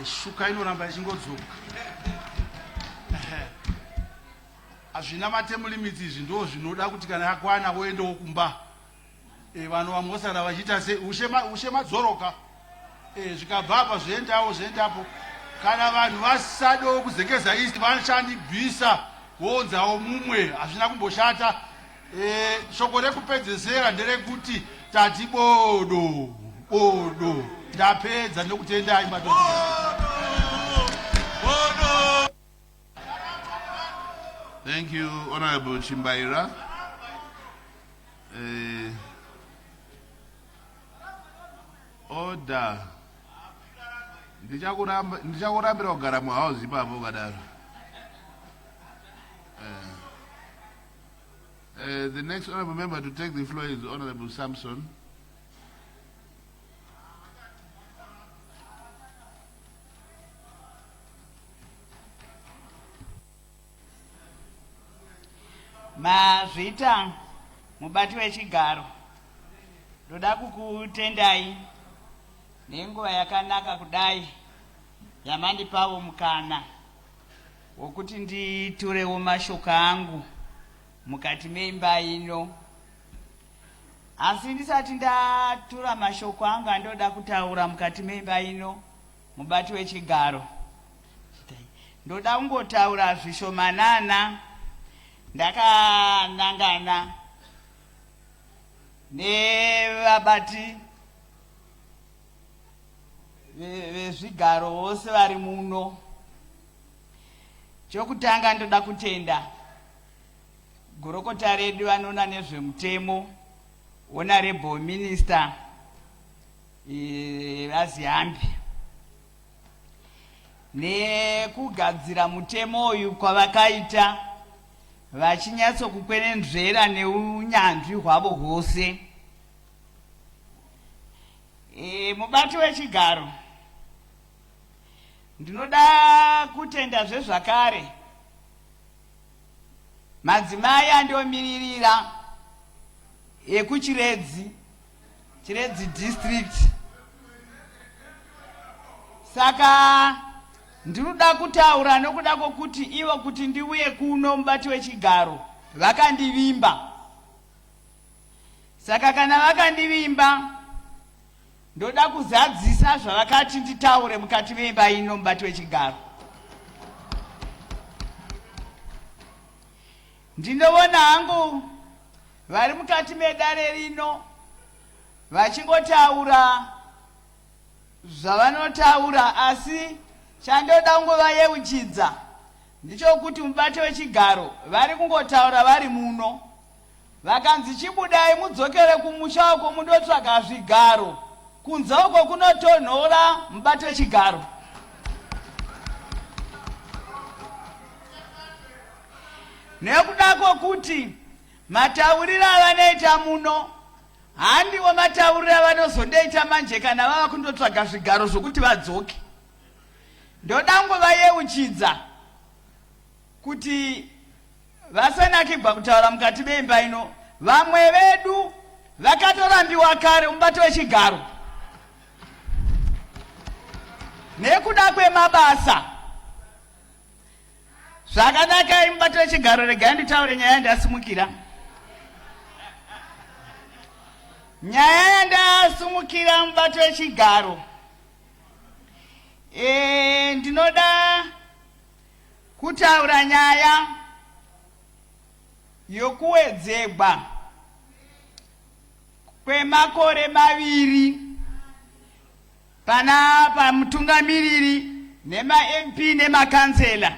Shuka inoramba ichingodzoka. Hazvina materm limits izvi ndo zvinoda kuti kana yakwana woendawo kumba. Vanhu vamosara vachiita se ushe madzoroka. Zvikabva apa zvoendapo. Kana vanhu vasadawo kuzengeza east vanoshandibvisa vounzawo mumwe hazvina kumboshata. Shoko rekupedzesera nderekuti tati bodo. Ndapedza nokutendai madhokodheya. Thank you, Honorable Chimbaira. Order. Ndichakurambira kugara muhouse ipapo kadaro. The next honorable member to take the floor is Honorable Samson. Mazvita mubati wechigaro. Ndoda kukutendai nenguva yakanaka kudai yamandipawo mukana wokuti nditurewo mashoko angu mukati meimba ino. Asi ndisati ndatura mashoko angu andoda kutaura mukati meimba ino mubati wechigaro. Ndoda kungotaura zvishomanana ndakanangana nevabati vezvigaro vose vari muno. Chokutanga ndoda kutenda gurukota redu vanoona nezvemutemo honorable minister vaziambi nekugadzira mutemo uyu kwavakaita vachinyatsokukwenenzvera neunyanzvi hwavo hwose. Mubati wechigaro ndinoda kutenda zvezvakare madzimai andiomiririra ekuchiredzi district. Saka ndinoda kutaura nokuda kwokuti ivo kuti ndiuye kuno mubati wechigaro vakandivimba. Saka kana vakandivimba ndoda kuzadzisa zvavakati nditaure mukati memba ino mubati wechigaro. Ndinoona hangu vari mukati medare rino vachingotaura zvavanotaura, asi chandoda kungovayeuchidza ndichokuti mubati wechigaro vari kungotaura vari muno, vakanzi chibudai mudzokere kumusha uko mundotsvaga zvigaro, kunze uko kunotonhora mubati wechigaro. Nekuda kwokuti matauriro avanoita muno handiwo matauriro avanozondoita manje kana vava kundotsvaga zvigaro zvokuti vadzoke. Ndoda kungovayeuchidza kuti vasanakirwa kutaura mukati memba ino. Vamwe vedu vakatorambiwa kare mubati wechigaro nekuda kwemabasa. Zvakanaka mubati wechigaro, regai nditaure nyaya yandasimukira. Nyaya yandasumukira mubati wechigaro, ndinoda kutaura nyaya yokuwedzerwa kwemakore 2 pana pamutungamiriri nema-MP nemakansela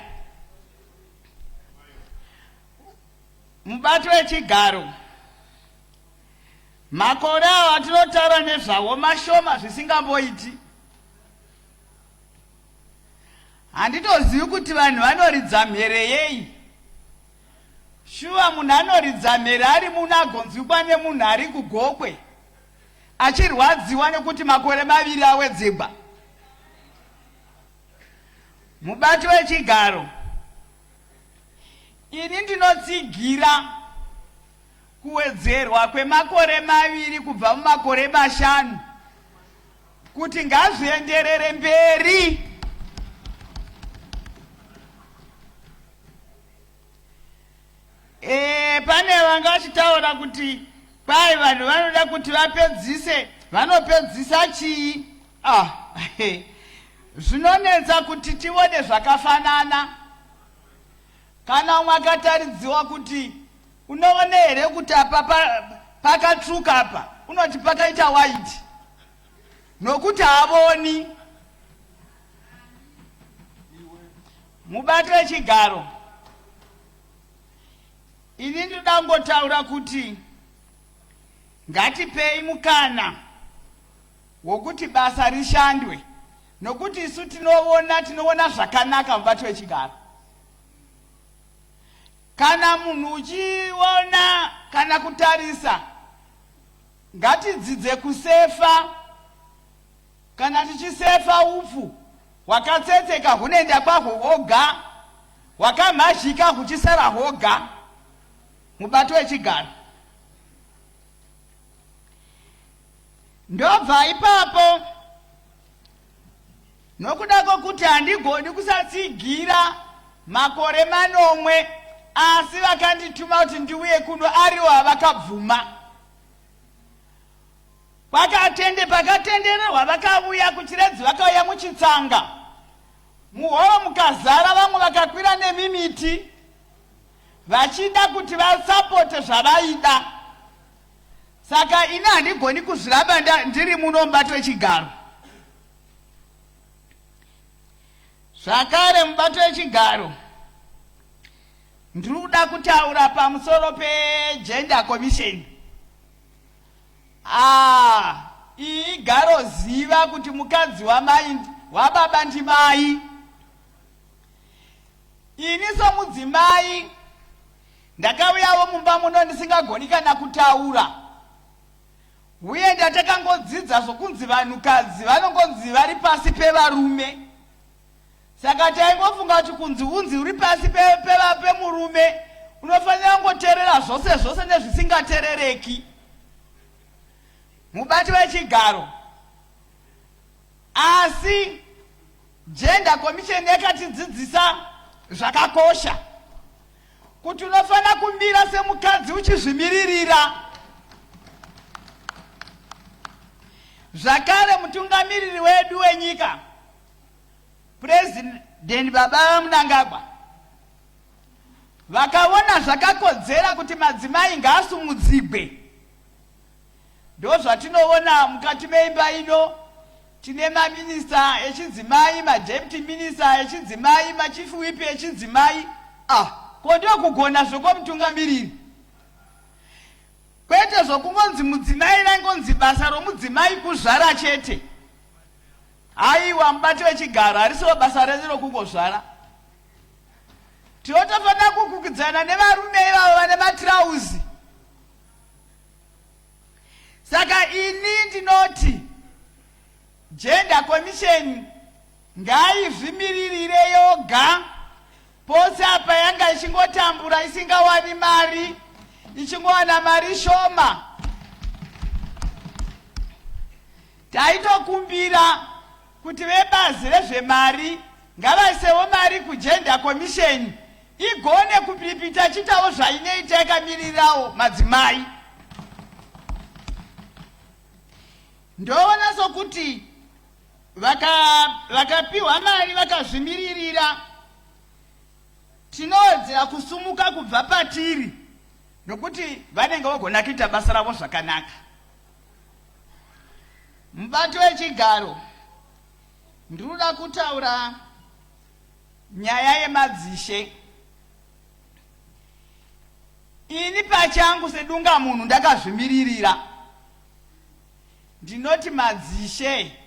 mubati wechigaro. Makore awo atinotaura nezvawo mashoma zvisingamboiti. Handitozivi kuti vanhu vanoridza mhere yei. Shuwa munhu anoridza mhere ari muno agonzwikwa nemunhu ari kugokwe achirwadziwa nekuti makore 2 awedzerwa. Mubati wechigaro ini ndinotsigira kuwedzerwa kwemakore 2 kubva mumakore 5 kuti ngazvienderere mberi. Pane vanga vachitaura kuti kwai vanhu vanoda kuti vanopedzisa chii? Zvinonetsa kuti tione zvakafanana. Kana umwe akataridziwa kuti unoone here kuti apa pakatsvuka apa, unoti pakaita white, nokuti haavoni. Mubati wechigaro ini ndoda kungotaura kuti ngatipei mukana wokuti basa rishandwe, nokuti isu tinoona zvakanaka mubati wechigaro. Kana munhu uchiona kana kutarisa, ngatidzidze kusefa. Kana tichisefa upfu hwakatsetseka hunoenda kwahwo hwoga, hwakamhazhika huchisara hwoga mubati wechigaro. Ndobva ipapo nokuda kwokuti handigoni kusatsigira makore 9 asi vakandituma kuti ndiuye kuno ariwo havakabvuma. Pakatendererwa vakauya kuchiredzi, vakauya muchitsanga, muhoro mukazara, vamwe vakakwira nemimiti vachida kuti vasapote zvavaida. Saka ini handigoni kuzviramba ndiri muno mubati wechigaro. Zvakare mubati wechigaro ndinoda kutaura pamusoro pegender commission. Igaro ziva kuti mukadzi wababa ndimai. Ini somudzimai ndakauyawo mumba muno ndisingagoni kana kutaura, uye ndatakangodzidza zvokunzi vanhukadzi vanongonzi vari pasi pevarume. Saka taingofunga kuti kunzi unzi uri pasi pemurume unofanira kungoteerera zvose zvose nezvisingateerereki. Mubati wechigaro. Asi Gender Commission yakatidzidzisa zvakakosha kuti unofanira kumira semukadzi uchizvimiririra. Zvakare mutungamiriri wedu wenyika President Baba Mnangagwa vakaona zvakakodzera kuti madzimai ngaasumudzigwe. Ndo zvatinoona mukati meimba ino tine maminista echidzimai, madeputy minister echidzimai, machief whip echidzimai. Kondo kugona zvoko mutungamiriri. Kwete zvokungonzi mudzimai rangonzi basa romudzimai kuzvara chete. Aiwa mubati wechigaro harisiwo basa renyu rokungozvara. Tinotofanira kukukudzana nevarume ivavo vane matirauzi. Saka ini ndinoti Gender Commission ngaizvimiririre yoga pose apa yanga ichingotambura isingawani mari, ichingowana mari shoma. Taitokumbira kuti vebazi rezvemari ngavaisewo mari kuGender Commission igone kupiripita chitawo zvainoita yakamirirawo madzimai. Ndoona sokuti vakapiwa mari vakazvimiririra tinowedzera kusumuka kubva patiri nokuti vanenge vogona kuita basa ravo zvakanaka. Mubati wechigaro ndinoda kutaura nyaya yemadzishe. Ini pachangu sedunga munhu ndakazvimiririra. Ndinoti madzishe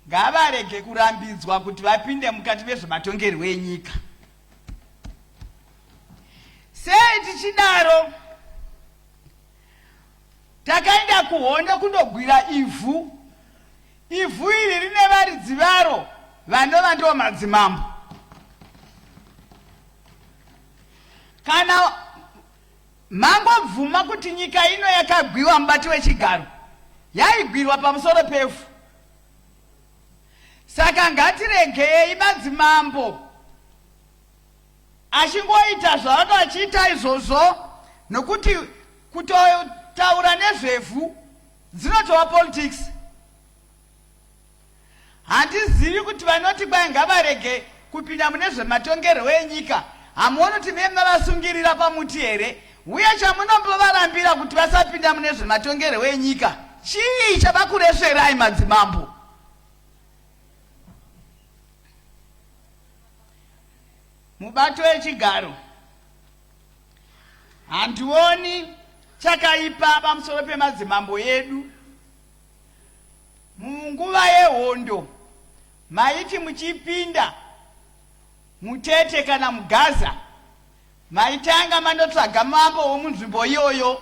ngavarege kurambidzwa kuti vapinde mukati vezvematongerwo enyika. Sei tichidaro? Takaenda kuhondo kundogwira ivhu. Ivhu iri rine varidzi varo vanova ndo madzimambo. Kana mangobvuma kuti nyika ino yakagwiwa mubati wechigaro, yaigwirwa pamusoro pevhu. Saka ngatiregei madzimambo achingoita zvavano achiita izvozvo, nokuti kutotaura nezvevhu dzinotova politics. Handizivi kuti vanoti kwai ngavarege kupinda mune zvematongerwo enyika hamuoni kuti mavasungirira pamuti here? Uye chamunombovarambira kuti vasapinda mune zvematongerwo enyika chii chavakuresverai madzimambo? Mubato wechigaro handioni chakaipa pamusoro pemadzimambo yedu. Munguva yehondo maiti muchipinda mutete kana mugaza maitanga mandotsvaga mambo womunzvimbo iyoyo.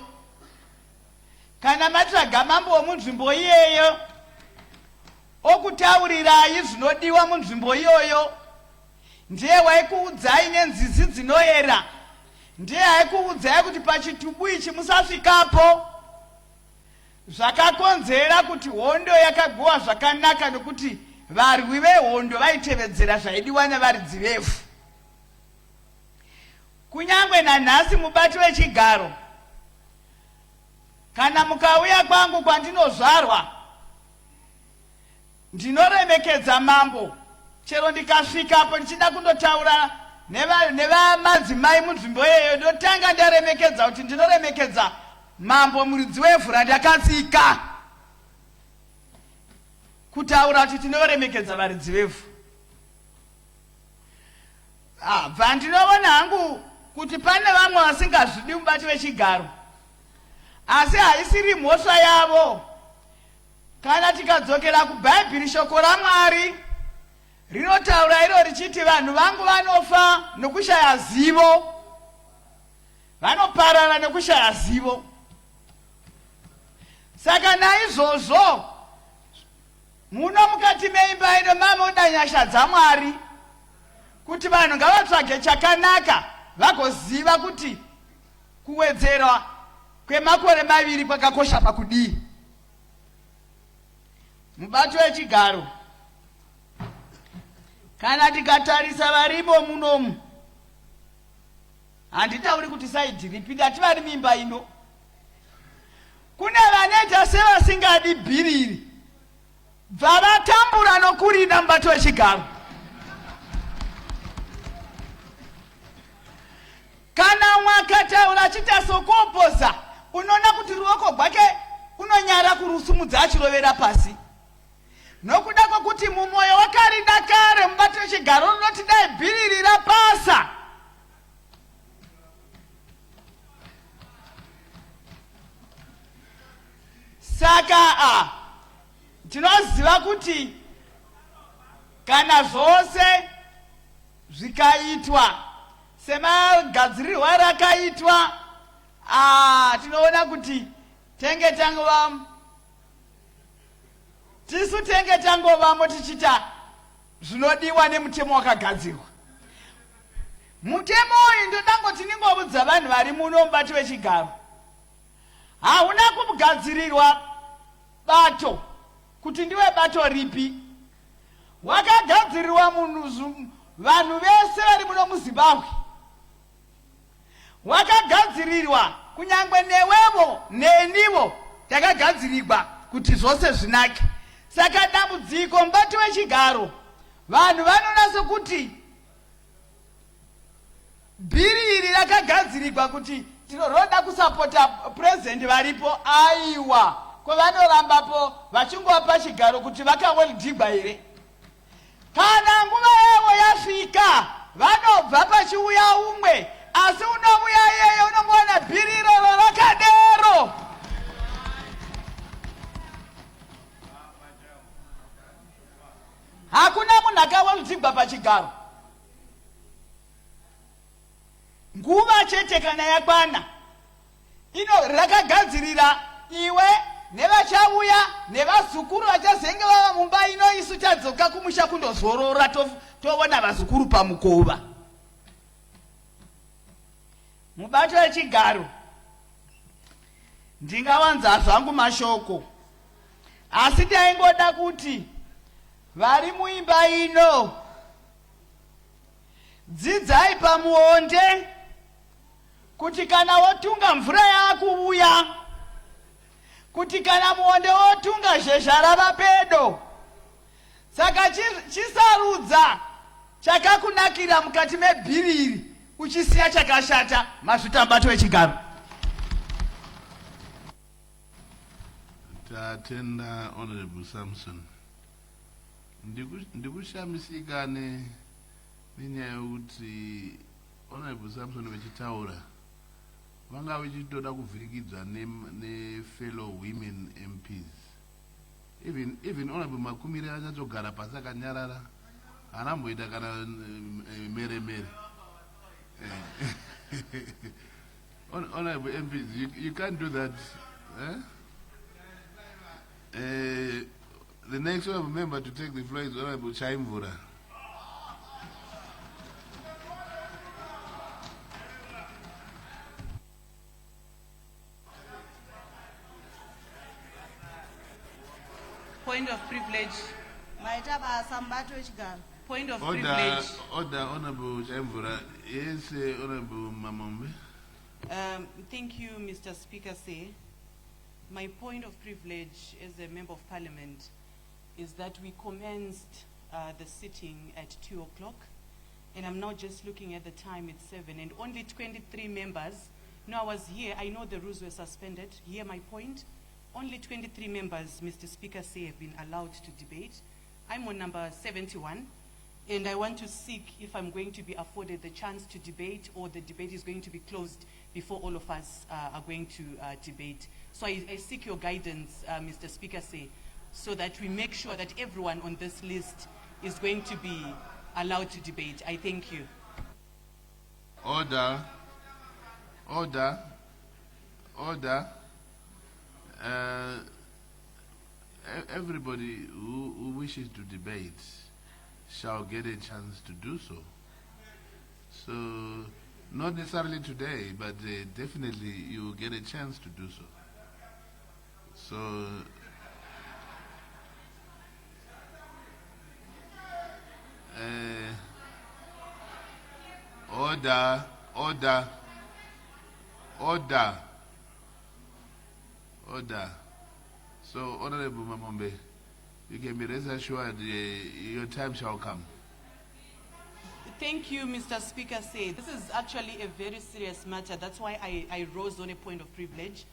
Kana matsvaga mambo womunzvimbo iyeyo okutaurirai zvinodiwa munzvimbo iyoyo, ndiye waikuudzai nenzizi dzinoyera, ndiye aikuudzai kuti pachitubu ichi musasvikapo. Zvakakonzera kuti hondo yakagwiwa zvakanaka nokuti varwi vehondo vaitevedzera zvaidiwa nevaridzi vevhu. Kunyangwe nanhasi mubati wechigaro, kana mukauya kwangu kwandinozvarwa, ndinoremekedza mambo. Chero ndikasvikapo ndichida kundotaura nevamadzimai munzvimbo iyoyo, ndotanga ndaremekedza kuti ndinoremekedza mambo muridzi wevhu randakatsika, kutaura kuti tinoremekedza varidzi vevhu. Bva ndinoona hangu kuti pane vamwe vasingazvidi mubati wechigaro, asi haisiri mhosva yavo. Kana tikadzokera kuBhaibheri, shoko raMwari rinotaura iro richiti vanhu vangu vanofa nokushaya zivo, vanoparara nokushaya zivo. Saka naizvozvo muno mukati meimba ino mamoda nyasha dzaMwari kuti vanhu ngavatsvage chakanaka vagoziva kuti kuwedzerwa kwemakore maviri kwakakosha pakudii. Mubato wechigaro, kana tikatarisa varimo munomu, handitauri kuti saidi ripi, ndati vari mimba ino, kune vanoita sevasingadi bhiriri bvavatambura nokurida mubato wechigaro. Kana mwakataura achita sokuopoza, unoona kuti ruoko rwake unonyara kurusumudza achirovera pasi. Nokuda kwokuti mumwoyo wakarida kare mubato wechigaro unoti dai bhiriri rapasa. Saka tinoziva kuti kana zvose zvikaitwa semagadzirirwo rakaitwa, tinoona kuti tenge tangovamo tichita zvinodiwa nemutemo wakagadzirwa. Mutemo uyu ndodangoti ningovudza vanhu vari muno mubato wechigaro, hauna kugadzirirwa bato kuti ndiwe bato ripi, wakagadzirirwa vanhu vese vari muno muZimbabwe, wakagadzirirwa kunyangwe newevo nenivo takagadzirirwa kuti zvose zvinake. Saka dambudziko mubato wechigaro, vanhu vanonasa kuti bhiri iri rakagadzirirwa kuti tinoda kusapota purezidendi varipo, aiwa kwavanorambapo vachingova chigaro kuti vakaweldigwa here. Kana nguva yavo yasvika vanobva pachiuya umwe, asi unomuya iyeyo unongoona bhiri iroro rakadero. Hakuna munhu akaweldigwa pachigaro. Nguva chete kana yakwana rakagadzirira iwe nevachauya nevazukuru vachazenge vava mumba ino, isu tadzoka kumusha kundozorora toona vazukuru pamukova. Mubato wechigaro ndingawanza zvangu mashoko, asi taingoda kuti vari muimba ino dzidzai pamuonde kuti kana wotunga mvura yakuuya, kuti kana muonde wotunga zhezha rava pedo. Saka chisarudza chakakunakira mukati mebhiriri uchisiya chakashata, mazvita mubato wechigaro. Tatenda Honorable Samson. Ndikushamisika nenyaya yokuti Honorable Samson vechitaura vanga vachitoda kuvhirikidzwa fellow women MPs. Even Honorable Makumire anyatsogara pasi akanyarara, anamboita kana mere. Honorable MPs, you can't do that. The next honorable member to take the floor is Honorable Chaimvura. Point of privilege. Point of privilege. Order, Honorable Chaimvura. Yes, Honorable Mamombe. Thank you, Mr. Speaker. My point of privilege as a member of parliament is that we commenced the sitting at 2 o'clock, and I'm now just looking at the time, it's 7, and only 23 members. No, I was here, I know the rules were suspended. Hear my point. Only 23 members, Mr. Speaker, have been allowed to debate. I'm on number 71, and I want to seek if I'm going to be afforded the chance to debate, or the debate is going to be closed before all of us are going to debate. So I seek your guidance, Mr. Speaker, so that we make sure that everyone on this list is going to be allowed to debate. I thank you. Order. Order. Order. Everybody who wishes to debate shall get a chance to do so. So Not necessarily today, but definitely you will get a chance to do so. So, order, order, order, order. So, Honorable Mamombe, you can be rest assured your time shall come. Thank you, Mr. Speaker. This is actually a very serious matter. That's why I rose on a point of privilege.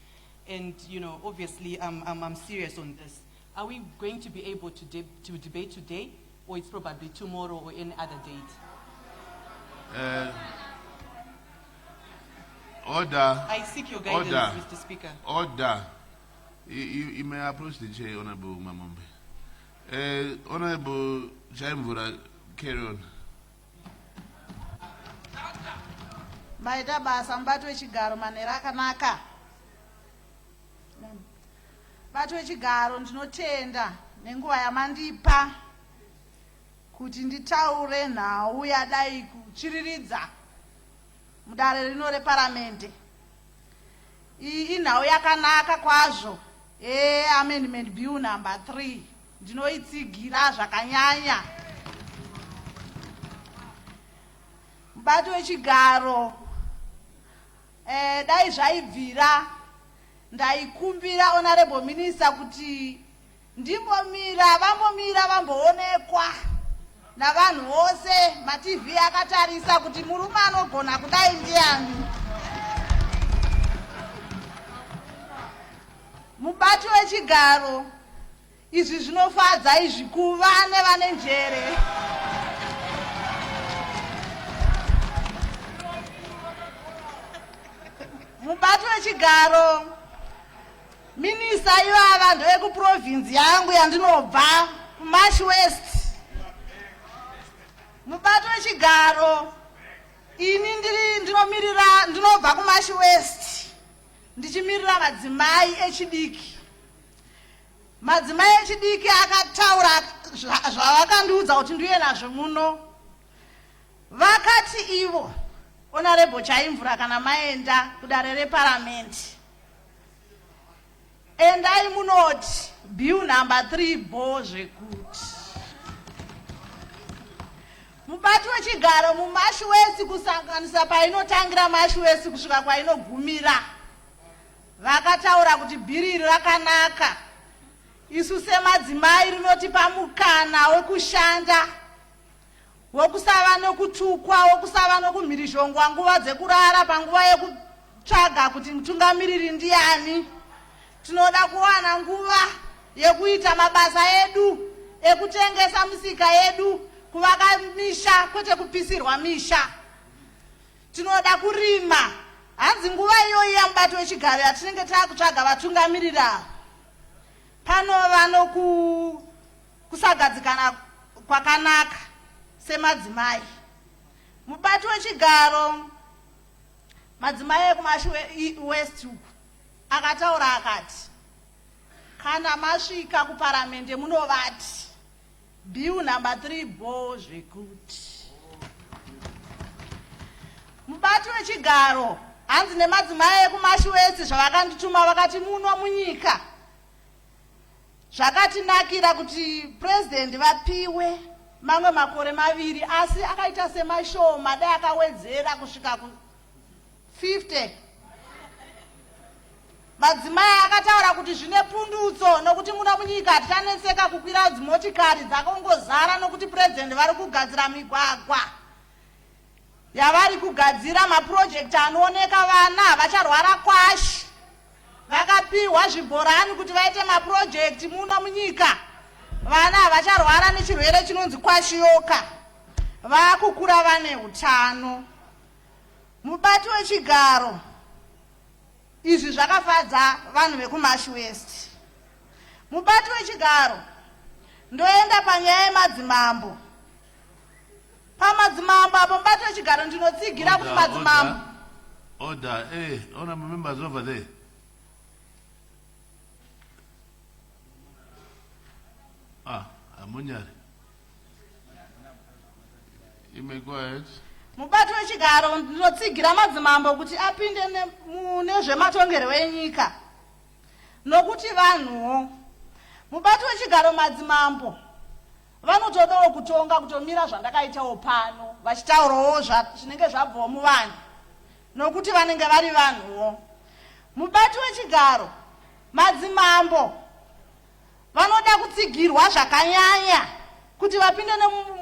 And, obviously, I'm serious on this. Are we going to be able to debate today, or it's probably tomorrow or any other date? Order. I seek your guidance, order, Mr. Speaker. Order. You may approach the chair, Honorable Mamombe. Honorable Jaimvura, carry on. Maida basa mbato wechigaro manera akanaka. Bato wechigaro ndinotenda nenguva yamandipa kuti nditaure nhau yadai kuchiriridza mudare rino reparamende. Iyi nhau yakanaka kwazvo. Amendment bill number 3 ndinoitsigira zvakanyanya. Mubato wechigaro dai zvaibvira ndaikumbira honorable minister kuti ndimbomira vamboonekwa navanhu vose, matv akatarisa kuti murume anogona kudai ndiani. Mubato wechigaro izvi zvinofadza izvi kuva nevane njere. Mubato wechigaro minista ivava ndevekuprovinsi yangu yandinobva kuMashi West. Mubato wechigaro ini ndinobva kuMashi West ndichimirira madzimai echidiki. Madzimai echidiki akataura zvavakandiudza kuti ndiuye nazvo muno. Vakati ivo Honorable Chaimvura kana maenda kudare reparamende, endai munoti bill number 3 bo zvekuti mubato wechigaro muMashi West kusanganisa painotangira Mashi West kusvika kwainogumira vakataura kuti bhiri iri rakanaka. Isu semadzimai rinotipa mukana wekushanda, wokusava nokutukwa, wokusava nokumhirishongwa nguva dzekurara panguva yekutsvaga kuti mutungamiriri ndiani. Tinoda kuwana nguva yekuita mabasa edu, ekutengesa misika yedu, kuvaka misha kwete kupisirwa misha. Tinoda kurima. Hanzi nguva iyoyi yamubato wechigaro yatinenge takutsvaga vatungamirira panova nokusagadzikana kwakanaka semadzimai. Mubato wechigaro madzimai ekuMashi West akataura akati kana masvika kuparamende munovati bill number 3 bo zvekuti. Mubato wechigaro hanzi nemadzimai ekuMashi West zvavakandituma vakati muno munyika zvakatinakira kuti president vapiwe mamwe makore 2 asi akaita semashoma dai akawedzera kusvika ku50. Madzimai akataura kuti zvine pundutso nokuti muno munyika tichaneseka kukwira dzimotikari dzakongozara nokuti president vari kugadzira migwagwa yavari kugadzira mapurojekti anooneka vana vacharwara kwashi. Vakapiwa zvibhorani kuti vaite mapurojekti muno munyika. Vana vacharwara nechirwere chinonzi kwashiyoka. Vakukura vane utano. Mubato wechigaro izvi zvakafadza vanhu vekuMashi West. Mubato wechigaro ndoenda panyaya yemadzimambo. Pamadzimambo apo mubato wechigaro ndinotsigira kuti madzimambo. Order. Honorable members over there. Amunyari. You may go ahead. Mubati wechigaro ndinotsigira madzimambo kuti apinde nezvematongerwo enyika. Nokuti vanhuwo mubati wechigaro madzimambo vanotodawo kutonga kutomira zvandakaitawo pano vachitaurawo zvinenge zvabvawo muvanhu nokuti vanenge vari vanhuwo. Mubati wechigaro madzimambo vanoda kutsigirwa zvakanyanya kuti vapinde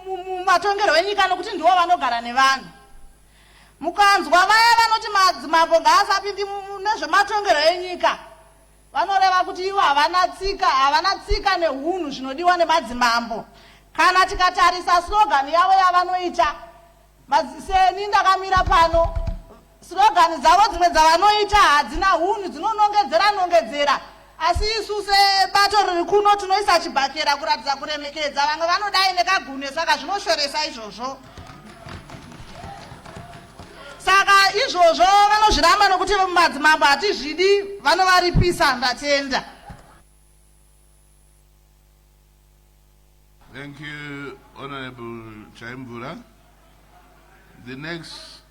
mumatongerwo enyika nokuti ndivo vanogara nevanhu. Mukanzwa vaya vanoti madzimambo ngaasapindi nezvematongerwo enyika vanoreva kuti ivo havana tsika nehunhu zvinodiwa nemadzimambo. Kana tikatarisa slogan yavo yavanoita seni ndakamira pano slogan dzavo dzimwe dzavanoita hadzina hunhu dzinonongedzera asi isu sebato riri kuno tinoisa chibhakera kuratidza kuremekedza vamwe vanodai nekagune saka zvinoshoresa izvozvo. Saka izvozvo vanozviramba nokuti madzimambo hatizvidi vanovaripisa ndatenda. Thank you, Honorable Chaimbura. The next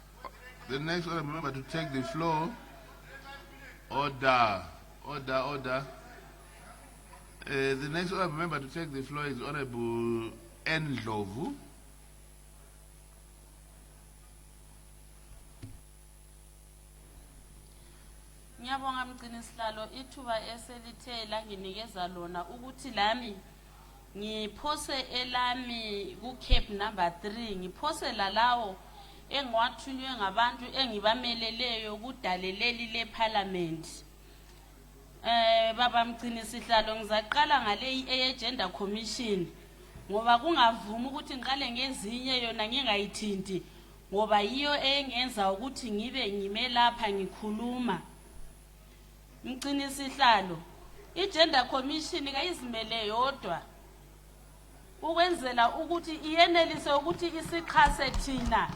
honorable member to take the floor. Order. The next honorable member to take the floor is Honorable Ndlovu. Ngiyabonga mgcinisihlalo ithuba eselithe langinikeza lona ukuthi lami ngiphose elami ku Cape number 3 ngiphose lalawo engiwathunywe ngabantu engibameleleyo kudaleleli leParliament. Baba mgcinisihlalo ngizaqala ngale agenda commission ngoba kungavuma ukuthi ngiqale ngezinye yona ngingayithinti ngoba yiyo engenza ukuthi ngibe ngime lapha ngikhuluma. Mgcinisihlalo igender commission kayizimele yodwa ukwenzela ukuthi iyenelise ukuthi isiqhase thina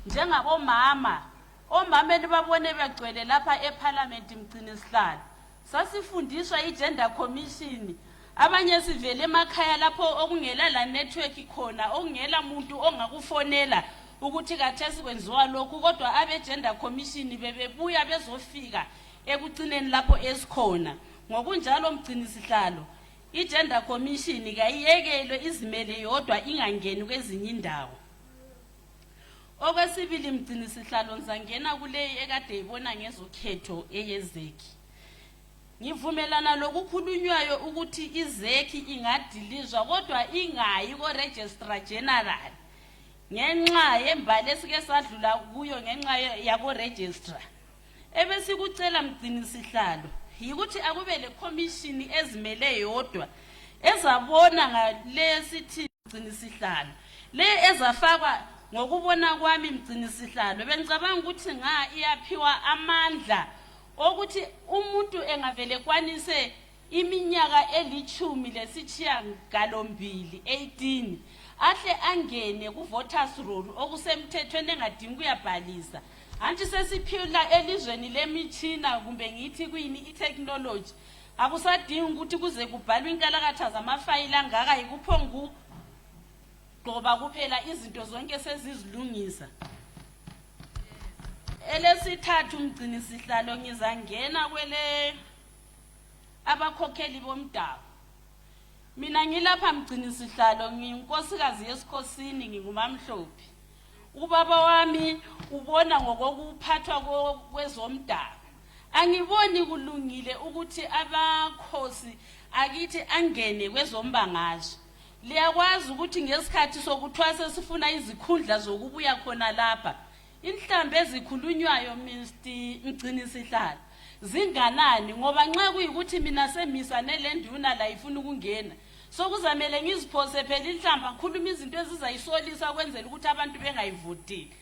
njengabomama omameni babone begcwele lapha eParliament. Mgcinisihlalo sasifundiswa igender commission abanye sivele emakhaya lapho okungela la network khona okungela muntu ongakufonela ukuthi kathesi kwenziwa lokhu kodwa abe gender commission bebebuya bezofika ekugcineni lapho esikhona. Ngokunjalo mgcinisihlalo igender commission kayiyekelwe izimele yodwa ingangeni kwezinye indawo. Okwesibili mgcinisihlalo ngizangena kuleyi ekade ibona ngezokhetho eyezeki. Ngivumelana lokukhulunywayo ukuthi izeki ingadilizwa kodwa ingayi ko registrar general ngenxa yembali esike sadlula kuyo ngenxa yako registrar. Ebesikucela mgcinisihlalo yikuthi akube le commission ezimele yodwa ezabona ngale sithi mgcinisihlalo le ezafakwa ngokubona kwami mgcinisihlalo bengicabanga ukuthi iyaphiwa amandla ukuthi umuntu engavele kwanise iminyaka elithumi lesitshiya ngalombili 18 ahle angene ku voters roll okusemthethweni engadingi kuyabhalisa. Anti sesiphila elizweni lemitshina kumbe ngithi kuyini itechnology akusadingi ukuthi kuze kubhalwe inkalakatha zamafayila angaka yikuphongu ngoba kuphela izinto zonke sezizilungisa. Elesithathu mgcinisihlalo ngizangena kwele abakhokheli bomdabu. Mina ngilapha mgcinisihlalo nginkosikazi yesikhosini ngingumamhlophe. Ubaba wami ubona ngokuphathwa kwezomdabu. Angiboni kulungile ukuthi abakhosi akithi angene kwezombangazwe. Liyakwazi ukuthi ngesikhathi sokuthwasa sifuna izikhundla zokubuya khona lapha. Inhlambe ezikhulunywayo mgcinisihlalo zinganani ngoba nxa kuyikuthi mina semisa nelenduna la ifuna ukungena sokuzamele ngiziphose phela inhlamba khuluma izinto ezizayisolisa kwenzela ukuthi abantu bengayivoteli.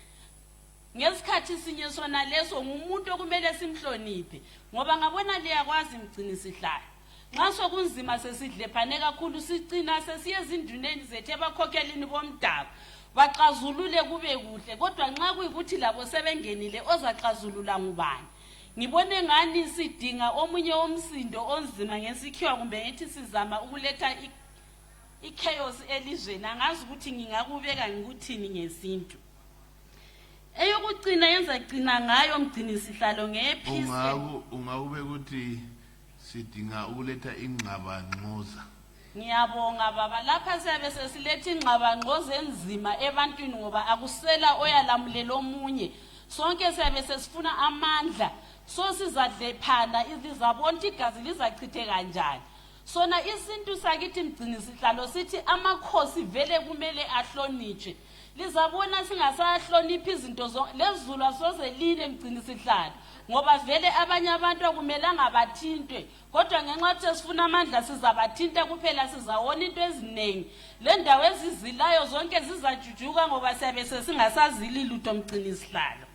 Ngesikhathi sinye sona leso ngumuntu okumele simhloniphe ngoba ngabona liyakwazi mgcinisihlalo nxa sokunzima sesidlephane kakhulu sicina sesiye ezinduneni zethu ebakhokhelini bomdabu baxazulule kube kuhle kodwa nxa kuyikuthi labo sebengenile ozaxazulula ngubani. Ngibone ngani sidinga omunye omsindo onzima ngesikhiwa kumbe ngithi sizama ukuletha ichaos elizweni angazi ukuthi ngingakubeka ngikuthini ngesintu. eyokugcina yenza gcina ngayo mgcini sihlalo ngepeace ungawube ukuthi sidinga ukuletha ingxabangxoza. Ngiyabonga baba lapha siyabe sesiletha ingxabangxoza enzima ebantwini ngoba akusela oyalamulela omunye sonke siyabe sesifuna amandla so sizadlephana izabona igazi lizachithe kanjani sona isintu sakithi mgcini sihlalo sithi amakhosi vele kumele ahlonitshwe lizabona singasahloniphi izinto lezulu asoze line mgcini sihlalo ngoba vele abanye abantu akumelanga bathintwe kodwa ngenxa yokuthi sifuna amandla sizabathinta kuphela sizawona into eziningi le ndawo ezizilayo zonke zizajujuka ngoba siyabe sesingasazili lutho mgcini sihlalo.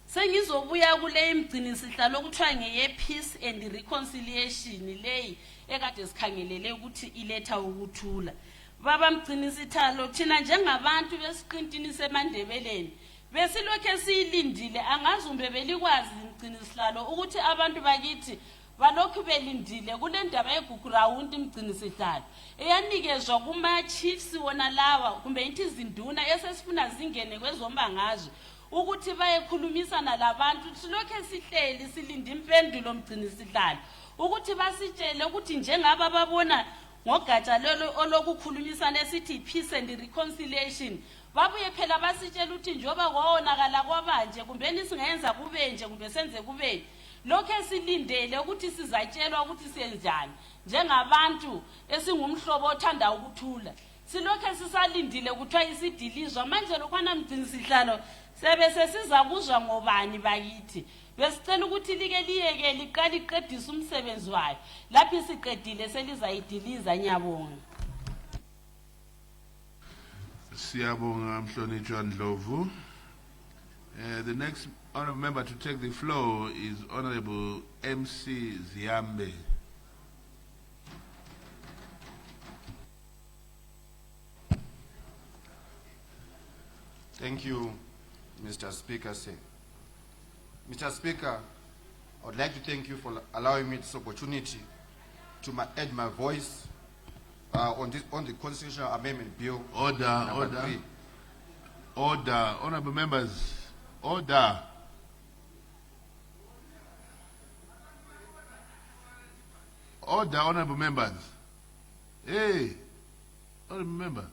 Sengizobuya kule imgcini sihlalo okuthiwa ngeye-peace and reconciliation leyi ekade sikhangelele ukuthi iletha ukuthula. Baba mgcini sihlalo thina njengabantu besiqintini semandebeleni besilokhe siyilindile angazi umbe belikwazi mgcini sihlalo ukuthi abantu bakithi balokhu belindile kule ndaba yeGugurawundi mgcini sihlalo eyanikezwa kuma-chiefs wona lawa kumbe ithi izinduna esesifuna zingene kwezombangazwe ukuthi bayekhulumisana labantu silokhe sihleli silinde impendulo mgcini sihlalo ukuthi basitshele ukuthi njengaba babona ngogatsha lelo olokukhulumisana esithi peace and reconciliation babuye phela basitshela ukuthi njoba kwawonakala kwabanje kumbe singayenza kubenje kumbe senze kube lokho silindele ukuthi sizatshelwa ukuthi siyenzani njengabantu esingumhlobo othanda ukuthula silokho sisalindile kuthiwa isidilizwa manje lokwana mgcini sihlalo sebe sesizabuzwa ngobani bakithi besicela ukuthi like liyeke liqala iqedisa umsebenzi wayo lapho isiqedile selizayidiliza nyabonga. Siyabonga Mhlonitshwa Ndlovu. The next honorable member to take the floor is Honorable MC Ziambe. Thank you, Mr. Speaker. Mr. Speaker, I would like to thank you for allowing me this opportunity to add my voice on the Constitutional Amendment Bill. Order. 3. Order. Honorable members, order. Order, honorable members. Hey, honorable member.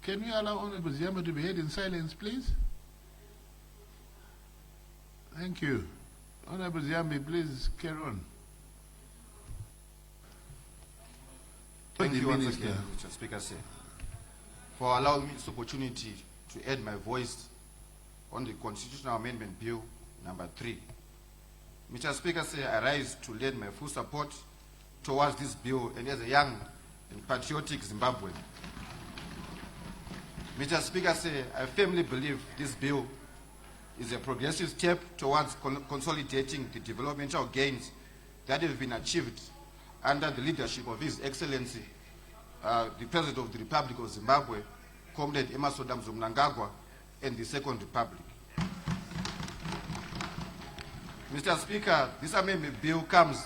Can we allow Honorable Ziambe to be heard in silence, please? Thank you. Honorable Ziambe, please carry on. Thank you once again, Mr. Speaker, for allowing me this opportunity to add my voice on the Constitutional Amendment Bill number 3. Mr. Speaker, I rise to lend my full support towards this bill and as a young and patriotic Zimbabwean. Mr. Speaker, I firmly believe this bill is a progressive step towards consolidating the developmental gains that have been achieved under the leadership of His Excellency, the President of the Republic of Zimbabwe, Comrade Emmerson Mnangagwa, and the Second Republic. Mr. Speaker, this amendment bill comes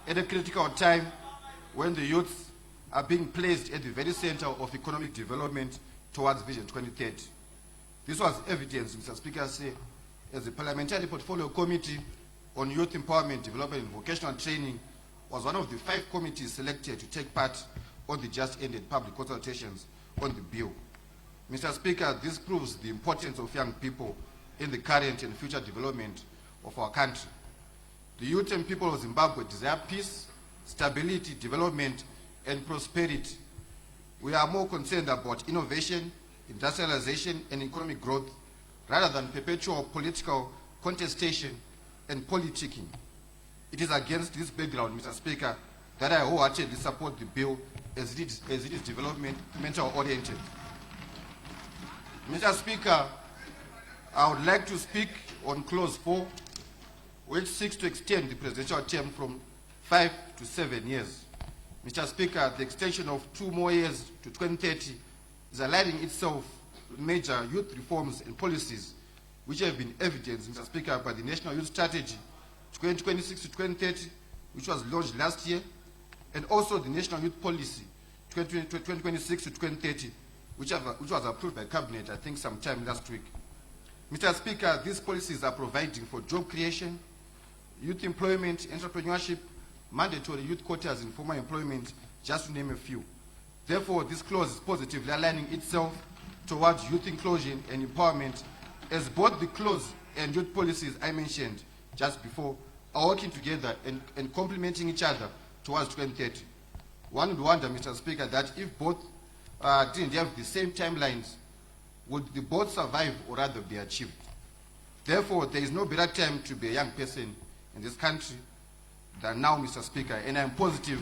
at a critical time when the youths are being placed at the very center of economic development towards Vision 2030. This was evidenced, Mr. Speaker, as the Parliamentary Portfolio Committee on Youth Empowerment, Development and Vocational Training was one of the 5 committees selected to take part on the just ended public consultations on the bill. Mr. Speaker, this proves the importance of young people in the current and future development of our country. The youth and people of Zimbabwe desire peace, stability, development, and prosperity. We are more concerned about innovation, industrialization, and economic growth rather than perpetual political contestation and politicking. It is against this background, Mr. Speaker, that I wholeheartedly support the bill as it is developmental oriented. Mr. Speaker, I would like to speak on Clause 4, which seeks to extend the presidential term from 5 to 7 years. Mr. Speaker, the extension of 2 more years to 2030 is aligning itself with major youth reforms and policies which have been evidenced, Mr. Speaker, by the National Youth Strategy 2026 to 2030, which was launched last year, and also the National Youth Policy 2026 to 2030, which was approved by Cabinet, I think, sometime last week. Mr. Speaker, these policies are providing for job creation, youth employment, entrepreneurship, mandatory youth quotas in formal employment, just to name a few. Therefore, this clause is positively aligning itself towards youth inclusion and empowerment, as both the clause and youth policies I mentioned just before are working together and complementing each other towards 2030. One would wonder, Mr. Speaker, that if both didn't have the same timelines, would the both survive or rather be achieved? Therefore, there is no better time to be a young person in this country than now, Mr. Speaker, and I'm positive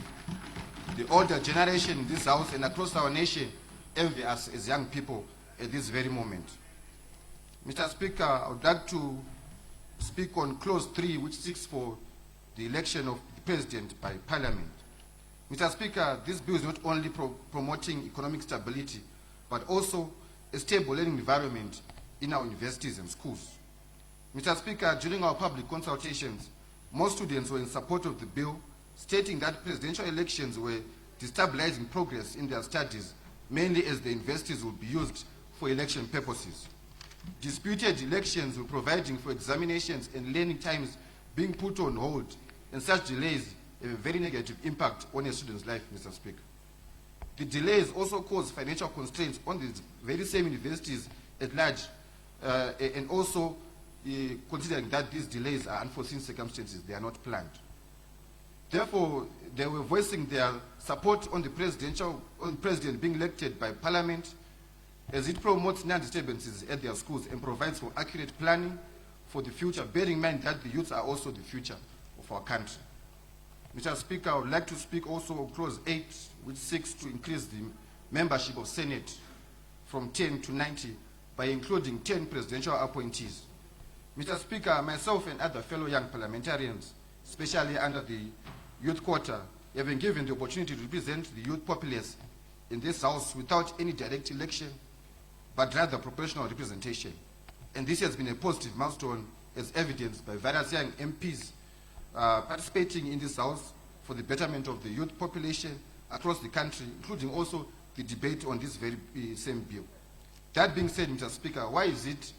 the older generation in this House and across our nation envy us as young people at this very moment. Mr. Speaker, I would like to speak on clause 3, which seeks for the election of the President by Parliament. Mr. Speaker, this bill is not only promoting economic stability, but also a stable learning environment in our universities and schools. Mr. Speaker, during our public consultations, most students were in support of the bill, stating that presidential elections were destabilizing progress in their studies, mainly as the universities would be used for election purposes. Disputed elections were providing for examinations and learning times being put on hold, and such delays have a very negative impact on a student's life, Mr. Speaker. The delays also cause financial constraints on these very same universities at large, and also considering that these delays are unforeseen circumstances, they are not planned. Therefore, they were voicing their support on the president being elected by Parliament, as it promotes non-disturbances at their schools and provides for accurate planning for the future, bearing in mind that the youths are also the future of our country. Mr. Speaker, I would like to speak also on clause 8, which seeks to increase the membership of Senate from 10 to 90 by including 10 presidential appointees. Mr. Speaker, myself and other fellow young parliamentarians, especially under the youth quota, have been given the opportunity to represent the youth populace in this House without any direct election, but rather proportional representation. And this has been a positive milestone, as evidenced by various young MPs participating in this House for the betterment of the youth population across the country, including also the debate on this very same bill. That being said, Mr. Speaker, why is it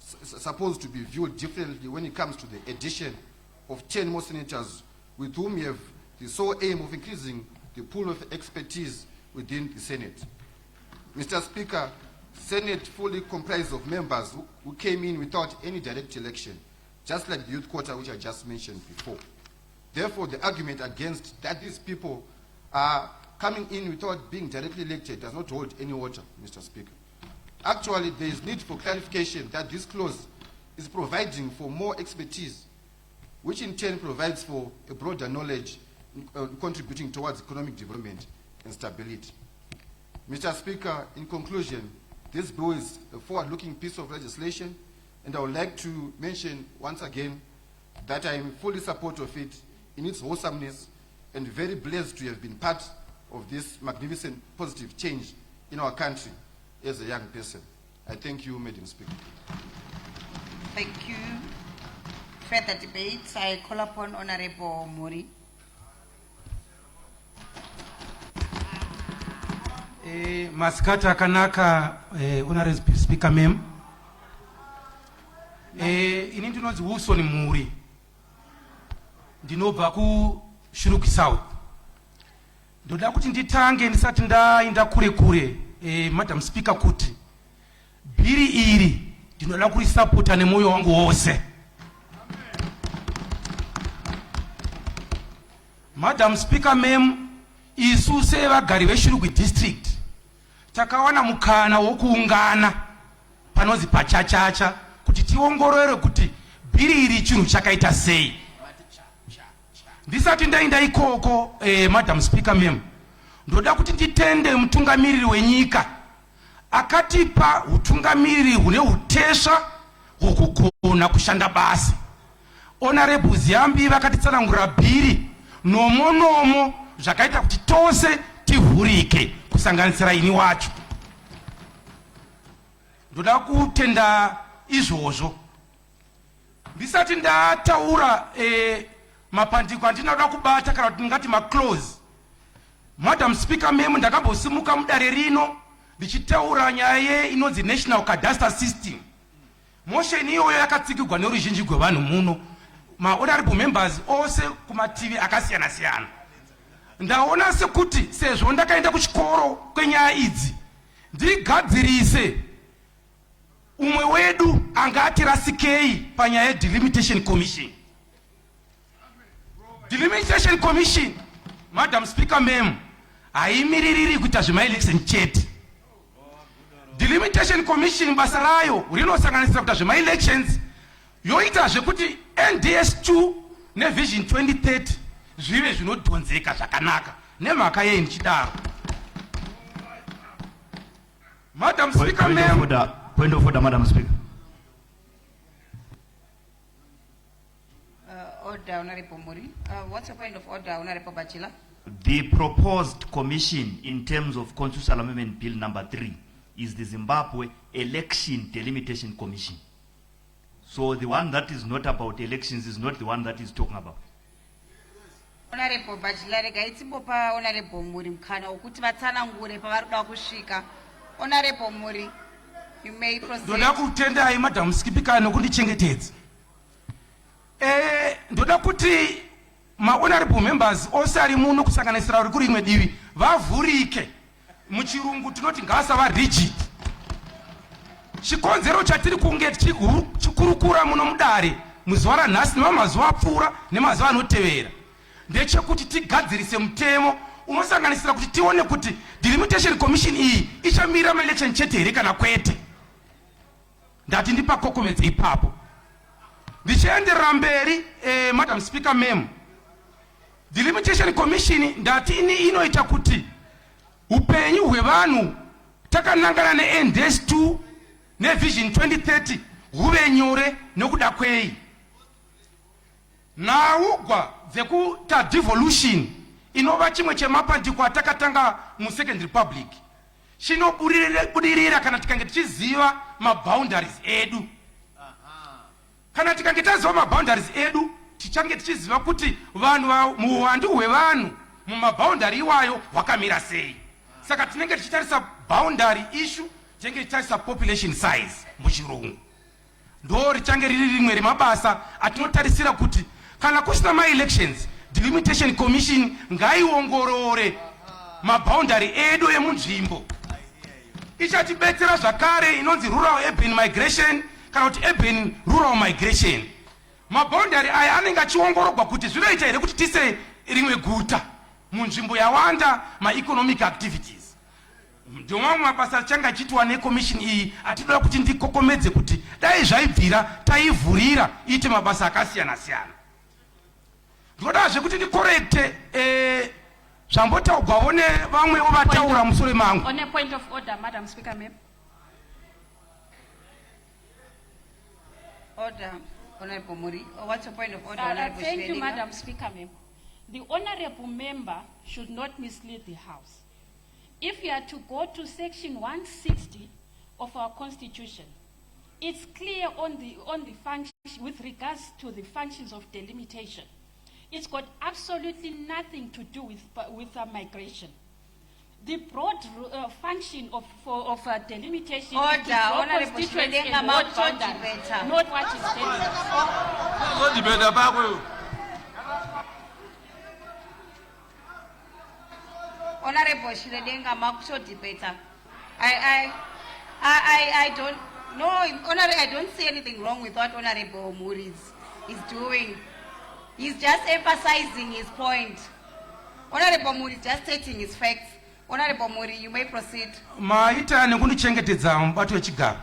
supposed to be viewed differently when it comes to the addition of 10 more senators with whom we have the sole aim of increasing the pool of expertise within the Senate? Mr. Speaker, Senate fully comprised of members who came in without any direct election, just like the youth quota which I just mentioned before. Therefore, the argument against that these people are coming in without being directly elected does not hold any water, Mr. Speaker. Actually, there is need for clarification that this clause is providing for more expertise, which in turn provides for a broader knowledge contributing towards economic development and stability. Mr. Speaker, in conclusion, this bill is a forward-looking piece of legislation, and I would like to mention once again that I am in fully support of it in its wholesomeness, and very blessed to have been part of this magnificent positive change in our country as a young person. I thank you, Madam Speaker. Thank you. Further debates, I call upon Honorable Mori. Maskata Kanaka, Honorable Speaker Mem. In Indians who son Muri. Dino Baku Shuruki South. Doda kuti nditange ndisati ndaenda kure kure, Madam Speaker, kuti biri iri ndinoda kurisapota nemoyo wangu wose. Madam Speaker Mem, isu sevagari veshurugwi district takawana mukana wokuungana panozi pachachacha kuti tiongorore kuti biri iri chinhu chakaita sei. Ndisati ndaenda ikoko, Madam Speaker Mem, ndoda kuti nditende mutungamiriri wenyika akatipa utungamiriri hune utesha hwekugona kushanda basi. Honorable Ziyambi vakatitsanangura bhiri nomo zvakaita kuti tose tivhurike kusanganisira ini wacho. Ndoda kutenda izvozvo. Ndisati ndataura mapandiko andinoda kubata kana kuti ngati maclose. Madam Speaker Mem, ndakambosimuka mudare rino ndichitaura nyaya inonzi national cadastre system. Motion iyoyo yakatsigirwa neruzhinji rwevanhu muno, mahonorable members ose kumativi akasiyana siyana. Ndaona sekuti sezvo ndakaenda kuchikoro kwenyaya idzi ndigadzirise umwe wedu angatirasikei panyaya yedelimitation commission. Delimitation commission, Madam Speaker ma'am, haimiririri kuita zvemaelection chete. Delimitation commission basa rayo rinosanganisira kuita zvemaelections, yoita zvekuti NDS2 nevision 2030 zvive zvinodhonzeka zvakanaka nemhaka yei ndichidaro. Madam Speaker ma'am. Point of order, Madam Speaker. Order, Honorable Muri. What's your point of order, Honorable Bachila? The proposed commission in terms of Constitutional Amendment Bill number 3 is the Zimbabwe Election Delimitation Commission. So the one that is not about elections is not the one that is talking about. Honorable Bachila, rega itimbopa Honorable Muri mkhana ukuti vatsanangure pavaruda kusvika. Honorable Muri, you may proceed. Ndoda kutendai Madam Speaker nokundichengetedza. Ndoda kuti ma-honorable members ose ari muno kusanganisira uri kuri rimwe divi vavhurike. Muchirungu tinoti ngasava rigid. Chikonzero chatiri kunge chikurukura muno mudare muzuva ranhasi nemamazuva apfuura nemazuva anotevera ndechekuti tigadzirise mutemo unosanganisira kuti tione kuti delimitation commission iyi ichamira maelection chete here kana kwete. Ndati ndipakokomedza ipapo. Ndichienderera mberi, Madam Speaker ma'am, delimitation commission ndati inoita kuti upenyu hwevanhu takanangana neNDS2 nevision 2030 huve nyore nokuda kwei. Naugwa dzekuita devolution inova chimwe chemapandiko atakatanga muSecond Republic chinobudirira kana tikange tichiziva maboundaries edu. Kana tikange taziva maboundaries edu tichange tichiziva kuti vanhu muwandu hwevanhu mumaboundary iwayo hwakamira sei. Saka tinenge tichitarisa boundary issue tinenge tichitarisa population size muchirungu. Ndo richange riri rimwe remabasa atinotarisira kuti kana kusina ma-elections delimitation commission ngaiongorore maboundary edu emunzvimbo. Ichatibetsera zvakare inonzi rural urban migration kana kuti urban rural migration. Maboundary aya anenge achiongororwa kuti zvinoita here kuti tise rimwe guta munzvimbo yawanda ma-economic activities. Ndomamwe mabasa achanga achiitwa necommission iyi atinoda kuti ndikokomedze kuti dai zvaibvira taivhurira iite mabasa akasiyana siyana. Ndodazve kuti ndikorekte zvambotaurwawo nevamwewo vataura musoro mangu. On a point of order, Madam Speaker ma'am. Order, Honorable Muri. What's your point of order, Honorable Thank you, Shredinga? Madam Speaker ma'am. The honorable member should not mislead the House. If you are to go to section 160 of our constitution, it's clear on the function with regards to the functions of delimitation. It's got absolutely nothing to do with migration. The broad function of delimitation Order, is to draw Honorable constituents Shredinga, and not not boundaries, debate. not what is Honorable Shredinga, Makucho debater. I don't no, Honorable, I don't see anything wrong with what Honorable Muri is doing. He's just emphasizing his point. Honorable Muri is just stating his facts. Honorable Muri, you may proceed. Maita nekundichengetedza mubato wechigaro.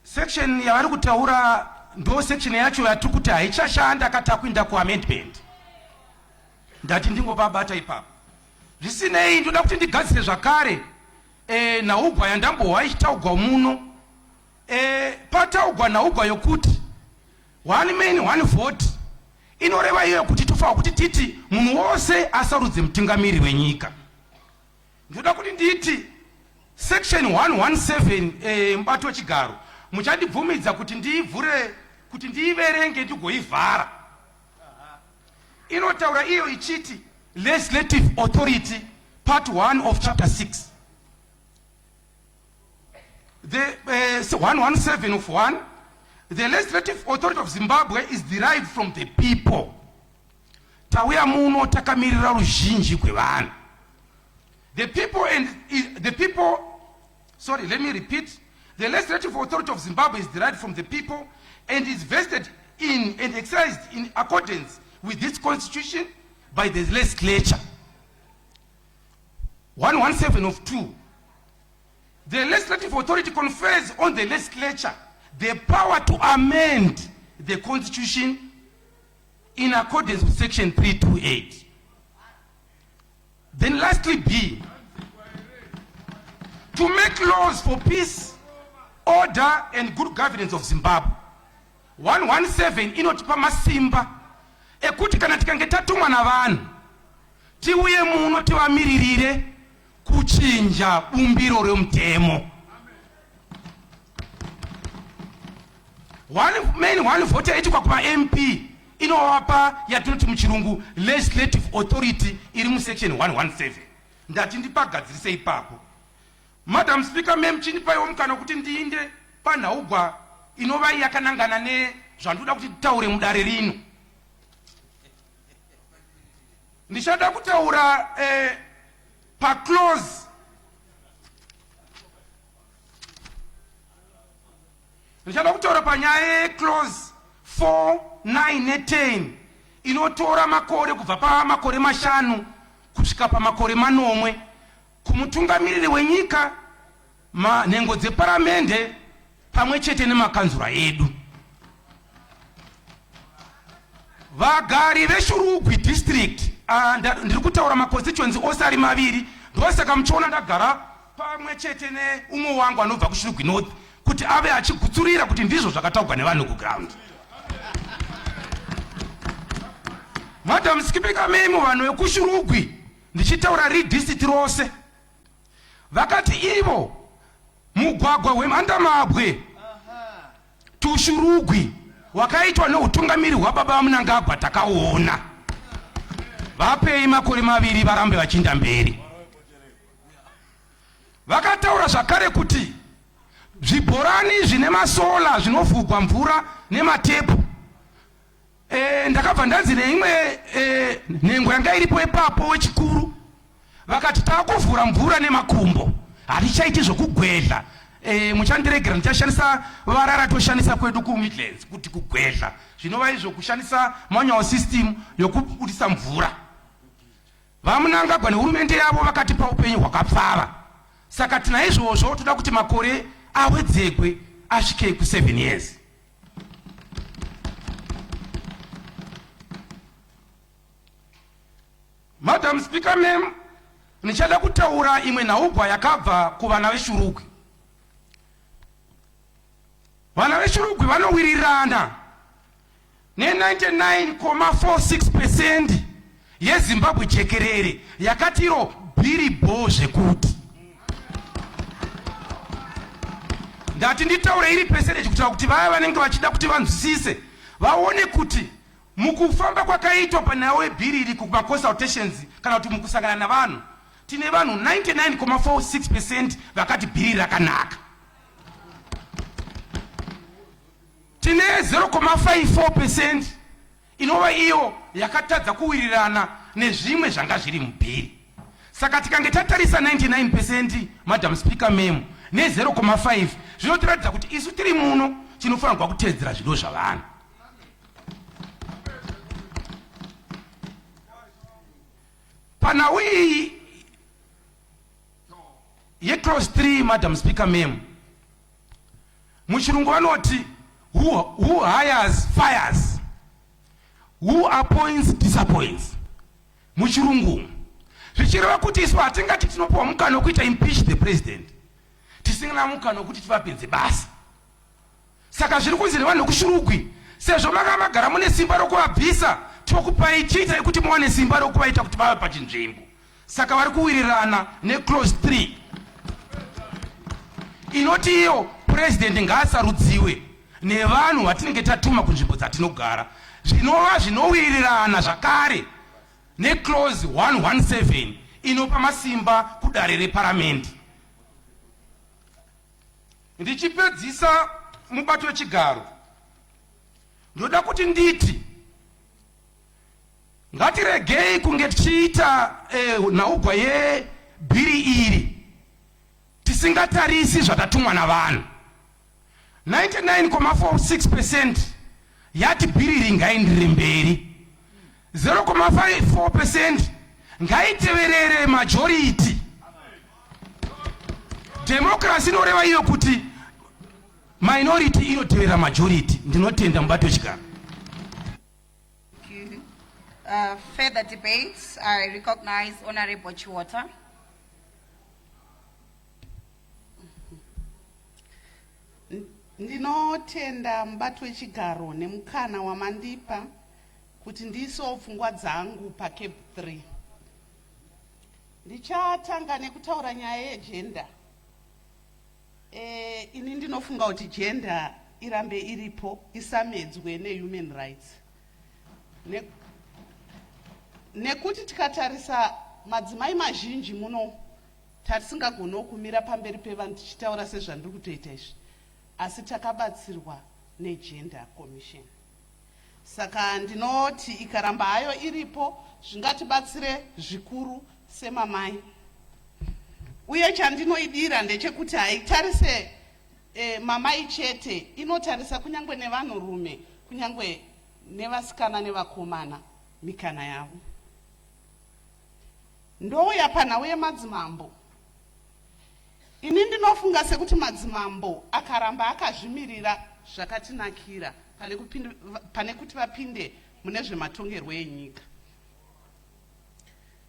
Section yavari kutaura ndo section yacho yatikuti haichashanda katakuinda kuamendment. Ndati ndingopabata ipapo. Zvisinei ndoda kuti ndigadzire zvakare naugwa yandambowa ichitaugwa muno. Pataugwa naugwa yokuti one man one vote inoreva iyo kuti tofanira kuti titi munhu wose asarudze mutungamiri wenyika. Ndoda kuti nditi section 117 mubato wechigaro muchandibvumidza kuti ndiivhure kuti ndiiverenge ndigoivhara. Inotaura iyo ichiti legislative authority part 1 of chapter 6. The 117 of 1, the legislative authority of Zimbabwe is derived from the people. Tauya muno takamirira ruzhinji kwevanhu. The people, sorry, let me repeat. The legislative authority of Zimbabwe is derived from the people and is vested in and exercised in accordance with this constitution by the legislature. 117 of 2. The legislative authority confers on the legislature the power to amend the constitution in accordance with section 328. Then lastly, B, to make laws for peace, order and good governance of Zimbabwe. 117 inotipa masimba ekuti kana tikange tatumwa na vanhu tiuye muno tivamiririre kuchinja bumbiro remutemo. One vote ichikwa kuma MP inovapa yatinoti muchirungu legislative authority iri mu section 117. Ndati ndipagadzirise ipapo. Madam Speaker, chindipaiwo mukana kuti ndiinde panhaugwa inova yakanangana nezvandoda kuti titaure mudare rino. Ndichada kutaura pa clause ndichada kutaura panyaya clause 4, 9 ne10 inotora makore kubva pamakore 5 kusvika pamakore 9 kumutungamiriri wenyika, nhengo dzeparamende pamwe chete nemakanzura edu. Vagari veShurugwi district, ndiri kutaura maconstituency ose ari maviri, ndosaka muchiona ndagara pamwe chete neumwe wangu anobva kuShurugwi North kuti ave achigutsurira kuti ndizvo zvakataurwa nevanhu kuground. Madam Speaker, memo vanhu vekuShurugwi ndichitaura redistrict rose vakati ivo mugwagwa wemhandamabwe tuShurugwi wakaitwa neutungamiri hwababa Mnangagwa takauona. Vapei makore 2 varambe vachienda mberi. Vakataura zvakare kuti zvibhorani zvine masola zvinovhurwa mvura nematepu. Ndakabva ndanzi neimwe nhengo yanga iripo ipapo wechikuru vakati taakuvhura mvura nemakumbo hatichaiti zvokugwedla. Muchandiregera ndichashandisa vara ratoshandisa kwedu kuMidlands kuti kugwedla zvinova izvo kushandisa manual system yokubudisa mvura. VaMnangagwa nehurumende yavo vakatipa upenyu hwakapfava. Saka tinaizvozvo toda kuti makore awedzegwe asvike ku7 years. Madam Speaker, ndichada kutaura imwe nhaugwa yakabva kuvana veShurugwi. Vana veShurugwi vanowirirana ne99.46% yeZimbabwe jekerere yakatiro bhiribo zvekuti. Ndati nditaure iri percentage kutaura kuti vaya vanenge vachida kuti vanzwisise vaone kuti mukufamba kwakaitwa panyaya yebhiri iri kumaconsultations kana kuti mukusangana navanhu tine vanhu 99.46% vakati bhiri rakanaka. Tine 0.54% inova iyo yakatadza kuwirirana nezvimwe zvanga zviri mubhiri. Saka tikange tatarisa 99%, Madam Speaker, ne 0.5 zvinotiratidza kuti isu tiri muno tinofanirwa kuteedzera zvido zvavanhu. Panhau iyi yeclause 3, Madam Speaker, muchirungu vanoti who hires fires, who appoints disappoints. Muchirungu zvichireva kuti isu hatingati tinopiwa mukana wekuita impeach the president tisina mukana wekuti tivapinze basa. Saka zviri kunzi nevanhu vekuShurugwi, sezvo makamagara mune simba rokuvabvisa, tokupai chiita kuti muwane simba rokuvaita kuti vave pachinzvimbo. Saka vari kuwirirana neclause 3 inoti iyo president ngaasarudziwe nevanhu vatinenge tatuma kunzvimbo dzatinogara. Zvinova zvinowirirana zvakare neclause 117 inopa masimba kudare reparamende. Ndichipedzisa mubato wechigaro. Ndoda kuti nditi ngatiregei kunge tichiita nhaugwa yebhiri iri tisingatarisi zvatatumwa navanhu. 99.46% yati bhiri iri ngaendere mberi. 0.54% ngaiteverere majority. Democracy inoreva iyo kuti minority inotevera majority. Ndinotenda mubato wechigaro. Further debates, I recognize Honorable Chiwota. Ndinotenda mubato wechigaro nemukana wamandipa kuti ndiisewo pfungwa dzangu paCape 3. Ndichatanga nekutaura nyaya yegender. Ini ndinofunga kuti gender irambe iripo, isamedzwe nehuman rights. Nekuti tikatarisa madzimai mazhinji muno tatisingagona kumira pamberi pevanhu tichitaura sezvandiri kutoita izvi, asi takabatsirwa negender commission. Saka ndinoti ikaramba hayo iripo zvingatibatsire zvikuru semamai. Uye chandinoidira ndechekuti haitarise mamai chete, inotarisa kunyangwe nevanhurume, kunyangwe nevasikana nevakomana mikana yavo. Ndouya panhau yemadzimambo. Ini ndinofunga sekuti madzimambo akaramba akazvimirira zvakatinakira pane kuti vapinde mune zvematongerwo enyika.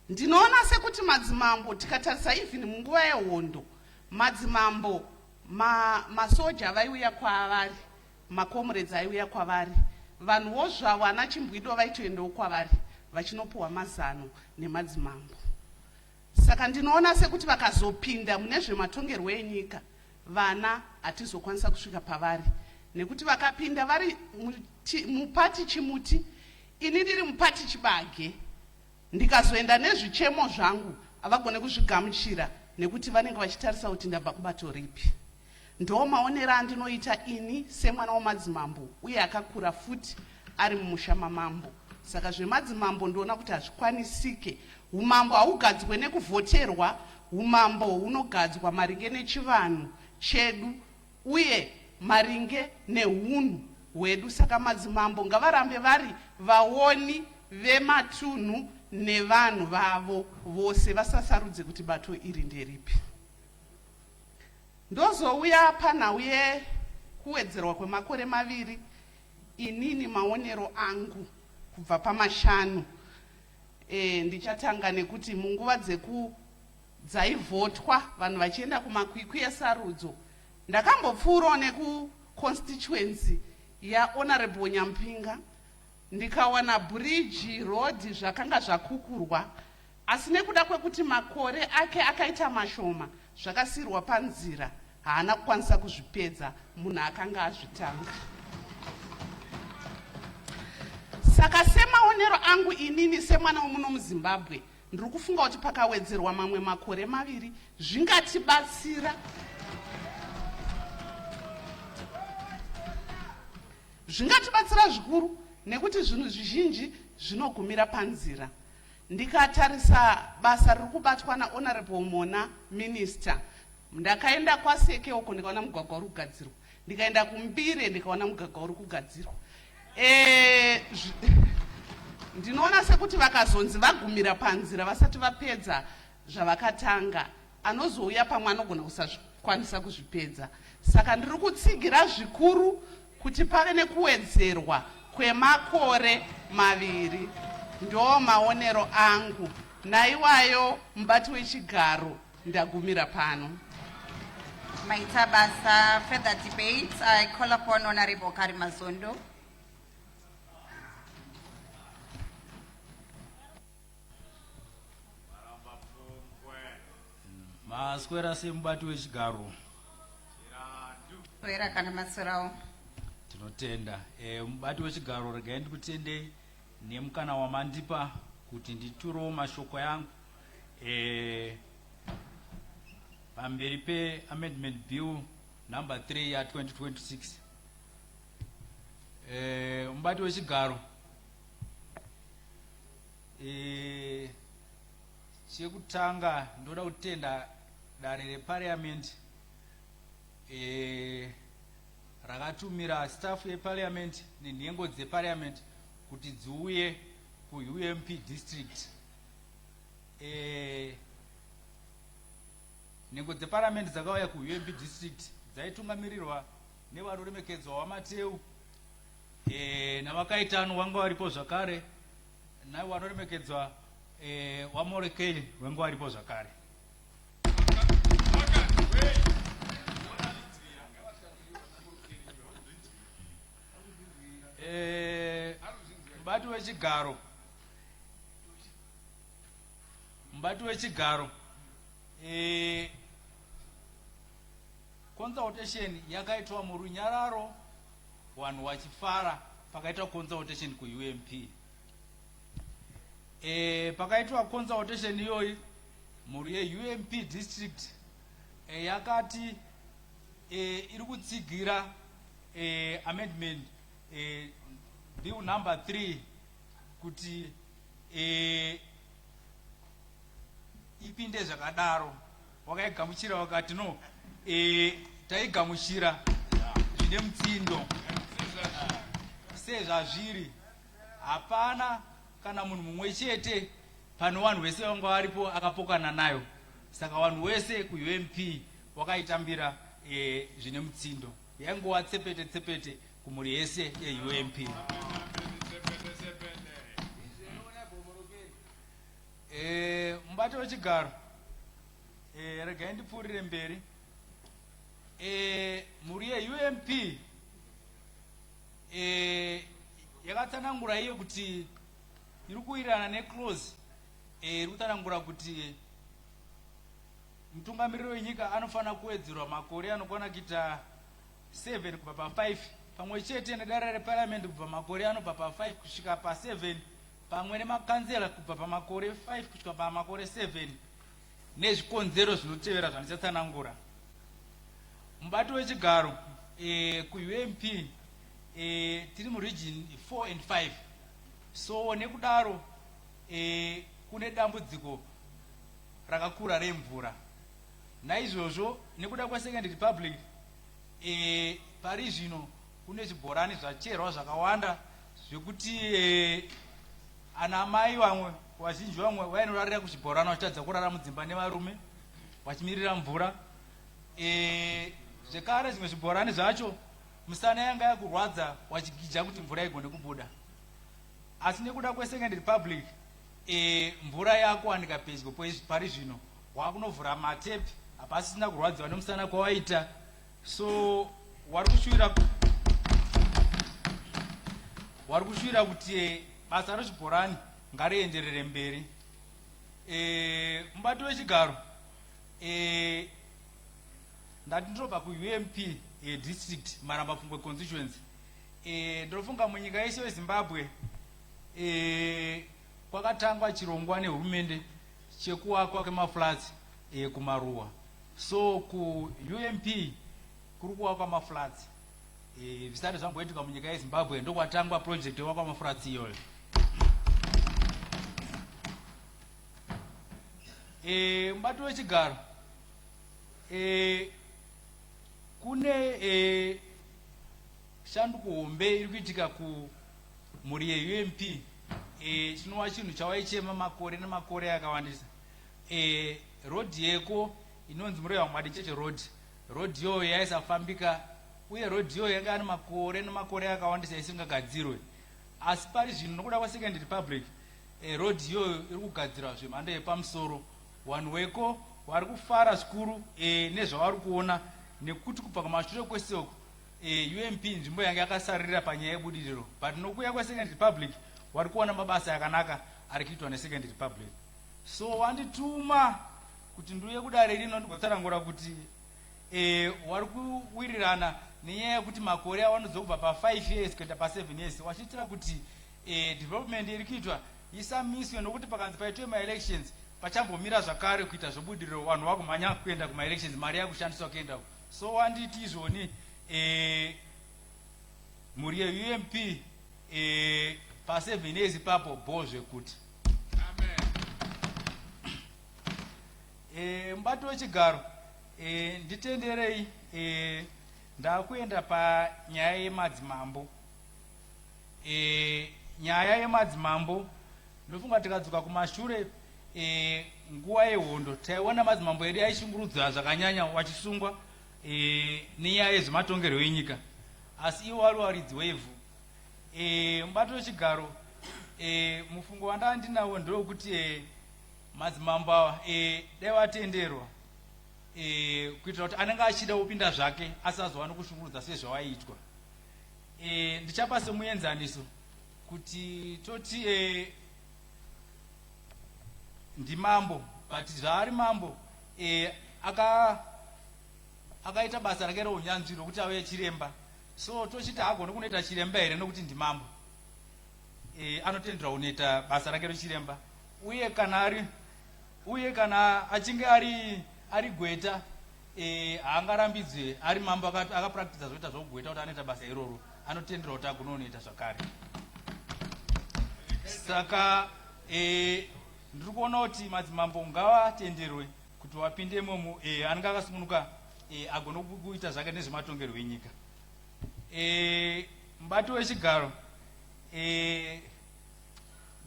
Ndinoona sekuti madzimambo tikatarisa even munguva yehondo, madzimambo masoja vaiuya kwavari, makomrades aiuya kwavari, vanhuwo zvavo ana Chimbwido vaitoendawo kwavari vachinopuwa mazano nemadzimambo. Saka ndinoona sekuti vakazopinda mune zvematongerwo enyika, vana hatizokwanisa kusvika pavari, nekuti vakapinda vari mupati chimuti, ini ndiri mupati chibage, ndikazoenda nezvichemo zvangu havagone kuzvigamuchira nekuti vanenge vachitarisa kuti ndabva kubato ripi. Ndo maonero andinoita ini semwana wamadzimambo uye akakura futi ari mumusha mamambo. Saka zvemadzimambo ndoona kuti hazvikwanisike. Umambo haugadzwe nekuvhoterwa, umambo hunogadzwa maringe nechivanhu chedu uye maringe neunhu hwedu. Saka madzimambo ngavarambe vari vaoni vematunhu nevanhu vavo vose, vasasarudze kuti bato iri nderipi. Ndozouya panhau yekuwedzerwa kwemakore maviri. Inini maonero angu kubva pamashanu, ndichatanga nekuti munguva dzaivhotwa vanhu vachienda kumakwikwi esarudzo, ndakambopfuurawo nekuconstituency yaHonorable Nyampinga, ndikawana bridge road zvakanga zvakukurwa, asi nekuda kwekuti makore ake akaita mashoma zvakasirwa panzira, haana kukwanisa kuzvipedza munhu akanga azvitanga. Saka semaonero angu inini semwana womuno muZimbabwe, ndiri kufunga kuti pakawedzerwa mamwe makore maviri zvingatibatsira zvikuru, nekuti zvinhu zvizhinji zvinogumira panzira. Ndikatarisa basa riri kubatwa naHonorable Mona Minister, ndakaenda kwaSeke uko ndikaona mugwagwa uri kugadzirwa, ndikaenda kuMbire ndikaona mugwagwa uri kugadzirwa. Ndinoona sekuti vakazonzi vagumira panzira vasati vapedza zvavakatanga, anozouya pamwe anogona kusakwanisa kuzvipedza. Saka ndiri kutsigira zvikuru kuti pave nekuwedzerwa kwemakore maviri. Ndo maonero angu. Naiwayo mubati wechigaro ndagumira pano. Maita basa. Further debates, I call upon Honorable Karimazondo. Maswera semubati wechigaro. Swera kana maswerawo. Tinotenda. Mubati wechigaro regai ndikutende nemukana wamandipa kuti nditurewo mashoko yangu pamberi peamendment bill number 3 ya 2026. Mubati wechigaro chekutanga ndoda kutenda dare reparliament rakatumira staff yeparliament nenhengo dzeparliament kuti dziuye kuUMP district. Nhengo dzeparliament dzakauya kuUMP district dzaitungamirirwa nevaroremekedzwa wamateu navakaitano vanga varipo zvakare navo vanoremekedzwa wamorekei vanga varipo zvakare. Mubati wechigaro consultation yakaitwa murunyararo vanhu vachifara pakaitwa consultation kuUMP. Pakaitwa consultation iyoyi mhuri yeUMP district yakati iri kutsigira amendment bill number 3 kuti ipinde zvakadaro. Wakaigamuchira wakati no taigamuchira zvine mutsindo sezvazviri hapana kana munhu mumwe chete pano vanhu vese vanga varipo akapokana nayo. Saka vanhu vese kuUMP wakaitambira zvine mutsindo. Yaingova tsepete tsepete kumhuri yese yeUMP. Mubati wechigaro regai ndipfuurire mberi. Mhuri yeUMP yakatsanangura iyo kuti iri kuwirirana neclose iri kutsanangura kuti mutungamiriri wenyika anofanira kuwedzerwa makore anokwana kuita 7 kubva pa5 pamwe chete nedare reparliament kubva makore anobva pa5 kusvika pa7 pamwe nemakanzera kubva pamakore 5 kusvika pamakore 7 nezvikonzero zvinotevera zvanichatsanangura. Mubati wechigaro kuUMP tiri muregion 4 and 5. So nekudaro kune dambudziko rakakura remvura. Naizvozvo nekuda kweSecond Republic pari zvino kune zvibhorani zvacherwa zvakawanda zvekuti ana mai vamwe vazhinji vamwe vainorarira kuzvibhorani vachitadza kurara mudzimba nevarume vachimirira mvura. Zvekare zvimwe zvibhorani zvacho musana yanga yakurwadza wachigija kuti mvura igone kubuda. Asi nekuda kweSecond Republic mvura yakuwanika pedyo pari zvino wakunovhura matepi hapasisina kurwadziwa nemusana kwawaita. So wari kushuwira kuti basa rezvibhorani ngarienderere mberi. Mubati wechigaro ndati ndinobva kuUMP district Maramba-Pfungwe constituency. Ndinofunga munyika yese yeZimbabwe kwakatangwa chirongwa nehurumende chekuwakwa kwemaflats kumaruwa. So kuUMP kuri kuwakwa maflats zvisati zvamboitika munyika yeZimbabwe ndokwatangwa project yewakwa maflats iyoyo. Mubati wechigaro kune shanduko hombe iri kuitika kumhuri yeUMP chinova chinhu chawaichema makore nemakore akawandisa. Road yeko inonzi Mureva Mwadi Cheche road. Road iyoyo yaisafambika uye road iyoyo yanga ane makore nemakore akawandisa isingagadzirwe. Asi pari zvino nokuda kweSecond Republic road iyoyo iri kugadzirwa zvemhando yepamusoro. Vanhu veko vari kufara zvikuru nezvavari kuona nekuti kubva kumashure kwesoko UMP nzvimbo yanga yakasarira panyaya yebudiriro. But nokuya kweSecond Republic vari kuona mabasa akanaka ari kuitwa neSecond Republic. So wandituma kuti ndiuye kudare rino ndigotsanangura kuti vari kuwirirana nenyaya yekuti makore awanozobva pa5 years kuenda pa7 years wachiitira kuti development iri kuitwa isamiswe nokuti pakanzi paitwe maelections pachambomira zvakare kuita zvobudiriro vanhu vakumhanya kuenda kumaelections mari yakushandiswa kuenda so wanditi izvoni mhuri yeUMP pa7 days ipapo bho zvekuti mubati wechigaro nditenderei ndakuenda panyaya yemadzimambo. Nyaya yemadzimambo ndofunga tikadzoka kumashure nguva yehondo taiona madzimambo edu aishungurudzwa zvakanyanya wachisungwa nenyaya yezvematongerwo enyika, asi iwo vari waridzi wevhu. Mubati wechigaro mufungo wandava ndinawo ndewekuti madzimambo ava dai vatenderwa kuitira kuti anenge achida kupinda zvake asazowana kushungurudza sezvawaiitwa. Ndichapa semuenzaniso kuti toti ndimambo but zvaari mambo akaita basa rake reunyanzvi rokuti ave chiremba, so tochiti hagone kunoita chiremba here nokuti ndimambo, anotenderwa kunoita basa rake rechiremba. Uye kana achinge ari gweta haangarambidzwe ari mambo akapractice zvoita zvogweta kuti anoita basa iroro, anotenderwa kuti agone kunoita zvakare. Saka ndiri kuona kuti madzimambo ngavatenderwe kuti wapinde imomo anenge akasungunuka agone kuita zvake nezvematongerwo enyika. Mubati wechigaro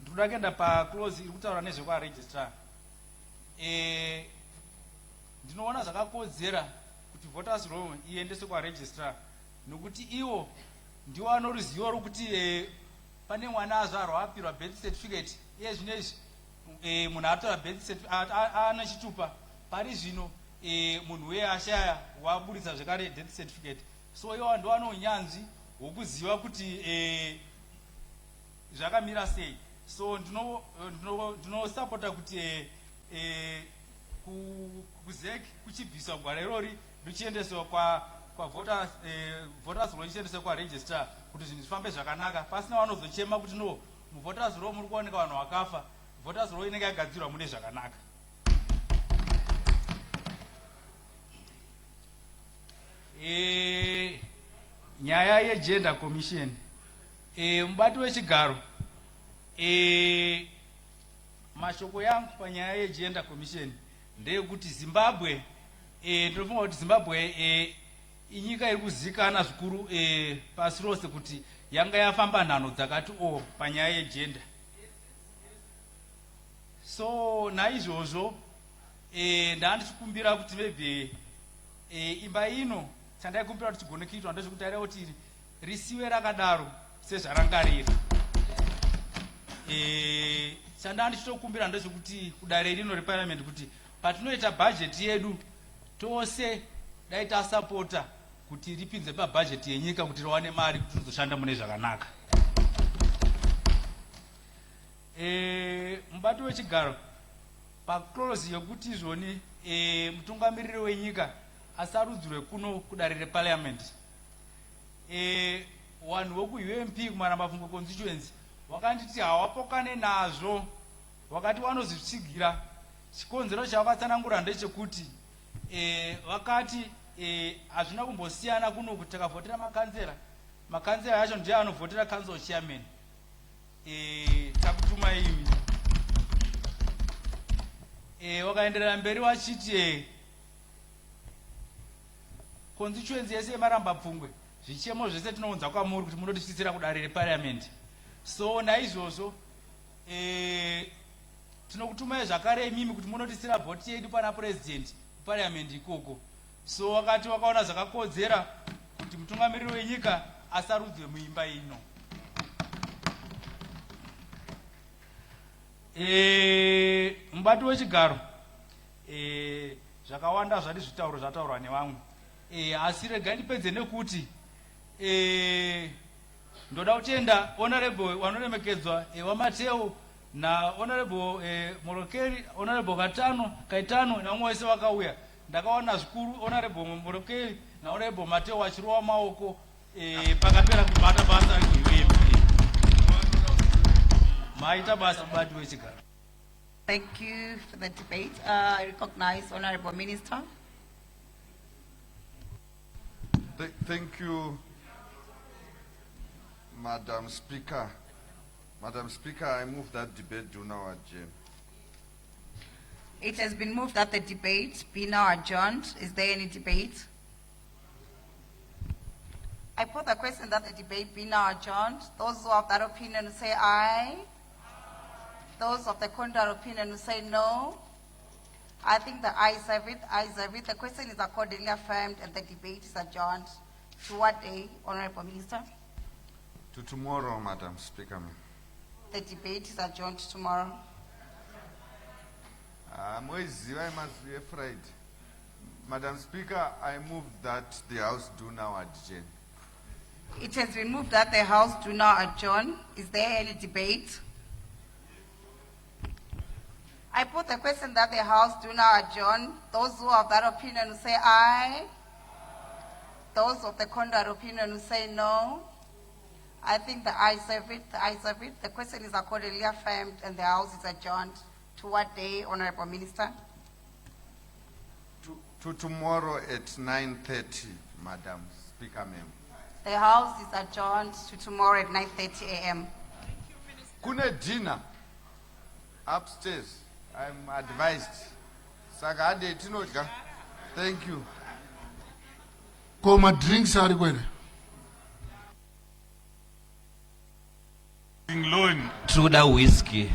ndinoda kuenda paclose iri kutaura nezvekwaregistrar. Ndinoona zvakakodzera kuti voters roll iendeswe kwaregistrar nokuti iwo ndiwo ano ruzivo rokuti pane mwana azvarwa apirwa birth certificate iye zvinezvi munhu atora birth certificate ana chitupa pari zvino munhu weye ashaya waburitsa zvekare death certificate, so iwo ndo ano unyanzvi hwokuziva kuti zvakamira sei. So ndinosapota kuti kuzek kuchibviswa gwara irori richiendeswa kwa voters roll ichiendeswa kwaregistrar kuti zvinhu zvifambe zvakanaka pasina vanozochema kuti no muvoters roll muri kuoneka vanhu vakafa, voters roll inenge yagadzirwa mune zvakanaka. Nyaya yegender commission, mubati wechigaro, mashoko yangu panyaya yegender commission ndeyekuti Zimbabwe, ndinofunga kuti Zimbabwe inyika iri kuzivikanwa zvikuru pasi rose kuti yanga yafamba nhano dzakati panyaya yegender. So naizvozvo ndandichikumbira kuti maybe imba ino chandaikumbira kuti chigone kuitwa ndezvekuti taida kuti risiwe rakadaro sezvaranga riri. Chandandichitokumbira ndezvekuti kudare rino reparliament kuti patinoita bhajeti yedu tose dai tasapota kuti ripinze pabhajeti yenyika kuti riwane mari kuti rizoshanda mune zvakanaka. Mubati wechigaro paclose yokuti izvoni mutungamiriri wenyika asarudzirwe kuno kudare reparliament, vanhu vokuUMP kumaramba-pfungwe constituency wakanditi hawapokane nazvo, wakati vanozvitsigira. Chikonzero chavakatsanangura ndechekuti vakati hazvina kumbosiyana kuno kuti takavhotera makanzera yacho ndiye anovhotera council chairman. Takutuma imi wakaenderera mberi wachiti constituency yese yemaramba-pfungwe zvichemo zvese tinounza kwamuri kuti munotisvisira kudare reparliament. So naizvozvo tinokutumai zvakare imimi kuti munotisira vhoti yedu pana president parliament ikoko. So wakati wakaona zvakakodzera kuti mutungamiriri wenyika asarudzwe muimba ino. Mubati wechigaro zvakawanda zvati zvitauro zvataurwa nevamwe, asi rega ndipedze nekuti ndoda kutenda honorable vanoremekedzwa wamateo na honorable Morokeri, honorable Kaitano na vamwe vese vakauya. Ndakaona zvikuru honorable Morokeri na honorable Mateo vachirova maoko pakapera kubata basa reUMP. Maita basa mubati wechigaro. Thank you for the debate. I recognize Honorable Minister. Thank you, Madam Speaker. Madam Speaker, I move that debate do now adjourn. It has been moved that the debate be now adjourned. Is there any debate? I put the question that the debate be now adjourned. Those who have that opinion will say aye. Those of the contrary opinion will say no. I think the ayes have it. Ayes have it. The question is accordingly affirmed and the debate is adjourned. To what day, Honorable Minister? To tomorrow, Madam Speaker. The debate is adjourned tomorrow. I must be afraid. Madam Speaker, I move that the House do now adjourn. It has been moved that the House do now adjourn. Is there any debate? I put the question that the House do now adjourn. Those who have that opinion will say aye. Those of the contrary opinion will say no. I think the ayes have it. The ayes have it. The question is accordingly affirmed and the House is adjourned. To what day, Honorable Minister? To tomorrow at 9:30, Madam Speaker, ma'am. The House is adjourned to tomorrow at 9:30 a.m. Kuna dinner upstairs. I'm advised. Sagade tinodya. Thank you. Koma drinks ari kwene. Loan. Truda whiskey.